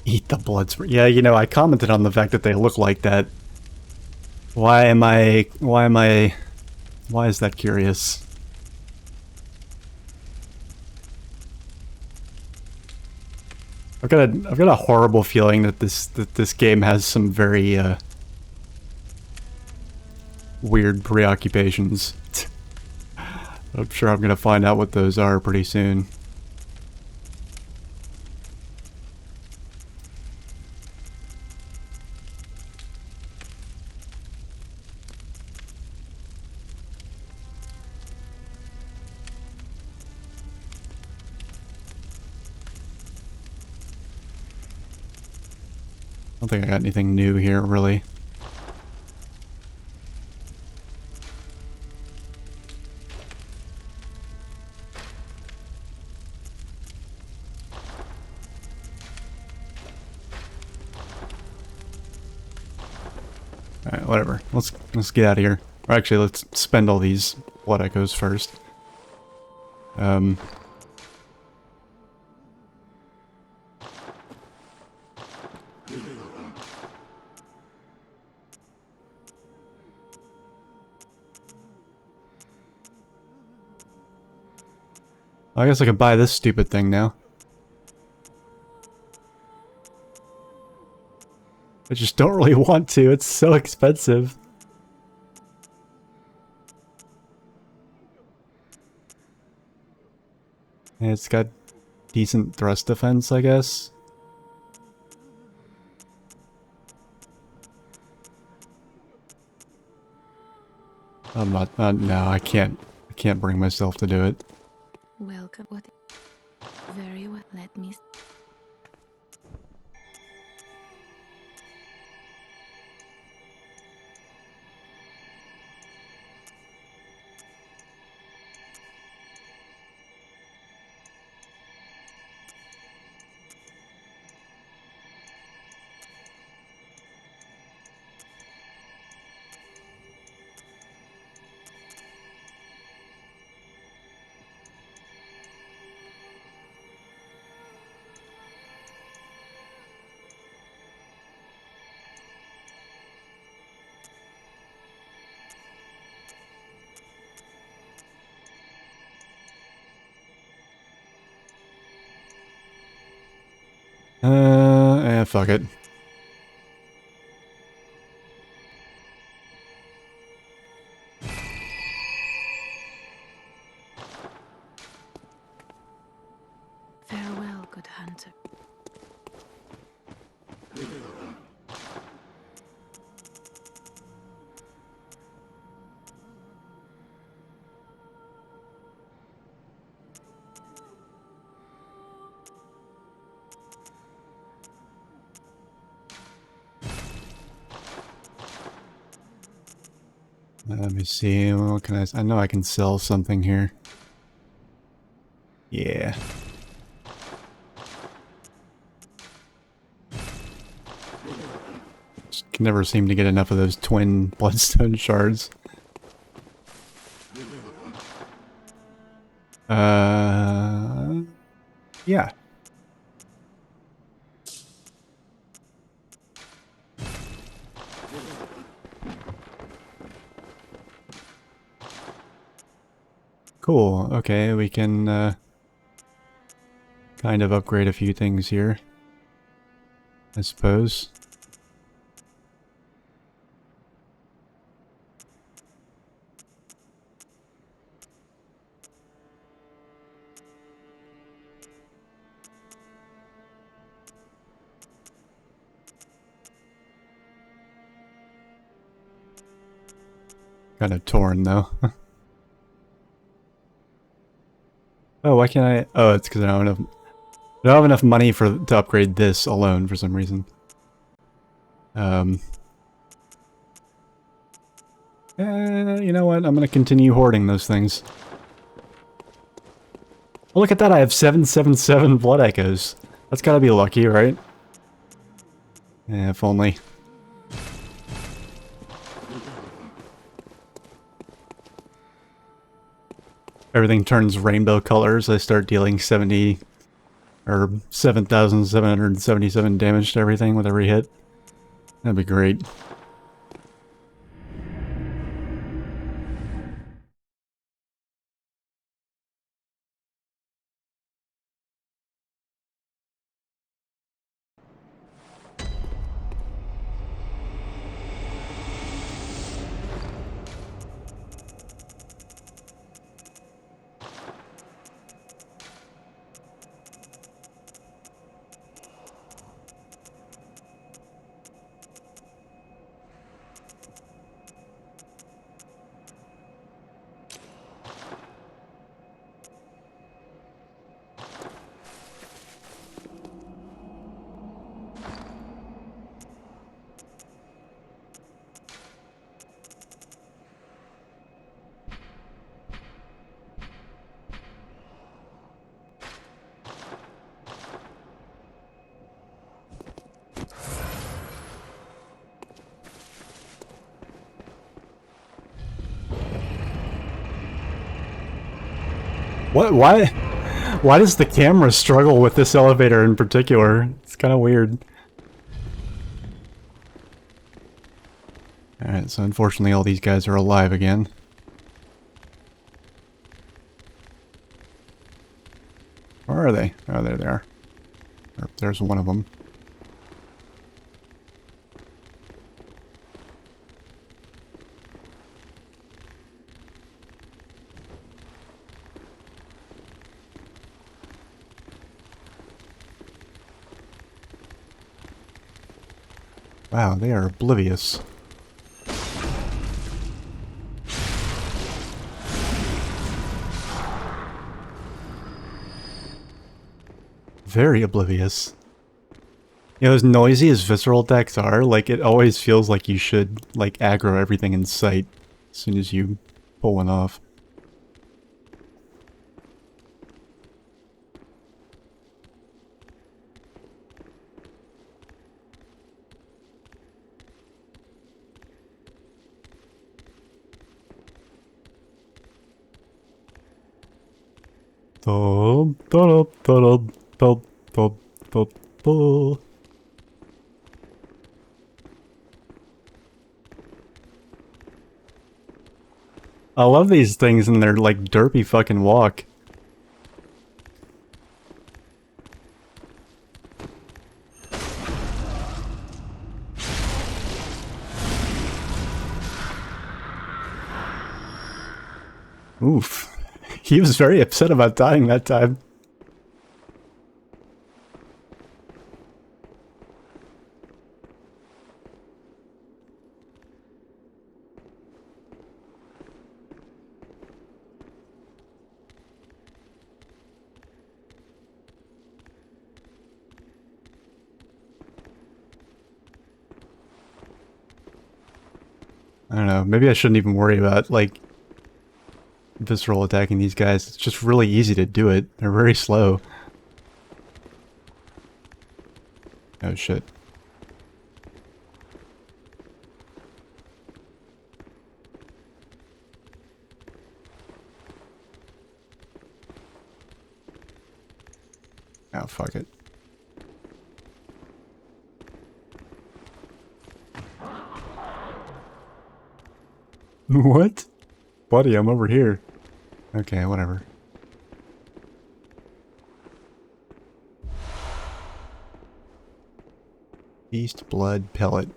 Eat the blood spray. Yeah, you know, I commented on the fact that they look like that. Why is that curious? I've got a horrible feeling that this game has some very weird preoccupations. I'm sure I'm gonna find out what those are pretty soon. I don't think I got anything new here, really. Alright, whatever. Let's get out of here. Or actually, let's spend all these blood echoes first. Um... I guess I can buy this stupid thing now. I just don't really want to, it's so expensive. And it's got decent thrust defense, I guess. I'm not, no, I can't bring myself to do it. Welcome. What? Very well. Let me. Fuck it. Farewell, good hunter. Let me see, what can I know I can sell something here. Yeah. Just can never seem to get enough of those twin bloodstone shards. Yeah. Cool, okay, we can, kind of upgrade a few things here, I suppose. Kind of torn, though. Oh, why can't I? Oh, it's because I don't have enough. I don't have enough money to upgrade this alone for some reason. You know what? I'm gonna continue hoarding those things. Oh, look at that! I have 777 blood echoes. That's gotta be lucky, right? Yeah, if only. Everything turns rainbow colors. I start dealing 70 or 7,777 damage to everything with every hit. That'd be great. What? Why does the camera struggle with this elevator in particular? It's kind of weird. Alright, so unfortunately all these guys are alive again. Where are they? Oh, there they are. There's one of them. Wow, they are oblivious. Very oblivious. You know, as noisy as visceral attacks are, like, it always feels like you should, like, aggro everything in sight as soon as you pull one off. I love these things and their, like, derpy fucking walk. Oof. He was very upset about dying that time. I don't know, maybe I shouldn't even worry about, like, visceral attacking these guys. It's just really easy to do it. They're very slow. Oh shit. Oh, fuck it. What? Buddy, I'm over here. Okay, whatever. Beast blood pellet.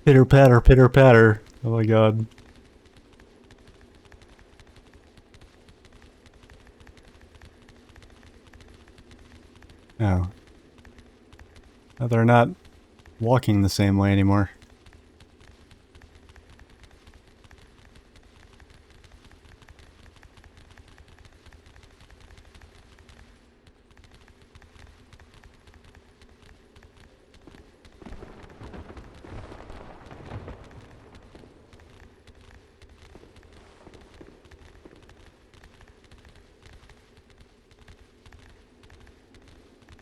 Pitter patter, pitter patter. Oh my god. Oh. Oh, they're not walking the same way anymore.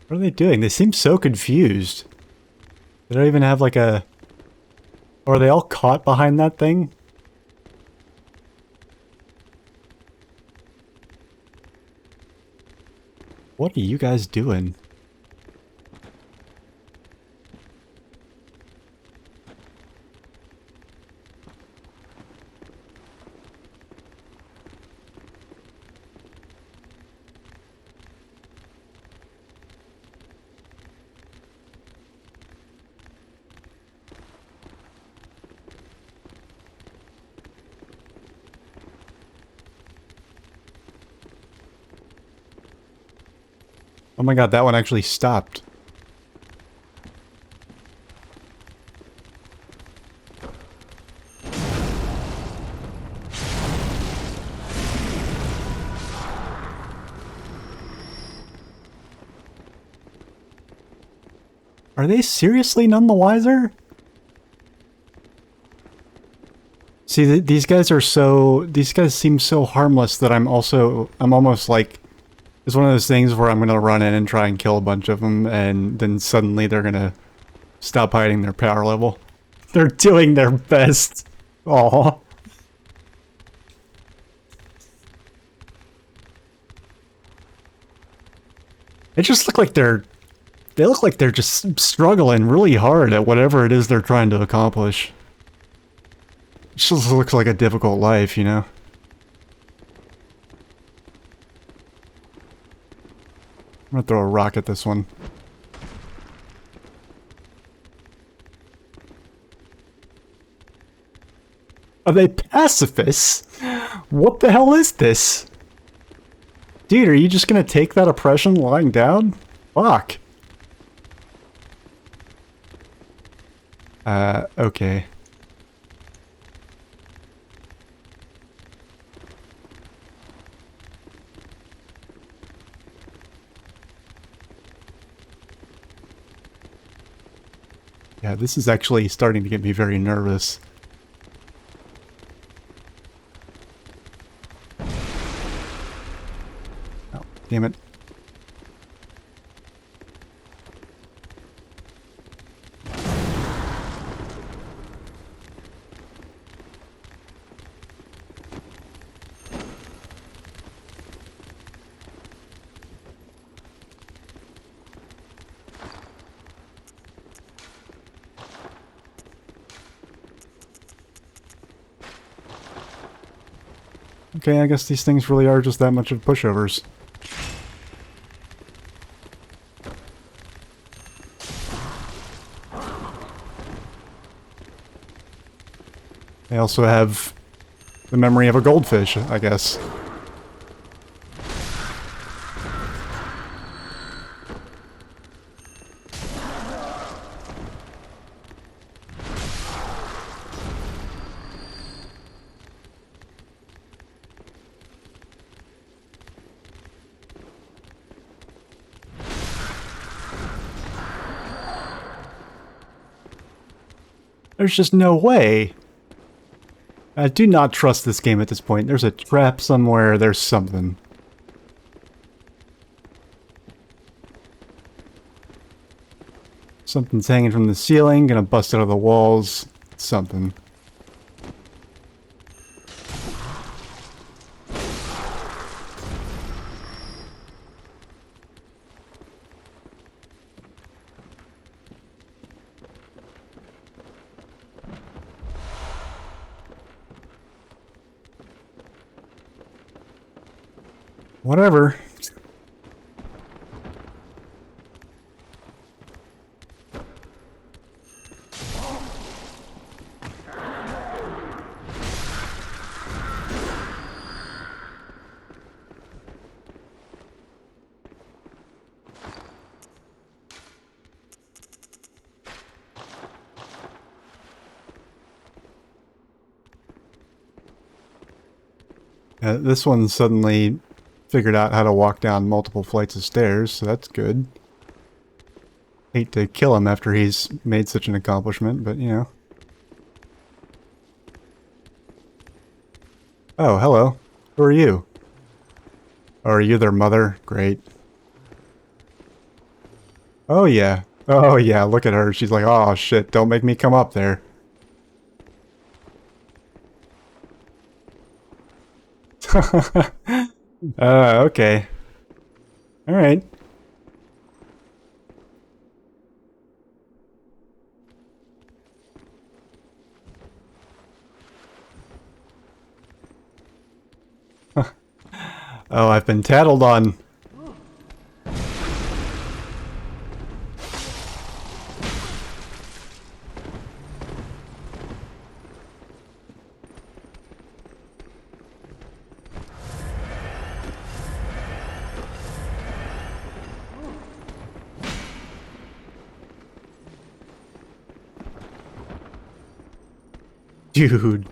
What are they doing? They seem so confused. They don't even have like a... Or are they all caught behind that thing? What are you guys doing? Oh my god, that one actually stopped. Are they seriously none the wiser? See, these guys are so... These guys seem so harmless that I'm almost like... It's one of those things where I'm gonna run in and try and kill a bunch of them, and then suddenly they're gonna stop hiding their power level. They're doing their best. Aw. They just look like they look like they're just struggling really hard at whatever it is they're trying to accomplish. It just looks like a difficult life, you know? I'm gonna throw a rock at this one. Are they pacifists? What the hell is this? Dude, are you just gonna take that oppression lying down? Fuck. Okay. Yeah, this is actually starting to get me very nervous. Oh, damn it. Okay, I guess these things really are just that much of pushovers. They also have the memory of a goldfish, I guess. There's just no way. I do not trust this game at this point. There's a trap somewhere, there's something. Something's hanging from the ceiling, gonna bust out of the walls. Something. Whatever. This one suddenly figured out how to walk down multiple flights of stairs, so that's good. Hate to kill him after he's made such an accomplishment, but you know. Oh, hello. Who are you? Oh, are you their mother? Great. Oh yeah. Oh yeah, look at her. She's like, oh shit, don't make me come up there. Okay. Alright. Oh, I've been tattled on. Dude.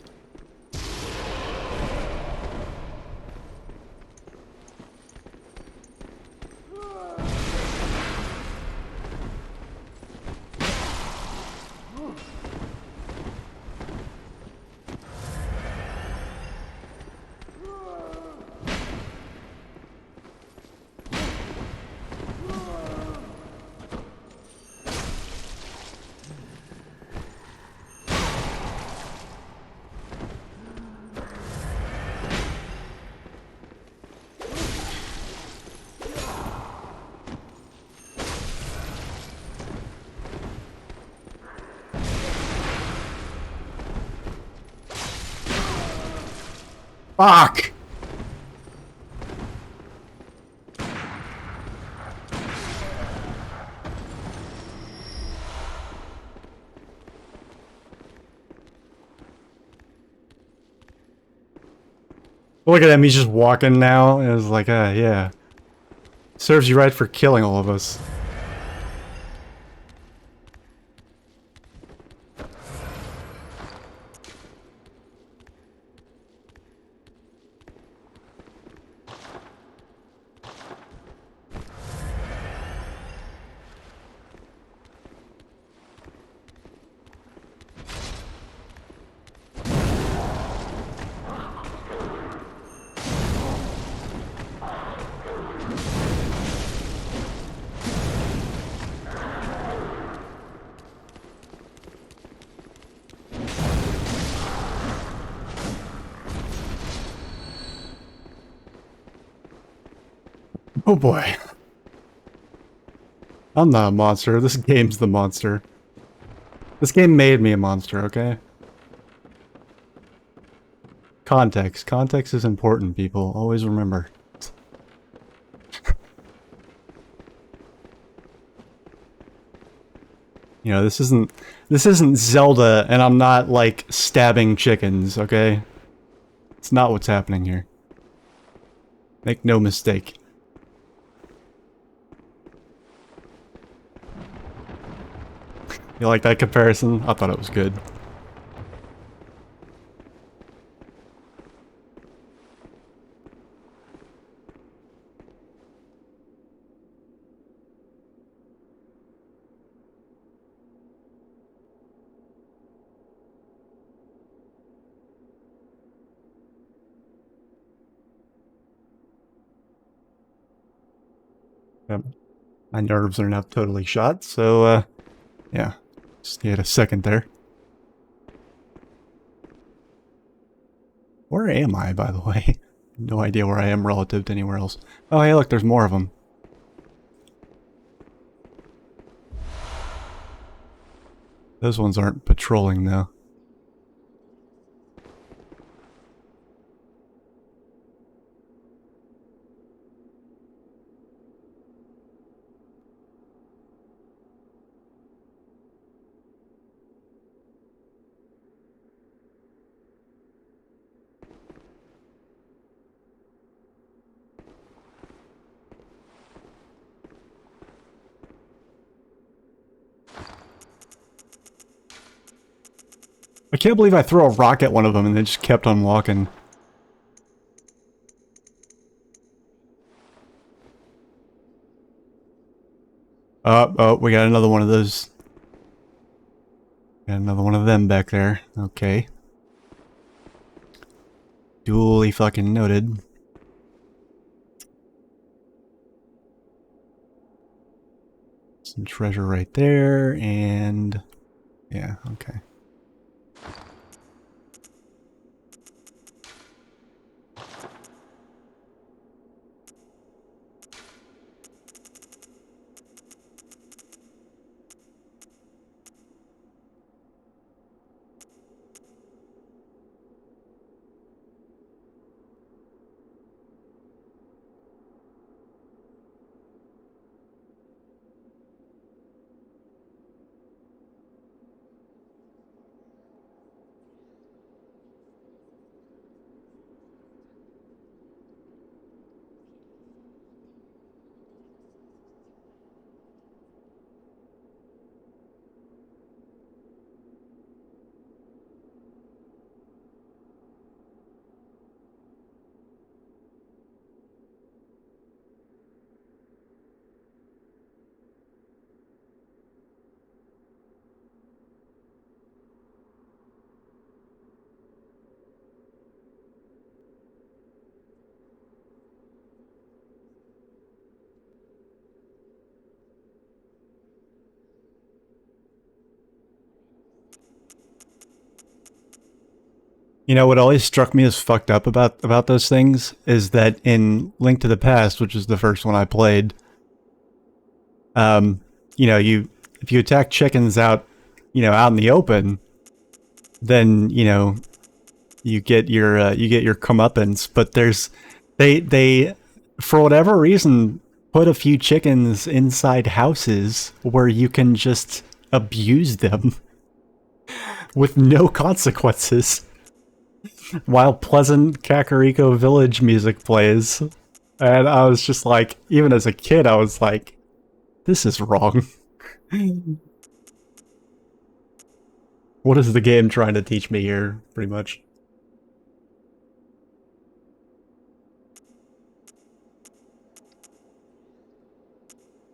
Fuck! Look at him, he's just walking now. It was like, yeah. Serves you right for killing all of us. Oh boy. I'm not a monster. This game's the monster. This game made me a monster, okay? Context. Context is important, people. Always remember. You know, this isn't Zelda, and I'm not, like, stabbing chickens, okay? It's not what's happening here. Make no mistake. You like that comparison? I thought it was good. Yep. My nerves are not totally shot, so, yeah. Just need a second there. Where am I, by the way? No idea where I am relative to anywhere else. Oh, hey, look, there's more of them. Those ones aren't patrolling, though. I can't believe I threw a rock at one of them and they just kept on walking. Oh, we got another one of those. Got another one of them back there. Okay. Duly fucking noted. Some treasure right there, and... yeah, okay. You know, what always struck me as fucked up about those things is that in Link to the Past, which is the first one I played, you know, if you attack chickens out, you know, out in the open, then, you know, you get your comeuppance. But they for whatever reason put a few chickens inside houses where you can just abuse them with no consequences while pleasant Kakariko Village music plays. And I was just like, even as a kid, I was like, this is wrong. What is the game trying to teach me here, pretty much?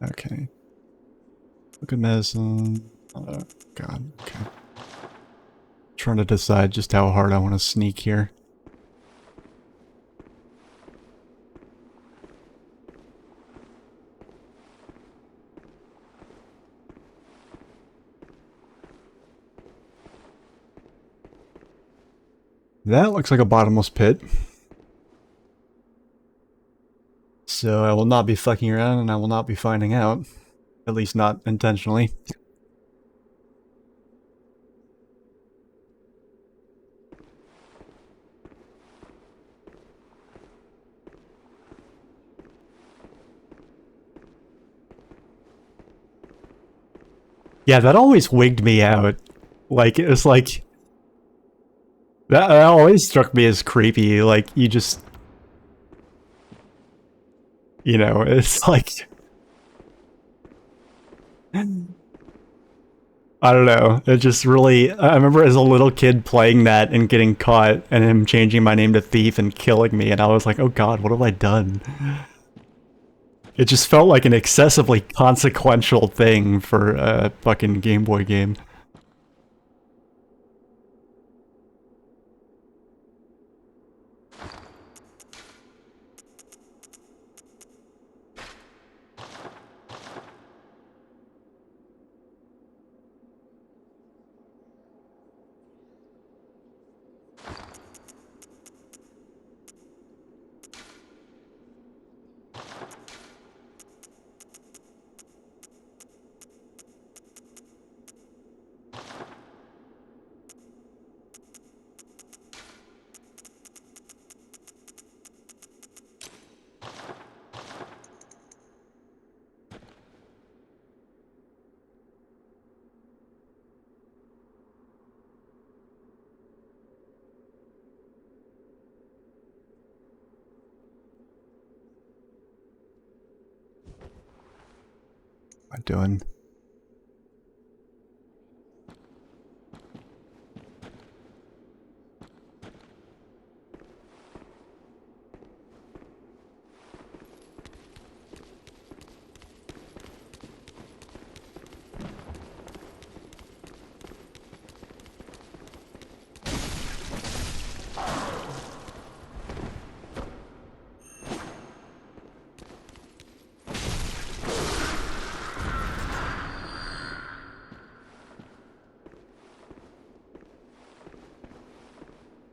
Okay. Look at medicine. Oh, God. Okay. Trying to decide just how hard I want to sneak here. That looks like a bottomless pit. So I will not be fucking around and I will not be finding out. At least not intentionally. Yeah, that always wigged me out. Like, it was like... That always struck me as creepy. Like, you just... You know, it's like... I don't know. It just really... I remember as a little kid playing that and getting caught and him changing my name to Thief and killing me, and I was like, oh god, what have I done? It just felt like an excessively consequential thing for a fucking Game Boy game. What am I doing?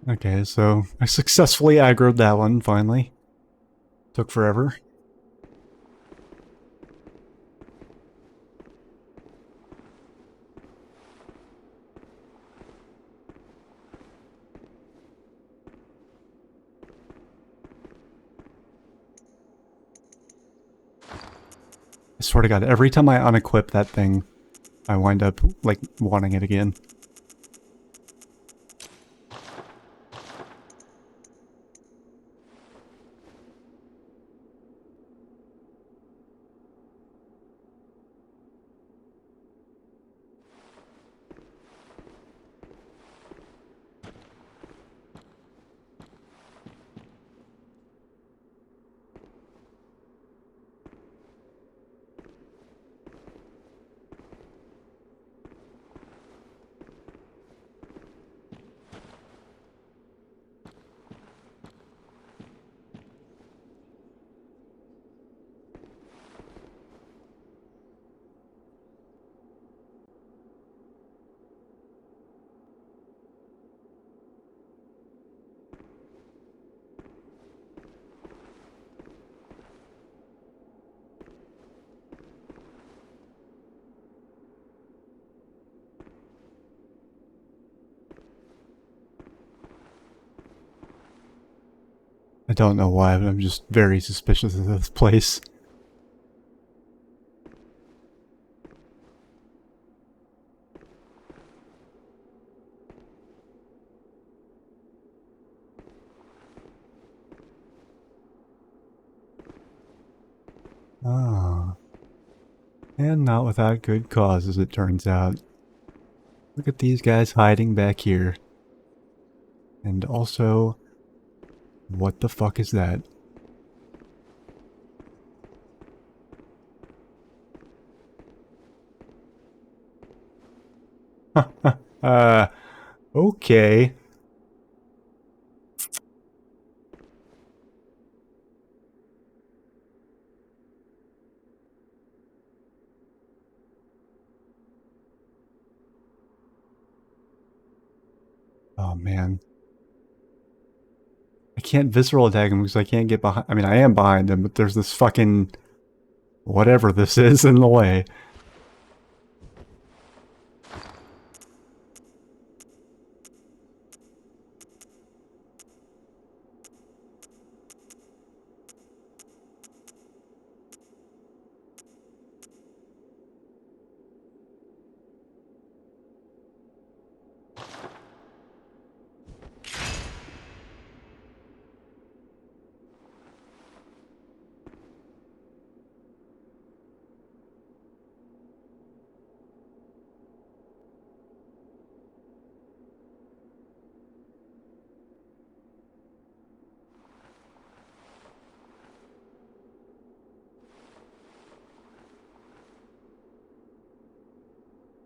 Okay, so I successfully aggroed that one, finally. Took forever. I swear to god, every time I unequip that thing, I wind up, like, wanting it again. I don't know why, but I'm just very suspicious of this place. Ah. And not without good cause, as it turns out. Look at these guys hiding back here. And also, what the fuck is that? Uh, okay. Oh man. I can't visceral attack him because I can't get behind. I mean, I am behind him, but there's this fucking whatever this is in the way.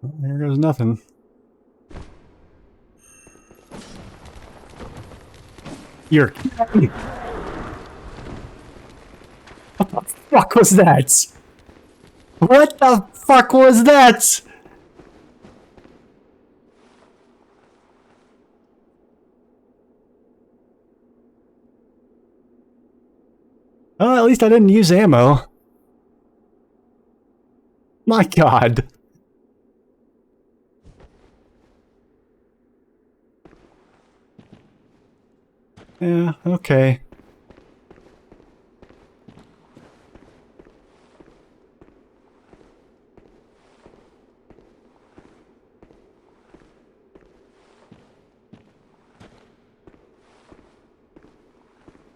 Well, there goes nothing. You're kidding. What the fuck was that? What the fuck was that? Oh, at least I didn't use ammo. My god. Yeah, okay.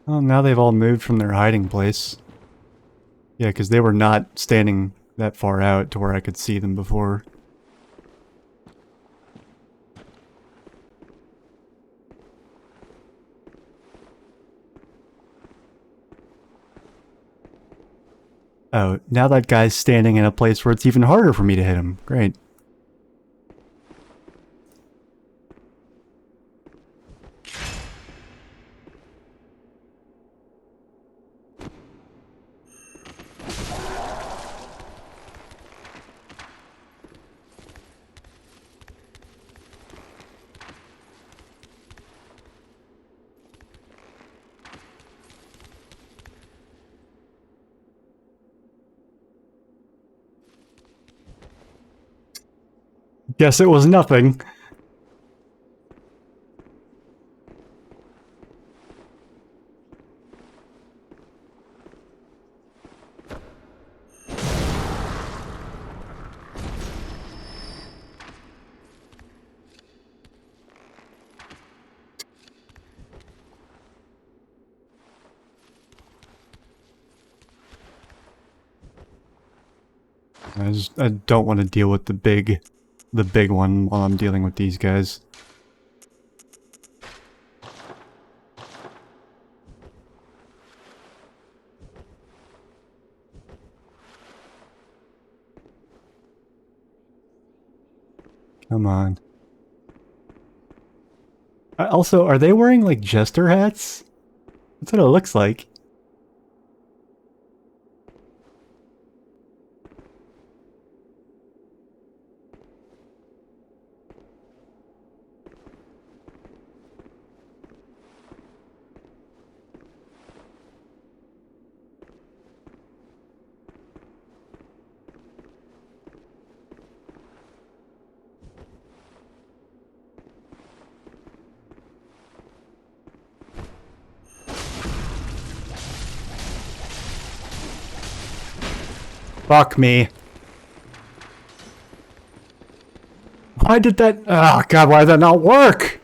Well, now they've all moved from their hiding place. Yeah, because they were not standing that far out to where I could see them before. Oh, now that guy's standing in a place where it's even harder for me to hit him. Great. Guess it was nothing. I don't want to deal with the big one while I'm dealing with these guys. Come on. Also, are they wearing like jester hats? That's what it looks like. Fuck me. Why did that... Oh, God, why did that not work?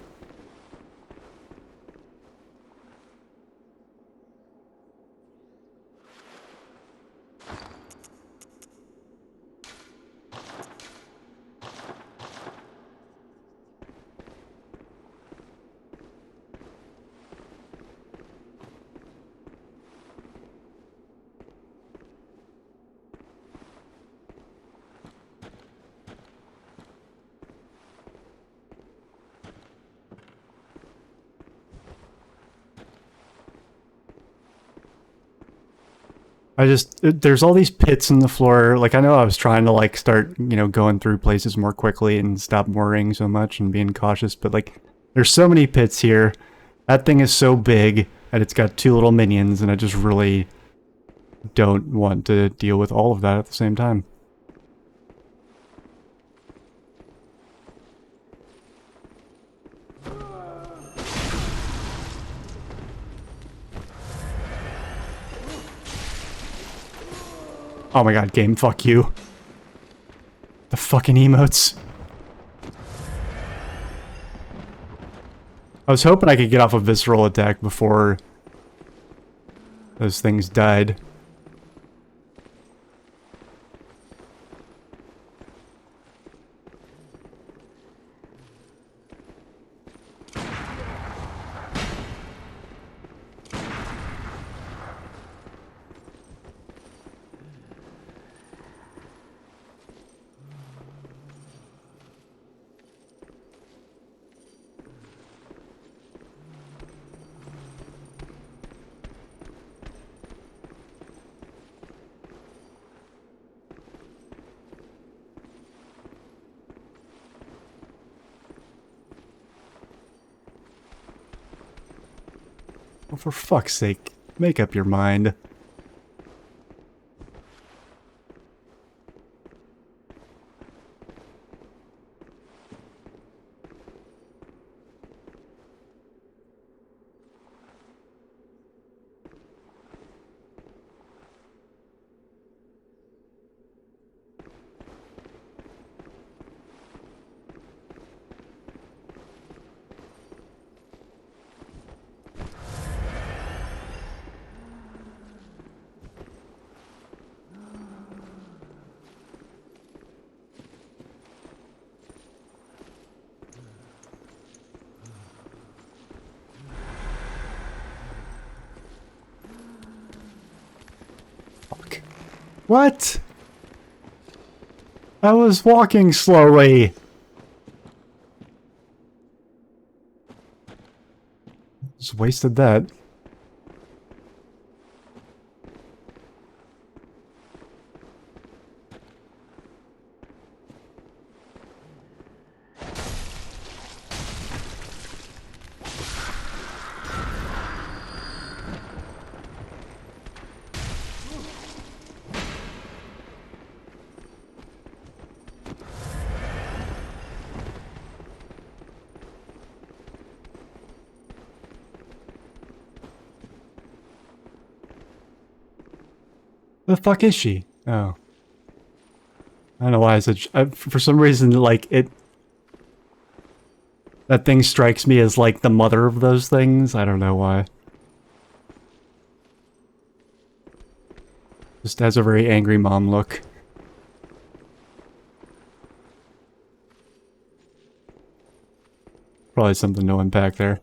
There's all these pits in the floor. Like, I know I was trying to, like, start, you know, going through places more quickly and stop worrying so much and being cautious, but, like, there's so many pits here. That thing is so big, and it's got 2 little minions, and I just really don't want to deal with all of that at the same time. Oh my god, game, fuck you. The fucking emotes. I was hoping I could get off a visceral attack before those things died. Well, for fuck's sake, make up your mind. What? I was walking slowly. Just wasted that. The fuck is she? Oh. I don't know why I said for some reason, like, that thing strikes me as, like, the mother of those things. I don't know why. Just has a very angry mom look. Probably something to unpack there.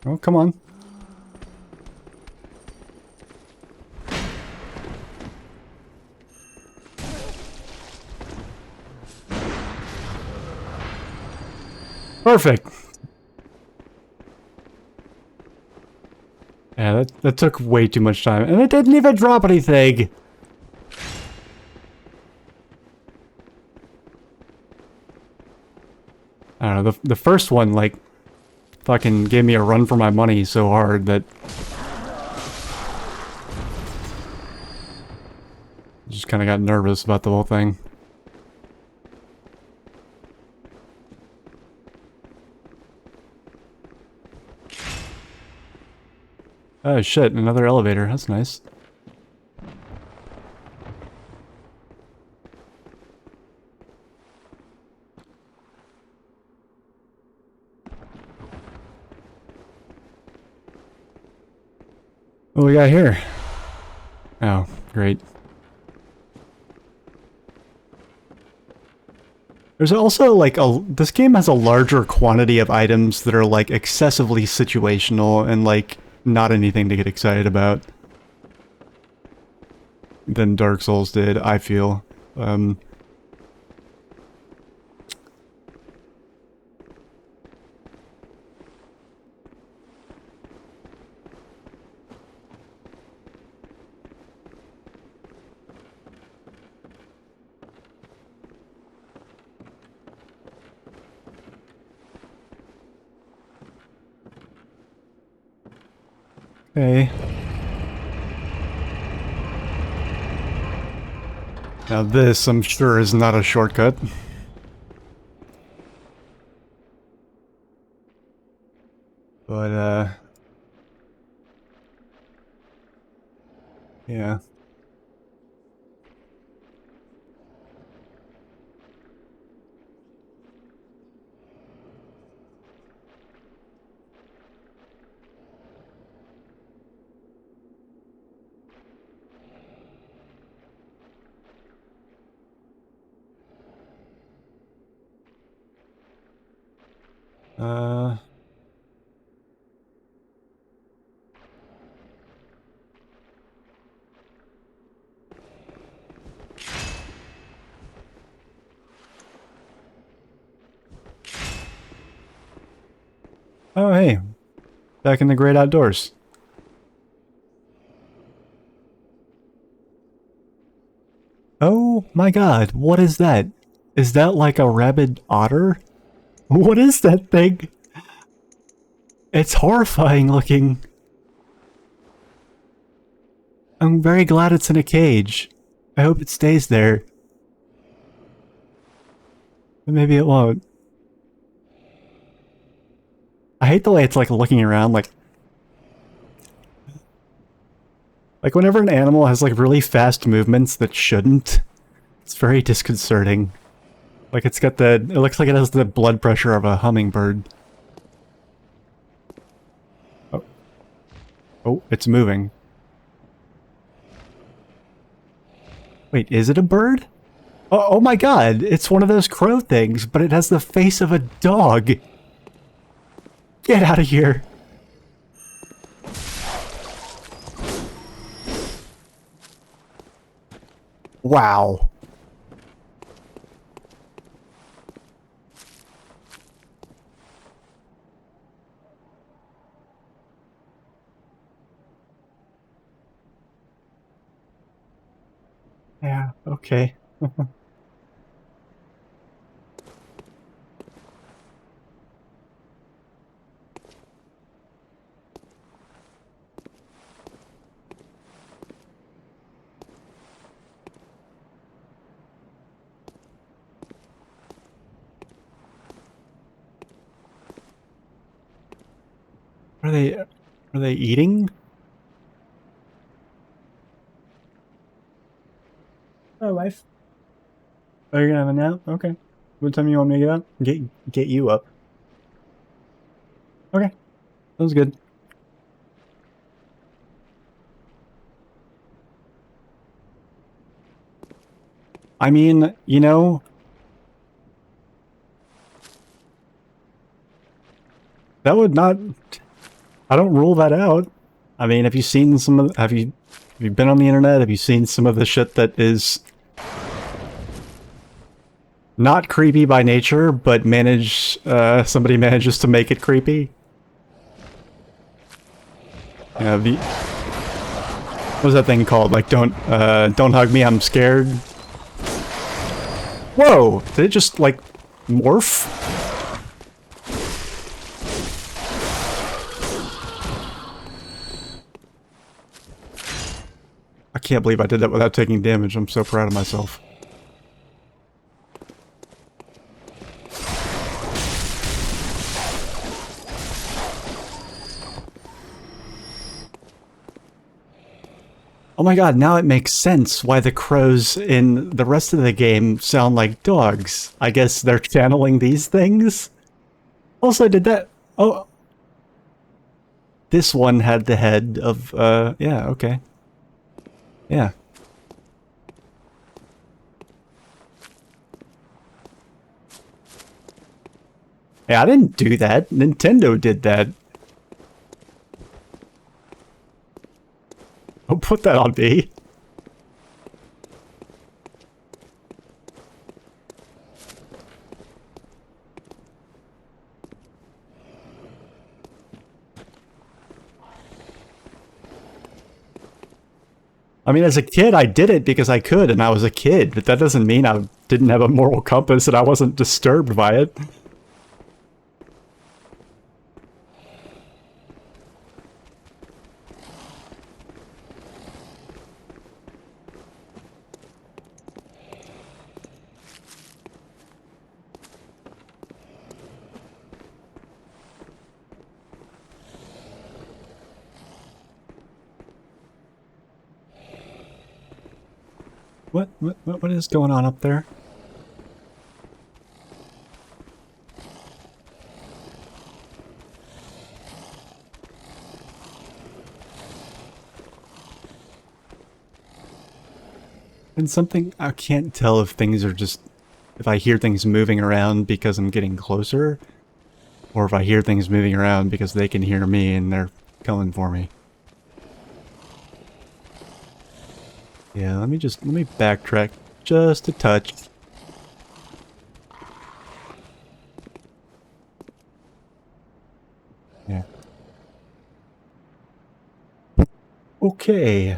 Oh, come on. Perfect. Yeah, that took way too much time. And it didn't even drop anything. the first one, like, fucking gave me a run for my money so hard that... just kind of got nervous about the whole thing. Oh shit, another elevator. That's nice. What do we got here? Oh, great. There's also, like, this game has a larger quantity of items that are, like, excessively situational and, like, not anything to get excited about than Dark Souls did, I feel. Okay. Now this, I'm sure, is not a shortcut. But, yeah. Oh, hey. Back in the great outdoors. Oh my god, what is that? Is that like a rabid otter? What is that thing? It's horrifying looking. I'm very glad it's in a cage. I hope it stays there. But maybe it won't. I hate the way it's like looking around like whenever an animal has like really fast movements that shouldn't, it's very disconcerting. Like it's got the, it looks like it has the blood pressure of a hummingbird. Oh. Oh, it's moving. Wait, is it a bird? Oh my god, it's one of those crow things, but it has the face of a dog. Get out of here. Wow. Yeah, okay. Are they eating? Oh, life. Oh, you're gonna have a nap? Okay. What time you want me to get up? Get you up. Okay. That was good. I mean, you know, that would not, I don't rule that out. I mean, have you seen some of, have you been on the internet? Have you seen some of the shit that is not creepy by nature, but somebody manages to make it creepy? Yeah, what was that thing called? Like, don't hug me, I'm scared. Whoa! Did it just, like, morph? can't believe I did that without taking damage. I'm so proud of myself. Oh my god, now it makes sense why the crows in the rest of the game sound like dogs. I guess they're channeling these things? Also, did that... Oh... This one had the head of, yeah, okay. Yeah. Hey, I didn't do that. Nintendo did that. Don't put that on me. I mean, as a kid, I did it because I could, and I was a kid, but that doesn't mean I didn't have a moral compass and I wasn't disturbed by it. What is going on up there? And something, I can't tell if things are just, if I hear things moving around because I'm getting closer, or if I hear things moving around because they can hear me and they're coming for me. Yeah, let me backtrack just a touch. Yeah. Okay.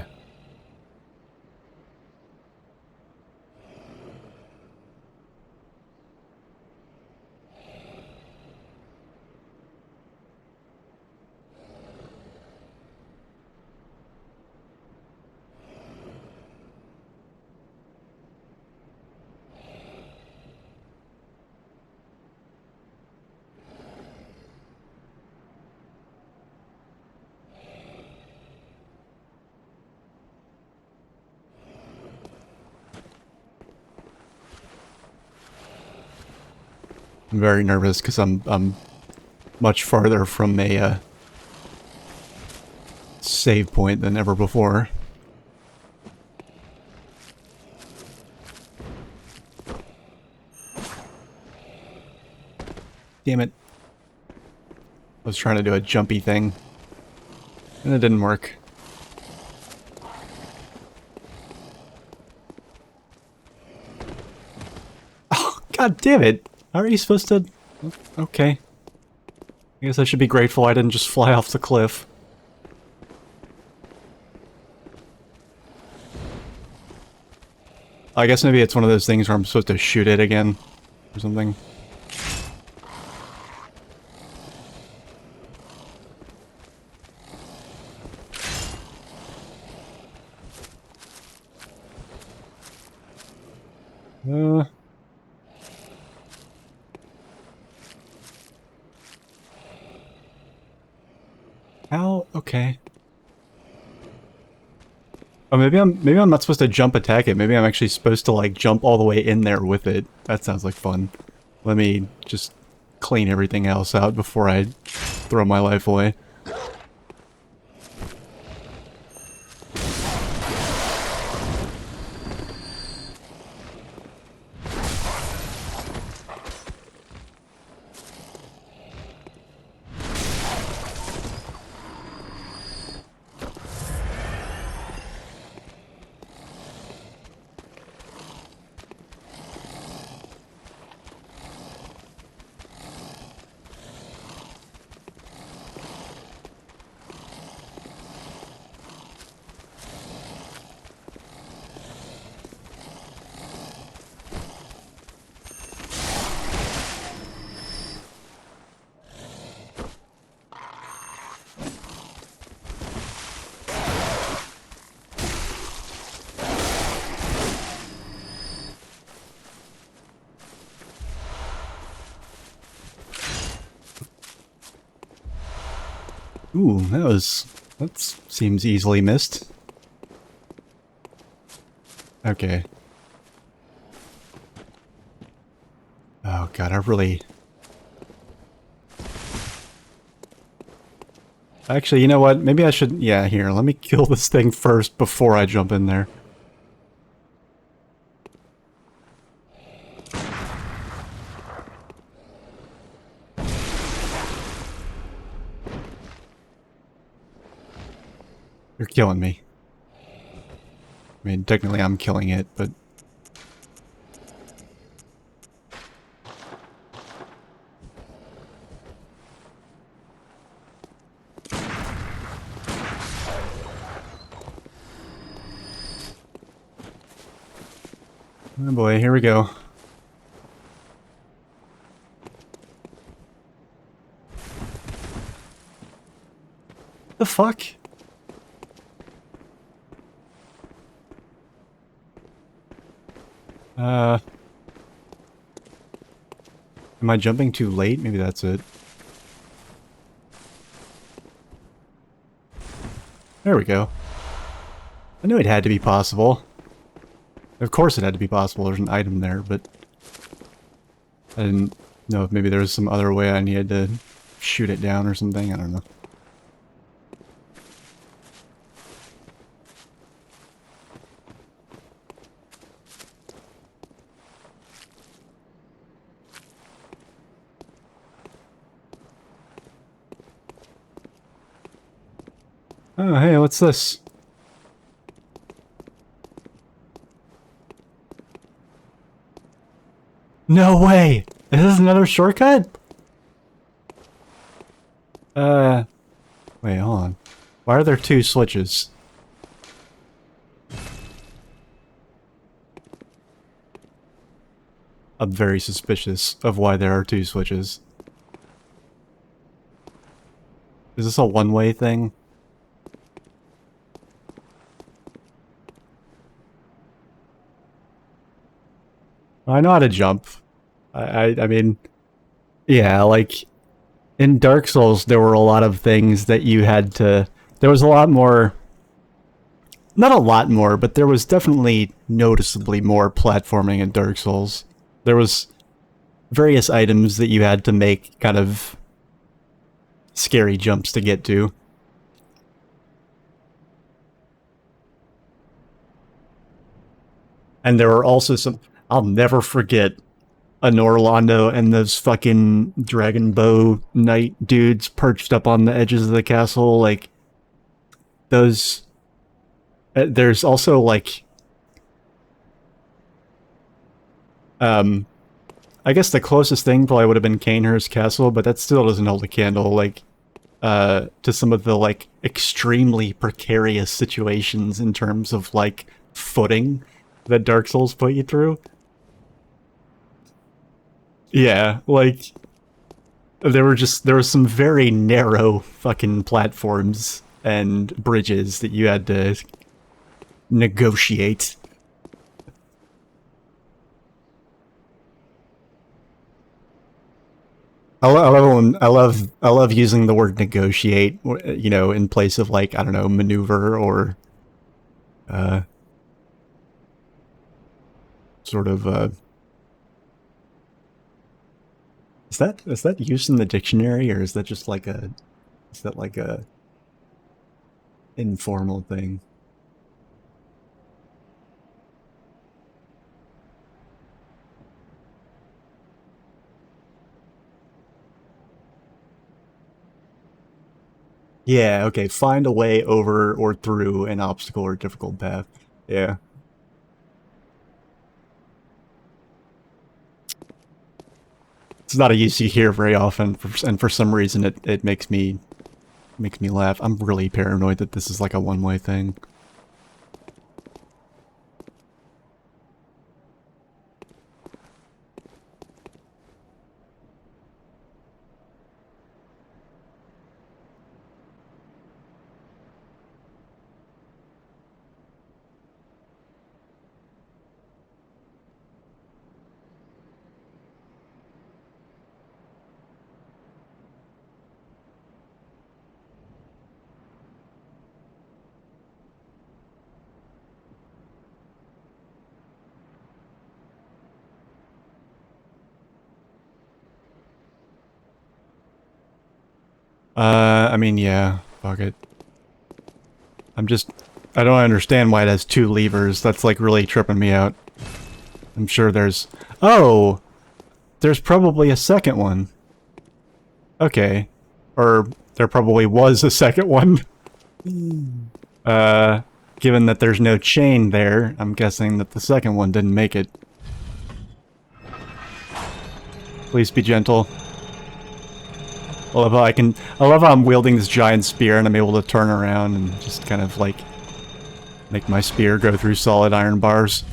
I'm very nervous because I'm much farther from a save point than ever before. Damn it. I was trying to do a jumpy thing, and it didn't work. Oh, god damn it! How are you supposed to... Okay. I guess I should be grateful I didn't just fly off the cliff. I guess maybe it's one of those things where I'm supposed to shoot it again, or something. How? Okay. Oh, maybe I'm not supposed to jump attack it. Maybe I'm actually supposed to, like, jump all the way in there with it. That sounds like fun. Let me just clean everything else out before I throw my life away. Ooh, that seems easily missed. Okay. Oh god, I really... Actually, you know what? Maybe I should... Yeah, here, let me kill this thing first before I jump in there. You're killing me. I mean, technically I'm killing it, but... Oh boy, here we go. The fuck? Am I jumping too late? Maybe that's it. There we go. I knew it had to be possible. Of course it had to be possible, there's an item there, but... I didn't know if maybe there was some other way I needed to shoot it down or something, I don't know. Oh, hey, what's this? No way! Is this another shortcut? Wait, hold on. Why are there two switches? I'm very suspicious of why there are two switches. Is this a one-way thing? I know how to jump. I mean... Yeah, like... In Dark Souls, there were a lot of things that you had to... There was a lot more... Not a lot more, but there was definitely noticeably more platforming in Dark Souls. There was various items that you had to make kind of scary jumps to get to. And there were also some... I'll never forget an Orlando and those fucking Dragon Bow Knight dudes perched up on the edges of the castle. Like, those... there's also, like... I guess the closest thing probably would have been Canehurst Castle, but that still doesn't hold a candle, like, to some of the, like, extremely precarious situations in terms of, like, footing that Dark Souls put you through. Yeah, like, there were some very narrow fucking platforms and bridges that you had to negotiate. I love using the word negotiate, you know, in place of, like, I don't know, maneuver or sort of is that used in the dictionary, or is that just like a informal thing? Yeah, okay, find a way over or through an obstacle or difficult path. Yeah. It's not a use you hear very often, and for some reason it makes me laugh. I'm really paranoid that this is like a one-way thing. I mean, yeah, fuck it. I don't understand why it has 2 levers. That's like really tripping me out. I'm sure there's... Oh! There's probably a second one. Okay. Or there probably was a second one. Given that there's no chain there, I'm guessing that the second one didn't make it. Please be gentle. I love how I'm wielding this giant spear and I'm able to turn around and just kind of like make my spear go through solid iron bars.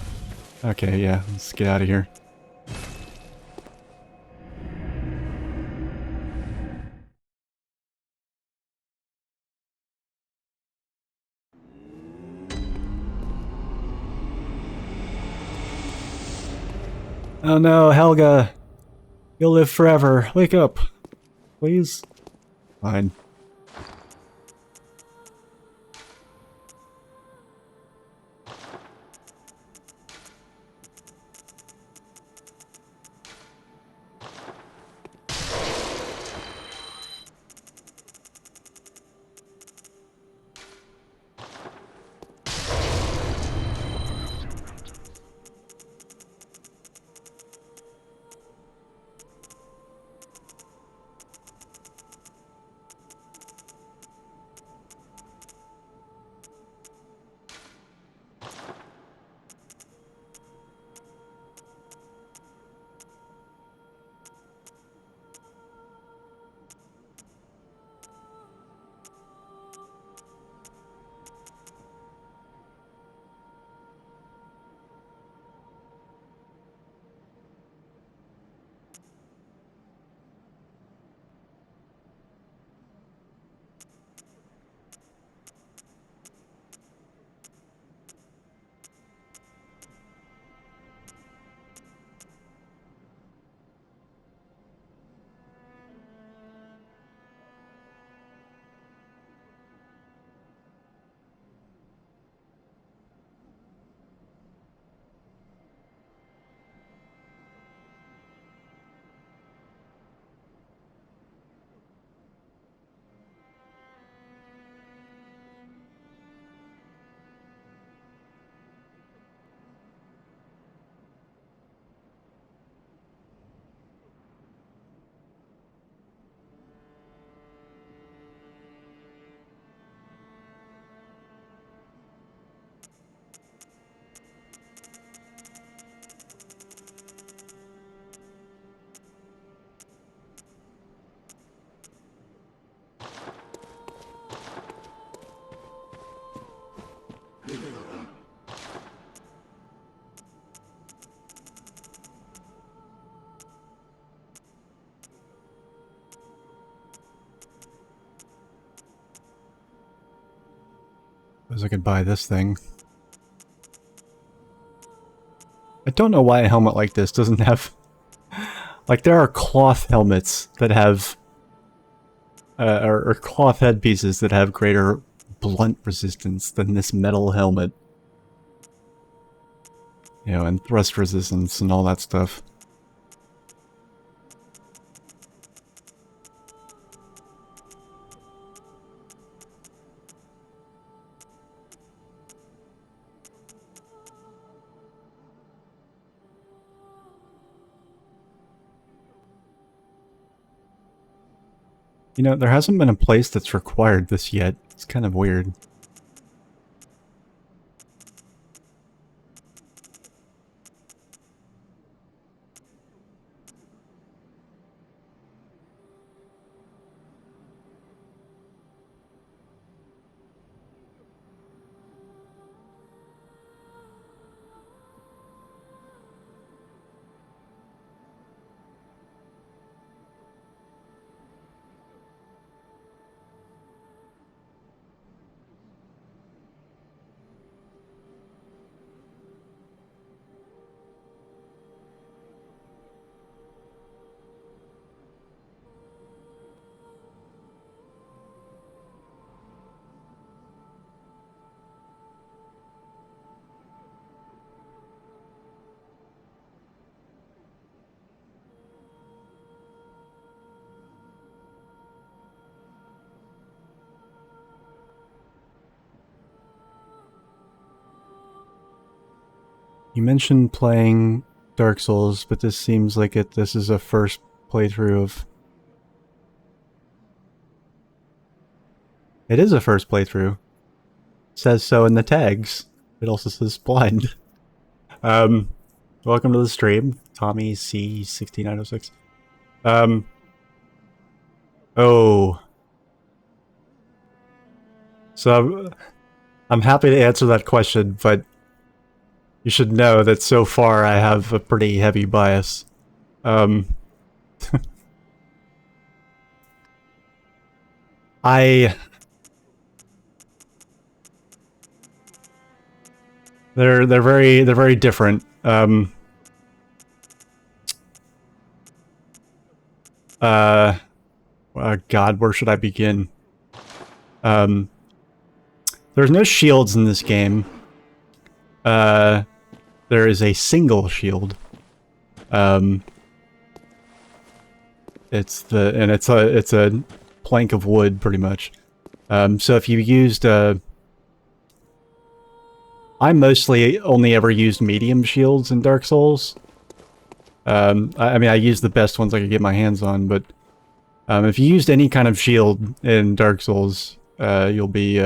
Okay, yeah, let's get out of here. Oh no, Helga! You'll live forever. Wake up. Please? Fine. Suppose I could buy this thing. I don't know why a helmet like this doesn't have... Like, there are cloth helmets that have... or cloth headpieces that have greater blunt resistance than this metal helmet. You know, and thrust resistance and all that stuff. You know, there hasn't been a place that's required this yet. It's kind of weird. You mentioned playing Dark Souls, but this seems like this is a first playthrough of... It is a first playthrough. It says so in the tags. It also says blind. Welcome to the stream, Tommy C6906. Oh. So I'm happy to answer that question, but you should know that so far I have a pretty heavy bias. They're very different. God, where should I begin? There's no shields in this game. There is a single shield. It's a plank of wood, pretty much. So if you used I mostly only ever used medium shields in Dark Souls. I mean, I used the best ones I could get my hands on, but if you used any kind of shield in Dark Souls, you'll be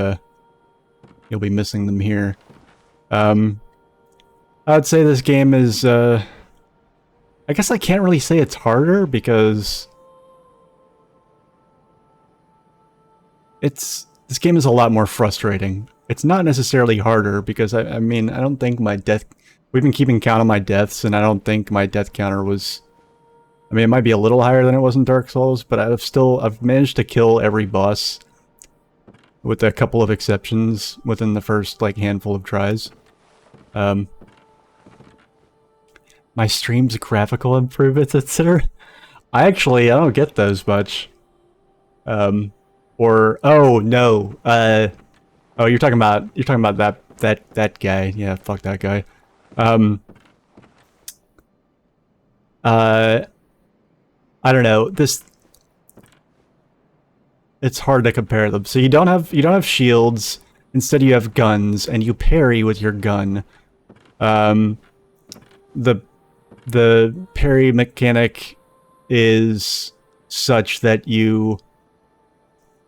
missing them here. I'd say this game is, I guess I can't really say it's harder because this game is a lot more frustrating. It's not necessarily harder because I mean, I don't think my death, we've been keeping count on my deaths and I don't think my death counter was, I mean, it might be a little higher than it was in Dark Souls, but I've managed to kill every boss with a couple of exceptions within the first, like, handful of tries. My stream's graphical improvements, etc. I don't get those much. Oh no, oh, you're talking about that guy. Yeah, fuck that guy. I don't know. It's hard to compare them. So you don't have shields. Instead, you have guns, and you parry with your gun. The parry mechanic is such that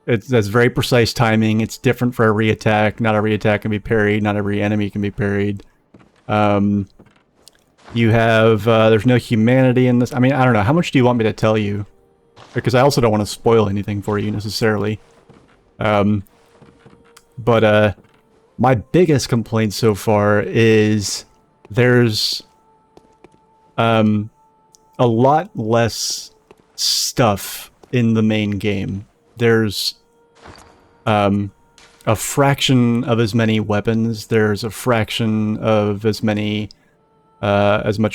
that's very precise timing. It's different for every attack. Not every attack can be parried. Not every enemy can be parried. You have there's no humanity in this. I mean, I don't know. How much do you want me to tell you? Because I also don't want to spoil anything for you necessarily. But my biggest complaint so far is there's a lot less stuff in the main game. There's a fraction of as many weapons. There's a fraction of as much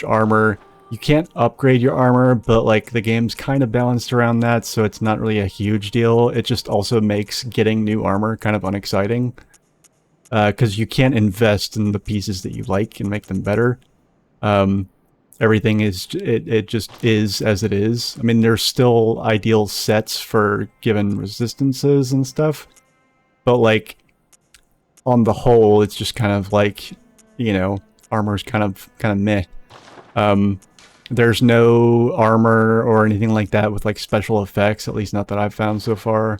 armor. You can't upgrade your armor, but like the game's kind of balanced around that, so it's not really a huge deal. It just also makes getting new armor kind of unexciting. Because you can't invest in the pieces that you like and make them better. Everything is, it just is as it is. I mean, there's still ideal sets for given resistances and stuff. But like, on the whole, it's just kind of like, you know, armor's kind of meh. There's no armor or anything like that with like special effects, at least not that I've found so far.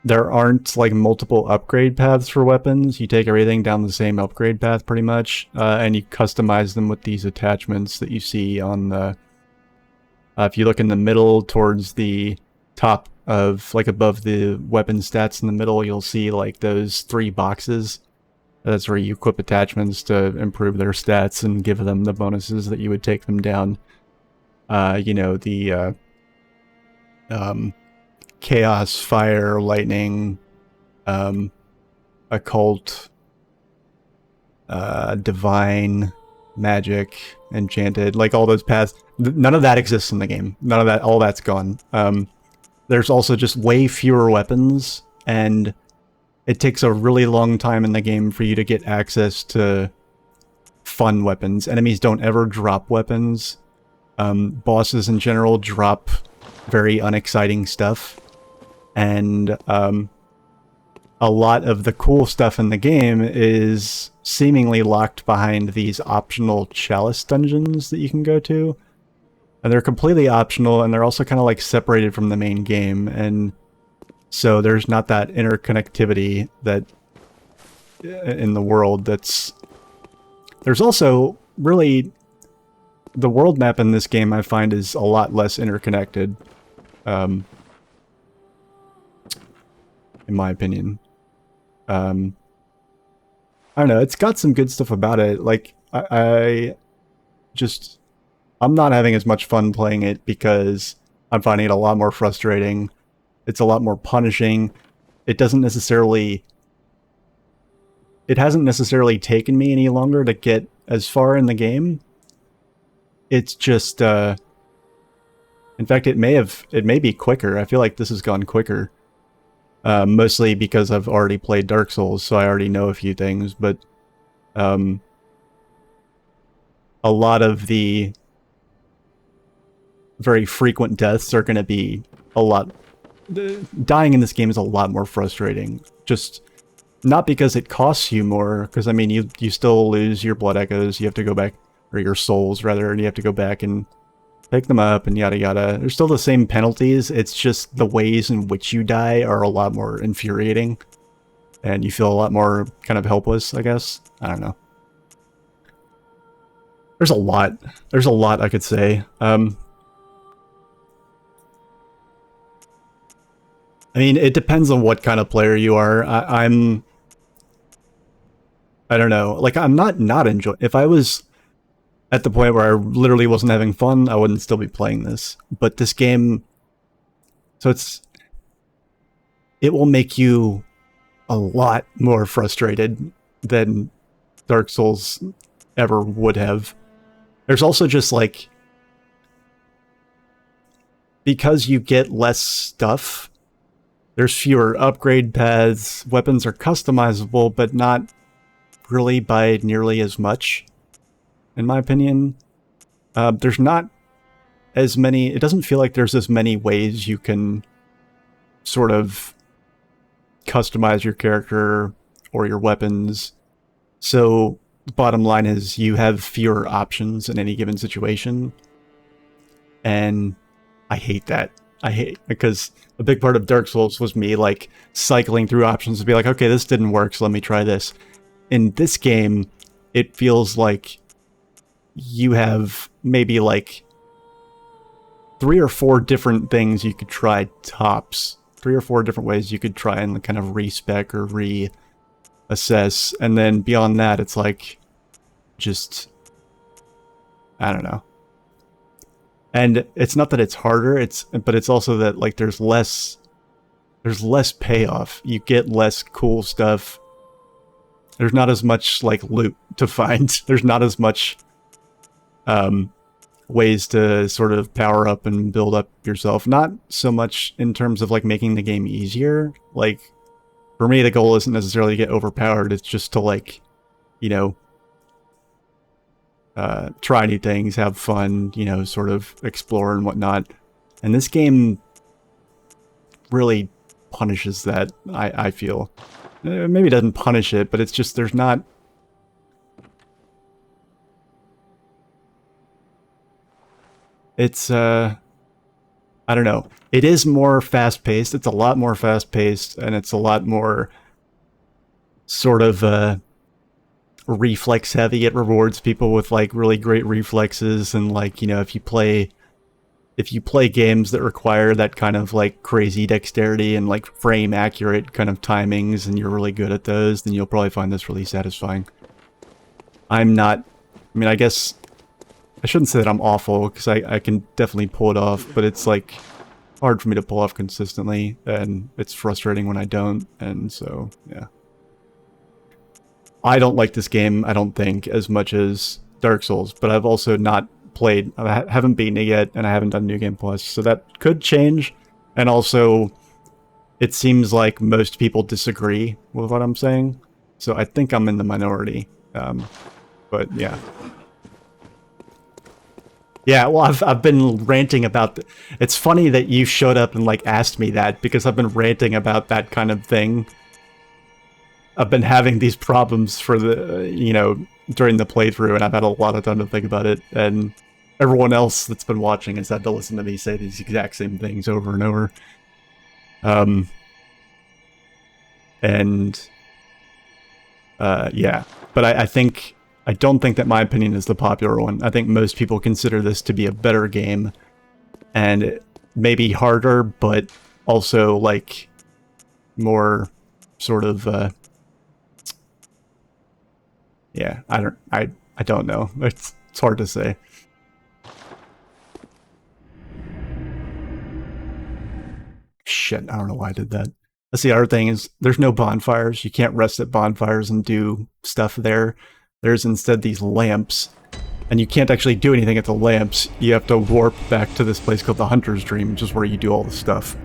There aren't like multiple upgrade paths for weapons. You take everything down the same upgrade path pretty much, and you customize them with these attachments that you see on the... if you look in the middle towards the top of, like above the weapon stats in the middle, you'll see like those 3 boxes. That's where you equip attachments to improve their stats and give them the bonuses that you would take them down. You know, the chaos, fire, lightning, occult, divine, magic, enchanted, like all those paths. None of that exists in the game. None of that, all that's gone. There's also just way fewer weapons, and it takes a really long time in the game for you to get access to fun weapons. Enemies don't ever drop weapons. Bosses in general drop very unexciting stuff. And a lot of the cool stuff in the game is seemingly locked behind these optional chalice dungeons that you can go to. And they're completely optional, and they're also kind of like separated from the main game, and so there's not that interconnectivity that in the world that's... There's also really... The world map in this game, I find, is a lot less interconnected. In my opinion. I don't know, it's got some good stuff about it. Like, I'm not having as much fun playing it because I'm finding it a lot more frustrating. It's a lot more punishing. It hasn't necessarily taken me any longer to get as far in the game. It's just, in fact, it may be quicker. I feel like this has gone quicker. Mostly because I've already played Dark Souls, so I already know a few things, but a lot of the very frequent deaths are going to be a lot... Dying in this game is a lot more frustrating. Just not because it costs you more, because I mean, you still lose your blood echoes, you have to go back, or your souls rather, and you have to go back and pick them up and yada yada. There's still the same penalties, it's just the ways in which you die are a lot more infuriating. And you feel a lot more kind of helpless, I guess. I don't know. There's a lot I could say. I mean, it depends on what kind of player you are. I don't know. Like, I'm not enjoying... If I was at the point where I literally wasn't having fun, I wouldn't still be playing this. But this game... So it will make you a lot more frustrated than Dark Souls ever would have. There's also just, like... Because you get less stuff... There's fewer upgrade paths, weapons are customizable, but not really by nearly as much, in my opinion. There's not as many... It doesn't feel like there's as many ways you can sort of customize your character or your weapons. So, the bottom line is you have fewer options in any given situation. And I hate that. Because a big part of Dark Souls was me, like, cycling through options to be like, okay, this didn't work, so let me try this. In this game, it feels like you have maybe, like, 3 or 4 different things you could try tops. 3 or 4 different ways you could try and kind of respec or reassess. And then beyond that, it's like, just... I don't know. And it's not that it's harder, but it's also that, like, there's less payoff. You get less cool stuff. There's not as much, like, loot to find. There's not as much ways to sort of power up and build up yourself. Not so much in terms of, like, making the game easier. Like, for me, the goal isn't necessarily to get overpowered. It's just to, like, you know... try new things, have fun, you know, sort of explore and whatnot. And this game really punishes that, I feel. Maybe it doesn't punish it, but it's just, there's not... It's, I don't know. It is more fast-paced, it's a lot more fast-paced, and it's a lot more sort of, reflex heavy. It rewards people with, like, really great reflexes, and, like, you know, if you play games that require that kind of, like, crazy dexterity and, like, frame accurate kind of timings, and you're really good at those, then you'll probably find this really satisfying. I mean, I guess I shouldn't say that I'm awful, because I can definitely pull it off, but it's, like, hard for me to pull off consistently, and it's frustrating when I don't, and so, yeah. I don't like this game, I don't think, as much as Dark Souls, but I've also not played... I haven't beaten it yet, and I haven't done New Game Plus, so that could change. And also, it seems like most people disagree with what I'm saying, so I think I'm in the minority. But, yeah. Yeah, well, I've been ranting about... It's funny that you showed up and, like, asked me that, because I've been ranting about that kind of thing I've been having these problems for the, you know, during the playthrough, and I've had a lot of time to think about it, and everyone else that's been watching has had to listen to me say these exact same things over and over. Yeah, but I don't think that my opinion is the popular one. I think most people consider this to be a better game, and maybe harder, but also, like, more sort of, yeah, I don't know. It's hard to say. Shit, I don't know why I did that. That's the other thing is there's no bonfires. You can't rest at bonfires and do stuff there. There's instead these lamps, and you can't actually do anything at the lamps. You have to warp back to this place called the Hunter's Dream, which is where you do all the stuff.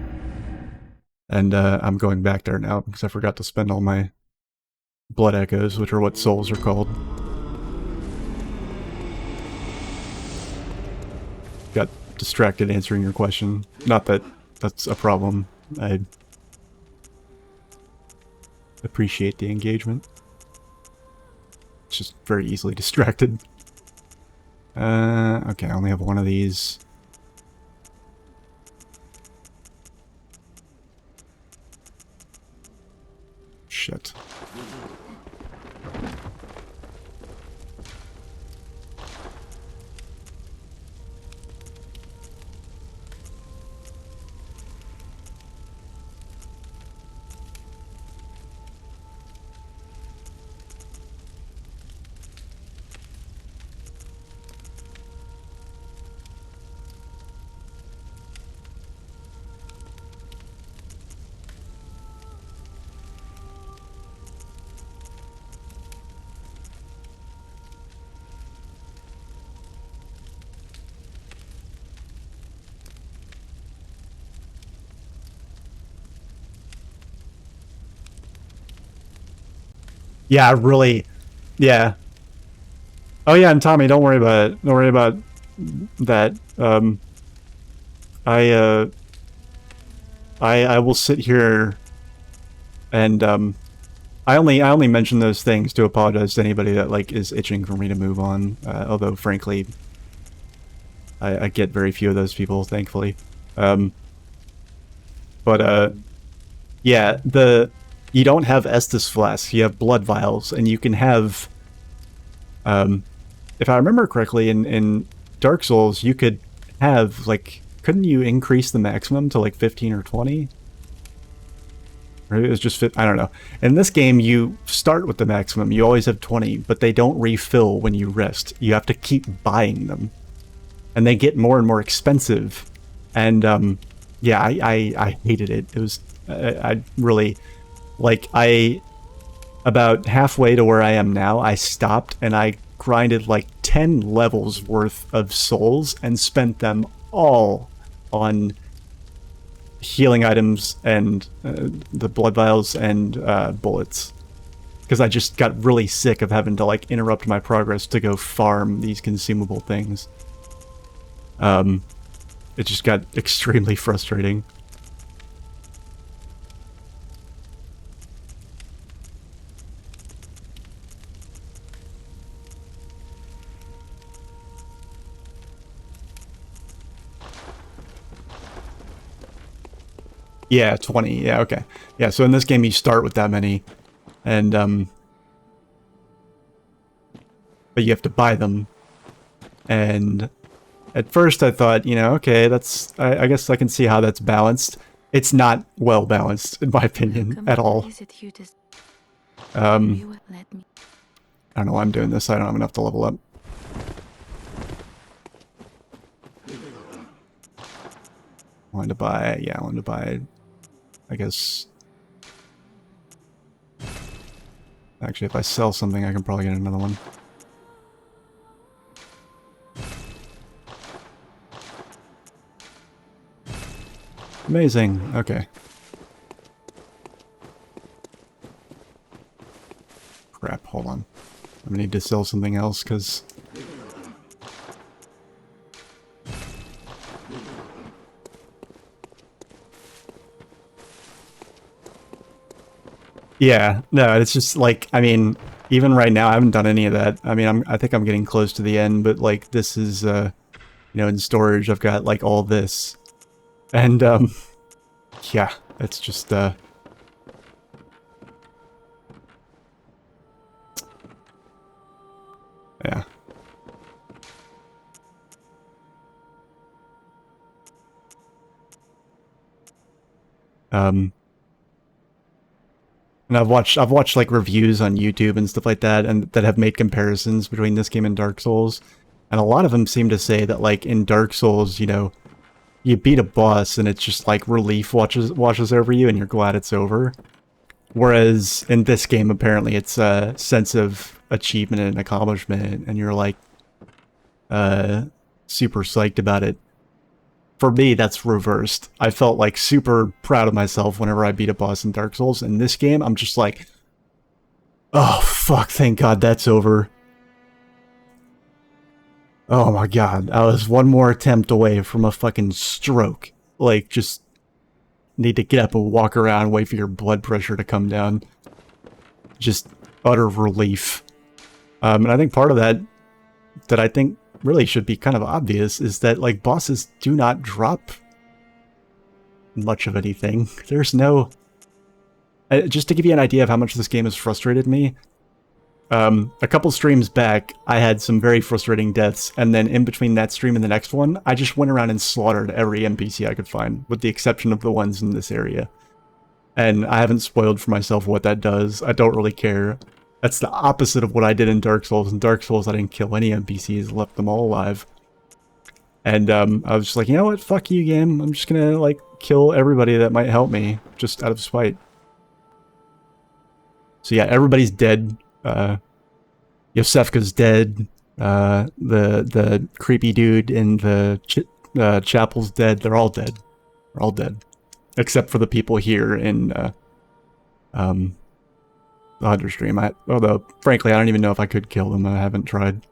And I'm going back there now because I forgot to spend all my blood echoes, which are what souls are called. Got distracted answering your question. Not that that's a problem. I appreciate the engagement. It's just very easily distracted. Okay, I only have one of these. Shit. Yeah, really. Yeah. Oh yeah, and Tommy, don't worry about it. Don't worry about that. I I will sit here and I only mention those things to apologize to anybody that like is itching for me to move on. Although frankly, I get very few of those people, thankfully. But yeah, you don't have Estus flasks. You have blood vials, and you can have. If I remember correctly, in Dark Souls, you could have like, couldn't you increase the maximum to like 15 or 20? Or it was just I don't know. In this game, you start with the maximum. You always have 20, but they don't refill when you rest. You have to keep buying them, and they get more and more expensive. And yeah, I hated it. It was I really like about halfway to where I am now. I stopped and I grinded like 10 levels worth of souls and spent them all on healing items and the blood vials and bullets, because I just got really sick of having to like interrupt my progress to go farm these consumable things. It just got extremely frustrating. Yeah, 20. Yeah, okay. Yeah, so in this game you start with that many, and but you have to buy them. And at first I thought, you know, okay, that's I guess I can see how that's balanced. It's not well balanced, in my opinion, at all. I don't know why I'm doing this. I don't have enough to level up. I wanted to buy, yeah, I wanted to buy, I guess. Actually, if I sell something, I can probably get another one. Amazing. Okay. Crap, hold on. I'm gonna need to sell something else, because... Yeah, no, it's just like, I mean, even right now, I haven't done any of that. I mean, I think I'm getting close to the end, but like, this is, you know, in storage, I've got like all this. And, yeah, it's just, yeah. Um, and I've watched like reviews on YouTube and stuff like that, and that have made comparisons between this game and Dark Souls. And a lot of them seem to say that like in Dark Souls, you know, you beat a boss and it's just like relief washes over you and you're glad it's over. Whereas in this game, apparently it's a sense of achievement and accomplishment, and you're like, super psyched about it. For me, that's reversed. I felt like super proud of myself whenever I beat a boss in Dark Souls. In this game, I'm just like, oh fuck, thank God that's over. Oh my God, I was one more attempt away from a fucking stroke. Like, just need to get up and walk around, wait for your blood pressure to come down. Just utter relief. And I think part of that I think really should be kind of obvious is that like bosses do not drop much of anything. There's no... just to give you an idea of how much this game has frustrated me, a couple streams back, I had some very frustrating deaths, and then in between that stream and the next one, I just went around and slaughtered every NPC I could find, with the exception of the ones in this area. And I haven't spoiled for myself what that does. I don't really care. That's the opposite of what I did in Dark Souls. In Dark Souls, I didn't kill any NPCs, left them all alive. And I was just like, you know what, fuck you, game. I'm just gonna, like, kill everybody that might help me, just out of spite. So yeah, everybody's dead. Yosefka's dead. The creepy dude in the chapel's dead. They're all dead. They're all dead. Except for the people here in, the Hunter stream. Although, frankly, I don't even know if I could kill them. I haven't tried.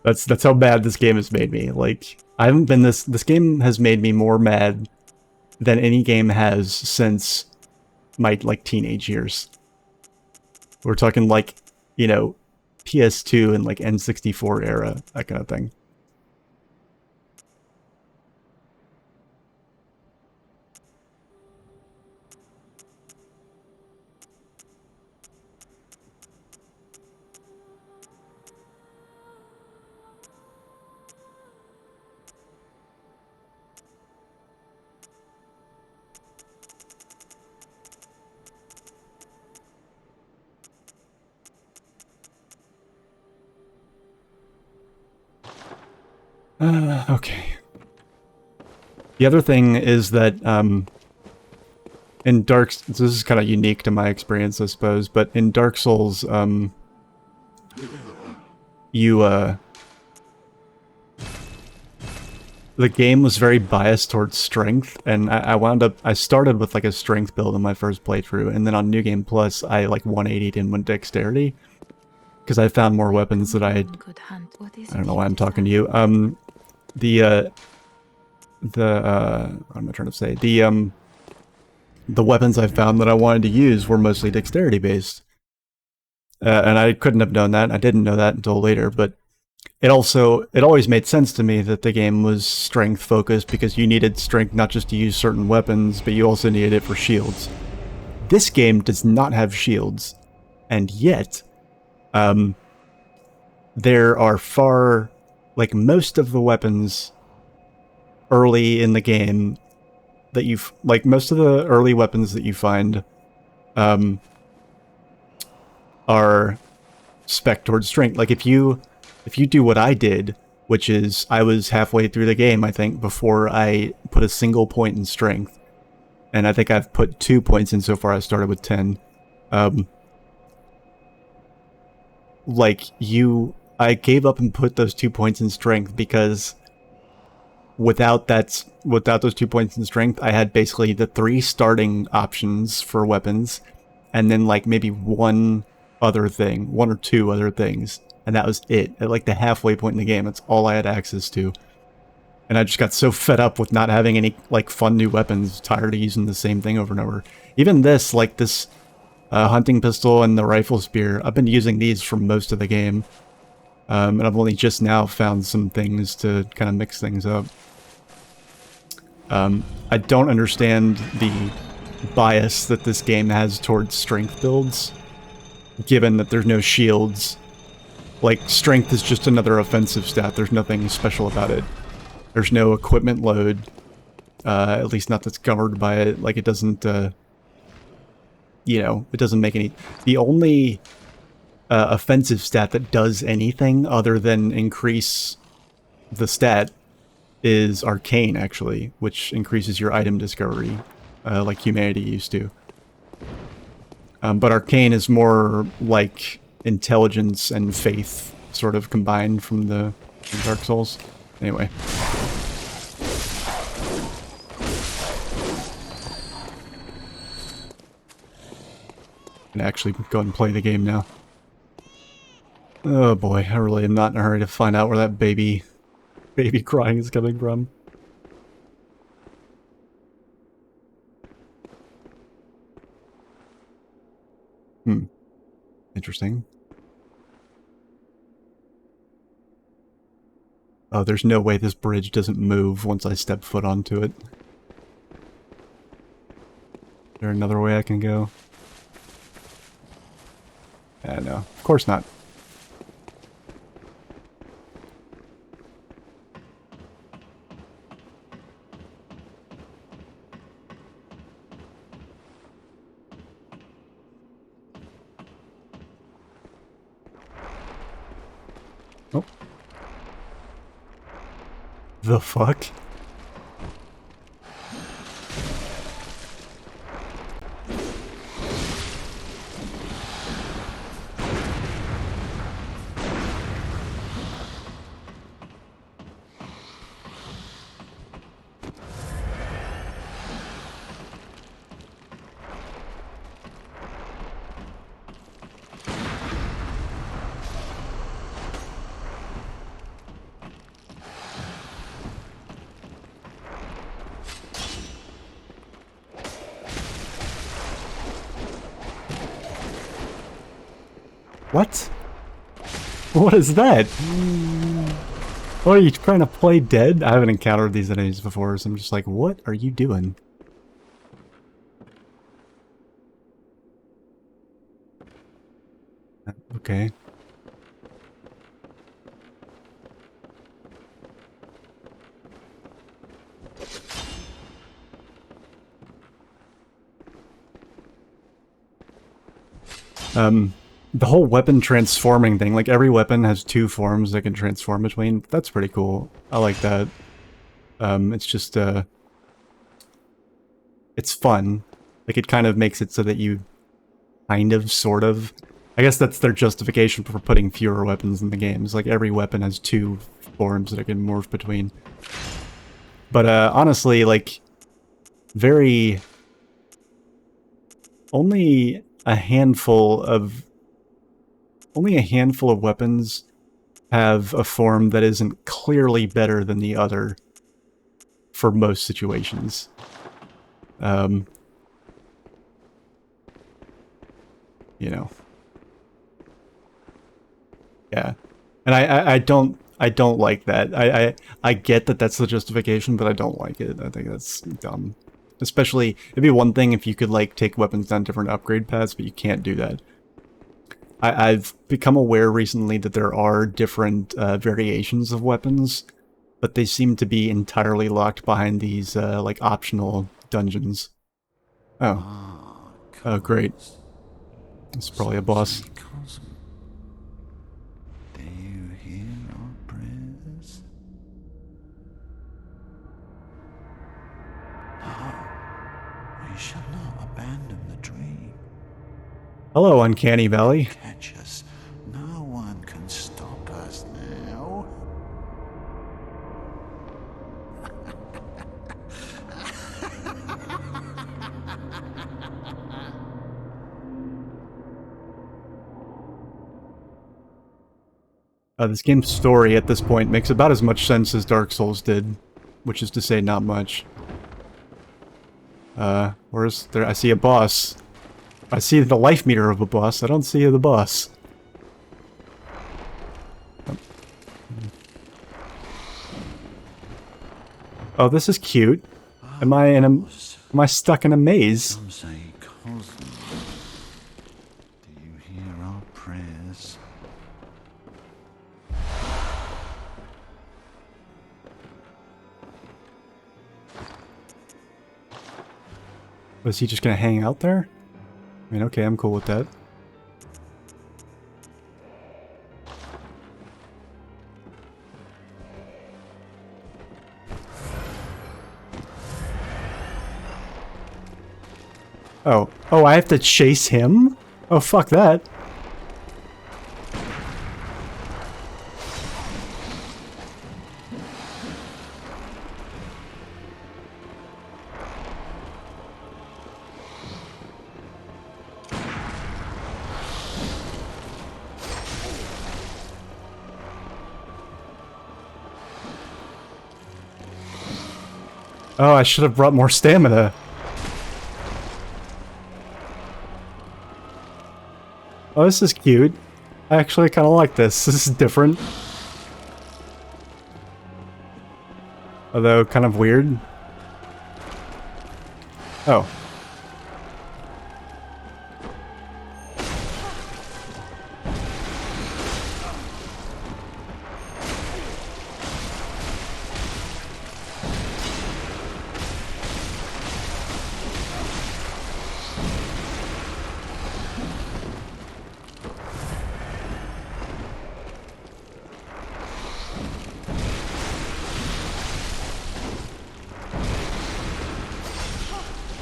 That's how bad this game has made me. Like, I haven't been this game has made me more mad than any game has since my, like, teenage years. We're talking, like, you know, PS2 and, like, N64 era, that kind of thing. Okay. The other thing is that, in Dark... This is kind of unique to my experience, I suppose, but in Dark Souls, the game was very biased towards strength, and I started with, like, a strength build in my first playthrough, and then on New Game Plus, I, like, 180'd and went dexterity, because I found more weapons that I don't know why I'm talking to you. What am I trying to say? The weapons I found that I wanted to use were mostly dexterity based. And I couldn't have known that. I didn't know that until later, but it always made sense to me that the game was strength focused because you needed strength not just to use certain weapons, but you also needed it for shields. This game does not have shields, and yet, there are like, most of the weapons early in the game that most of the early weapons that you find, are spec towards strength. Like, if you do what I did, which is I was halfway through the game, I think, before I put a single point in strength, and I think I've put 2 points in so far. I started with 10. I gave up and put those 2 points in strength because without those 2 points in strength, I had basically the 3 starting options for weapons, and then, like, maybe one or two other things, and that was it. At, like, the halfway point in the game, that's all I had access to. And I just got so fed up with not having any, like, fun new weapons, tired of using the same thing over and over. Even this, like, this hunting pistol and the rifle spear, I've been using these for most of the game. And I've only just now found some things to kind of mix things up. I don't understand the bias that this game has towards strength builds, given that there's no shields. Like, strength is just another offensive stat, there's nothing special about it. There's no equipment load, at least not that's covered by it. Like, it doesn't, you know, it doesn't make any... The only offensive stat that does anything other than increase the stat is Arcane, actually, which increases your item discovery, like Humanity used to. But Arcane is more like intelligence and faith sort of combined from the Dark Souls. Anyway. I'm gonna actually go ahead and play the game now. Oh boy, I really am not in a hurry to find out where that baby crying is coming from. Interesting. Oh, there's no way this bridge doesn't move once I step foot onto it. Is there another way I can go? No, of course not. Oh. The fuck? What? What is that? Oh, are you trying to play dead? I haven't encountered these enemies before, so I'm just like, what are you doing? Okay. The whole weapon transforming thing, like every weapon has two forms that can transform between. That's pretty cool. I like that. It's just, it's fun. Like, it kind of makes it so that you kind of, sort of... I guess that's their justification for putting fewer weapons in the games. Like, every weapon has two forms that it can morph between. But, honestly, like, only a handful of weapons have a form that isn't clearly better than the other for most situations. You know. Yeah. And I don't like that. I get that that's the justification, but I don't like it. I think that's dumb. Especially, it'd be one thing if you could, like, take weapons down different upgrade paths, but you can't do that. I've become aware recently that there are different variations of weapons, but they seem to be entirely locked behind these, like, optional dungeons. Oh. Oh, great. It's probably a boss. Do you hear our prayers? No, we shall not abandon the dream. Hello, Uncanny Valley. Catch us. No one can stop us now. This game's story at this point makes about as much sense as Dark Souls did. which is to say not much. Where's there? I see a boss. I see the life meter of a boss. I don't see the boss. Oh, this is cute. Am I stuck in a maze? Some say cosmos. Do you hear our prayers? Was he just gonna hang out there? I mean, okay, I'm cool with that. Oh. Oh, I have to chase him? Oh, fuck that. Oh, I should have brought more stamina. Oh, this is cute. I actually kind of like this. This is different. Although, kind of weird. Oh.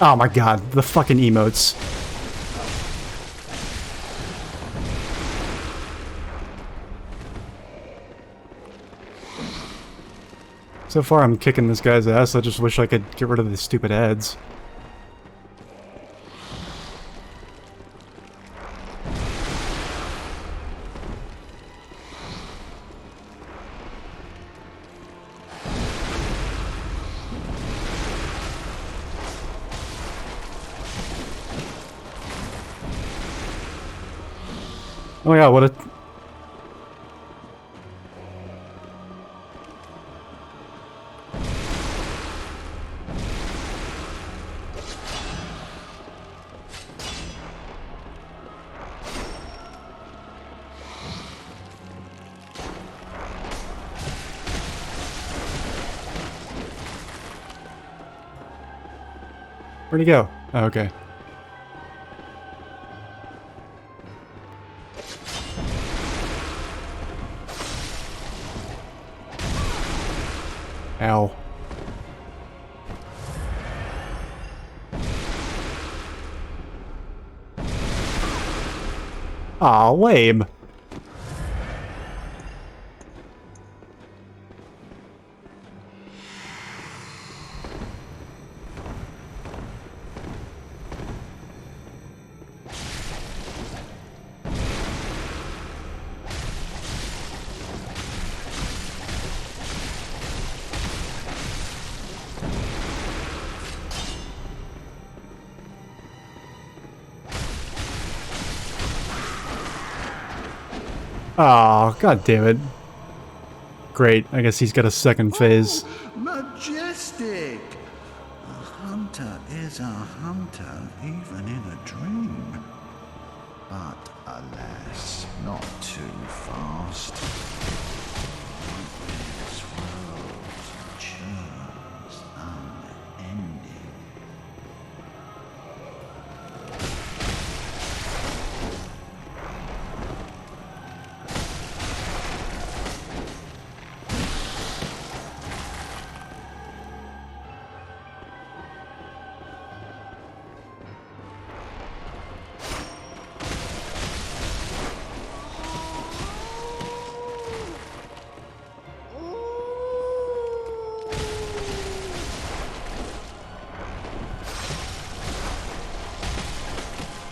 Oh my god, the fucking emotes. So far I'm kicking this guy's ass, I just wish I could get rid of the stupid ads. Oh my god, what a... Where'd he go? Oh, okay. Ow. Aw, lame. Oh, god damn it. Great, I guess he's got a second phase. Oh, majestic! A hunter is a hunter, even in a dream. But alas, not too fast. This world churns unending.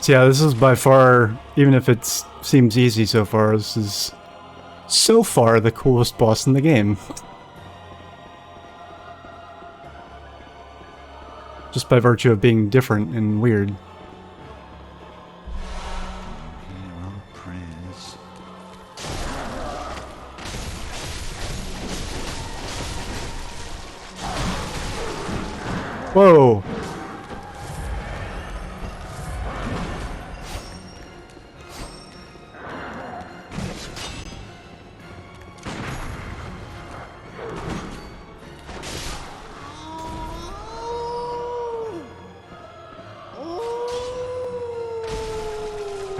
So yeah, this is by far, even if it seems easy so far, this is so far the coolest boss in the game. Just by virtue of being different and weird. Hear our prayers. Whoa!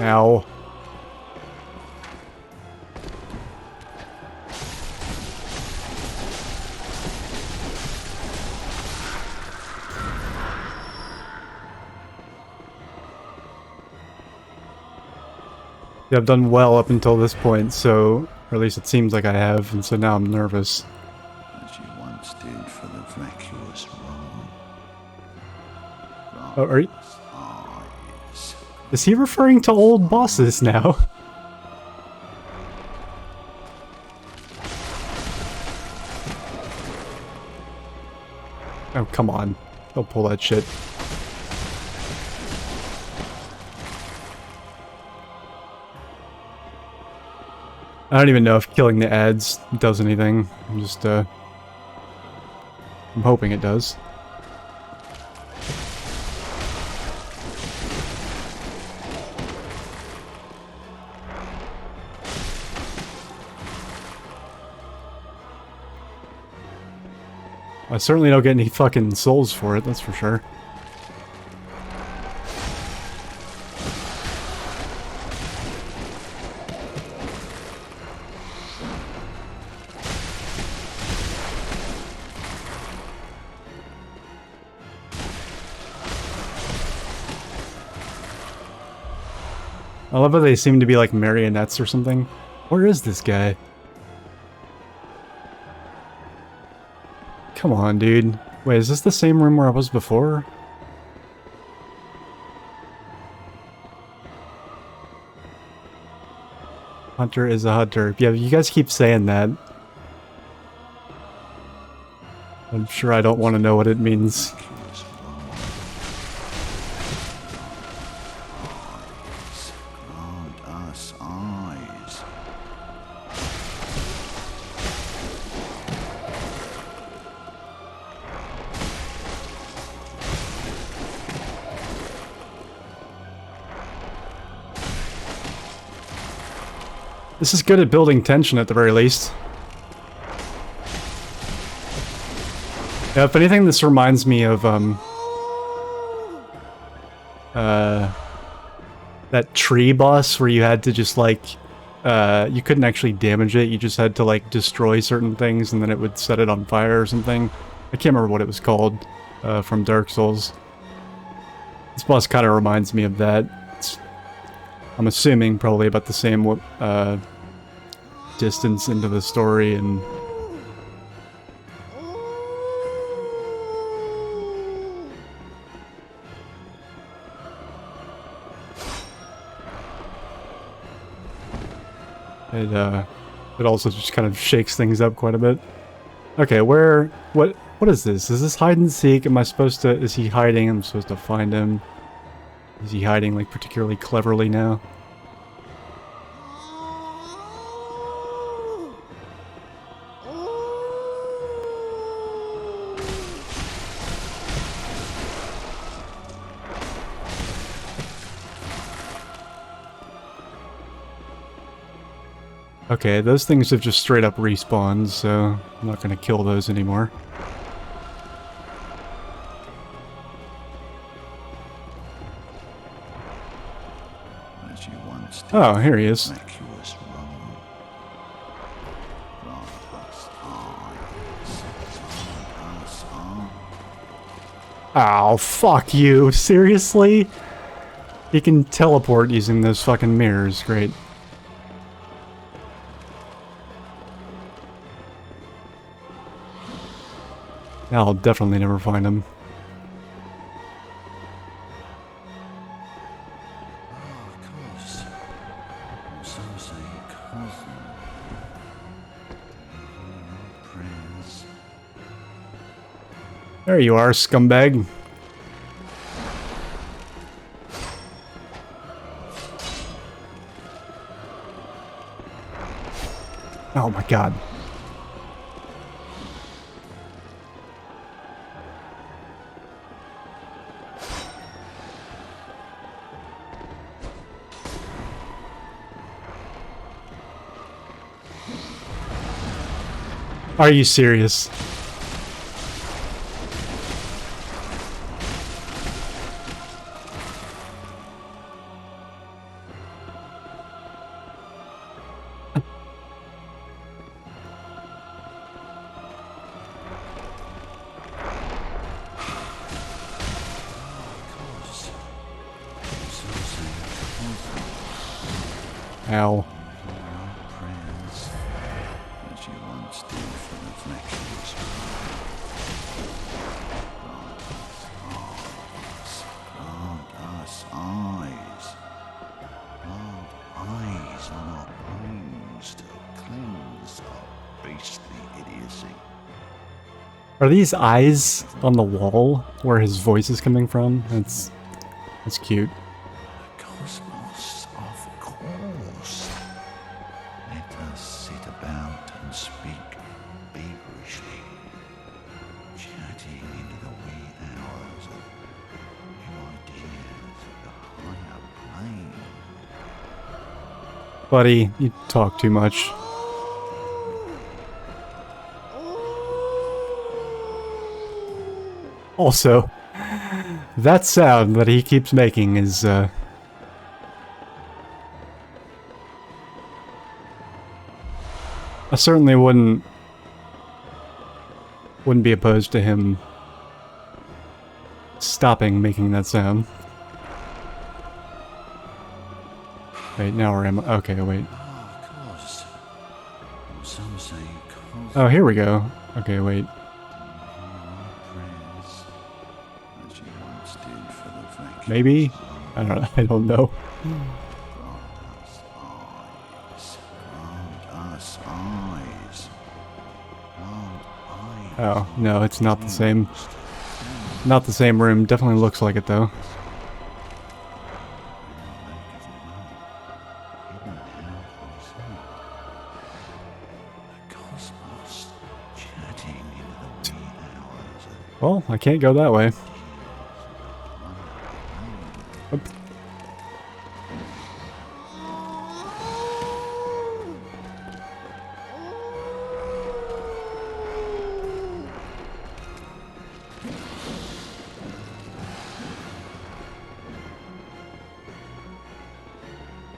Ow. Yeah, I've done well up until this point, so... Or at least it seems like I have, and so now I'm nervous. As you once did for the vacuous Rome. Oh, are you... Eyes. Is he referring to old bosses now? Oh, come on. Don't pull that shit. I don't even know if killing the ads does anything. I'm just, I'm hoping it does. I certainly don't get any fucking souls for it, that's for sure. I love how they seem to be like marionettes or something. Where is this guy? Come on, dude. Wait, is this the same room where I was before? Hunter is a hunter. Yeah, you guys keep saying that. I'm sure I don't want to know what it means. Vacuous Rome. Eyes. Grant us eyes. This is good at building tension at the very least. Yeah, if anything, this reminds me of, that tree boss where you had to just, like, you couldn't actually damage it, you just had to, like, destroy certain things and then it would set it on fire or something. I can't remember what it was called, from Dark Souls. This boss kind of reminds me of that. I'm assuming probably about the same, distance into the story and... It also just kind of shakes things up quite a bit. Okay, what is this? Is this hide and seek? Am I supposed to, is he hiding? I'm supposed to find him. Is he hiding, like, particularly cleverly now? Okay, those things have just straight up respawned, so I'm not gonna kill those anymore. As you once did Oh, here he is. for the vacuous Rome. Grant us eyes. Grant us eyes. Oh, fuck you. Seriously? He can teleport using those fucking mirrors. Great. I'll definitely never find him. Oh, of course. Some say cousin. Hear our prayers. There you are, scumbag. Oh my god. Are you serious? Ow. Prayers as you once did for reflections. Grant us eyes. Grant eyes on our bones to cleanse our beastly idiocy. Are these eyes on the wall where his voice is coming from? That's cute. Cosmos, of course. Let us sit about and speak feverishly, chatting into the wee hours of new ideas of the higher plane. Buddy, you talk too much. Also, that sound that he keeps making is, I certainly wouldn't be opposed to him stopping making that sound. Wait, now where am I? Okay, wait. Of course. Some say cosmos. Oh, here we go. Okay, wait. Prayers as you once did for the vacuous Maybe? I don't know. Grant us eyes. Grant eyes. Oh, no, it's not the same. Not the same room. Definitely looks like it, though. Cosmos chatting into the wee hours of Well, I can't go that way. Oop.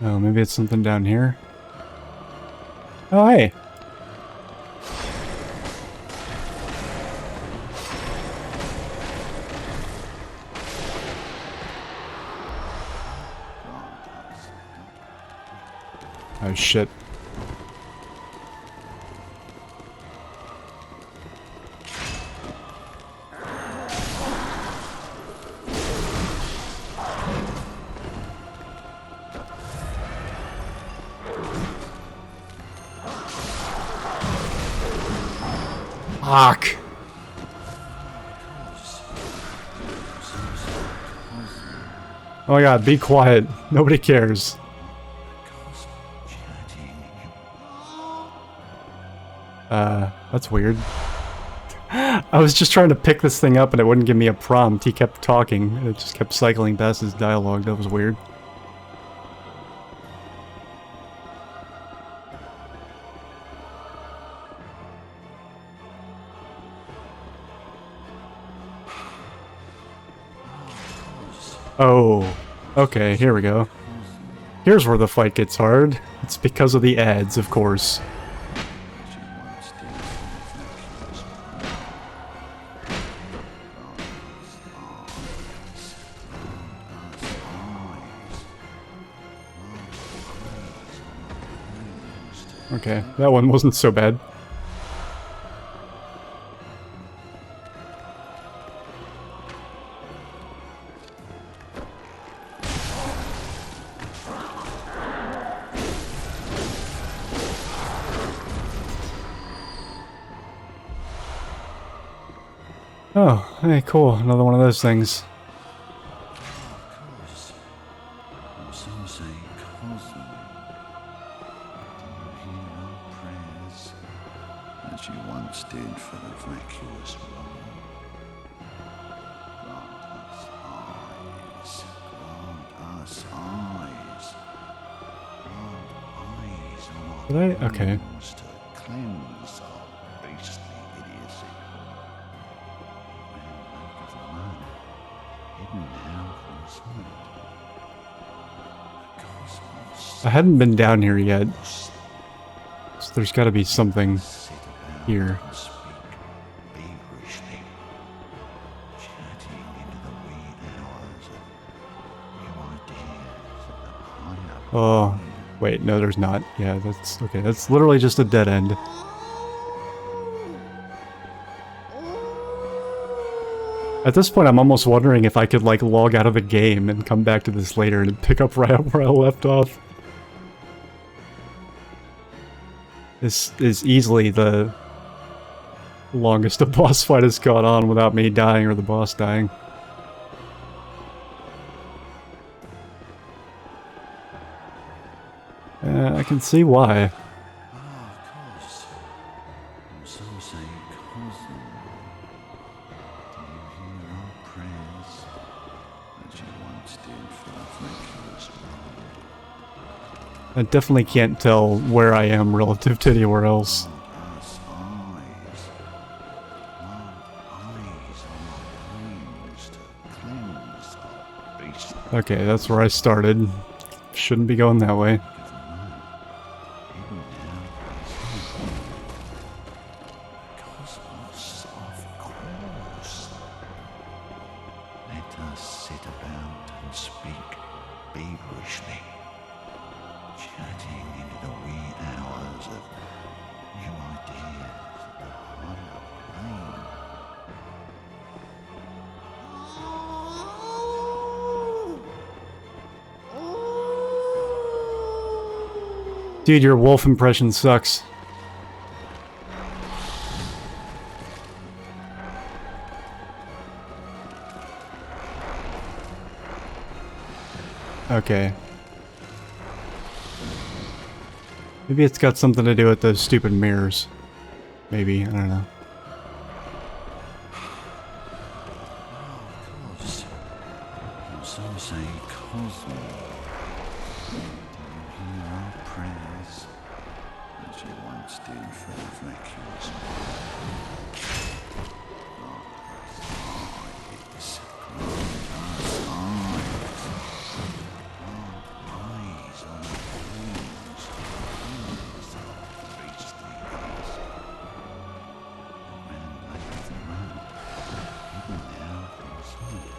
Oh, maybe it's something down here. Oh, hey. Oh, shit. Fuck. Oh my god, be quiet. Nobody cares. That's weird. I was just trying to pick this thing up and it wouldn't give me a prompt. He kept talking. It just kept cycling past his dialogue. That was weird. Oh, okay, here we go. Here's where the fight gets hard. It's because of the ads, of course. Okay, that one wasn't so bad. Oh, hey, cool. Another one of those things. Some say cosmos. Do you hear our prayers as you once did for the vacuous one. Grant us eyes, grant us eyes, grant eyes on our Did I? Okay. wounds to cleanse our beastly idiocy. When lake of the moon, hidden now from sight. The cosmos I hadn't been down here yet. So there's got to be something sit about here. and speak feverishly, chatting into the wee hours of new ideas at the higher Oh, wait, no, there's not. Yeah, that's okay. That's literally just a dead end. At this point, I'm almost wondering if I could, like, log out of the game and come back to this later and pick up right up where I left off. This is easily the longest a boss fight has gone on without me dying or the boss dying. I can see why. of course. And some say Cosmo. Do you hear our prayers that you once did for the vacuous one? I definitely can't tell where I am relative to anywhere else. Us eyes, eyes on our wounds to cleanse our beastly Okay, that's where I started. Shouldn't be going that way. hidden now from cosmos, of course. Let us sit about and speak feverishly, chatting into the wee hours of new ideas at the higher plane. Dude, your wolf impression sucks. Okay. Maybe it's got something to do with those stupid mirrors. Maybe, I don't know. Of course. And some say Cosmo. Do you hear our prayers as you once did for the vacuous eyes, grant us eyes, eyes on the wounds, cleanse our beastly idiocy. When lake of the moon, hidden now from sight.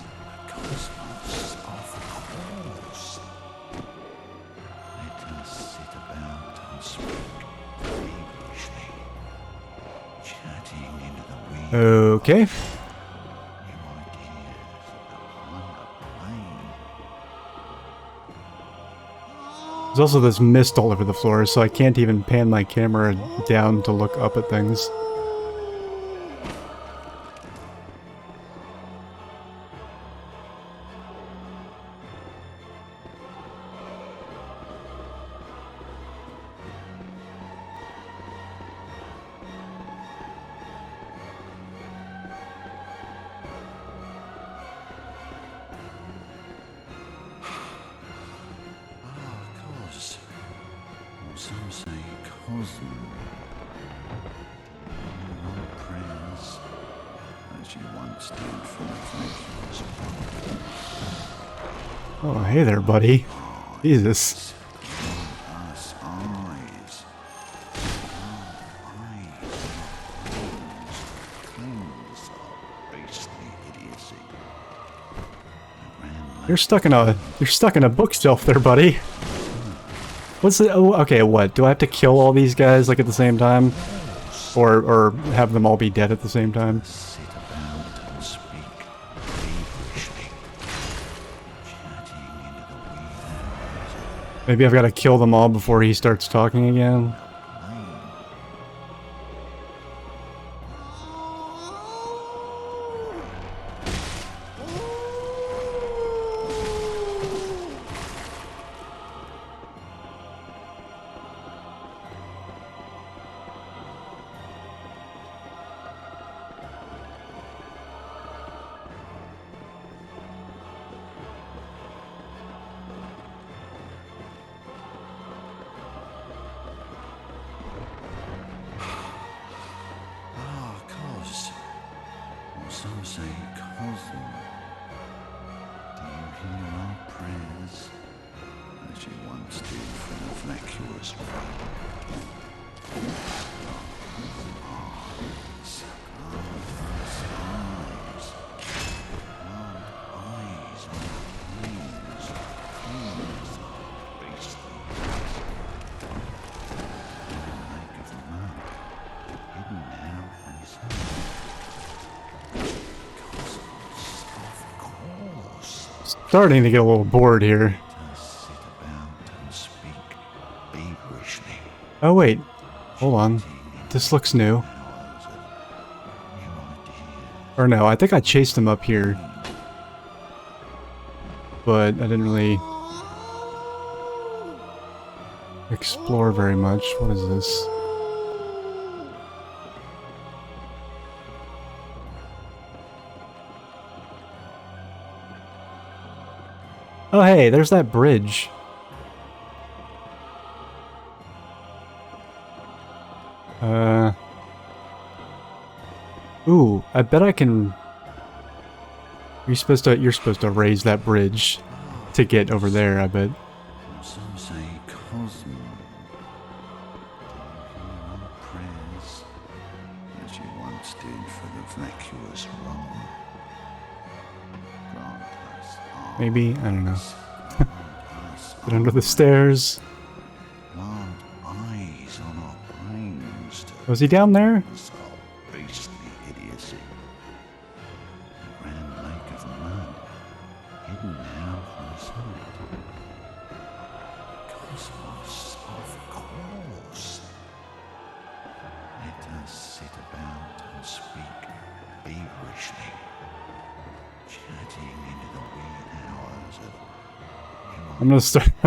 The cosmos, of course. Let us sit about and speak feverishly, chatting into the wee Okay. new ideas at the higher plane. There's also this mist all over the floor, so I can't even pan my camera down to look up at things. Of course. Or some say Cosmo. Your prayers, as you once did for the vacuous one. Oh, hey there, buddy. Jesus. Us eyes. Eyes. Cleanse our beastly idiocy. You're stuck in a bookshelf there, buddy. What's the okay, what? Do I have to kill all these guys like at the same time? Or have them all be dead at the same time? Sit about and speak feverishly, chatting into the wee hours Maybe I've got to kill them all before he starts talking again. of plane. some say Cosmo. Do you hear our prayers as you once did from the vacuous road? Starting to get a little bored here. Sit about and speak feverishly. Oh wait, hold on. This looks new. Or no, I think I chased him up here. But I didn't really explore very much. What is this? Oh hey, there's that bridge. Ooh, I bet I can... You're supposed to raise that bridge to get over there, I bet. Some say Cosmo. Do you hear our prayers as you once did for the vacuous Rome? Grant us our Maybe? I don't know. grant us Get under the stairs. plant eyes on our brains to Was he down there? solve beastly idiocy. The grand lake of mud, hidden now from sight. Cosmos, of course. Let us sit about and speak feverishly, chatting into the weird hours of I'm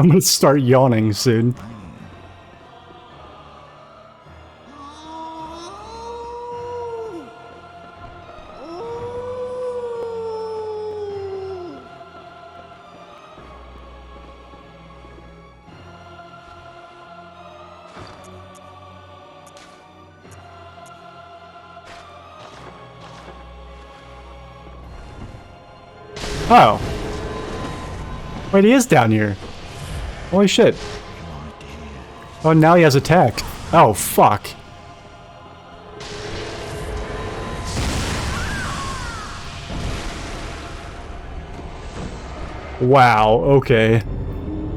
gonna start yawning soon. Oh. Wait, he is down here. Holy shit. Oh, now he has attack. Oh, fuck. Wow, okay.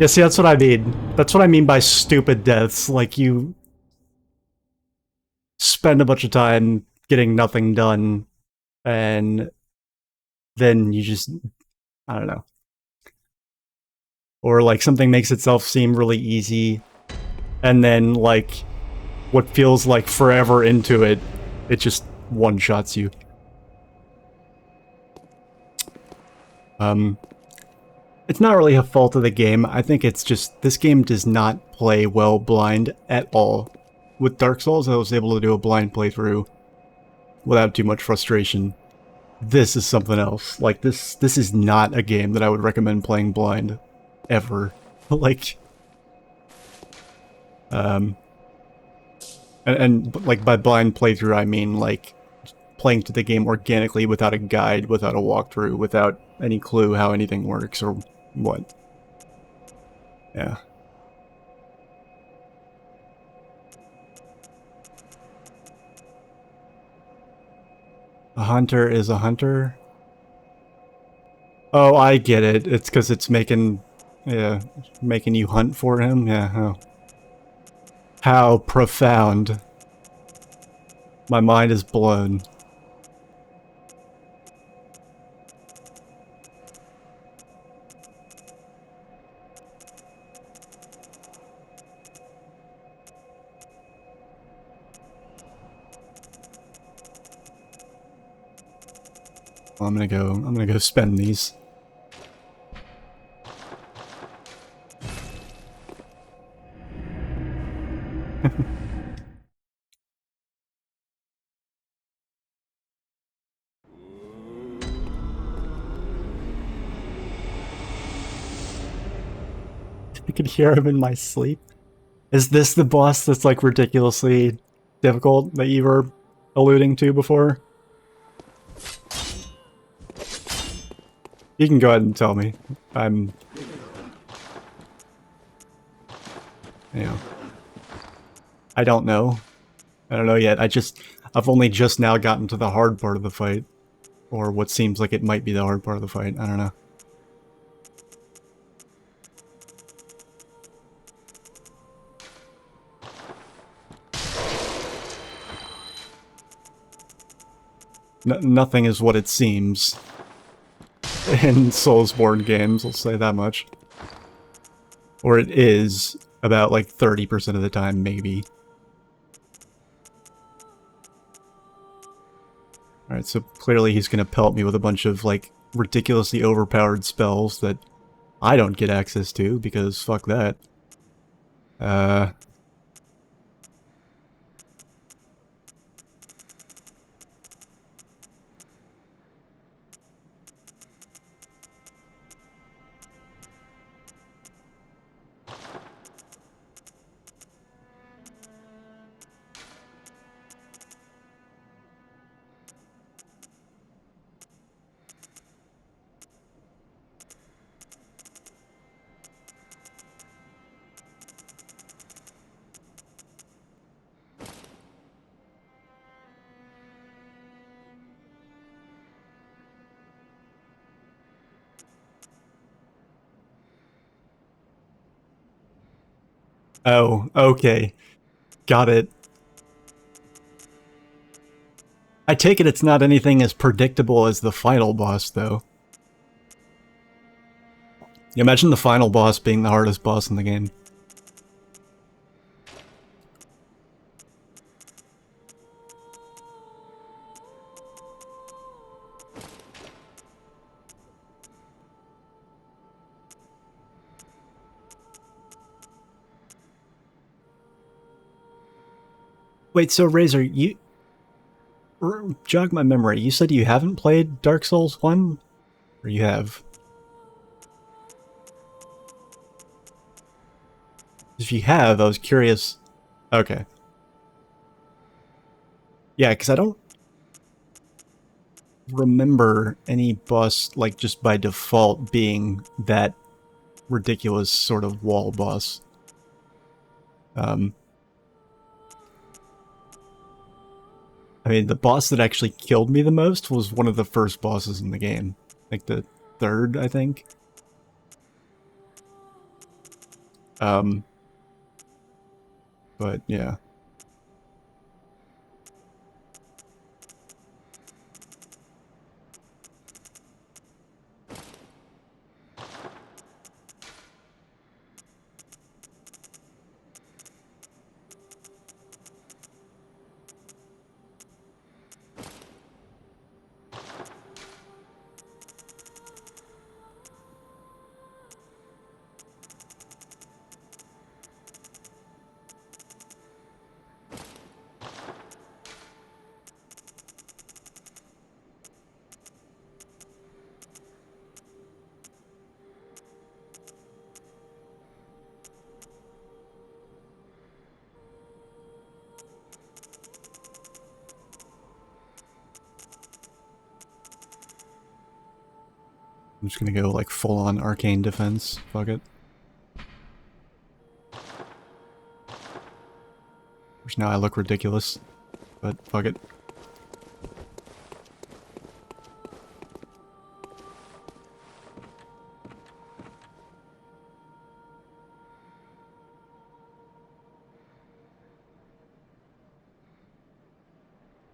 Yeah, see, that's what I mean. That's what I mean by stupid deaths. Like, you spend a bunch of time getting nothing done, and then you just... I don't know. Or, like, something makes itself seem really easy, and then, like, what feels like forever into it, it just one-shots you. It's not really a fault of the game. I think it's just, this game does not play well blind at all. With Dark Souls, I was able to do a blind playthrough without too much frustration. This is something else. Like, this is not a game that I would recommend playing blind. Ever. Like... and like, by blind playthrough, I mean, like, playing to the game organically without a guide, without a walkthrough, without any clue how anything works or what. Yeah. A hunter is a hunter? Oh, I get it. It's because it's making... Yeah, making you hunt for him? Yeah, oh. How profound. My mind is blown. Well, I'm gonna go spend these. I could hear him in my sleep. Is this the boss that's like ridiculously difficult that you were alluding to before? You can go ahead and tell me. I'm... You know... I don't know. I don't know yet. I've only just now gotten to the hard part of the fight. Or what seems like it might be the hard part of the fight. I don't know. Nothing is what it seems in Soulsborne games, I'll say that much. Or it is about like 30% of the time, maybe. Alright, so clearly he's gonna pelt me with a bunch of like ridiculously overpowered spells that I don't get access to, because fuck that. Oh, okay. Got it. I take it it's not anything as predictable as the final boss, though. You imagine the final boss being the hardest boss in the game. Wait, so Razor, you... Jog my memory, you said you haven't played Dark Souls 1? Or you have? If you have, I was curious... Okay. Yeah, because I don't remember any boss, like, just by default being that ridiculous sort of wall boss. I mean, the boss that actually killed me the most was one of the first bosses in the game. Like the third, I think. But yeah. I'm just gonna go, like, full-on arcane defense. Fuck it. Which now I look ridiculous. But fuck it.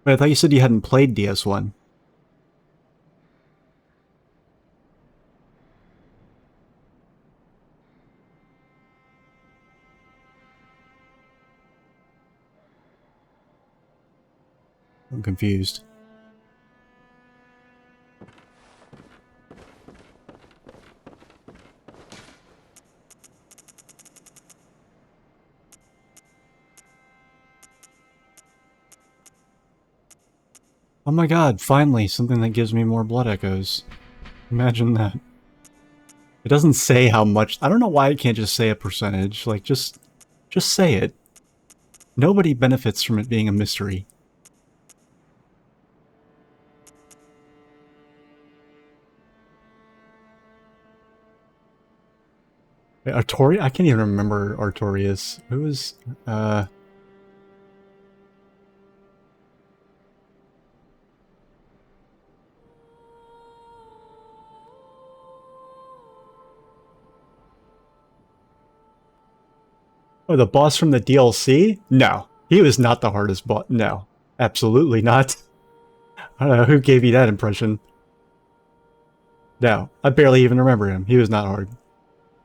Wait, I thought you said you hadn't played DS1. I'm confused. Oh my god, finally, something that gives me more blood echoes. Imagine that. It doesn't say how much... I don't know why it can't just say a percentage. Like, just say it. Nobody benefits from it being a mystery. Artori? I can't even remember Artorias. Who was, oh, the boss from the DLC? No. He was not the hardest boss. No. Absolutely not. I don't know who gave you that impression. No. I barely even remember him. He was not hard.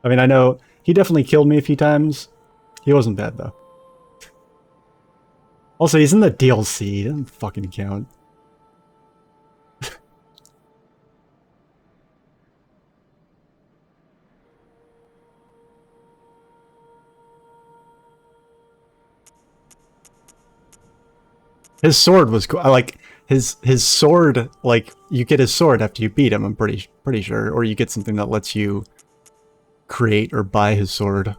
I mean, I know he definitely killed me a few times. He wasn't bad, though. Also, he's in the DLC. He doesn't fucking count. His sword was cool. I like his sword. Like you get his sword after you beat him. I'm pretty sure, or you get something that lets you create or buy his sword.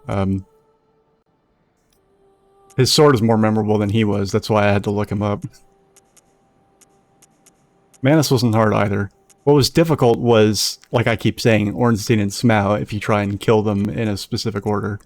His sword is more memorable than he was. That's why I had to look him up. Manus wasn't hard either. What was difficult was, like I keep saying, Ornstein and Smough if you try and kill them in a specific order.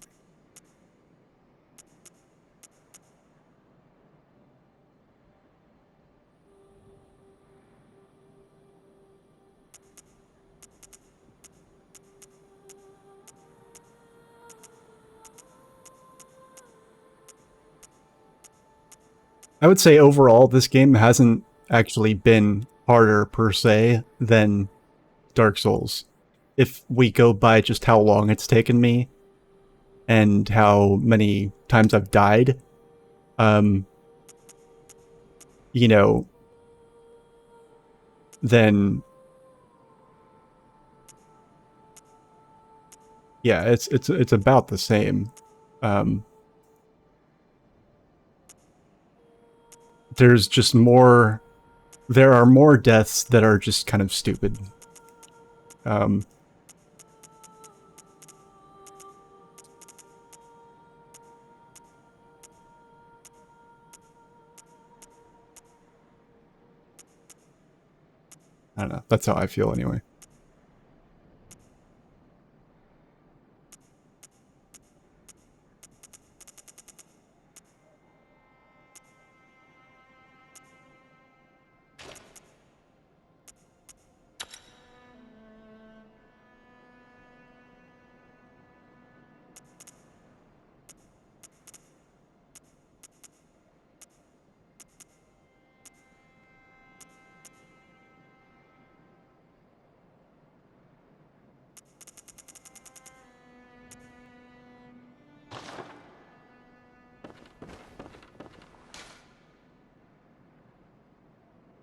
I would say overall, this game hasn't actually been harder per se than Dark Souls. If we go by just how long it's taken me and how many times I've died, um, you know, then yeah, it's about the same. Um, there's just more. There are more deaths that are just kind of stupid. Um, I don't know. That's how I feel anyway.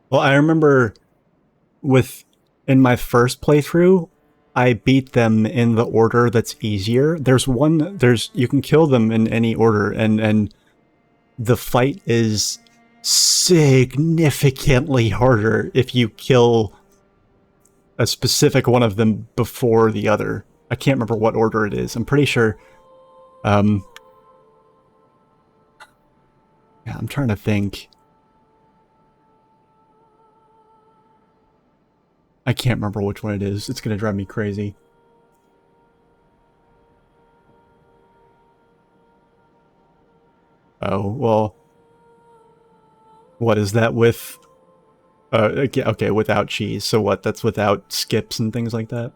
Well, I remember with in my first playthrough, I beat them in the order that's easier. There's you can kill them in any order, and the fight is significantly harder if you kill a specific one of them before the other. I can't remember what order it is. I'm pretty sure. Um, yeah, I'm trying to think. I can't remember which one it is. It's gonna drive me crazy. Oh, well, what is that with? Okay, without cheese. So what? That's without skips and things like that?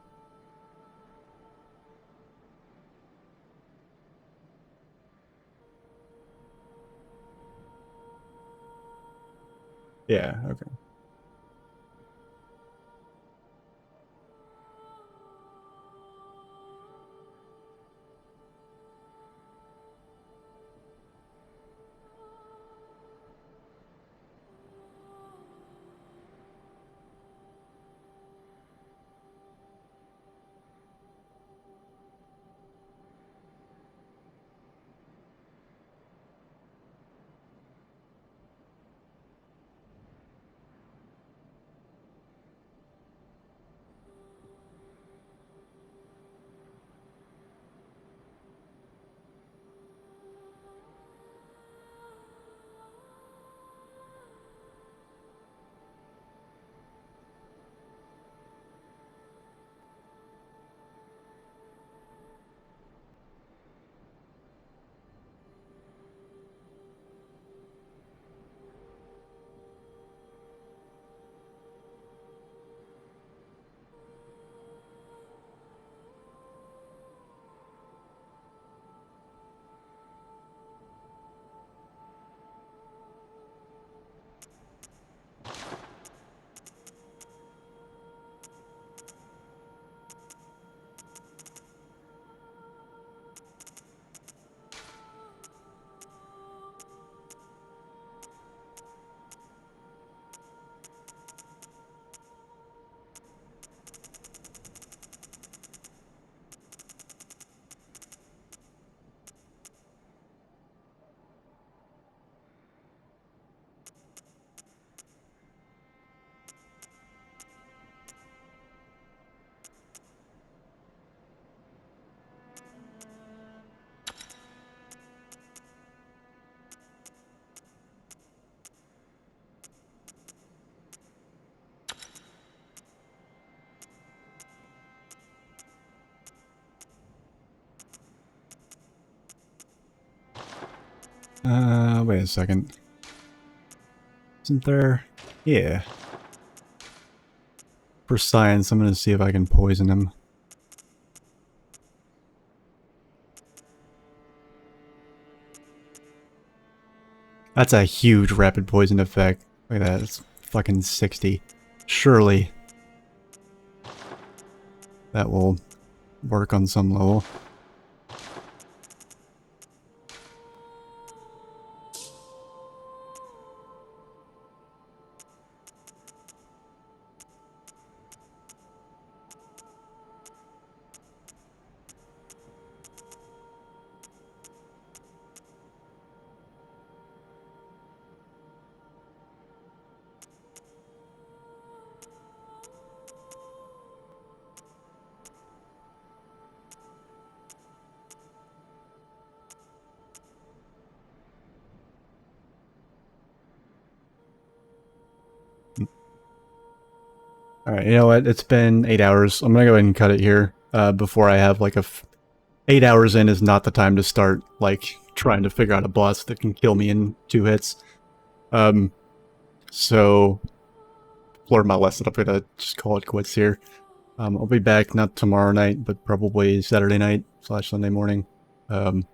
Yeah, okay. Wait a second. Isn't there? Yeah. For science, I'm gonna see if I can poison him. That's a huge rapid poison effect. Look at that, it's fucking 60. Surely that will work on some level. Alright, you know what? It's been 8 hours. I'm gonna go ahead and cut it here before I have like 8 hours in is not the time to start like trying to figure out a boss that can kill me in 2 hits. So learn my lesson. I'm gonna just call it quits here. I'll be back not tomorrow night, but probably Saturday night / Sunday morning. And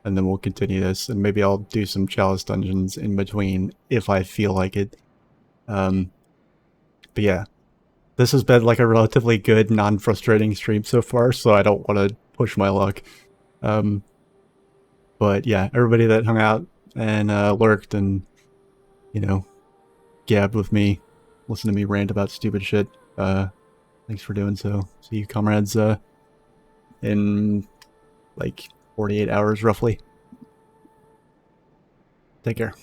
then we'll continue this, and maybe I'll do some Chalice dungeons in between if I feel like it. But yeah. This has been like a relatively good, non-frustrating stream so far, so I don't want to push my luck. But yeah, everybody that hung out and lurked and, you know, gabbed with me, listened to me rant about stupid shit, thanks for doing so. See you, comrades, in like 48 hours, roughly. Take care.